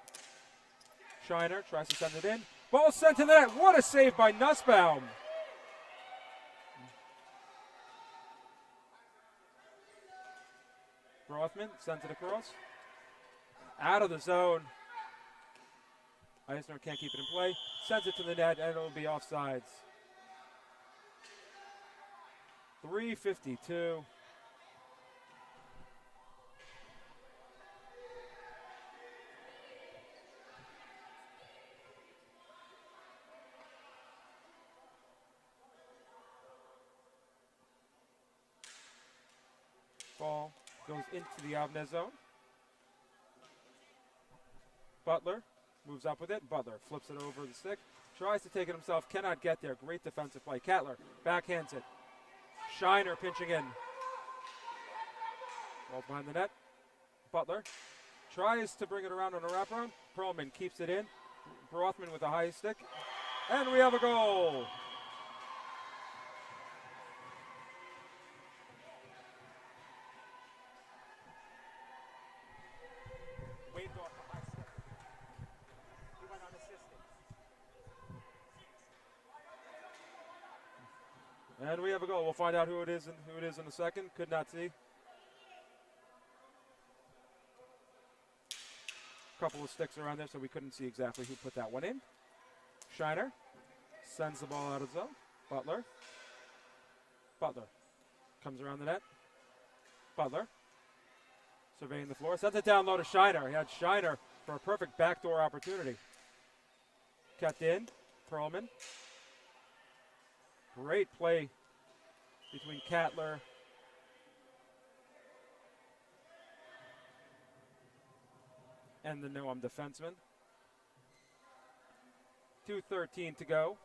Shiner tries to send it in. Ball sent to the net. What a save by Nussbaum. Rothman sends it across. Out of the zone. Eisner can't keep it in play. Sends it to the net, and it'll be offsides. 3:52. Ball goes into the Yavne zone. Butler moves up with it. Butler flips it over the stick. Tries to take it himself. Cannot get there. Great defensive play. Cattler backhands it. Shiner pinching in. Ball behind the net. Butler tries to bring it around on a wraparound. Perlman keeps it in. Rothman with a high stick. And we have a goal. Waved off the high stick. He went unassisted. And we have a goal. We'll find out who it is in a second. Could not see. Couple of sticks around there, so we couldn't see exactly who put that one in. Shiner sends the ball out of zone. Butler comes around the net. Butler surveying the floor, sends it down low to Shiner. He had Shiner for a perfect backdoor opportunity. Kept in. Perlman. Great play between Cattler and the Noam defenseman. 2:13 to go.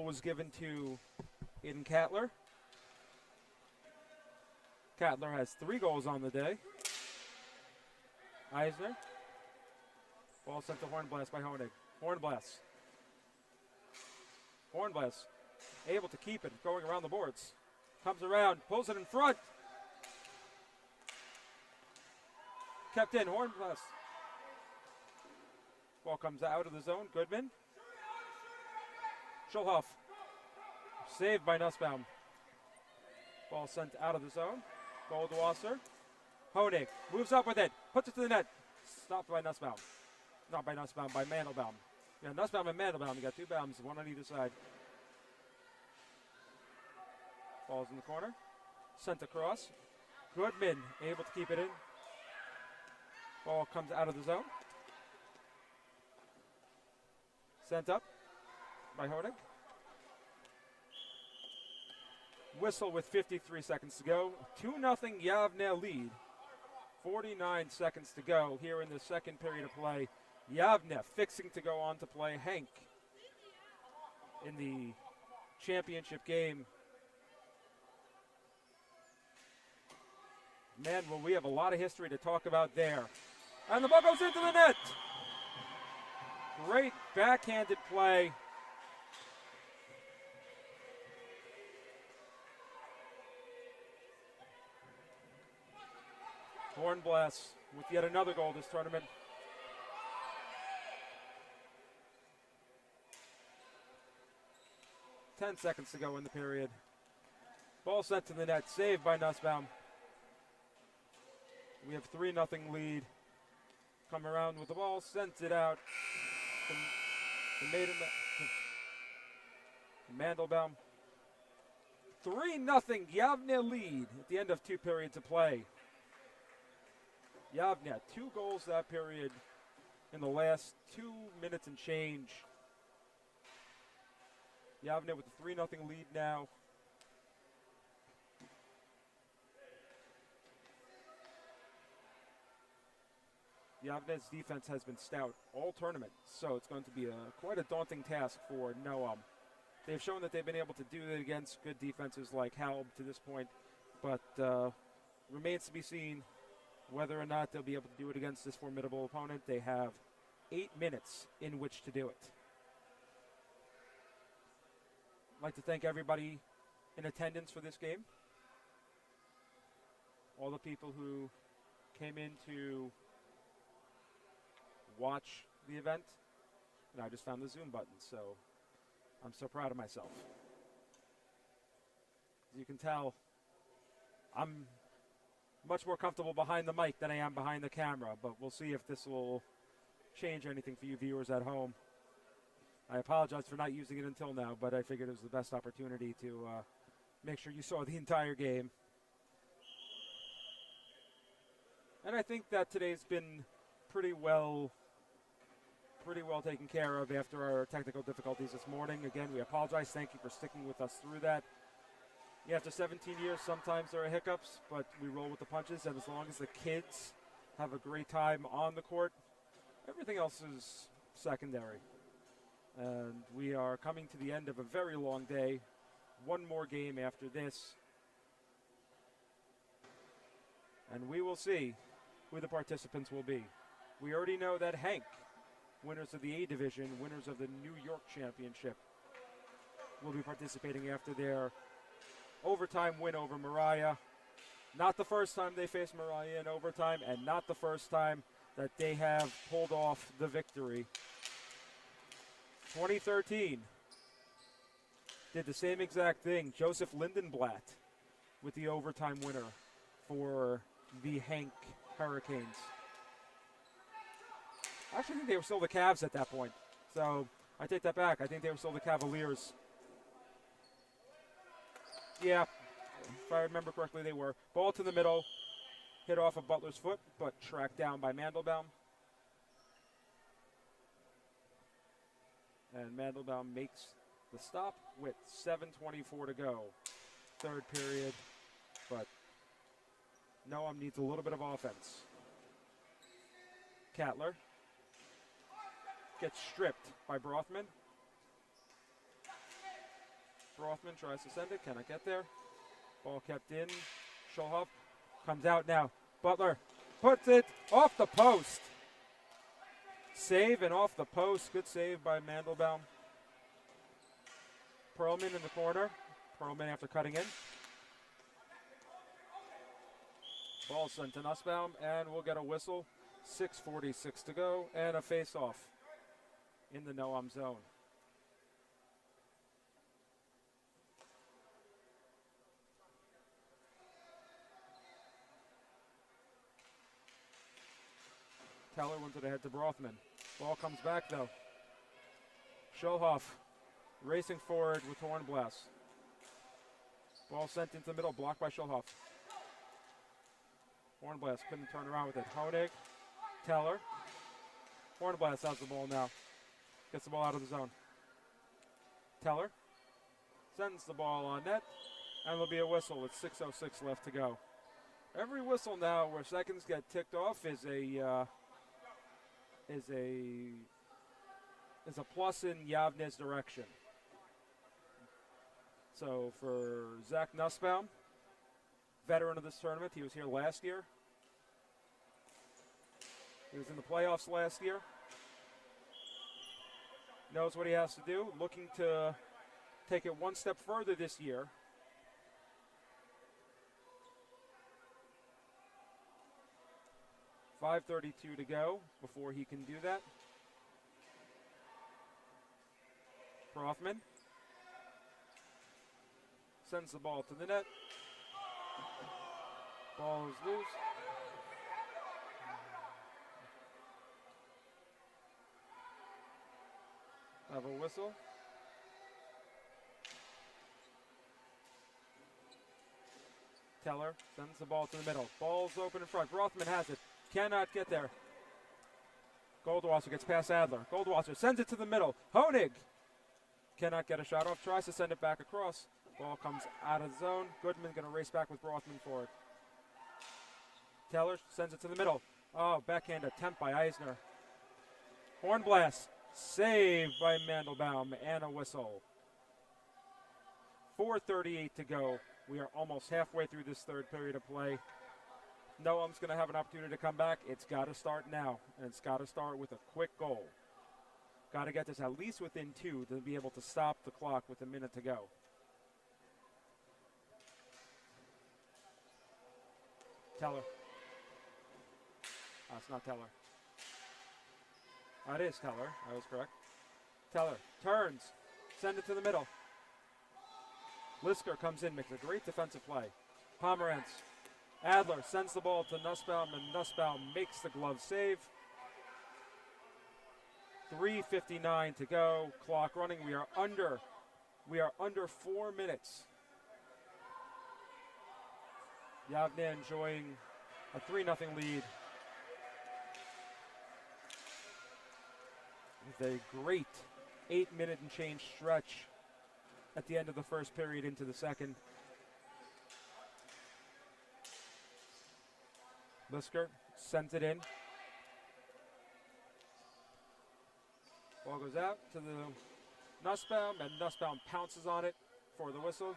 was given to Aiden Cattler. Cattler has 3 goals on the day. Eisner. Ball sent to Hornblast by Honig. Hornblast. Hornblast able to keep it, going around the boards. Comes around, pulls it in front. Kept in, Hornblast. Ball comes out of the zone, Goodman. Schulhoff. Saved by Nussbaum. Ball sent out of the zone. Goldwasser. Honig moves up with it, puts it to the net. Stopped by Nussbaum. Not by Nussbaum, by Mandelbaum. Yeah, Nussbaum and Mandelbaum. You got 2 bounds, one on either side. Ball's in the corner. Sent across. Goodman able to keep it in. Ball comes out of the zone. Sent up by Honig. Whistle with 53 seconds to go. 2-0 Yavne lead. 49 seconds to go here in the second period of play. Yavne fixing to go on to play Hank in the championship game. Man, well, we have a lot of history to talk about there. And the ball goes into the net. Great backhanded play. Hornblast with yet another goal this tournament. Ten seconds to go in the period. Ball sent to the net, saved by Nussbaum. We have 3-0 lead. Come around with the ball, sent it out. Mandelbaum. 3-0 Yavne lead at the end of 2 periods of play. Yavne, 2 goals that period in the last 2 minutes and change. Yavne with a 3-0 lead now. Yavne's defense has been stout all tournament, so it's going to be quite a daunting task for Noam. They've shown that they've been able to do it against good defenses like Halb to this point, but remains to be seen whether or not they'll be able to do it against this formidable opponent. They have 8 minutes in which to do it. I'd like to thank everybody in attendance for this game. All the people who came in to watch the event. And I just found the Zoom button, so I'm so proud of myself. As you can tell, I'm much more comfortable behind the mic than I am behind the camera, but we'll see if this will change anything for you viewers at home. I apologize for not using it until now, but I figured it was the best opportunity to make sure you saw the entire game. And I think that today's been pretty well taken care of after our technical difficulties this morning. Again, we apologize. Thank you for sticking with us through that. Yeah, after 17 years, sometimes there are hiccups, but we roll with the punches, and as long as the kids have a great time on the court, everything else is secondary. And we are coming to the end of a very long day. One more game after this. And we will see who the participants will be. We already know that Hank, winners of the A Division, winners of the New York Championship, will be participating after their overtime win over Mariah. Not the first time they faced Mariah in overtime, and not the first time that they have pulled off the victory. 2013 did the same exact thing. Joseph Lindenblatt with the overtime winner for the Hank Hurricanes. I actually think they were still the Cavs at that point. So I take that back. I think they were still the Cavaliers. Yeah, if I remember correctly, they were. Ball to the middle, hit off of Butler's foot, but tracked down by Mandelbaum. And Mandelbaum makes the stop with 7:24 to go. Third period, but Noam needs a little bit of offense. Cattler gets stripped by Brothman. Rothman tries to send it, cannot get there. Ball kept in. Schulhoff comes out now. Butler puts it off the post. Save and off the post. Good save by Mandelbaum. Perlman in the corner. Perlman after cutting in. Ball sent to Nussbaum, and we'll get a whistle. 6:46 to go, and a face-off in the Noam zone. Teller wins it ahead to Brothman. Ball comes back, though. Schulhoff racing forward with Hornblast. Ball sent into the middle, blocked by Schulhoff. Hornblast couldn't turn around with it. Honig, Teller. Hornblast has the ball now. Gets the ball out of the zone. Teller sends the ball on net, and there'll be a whistle with 6:06 left to go. Every whistle now where seconds get ticked off is a plus in Yavne's direction. So for Zach Nussbaum, veteran of this tournament, he was here last year. He was in the playoffs last year. Knows what he has to do, looking to take it one step further this year. .5:32 to go before he can do that. Rothman sends the ball to the net. Ball is loose. Have a whistle. Teller sends the ball to the middle. Ball's open in front. Rothman has it. Cannot get there. Goldwasser gets past Adler. Goldwasser sends it to the middle. Honig cannot get a shot off. Tries to send it back across. Ball comes out of the zone. Goodman going to race back with Rothman for it. Teller sends it to the middle. Oh, backhand attempt by Eisner. Hornblast saved by Mandelbaum and a whistle. 4:38 to go. We are almost halfway through this third period of play. Noam's going to have an opportunity to come back. It's got to start now, and it's got to start with a quick goal. Got to get this at least within 2 to be able to stop the clock with a minute to go. Teller. Oh, it's not Teller. Oh, it is Teller. I was correct. Teller turns. Send it to the middle. Lisker comes in, makes a great defensive play. Pomerantz. Adler sends the ball to Nussbaum, and Nussbaum makes the glove save. 3:59 to go. Clock running. We are under 4 minutes. Yavne enjoying a 3-0 lead. With a great 8-minute and change stretch at the end of the first period into the second. Lisker sends it in. Ball goes out to the Nussbaum, and Nussbaum pounces on it for the whistle.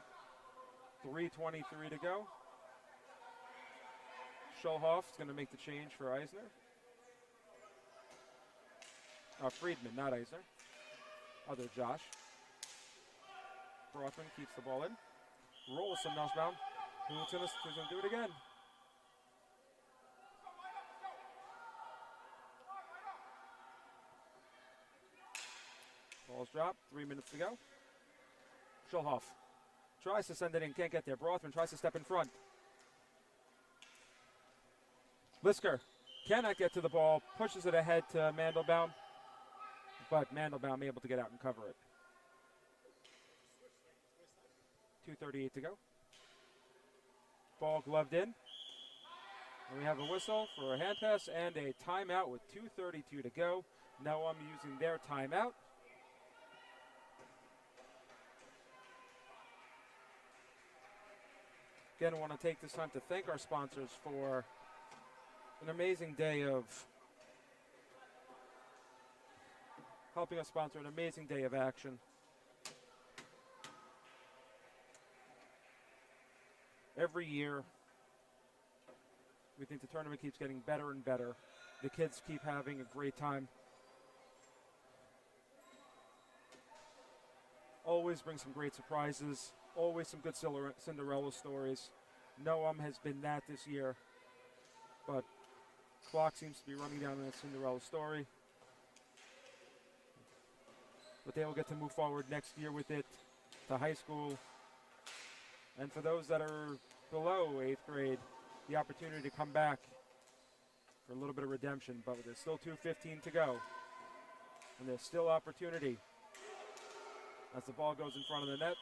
3:23 to go. Schulhoff's going to make the change for Eisner. Friedman, not Eisner. Other Josh. Brothman keeps the ball in. Rolls to Nussbaum. Who's going to do it again? Ball's dropped. 3 minutes to go. Schulhoff tries to send it in. Can't get there. Brothman tries to step in front. Lisker cannot get to the ball. Pushes it ahead to Mandelbaum. But Mandelbaum able to get out and cover it. 2:38 to go. Ball gloved in. And we have a whistle for a hand pass and a timeout with 2:32 to go. Now I'm using their timeout. Again, I want to take this time to thank our sponsors for an amazing day of helping us sponsor an amazing day of action. every year. We think the tournament keeps getting better and better. The kids keep having a great time. Always bring some great surprises. Always some good Cinderella stories. Noam has been that this year. But clock seems to be running down on that Cinderella story. But they will get to move forward next year with it to high school. And for those that are below 8th grade, the opportunity to come back for a little bit of redemption. But there's still 2:15 to go. And there's still opportunity as the ball goes in front of the net.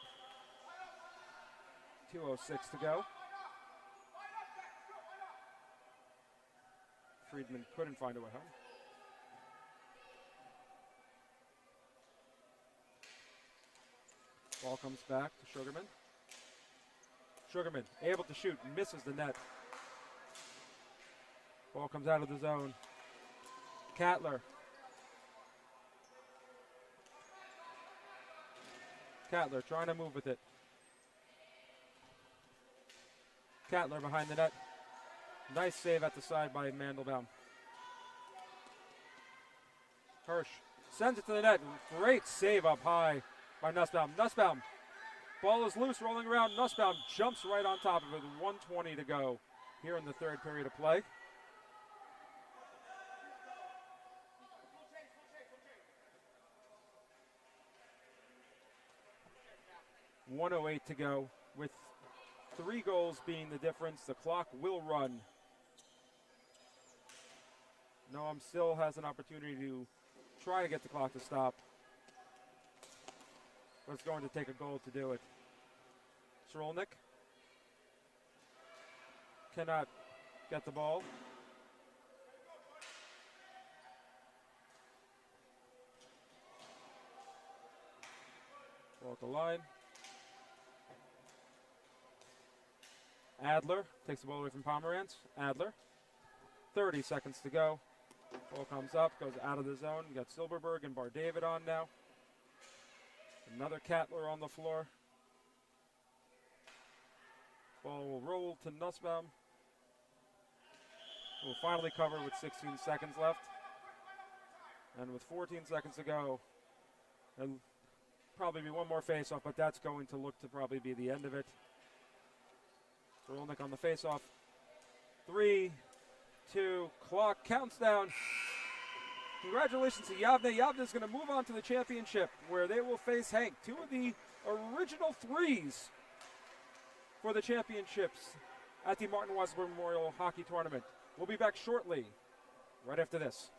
2:06 to go. Friedman couldn't find a way home. Ball comes back to Sugarman. Sugarman able to shoot, misses the net. Ball comes out of the zone. Cattler. Cattler trying to move with it. Cattler behind the net. Nice save at the side by Mandelbaum. Hirsch sends it to the net. Great save up high by Nussbaum. Nussbaum. Ball is loose, rolling around. Nussbaum jumps right on top of it with 1:20 to go here in the third period of play. .108 to go with 3 goals being the difference. The clock will run. Noam still has an opportunity to try to get the clock to stop. But it's going to take a goal to do it. Srolnik cannot get the ball. Ball at the line. Adler takes the ball away from Pomerantz. Adler. 30 seconds to go. Ball comes up, goes out of the zone. You got Silberberg and Bar David on now. Another Cattler on the floor. Ball will roll to Nussbaum. Will finally cover with 16 seconds left. And with 14 seconds to go, there'll probably be one more face-off, but that's going to look to probably be the end of it. Rolnick on the face-off. 3, 2, clock counts down. Congratulations to Yavne. Yavne is going to move on to the championship where they will face Hank. 2 of the original 3s for the championships at the Martin Weiselberg Memorial Hockey Tournament. We'll be back shortly, right after this.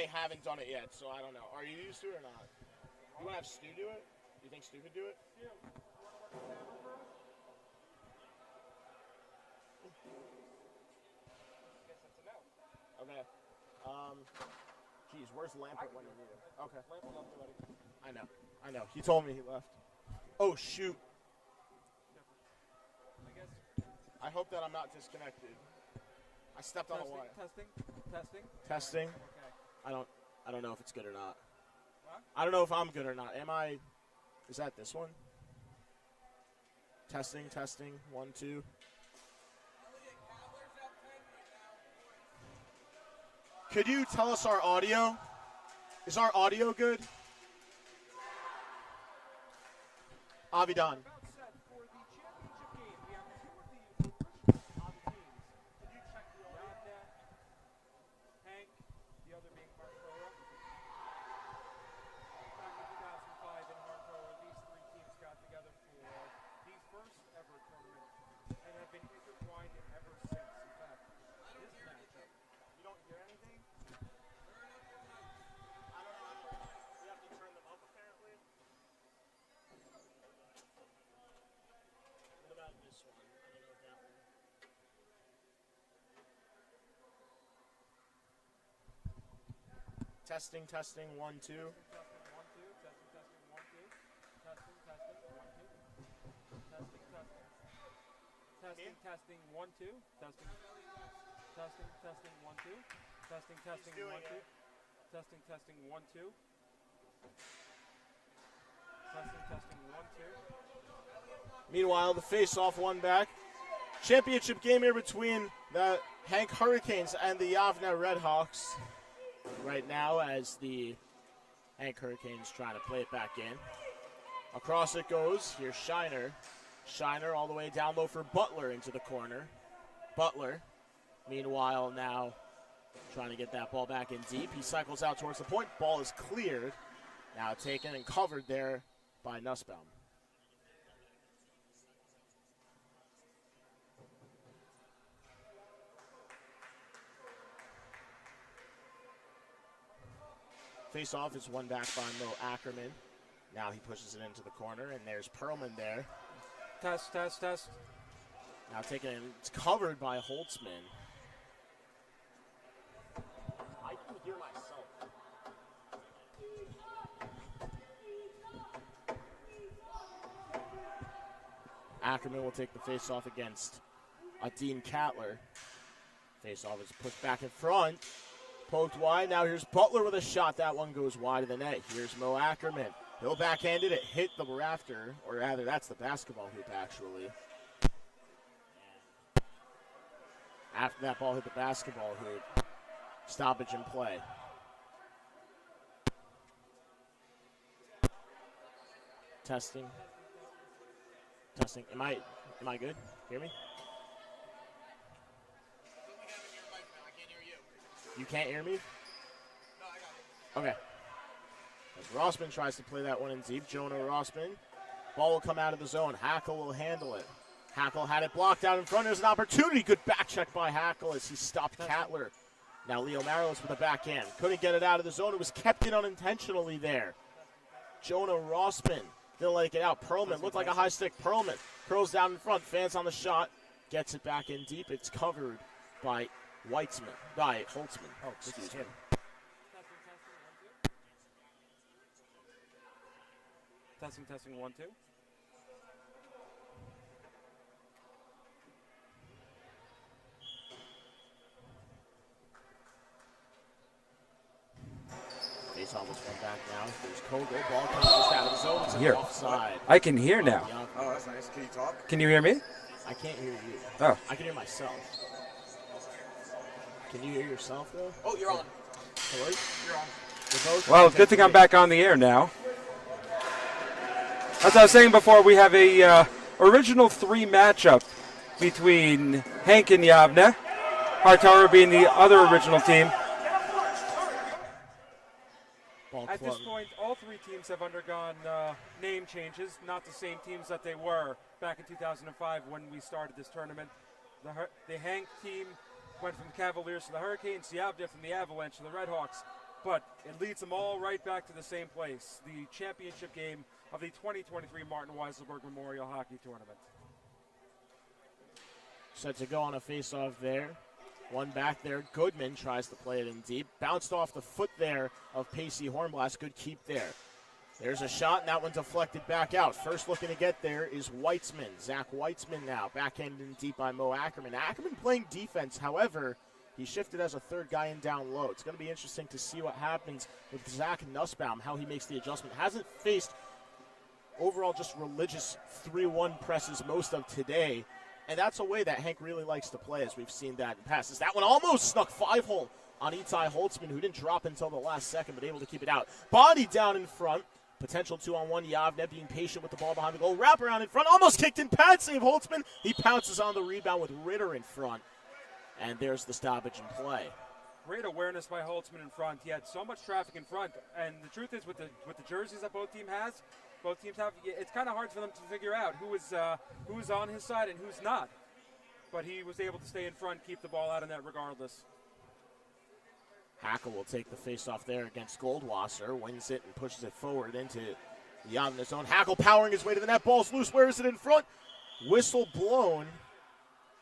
I haven't done it yet, so I don't know. Are you used to it or not? You want to have Stu do it? You think Stu could do it? Okay. Geez, where's Lampert when you need him? Okay. I know. He told me he left. Oh, shoot. I hope that I'm not disconnected. I stepped on a wire. Testing. Okay. I don't know if it's good or not. What? I don't know if I'm good or not. Is that this one? Testing. 1, 2. Could you tell us our audio? Is our audio good? Avidan. About set for the championship game. We have two of the original teams. Can you check the audio? Hank, the other being Hartford. Back in 2005 in Hartford, these three teams got together for the first ever tournament and have been intertwined ever since. In fact, this matchup. You don't hear anything? I don't know. We have to turn them up apparently. What about this one? I don't know that one. Testing, 1, 2. Testing, 1, 2. Testing, 1, 2. Testing, 1, 2. Testing, 1, 2. Testing, 1, 2. Meanwhile, the face-off one back. Championship game here between the Hank Hurricanes and the Yavne Redhawks. Right now, as the Hank Hurricanes trying to play it back in. Across it goes. Here's Shiner. Shiner all the way down low for Butler into the corner. Butler, meanwhile, now trying to get that ball back in deep. He cycles out towards the point. Ball is cleared. Now taken and covered there by Nussbaum. Face-off is won back by Mo Ackerman. Now he pushes it into the corner, and there's Perlman there. Test. Now taken and it's covered by Holtzman. I can hear myself. Ackerman will take the face-off against Dean Cattler. Face-off is pushed back in front. Poked wide. Now here's Butler with a shot. That one goes wide of the net. Here's Mo Ackerman. He'll backhand it. It hit the rafter. Or rather, that's the basketball hoop, actually. After that ball hit the basketball hoop, stoppage in play. Testing. Am I good? Hear me? You can't hear me? Okay. As Rossman tries to play that one in deep, Jonah Rossman. Ball will come out of the zone. Hackle will handle it. Hackle had it blocked out in front. There's an opportunity. Good back check by Hackle as he stopped Cattler. Now Leo Marillis with the backhand. Couldn't get it out of the zone. It was kept in unintentionally there. Jonah Rossman didn't let it get out. Perlman looked like a high stick. Perlman curls down in front. Fans on the shot. Gets it back in deep. It's covered by Holtzman. Oh, excuse me. Testing, 1, 2. Face-off is one back now. There's Kogel. Ball comes just out of the zone. It's Here. offside. I can hear now. Oh, that's nice. Can you talk? Can you hear me? I can't hear you. Oh. I can hear myself. Can you hear yourself, though? Oh, you're on. Hello? You're on. We're both Well, good thing I'm back on the air now. As I was saying before, we have a original 3 matchup between Hank and Yavne. Hartara being the other original team. At this point, all 3 teams have undergone name changes, not the same teams that they were back in 2005 when we started this tournament. The Hank team went from the Cavaliers to the Hurricanes, Yavne from the Avalanche to the Redhawks. but it leads them all right back to the same place, the championship game of the 2023 Martin Weiselberg Memorial Hockey Tournament. Set to go on a face-off there. One back there. Goodman tries to play it in deep. Bounced off the foot there of Pacey Hornblast. Good keep there. There's a shot, and that one deflected back out. First looking to get there is Weitzman. Zach Weitzman now. Backhanded in deep by Mo Ackerman. Ackerman playing defense. However, he shifted as a third guy in down low. It's going to be interesting to see what happens with Zach Nussbaum, how he makes the adjustment. Hasn't faced overall just religious 3-1 presses most of today. And that's a way that Hank really likes to play, as we've seen that in passes. That one almost snuck 5-hole on Itai Holtzman, who didn't drop until the last second, but able to keep it out. Body down in front. Potential 2-on-1. Yavne being patient with the ball behind the goal. Wrap around in front. Almost kicked in. Pad save Holtzman. He pounces on the rebound with Ritter in front. And there's the stoppage in play. Great awareness by Holtzman in front. He had so much traffic in front. And the truth is, with the jerseys that both teams have, it's kind of hard for them to figure out who is on his side and who's not. But he was able to stay in front, keep the ball out of net regardless. Hackle will take the face-off there against Goldwasser. Wins it and pushes it forward into the Yavne zone. Hackle powering his way to the net. Ball's loose. Where is it in front? Whistle blown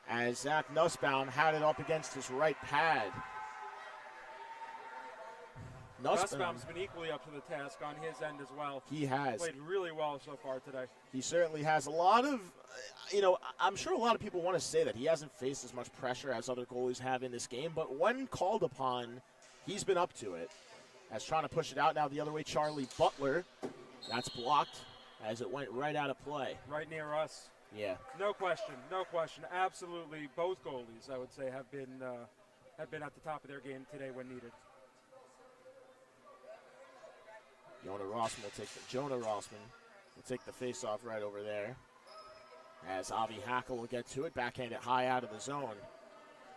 as Zach Nussbaum had it up against his right pad. Nussbaum's been equally up to the task on his end as well. He has. Played really well so far today. He certainly has. A lot of, I'm sure a lot of people want to say that he hasn't faced as much pressure as other goalies have in this game, but when called upon, he's been up to it. As trying to push it out now the other way, Charlie Butler. That's blocked as it went right out of play. Right near us. Yeah. No question. Absolutely, both goalies, I would say, have been at the top of their game today when needed. Jonah Rossman will take the face-off right over there. As Avi Hackle will get to it, backhand it high out of the zone.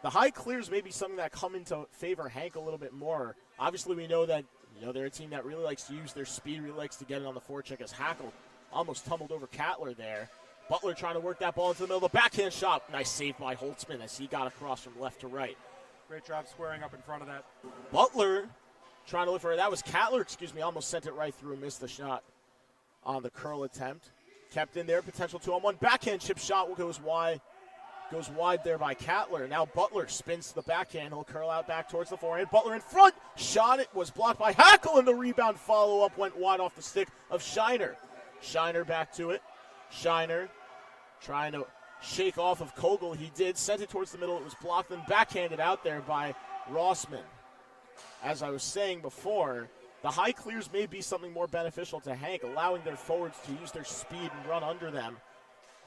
The high clears may be something that come into favor Hank a little bit more. Obviously, we know that they're a team that really likes to use their speed, really likes to get it on the forecheck. As Hackle almost tumbled over Cattler there. Butler trying to work that ball into the middle of the backhand shot. Nice save by Holtzman as he got across from left to right. Great job squaring up in front of that. Butler trying to look for it. That was Cattler, almost sent it right through, missed the shot on the curl attempt. Kept in there, potential 2-on-1. Backhand chip shot goes wide there by Cattler. Now Butler spins to the backhand. He'll curl out back towards the forehand. Butler in front. Shot it was blocked by Hackle, and the rebound follow-up went wide off the stick of Shiner. Shiner back to it. Shiner trying to shake off of Kogel. He did. Sent it towards the middle. It was blocked and backhanded out there by Rossman. As I was saying before, the high clears may be something more beneficial to Hank, allowing their forwards to use their speed and run under them.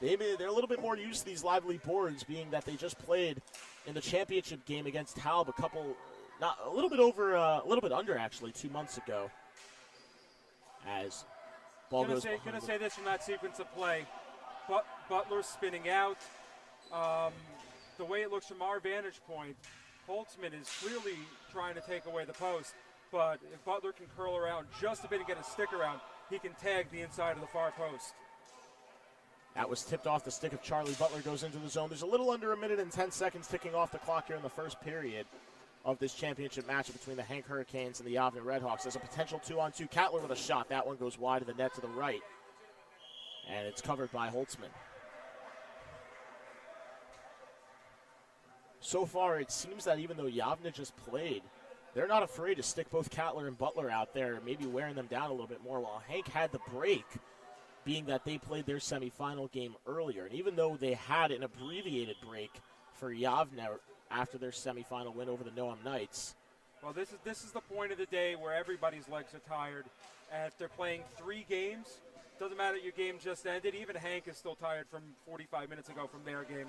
They're a little bit more used to these lively boards, being that they just played in the championship game against Halb a little bit under actually 2 months ago. As ball goes. Gonna say this from that sequence of play, Butler spinning out. The way it looks from our vantage point, Holtzman is clearly trying to take away the post, but if Butler can curl around just a bit and get a stick around, he can tag the inside of the far post. That was tipped off the stick of Charlie Butler, goes into the zone. There's a little under 1 minute and 10 seconds ticking off the clock here in the first period of this championship matchup between the Hank Hurricanes and the Yavne Redhawks. There's a potential 2-on-2. Cattler with a shot. That one goes wide of the net to the right, and it's covered by Holtzman. So far, it seems that even though Yavne just played, they're not afraid to stick both Cattler and Butler out there, maybe wearing them down a little bit more, while Hank had the break, being that they played their semifinal game earlier. And even though they had an abbreviated break for Yavne after their semifinal win over the Noam Knights. Well, this is the point of the day where everybody's legs are tired. And if they're playing 3 games, doesn't matter your game just ended. Even Hank is still tired from 45 minutes ago from their game.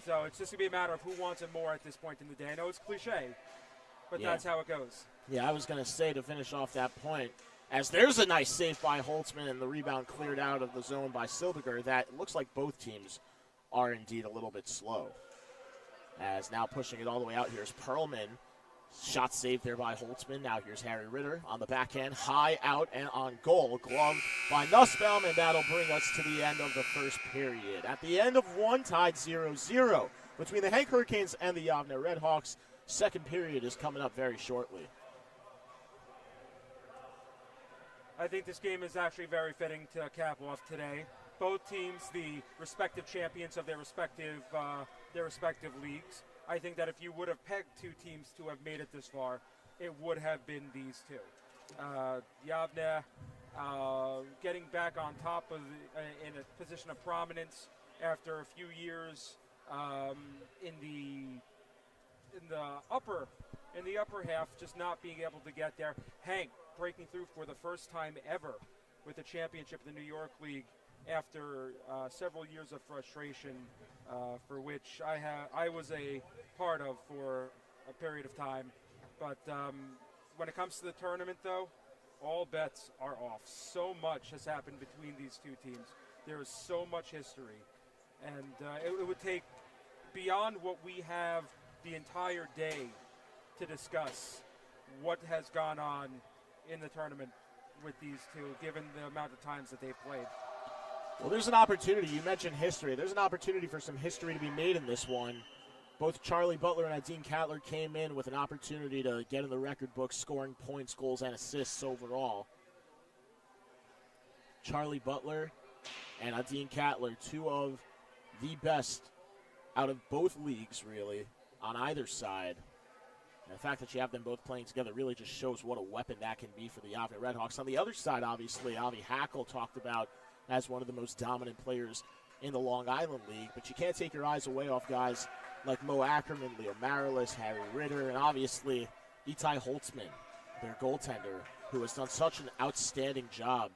So it's just going to be a matter of who wants it more at this point in the day. I know it's cliche, but that's how it goes. Yeah, I was going to say to finish off that point, as there's a nice save by Holtzman and the rebound cleared out of the zone by Silberger, that looks like both teams are indeed a little bit slow. As now pushing it all the way out, here's Perlman. Shot saved there by Holtzman. Now here's Harry Ritter on the backhand. High out and on goal. Gloved by Nussbaum, and that'll bring us to the end of the first period. At the end of one, tied 0-0 between the Hank Hurricanes and the Yavne Redhawks. Second period is coming up very shortly. I think this game is actually very fitting to cap off today. Both teams, the respective champions of their respective leagues. I think that if you would have pegged two teams to have made it this far, it would have been these two. Yavne getting back on top of in a position of prominence after a few years in the upper half, just not being able to get there. Hank breaking through for the first time ever with the championship of the New York League after several years of frustration, for which I was a part of for a period of time. But when it comes to the tournament, though, all bets are off. So much has happened between these two teams. There is so much history. And it would take, beyond what we have the entire day to discuss, what has gone on in the tournament with these two, given the amount of times that they've played. Well, there's an opportunity. You mentioned history. There's an opportunity for some history to be made in this one. Both Charlie Butler and Adine Cattler came in with an opportunity to get in the record book, scoring points, goals, and assists overall. Charlie Butler and Adine Cattler, two of the best out of both leagues, really, on either side. And the fact that you have them both playing together really just shows what a weapon that can be for the Yavne Redhawks. On the other side, obviously, Avi Hackle talked about as one of the most dominant players in the Long Island League, but you can't take your eyes away off guys like Mo Ackerman, Leo Marilis, Harry Ritter, and obviously Itai Holtzman, their goaltender, who has done such an outstanding job.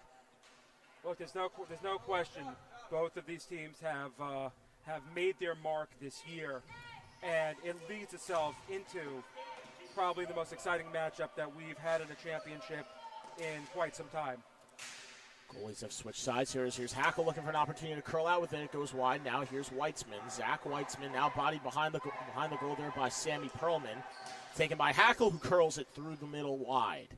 Look, there's no question both of these teams have made their mark this year, and it leads itself into probably the most exciting matchup that we've had in a championship in quite some time. Goalies have switched sides here. Here's Hackle looking for an opportunity to curl out with it. It goes wide. Now here's Weitzman. Zach Weitzman now bodied behind the goal there by Sammy Perlman. Taken by Hackle, who curls it through the middle wide.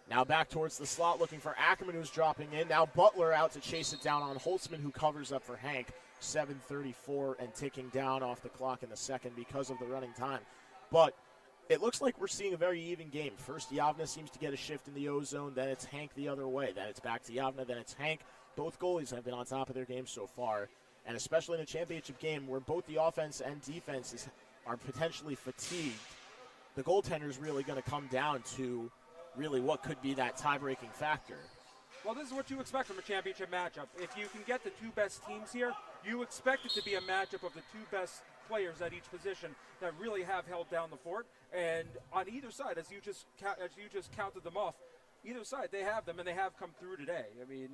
Now back towards the slot looking for Ackerman, who's dropping in. Now Butler out to chase it down on Holtzman, who covers up for Hank. 7:34 and ticking down off the clock in the second because of the running time. But it looks like we're seeing a very even game. First, Yavne seems to get a shift in the O-zone. Then it's Hank the other way. Then it's back to Yavne. Then it's Hank. Both goalies have been on top of their game so far. And especially in a championship game where both the offense and defense are potentially fatigued, the goaltender's really going to come down to really what could be that tie-breaking factor. Well, this is what you expect from a championship matchup. If you can get the two best teams here, you expect it to be a matchup of the two best players at each position that really have held down the fort. And on either side, as you just counted them off, either side, they have them, and they have come through today. I mean,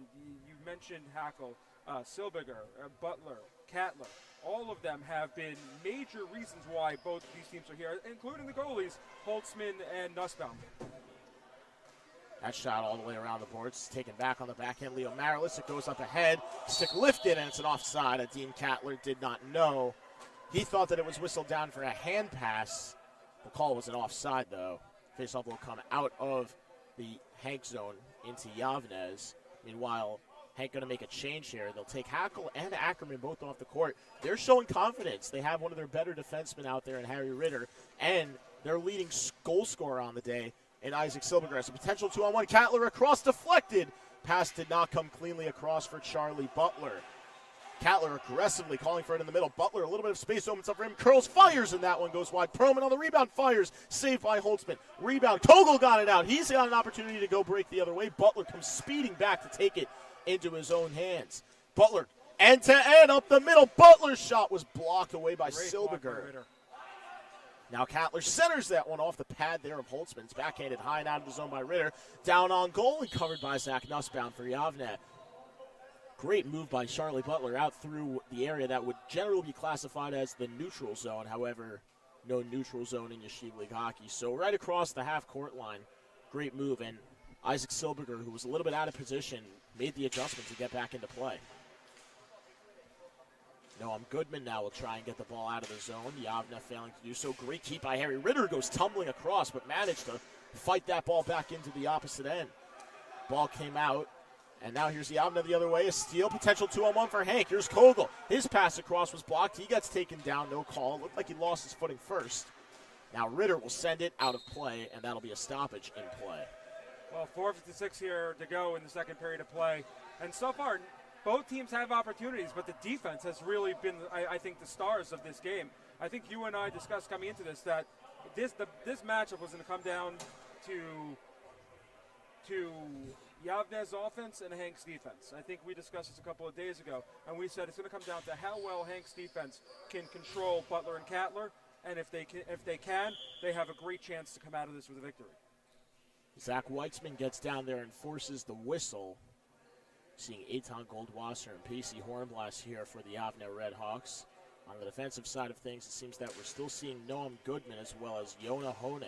you mentioned Hackle, Silberger, Butler, Cattler. All of them have been major reasons why both of these teams are here, including the goalies, Holtzman and Nussbaum. That shot all the way around the boards, taken back on the backhand. Leo Marilis, it goes up ahead. Stick lifted, and it's an offside. Adine Cattler did not know. He thought that it was whistled down for a hand pass. The call was an offside, though. Faceoff will come out of the Hank zone into Yavne's. Meanwhile, Hank going to make a change here. They'll take Hackle and Ackerman both off the court. They're showing confidence. They have one of their better defensemen out there in Harry Ritter, and their leading goal scorer on the day in Isaac Silberger. It's a potential 2-on-1. Cattler across, deflected. Pass did not come cleanly across for Charlie Butler. Cattler aggressively calling for it in the middle. Butler, a little bit of space opens up for him. Curls, fires, and that one goes wide. Perlman on the rebound, fires. Saved by Holtzman. Rebound. Kogel got it out. He's got an opportunity to go break the other way. Butler comes speeding back to take it into his own hands. Butler, end-to-end up the middle. Butler's shot was blocked away by Silberger. Now Cattler centers that one off the pad there of Holtzman's. Backhanded high and out of the zone by Ritter. Down on goal and covered by Zach Nussbaum for Yavne. Great move by Charlie Butler out through the area that would generally be classified as the neutral zone. However, no neutral zone in Yeshiva League hockey. So right across the half-court line, great move. And Isaac Silberger, who was a little bit out of position, made the adjustment to get back into play. Noam Goodman now will try and get the ball out of the zone. Yavne failing to do so. Great keep by Harry Ritter, goes tumbling across, but managed to fight that ball back into the opposite end. Ball came out. And now here's Yavne the other way. A steal, potential 2-on-1 for Hank. Here's Kogel. His pass across was blocked. He gets taken down, no call. It looked like he lost his footing first. Now Ritter will send it out of play, and that'll be a stoppage in play. Well, 4:56 here to go in the second period of play. And so far, both teams have opportunities, but the defense has really been, I think, the stars of this game. I think you and I discussed coming into this that this matchup was going to come down to Yavne's offense and Hank's defense. I think we discussed this a couple of days ago, and we said it's going to come down to how well Hank's defense can control Butler and Cattler, and if they can, they have a great chance to come out of this with a victory. Zach Weitzman gets down there and forces the whistle. Seeing Eitan Goldwasser and Pacey Hornblast here for the Yavne Red Hawks. On the defensive side of things, it seems that we're still seeing Noam Goodman as well as Yona Honig.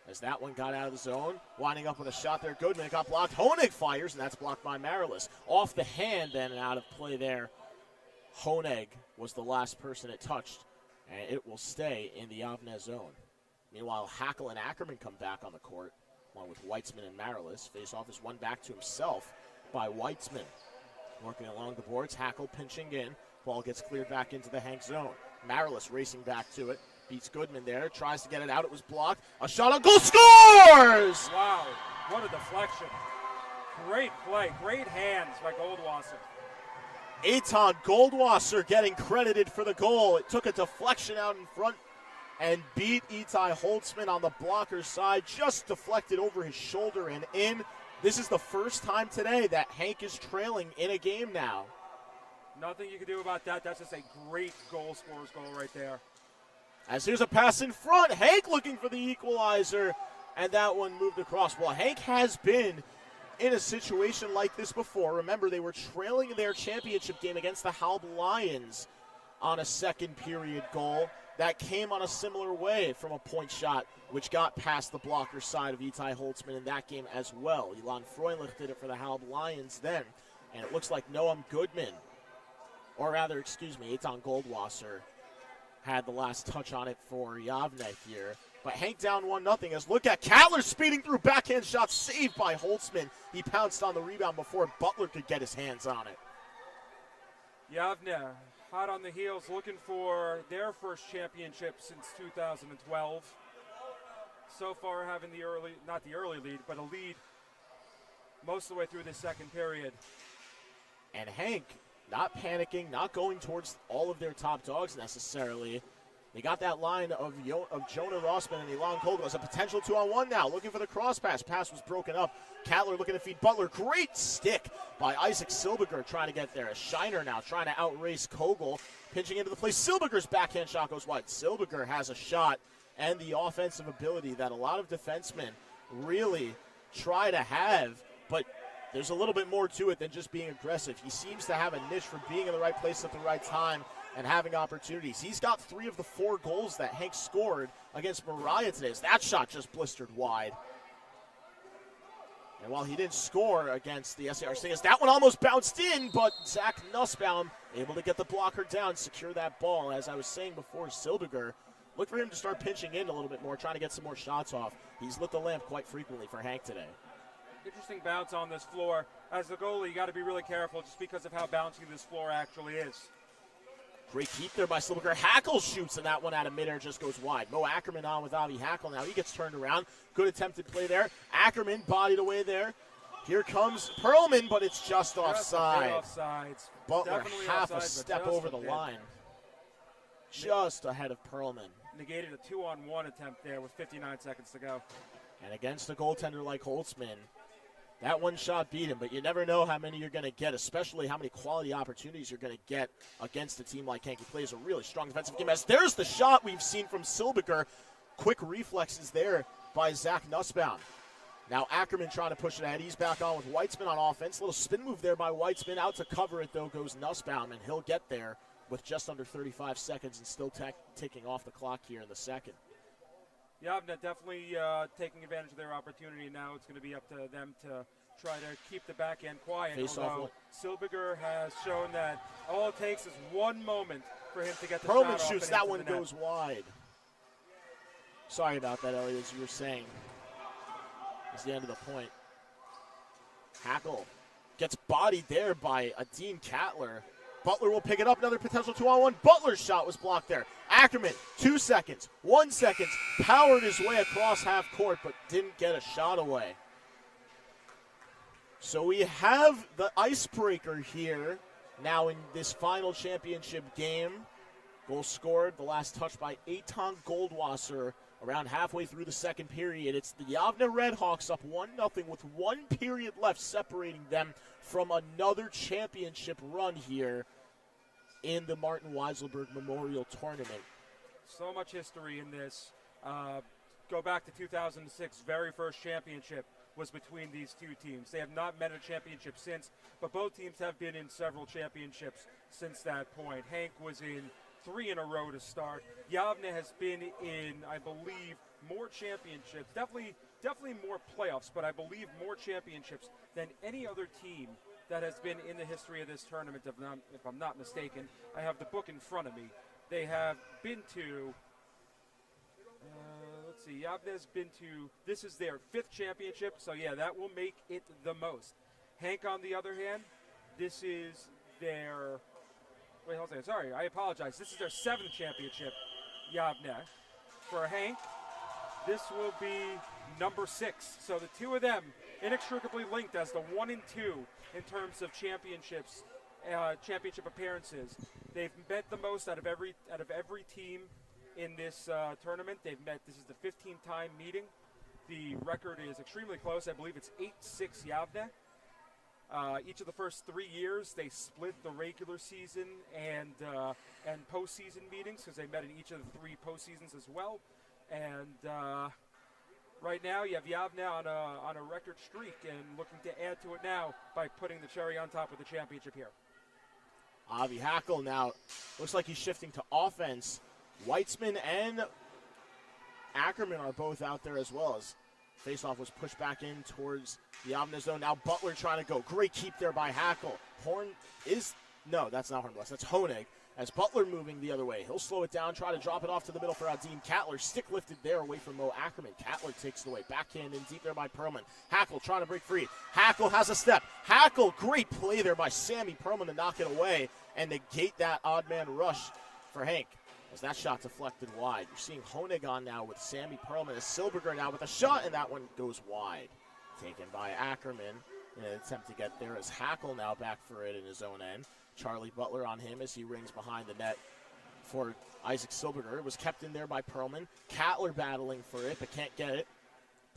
As that one got out of the zone, winding up with a shot there. Goodman got blocked. Honig fires, and that's blocked by Marilis. Off the hand then and out of play there. Honig was the last person it touched, and it will stay in the Yavne zone. Meanwhile, Hackle and Ackerman come back on the court, along with Weitzman and Marilis. Face-off is one back to himself by Weitzman. Working along the boards, Hackle pinching in. Ball gets cleared back into the Hank zone. Marilis racing back to it. Beats Goodman there. Tries to get it out. It was blocked. A shot on goal. Scores! Wow. What a deflection. Great play. Great hands by Goldwasser. Eitan Goldwasser getting credited for the goal. It took a deflection out in front and beat Itai Holtzman on the blocker's side. Just deflected over his shoulder and in. This is the first time today that Hank is trailing in a game now. Nothing you can do about that. That's just a great goal scorer's goal right there. As here's a pass in front. Hank looking for the equalizer, and that one moved across. Well, Hank has been in a situation like this before. Remember, they were trailing in their championship game against the Halb Lions on a second period goal. That came on a similar way from a point shot, which got past the blocker side of Itai Holtzman in that game as well. Elon Freundlich did it for the Halb Lions then, and it looks like Noam Goodman, or rather, Eitan Goldwasser, had the last touch on it for Yavne here. But Hank down 1-0 as look at Cattler speeding through, backhand shot saved by Holtzman. He pounced on the rebound before Butler could get his hands on it. Yavne, hot on the heels, looking for their first championship since 2012. So far having not the early lead, but a lead most of the way through this second period. And Hank, not panicking, not going towards all of their top dogs necessarily. They got that line of Jonah Rossman and Elon Kogel as a potential 2-on-1 now, looking for the cross pass. Pass was broken up. Cattler looking to feed Butler. Great stick by Isaac Silberger trying to get there. A Shiner now trying to outrace Kogel, pinching into the play. Silberger's backhand shot goes wide. Silberger has a shot and the offensive ability that a lot of defensemen really try to have, but there's a little bit more to it than just being aggressive. He seems to have a niche for being in the right place at the right time and having opportunities. He's got 3 of the 4 goals that Hank scored against Mariah today. That shot just blistered wide. And while he didn't score against the SAR Stingers, that one almost bounced in, but Zach Nussbaum able to get the blocker down, secure that ball. As I was saying before, Silberger, look for him to start pinching in a little bit more, trying to get some more shots off. He's lit the lamp quite frequently for Hank today. Interesting bounce on this floor. As the goalie, you got to be really careful just because of how bouncy this floor actually is. Great keep there by Silberger. Hackle shoots, and that one out of midair just goes wide. Mo Ackerman on with Avi Hackle now. He gets turned around. Good attempted play there. Ackerman bodied away there. Here comes Perlman, but it's just offside. Offsides. Butler Definitely half offside, a but step just over a the bit. line. Just ahead of Perlman. Negated a 2-on-1 attempt there with 59 seconds to go. And against a goaltender like Holtzman, that one shot beat him, but you never know how many you're going to get, especially how many quality opportunities you're going to get against a team like Hank. He plays a really strong defensive game. As there's the shot we've seen from Silberger. Quick reflexes there by Zach Nussbaum. Now Ackerman trying to push it ahead. He's back on with Weitzman on offense. Little spin move there by Weitzman. Out to cover it, though, goes Nussbaum, and he'll get there with just under 35 seconds and still ticking off the clock here in the second. Yavne definitely taking advantage of their opportunity. Now it's going to be up to them to try to keep the back end quiet. Although Silberger has shown that all it takes is one moment for him to get the shot Perlman off shoots. and That into one the net. goes wide. Sorry about that, Elliot, as you were saying. It's the end of the point. Hackle gets bodied there by Dean Cattler. Butler will pick it up. Another potential 2-on-1. Butler's shot was blocked there. Ackerman, 2 seconds, 1 second, powered his way across half court, but didn't get a shot away. So we have the icebreaker here now in this final championship game. Goal scored, the last touch by Eitan Goldwasser around halfway through the second period. It's the Yavne Redhawks up 1-0 with 1 period left separating them from another championship run here in the Martin Weiselberg Memorial Tournament. So much history in this. Go back to 2006, very first championship was between these two teams. They have not met a championship since, but both teams have been in several championships since that point. Hank was in 3 in a row to start. Yavne has been in, I believe, more championships, definitely more playoffs, but I believe more championships than any other team that has been in the history of this tournament, if I'm not mistaken. I have the book in front of me. They have been to, let's see, Yavne's been to, this is their 5th championship, so yeah, that will make it the most. Hank, on the other hand, this is their, wait, hold on, sorry, I apologize. This is their 7th championship, Yavne. For Hank, this will be number 6. So the two of them inextricably linked as the 1 and 2 in terms of championships, championship appearances. They've met the most out of every team in this tournament. They've met. This is the 15th time meeting. The record is extremely close. I believe it's 8-6 Yavne. Each of the first 3 years, they split the regular season and postseason meetings because they met in each of the 3 postseasons as well. And right now, you have Yavne on a record streak and looking to add to it now by putting the cherry on top of the championship here. Avi Hackle now looks like he's shifting to offense. Weitzman and Ackerman are both out there as well as faceoff was pushed back in towards the Yavne zone. Now Butler trying to go. Great keep there by Hackle. No, that's not Hornbless. That's Honig. As Butler moving the other way. He'll slow it down, try to drop it off to the middle for Adim Cattler. Stick lifted there away from Mo Ackerman. Cattler takes it away. Backhand in deep there by Perlman. Hackle trying to break free. Hackle has a step. Hackle, great play there by Sammy Perlman to knock it away and negate that odd man rush for Hank. As that shot deflected wide. You're seeing Honig on now with Sammy Perlman. As Silberger now with a shot, and that one goes wide. Taken by Ackerman in an attempt to get there as Hackle now back for it in his own end. Charlie Butler on him as he rings behind the net for Isaac Silberger. It was kept in there by Perlman. Cattler battling for it, but can't get it.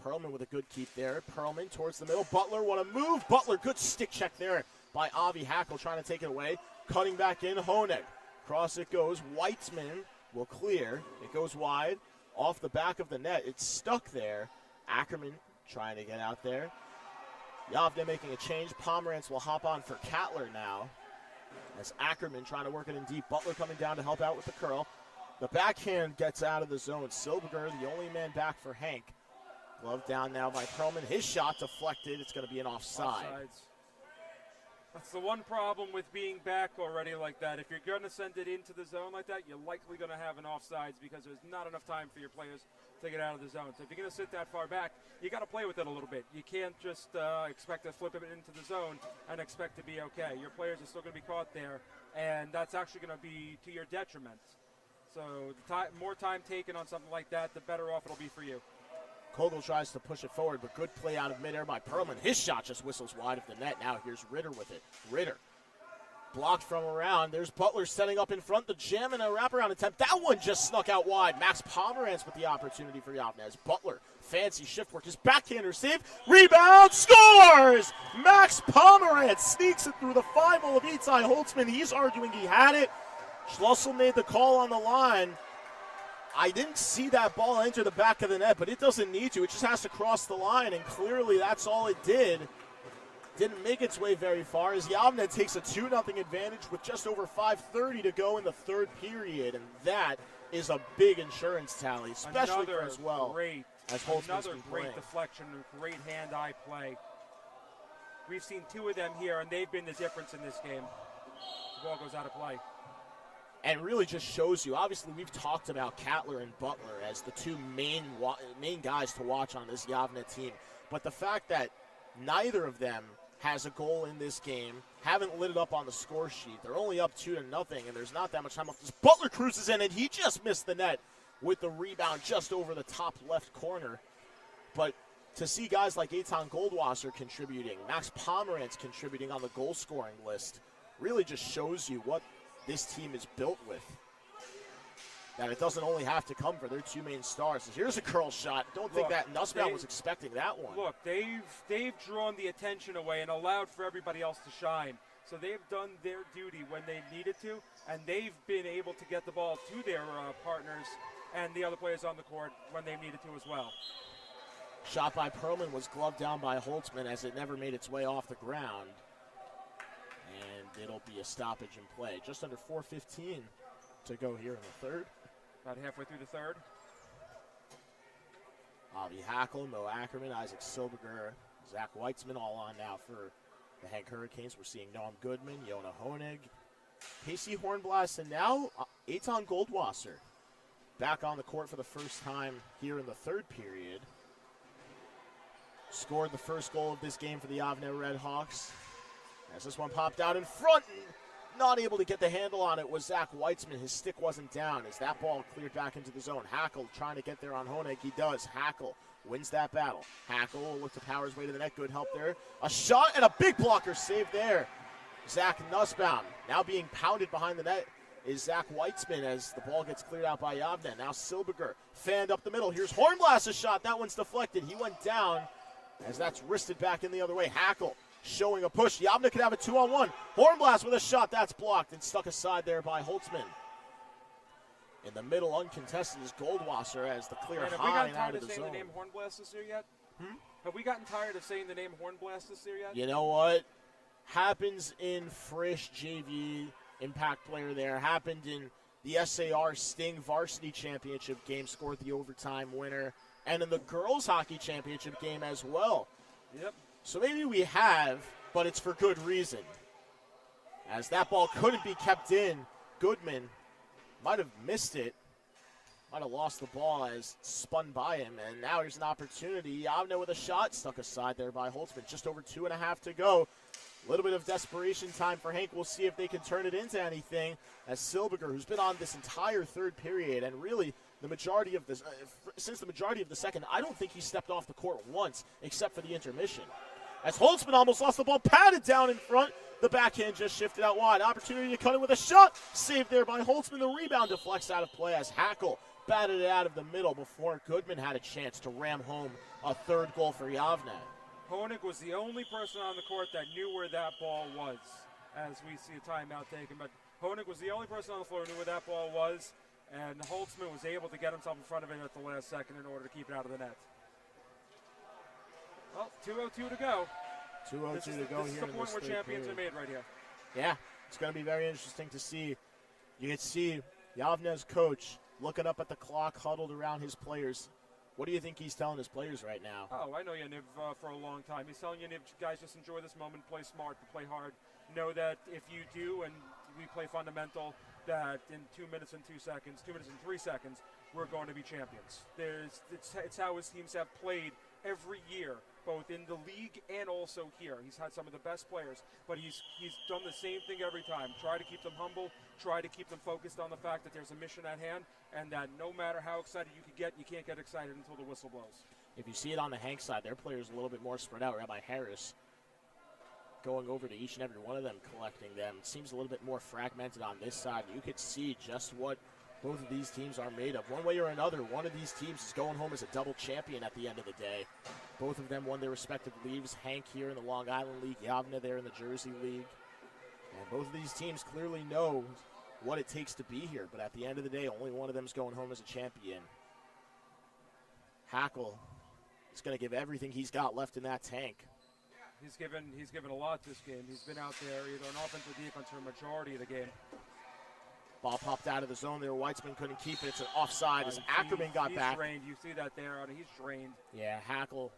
Perlman with a good keep there. Perlman towards the middle. Butler want to move. Butler, good stick check there by Avi Hackle trying to take it away. Cutting back in, Honig. Cross it goes. Weitzman will clear. It goes wide. Off the back of the net. It's stuck there. Ackerman trying to get out there. Yavne making a change. Pomerantz will hop on for Cattler now. As Ackerman trying to work it in deep. Butler coming down to help out with the curl. The backhand gets out of the zone. Silberger, the only man back for Hank. Glove down now by Perlman. His shot deflected. It's going to be an offside. Offsides. That's the one problem with being back already like that. If you're going to send it into the zone like that, you're likely going to have an offsides because there's not enough time for your players to get out of the zone. So if you're going to sit that far back, you got to play with it a little bit. You can't just expect to flip it into the zone and expect to be okay. Your players are still going to be caught there, and that's actually going to be to your detriment. So the more time taken on something like that, the better off it'll be for you. Kogel tries to push it forward, but good play out of midair by Perlman. His shot just whistles wide of the net. Now here's Ritter with it. Ritter blocked from around. There's Butler setting up in front. The jam and a wraparound attempt. That one just snuck out wide. Max Pomerantz with the opportunity for Yavne. As Butler, fancy shift work. His backhander save. Rebound, scores! Max Pomerantz sneaks it through the 5-0 of Itai Holtzman. He's arguing he had it. Schlussel made the call on the line. I didn't see that ball enter the back of the net, but it doesn't need to. It just has to cross the line, and clearly that's all it did. Didn't make its way very far as Yavne takes a 2-0 advantage with just over 5:30 to go in the third period, and that is a big insurance tally, especially for as well as Holtzman's Another been great playing. deflection and great hand-eye play. We've seen 2 of them here, and they've been the difference in this game. The ball goes out of play. And really just shows you, obviously we've talked about Cattler and Butler as the two main guys to watch on this Yavne team. But the fact that neither of them has a goal in this game, haven't lit it up on the score sheet. They're only up 2-0, and there's not that much time left. This Butler cruises in, and he just missed the net with the rebound just over the top left corner. But to see guys like Eitan Goldwasser contributing, Max Pomerantz contributing on the goal-scoring list, really just shows you what this team is built with. That it doesn't only have to come for their two main stars. Here's a curl shot. Don't think that Nussbaum was expecting that one. Look, they've drawn the attention away and allowed for everybody else to shine. So they've done their duty when they needed to, and they've been able to get the ball to their partners and the other players on the court when they needed to as well. Shot by Perlman was gloved down by Holtzman as it never made its way off the ground. And it'll be a stoppage in play. Just under 4:15 to go here in the third. About halfway through the third. Avi Hackle, Mo Ackerman, Isaac Silberger, Zach Weitzman all on now for the Hank Hurricanes. We're seeing Noam Goodman, Yona Honig, Casey Hornblast, and now Eitan Goldwasser back on the court for the first time here in the third period. Scored the first goal of this game for the Avner Redhawks. As this one popped out in front, and not able to get the handle on it was Zach Weitzman. His stick wasn't down as that ball cleared back into the zone. Hackle trying to get there on Honig. He does. Hackle wins that battle. Hackle will look to power his way to the net. Good help there. A shot and a big blocker save there. Zach Nussbaum now being pounded behind the net is Zach Weitzman as the ball gets cleared out by Yavne. Now Silberger fanned up the middle. Here's Hornblast's shot. That one's deflected. He went down as that's wristed back in the other way. Hackle showing a push. Yavne could have a 2-on-1. Hornblast with a shot. That's blocked and stuck aside there by Holtzman. In the middle, uncontested is Goldwasser as the clear Have we high gotten and out tired of of the saying zone. the name Hornblast this year yet? Have we gotten tired of saying the name Hornblast this year yet? You know what? Happens in Frisch JV, impact player there. Happened in the SAR Sting Varsity Championship game, scored the overtime winner. And in the girls hockey championship game as well. Yep. So maybe we have, but it's for good reason. As that ball couldn't be kept in, Goodman might have missed it. Might have lost the ball as spun by him. And now here's an opportunity. Yavne with a shot stuck aside there by Holtzman. Just over 2.5 to go. A little bit of desperation time for Hank. We'll see if they can turn it into anything. As Silberger, who's been on this entire third period, and really the majority of this, since the majority of the second, I don't think he stepped off the court once, except for the intermission. As Holtzman almost lost the ball, patted down in front. The backhand just shifted out wide. Opportunity to cut in with a shot. Saved there by Holtzman. The rebound deflects out of play as Hackle batted it out of the middle before Goodman had a chance to ram home a third goal for Yavne. Honig was the only person on the court that knew where that ball was, as we see a timeout taken. But Honig was the only person on the floor who knew where that ball was, and Holtzman was able to get himself in front of it at the last second in order to keep it out of the net. Well, 2:02 to go. 2:02 to go here in this third period. This is the point where champions are made right here. Yeah, it's going to be very interesting to see. You can see Yavne's coach looking up at the clock, huddled around his players. What do you think he's telling his players right now? Oh, I know Yaniv for a long time. He's telling Yaniv, guys, just enjoy this moment, play smart, but play hard. Know that if you do and we play fundamental, that in 2 minutes and 2 seconds, 2 minutes and 3 seconds, we're going to be champions. It's how his teams have played every year, both in the league and also here. He's had some of the best players, but he's done the same thing every time. Try to keep them humble, try to keep them focused on the fact that there's a mission at hand, and that no matter how excited you could get, you can't get excited until the whistle blows. If you see it on the Hank side, their players a little bit more spread out. Rabbi Harris going over to each and every one of them, collecting them. It seems a little bit more fragmented on this side. You could see just what both of these teams are made of. One way or another, one of these teams is going home as a double champion at the end of the day. Both of them won their respective leagues. Hank here in the Long Island League, Yavne there in the Jersey League. And both of these teams clearly know what it takes to be here. But at the end of the day, only one of them is going home as a champion. Hackle is going to give everything he's got left in that tank. He's given a lot this game. He's been out there either on offense or defense for a majority of the game. Ball popped out of the zone there. Weitzman couldn't keep it. It's an offside as Ackerman got back. He's drained. You see that there. He's drained. Yeah, Hackle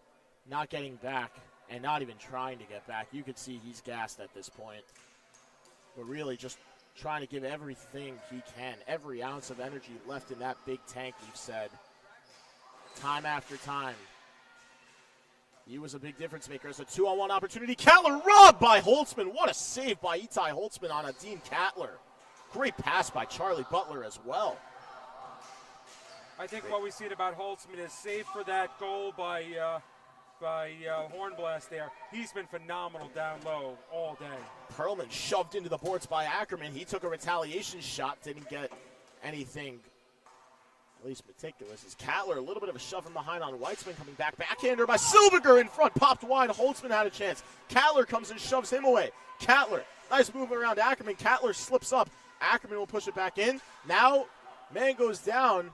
not getting back and not even trying to get back. You could see he's gassed at this point. But really just trying to give everything he can. Every ounce of energy left in that big tank, we've said. Time after time. He was a big difference maker. It's a 2-on-1 opportunity. Cattler robbed by Holtzman. What a save by Itai Holtzman on a Dean Cattler. Great pass by Charlie Butler as well. I think what we see about Holtzman is save for that goal by by Hornblast there. He's been phenomenal down low all day. Perlman shoved into the boards by Ackerman. He took a retaliation shot, didn't get anything at least meticulous. As Cattler, a little bit of a shove from behind on Weitzman, coming back. Backhander by Silberger in front, popped wide. Holtzman had a chance. Cattler comes and shoves him away. Cattler, nice move around Ackerman. Cattler slips up. Ackerman will push it back in. Now, man goes down.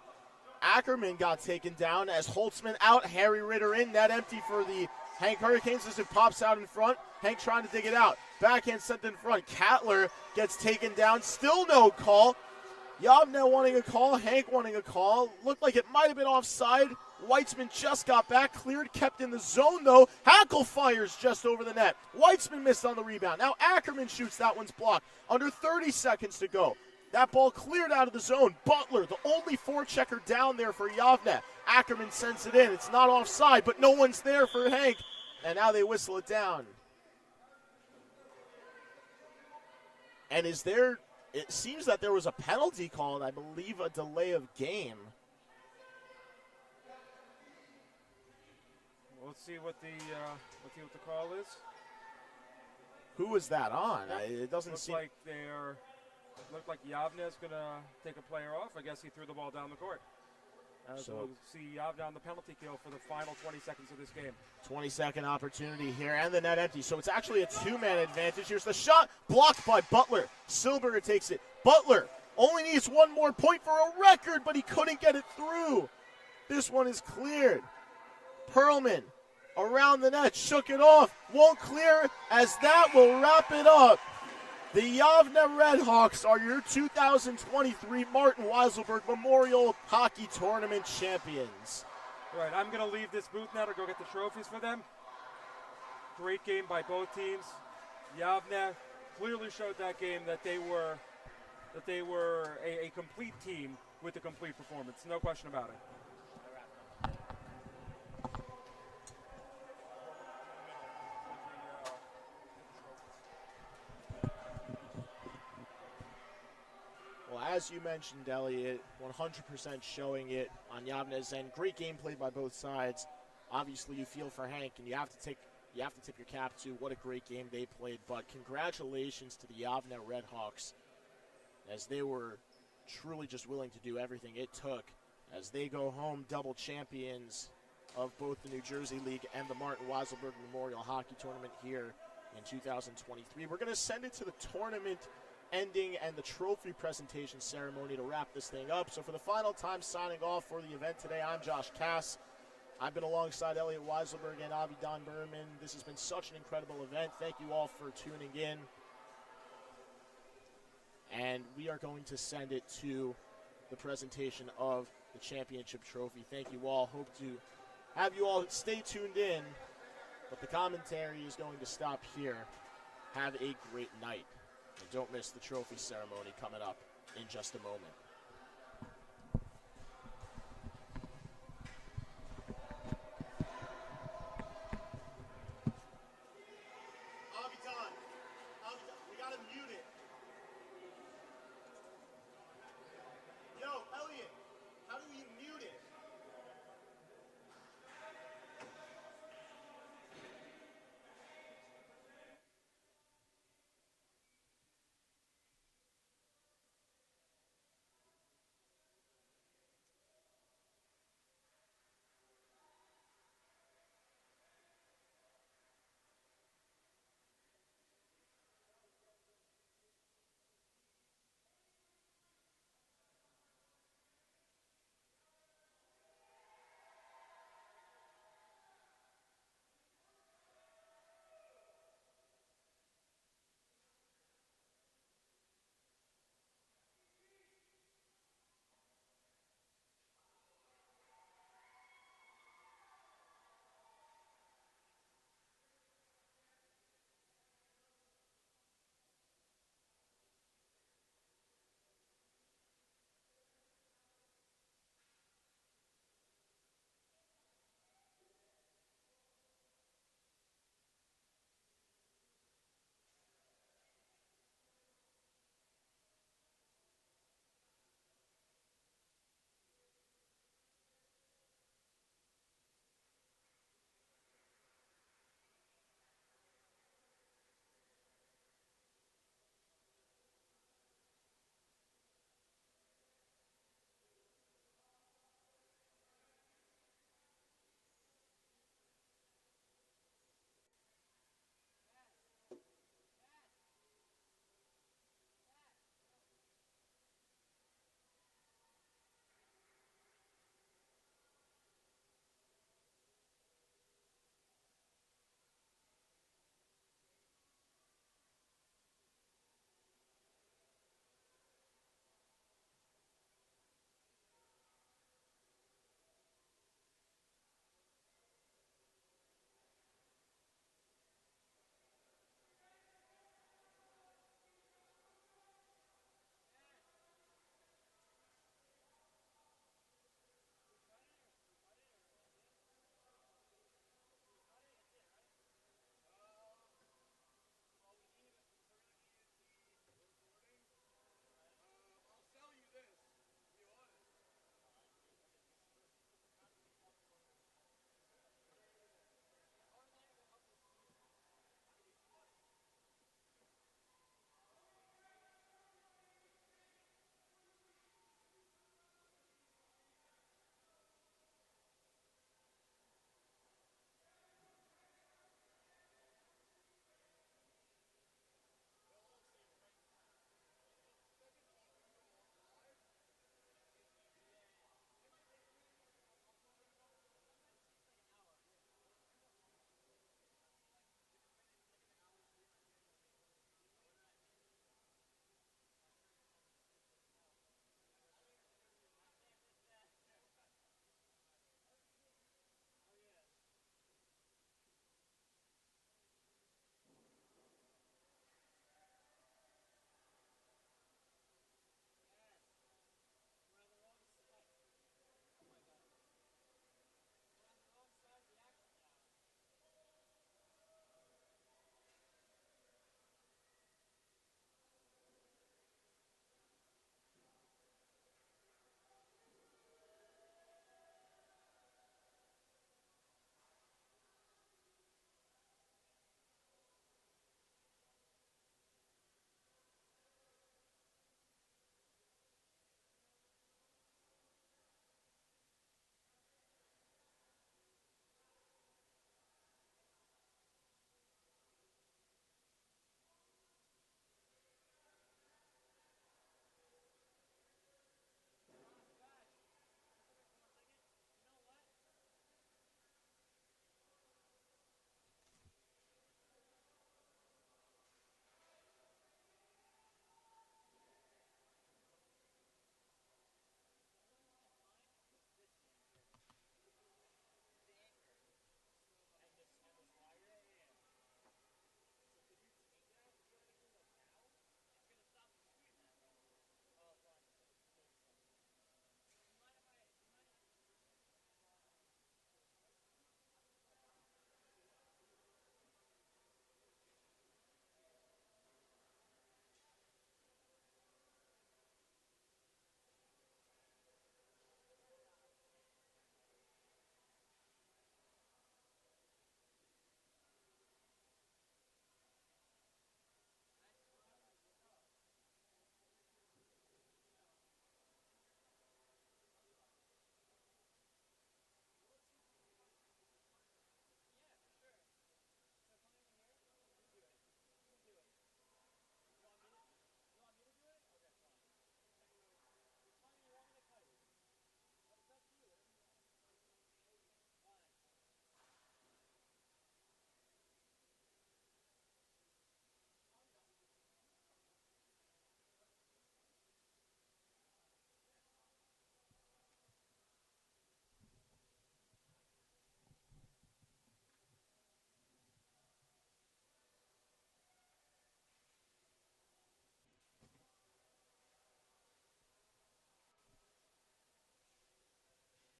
Ackerman got taken down as Holtzman out. Harry Ritter in. Net empty for the Hank Hurricanes as it pops out in front. Hank trying to dig it out. Backhand sent in front. Cattler gets taken down. Still no call. Yavne wanting a call. Hank wanting a call. Looked like it might have been offside. Weitzman just got back. Cleared, kept in the zone though. Hackle fires just over the net. Weitzman missed on the rebound. Now Ackerman shoots. That one's blocked. Under 30 seconds to go. That ball cleared out of the zone. Butler, the only forechecker down there for Yavne. Ackerman sends it in. It's not offside, but no one's there for Hank. And now they whistle it down. And it seems that there was a penalty called, I believe a delay of game. Let's see what the call is. Who was that on? It doesn't Looks seem like looked like Yavne's gonna take a player off. I guess he threw the ball down the court. So we'll see Yavne on the penalty kill for the final 20 seconds of this game. 20-second opportunity here, and the net empty. So it's actually a two-man advantage. Here's the shot, blocked by Butler. Silberger takes it. Butler only needs one more point for a record, but he couldn't get it through. This one is cleared. Perlman around the net, shook it off, won't clear, as that will wrap it up. The Yavne Redhawks are your 2023 Martin Weiselberg Memorial Hockey Tournament champions. All right, I'm going to leave this booth now to go get the trophies for them. Great game by both teams. Yavne clearly showed that game that they were a complete team with a complete performance. No question about it. As you mentioned, Elliot, 100% showing it on Yavne's end. Great game played by both sides. Obviously, you feel for Hank, and you have to tip your cap to what a great game they played. But congratulations to the Yavne Redhawks, as they were truly just willing to do everything it took as they go home double champions of both the New Jersey League and the Martin Weiselberg Memorial Hockey Tournament here in 2023. We're going to send it to the tournament ending and the trophy presentation ceremony to wrap this thing up. So for the final time signing off for the event today, I'm Josh Cass. I've been alongside Elliot Weiselberg and Avi Don Berman. This has been such an incredible event. Thank you all for tuning in. And we are going to send it to the presentation of the championship trophy. Thank you all. Hope to have you all stay tuned in, but the commentary is going to stop here. Have a great night. And don't miss the trophy ceremony coming up in just a moment.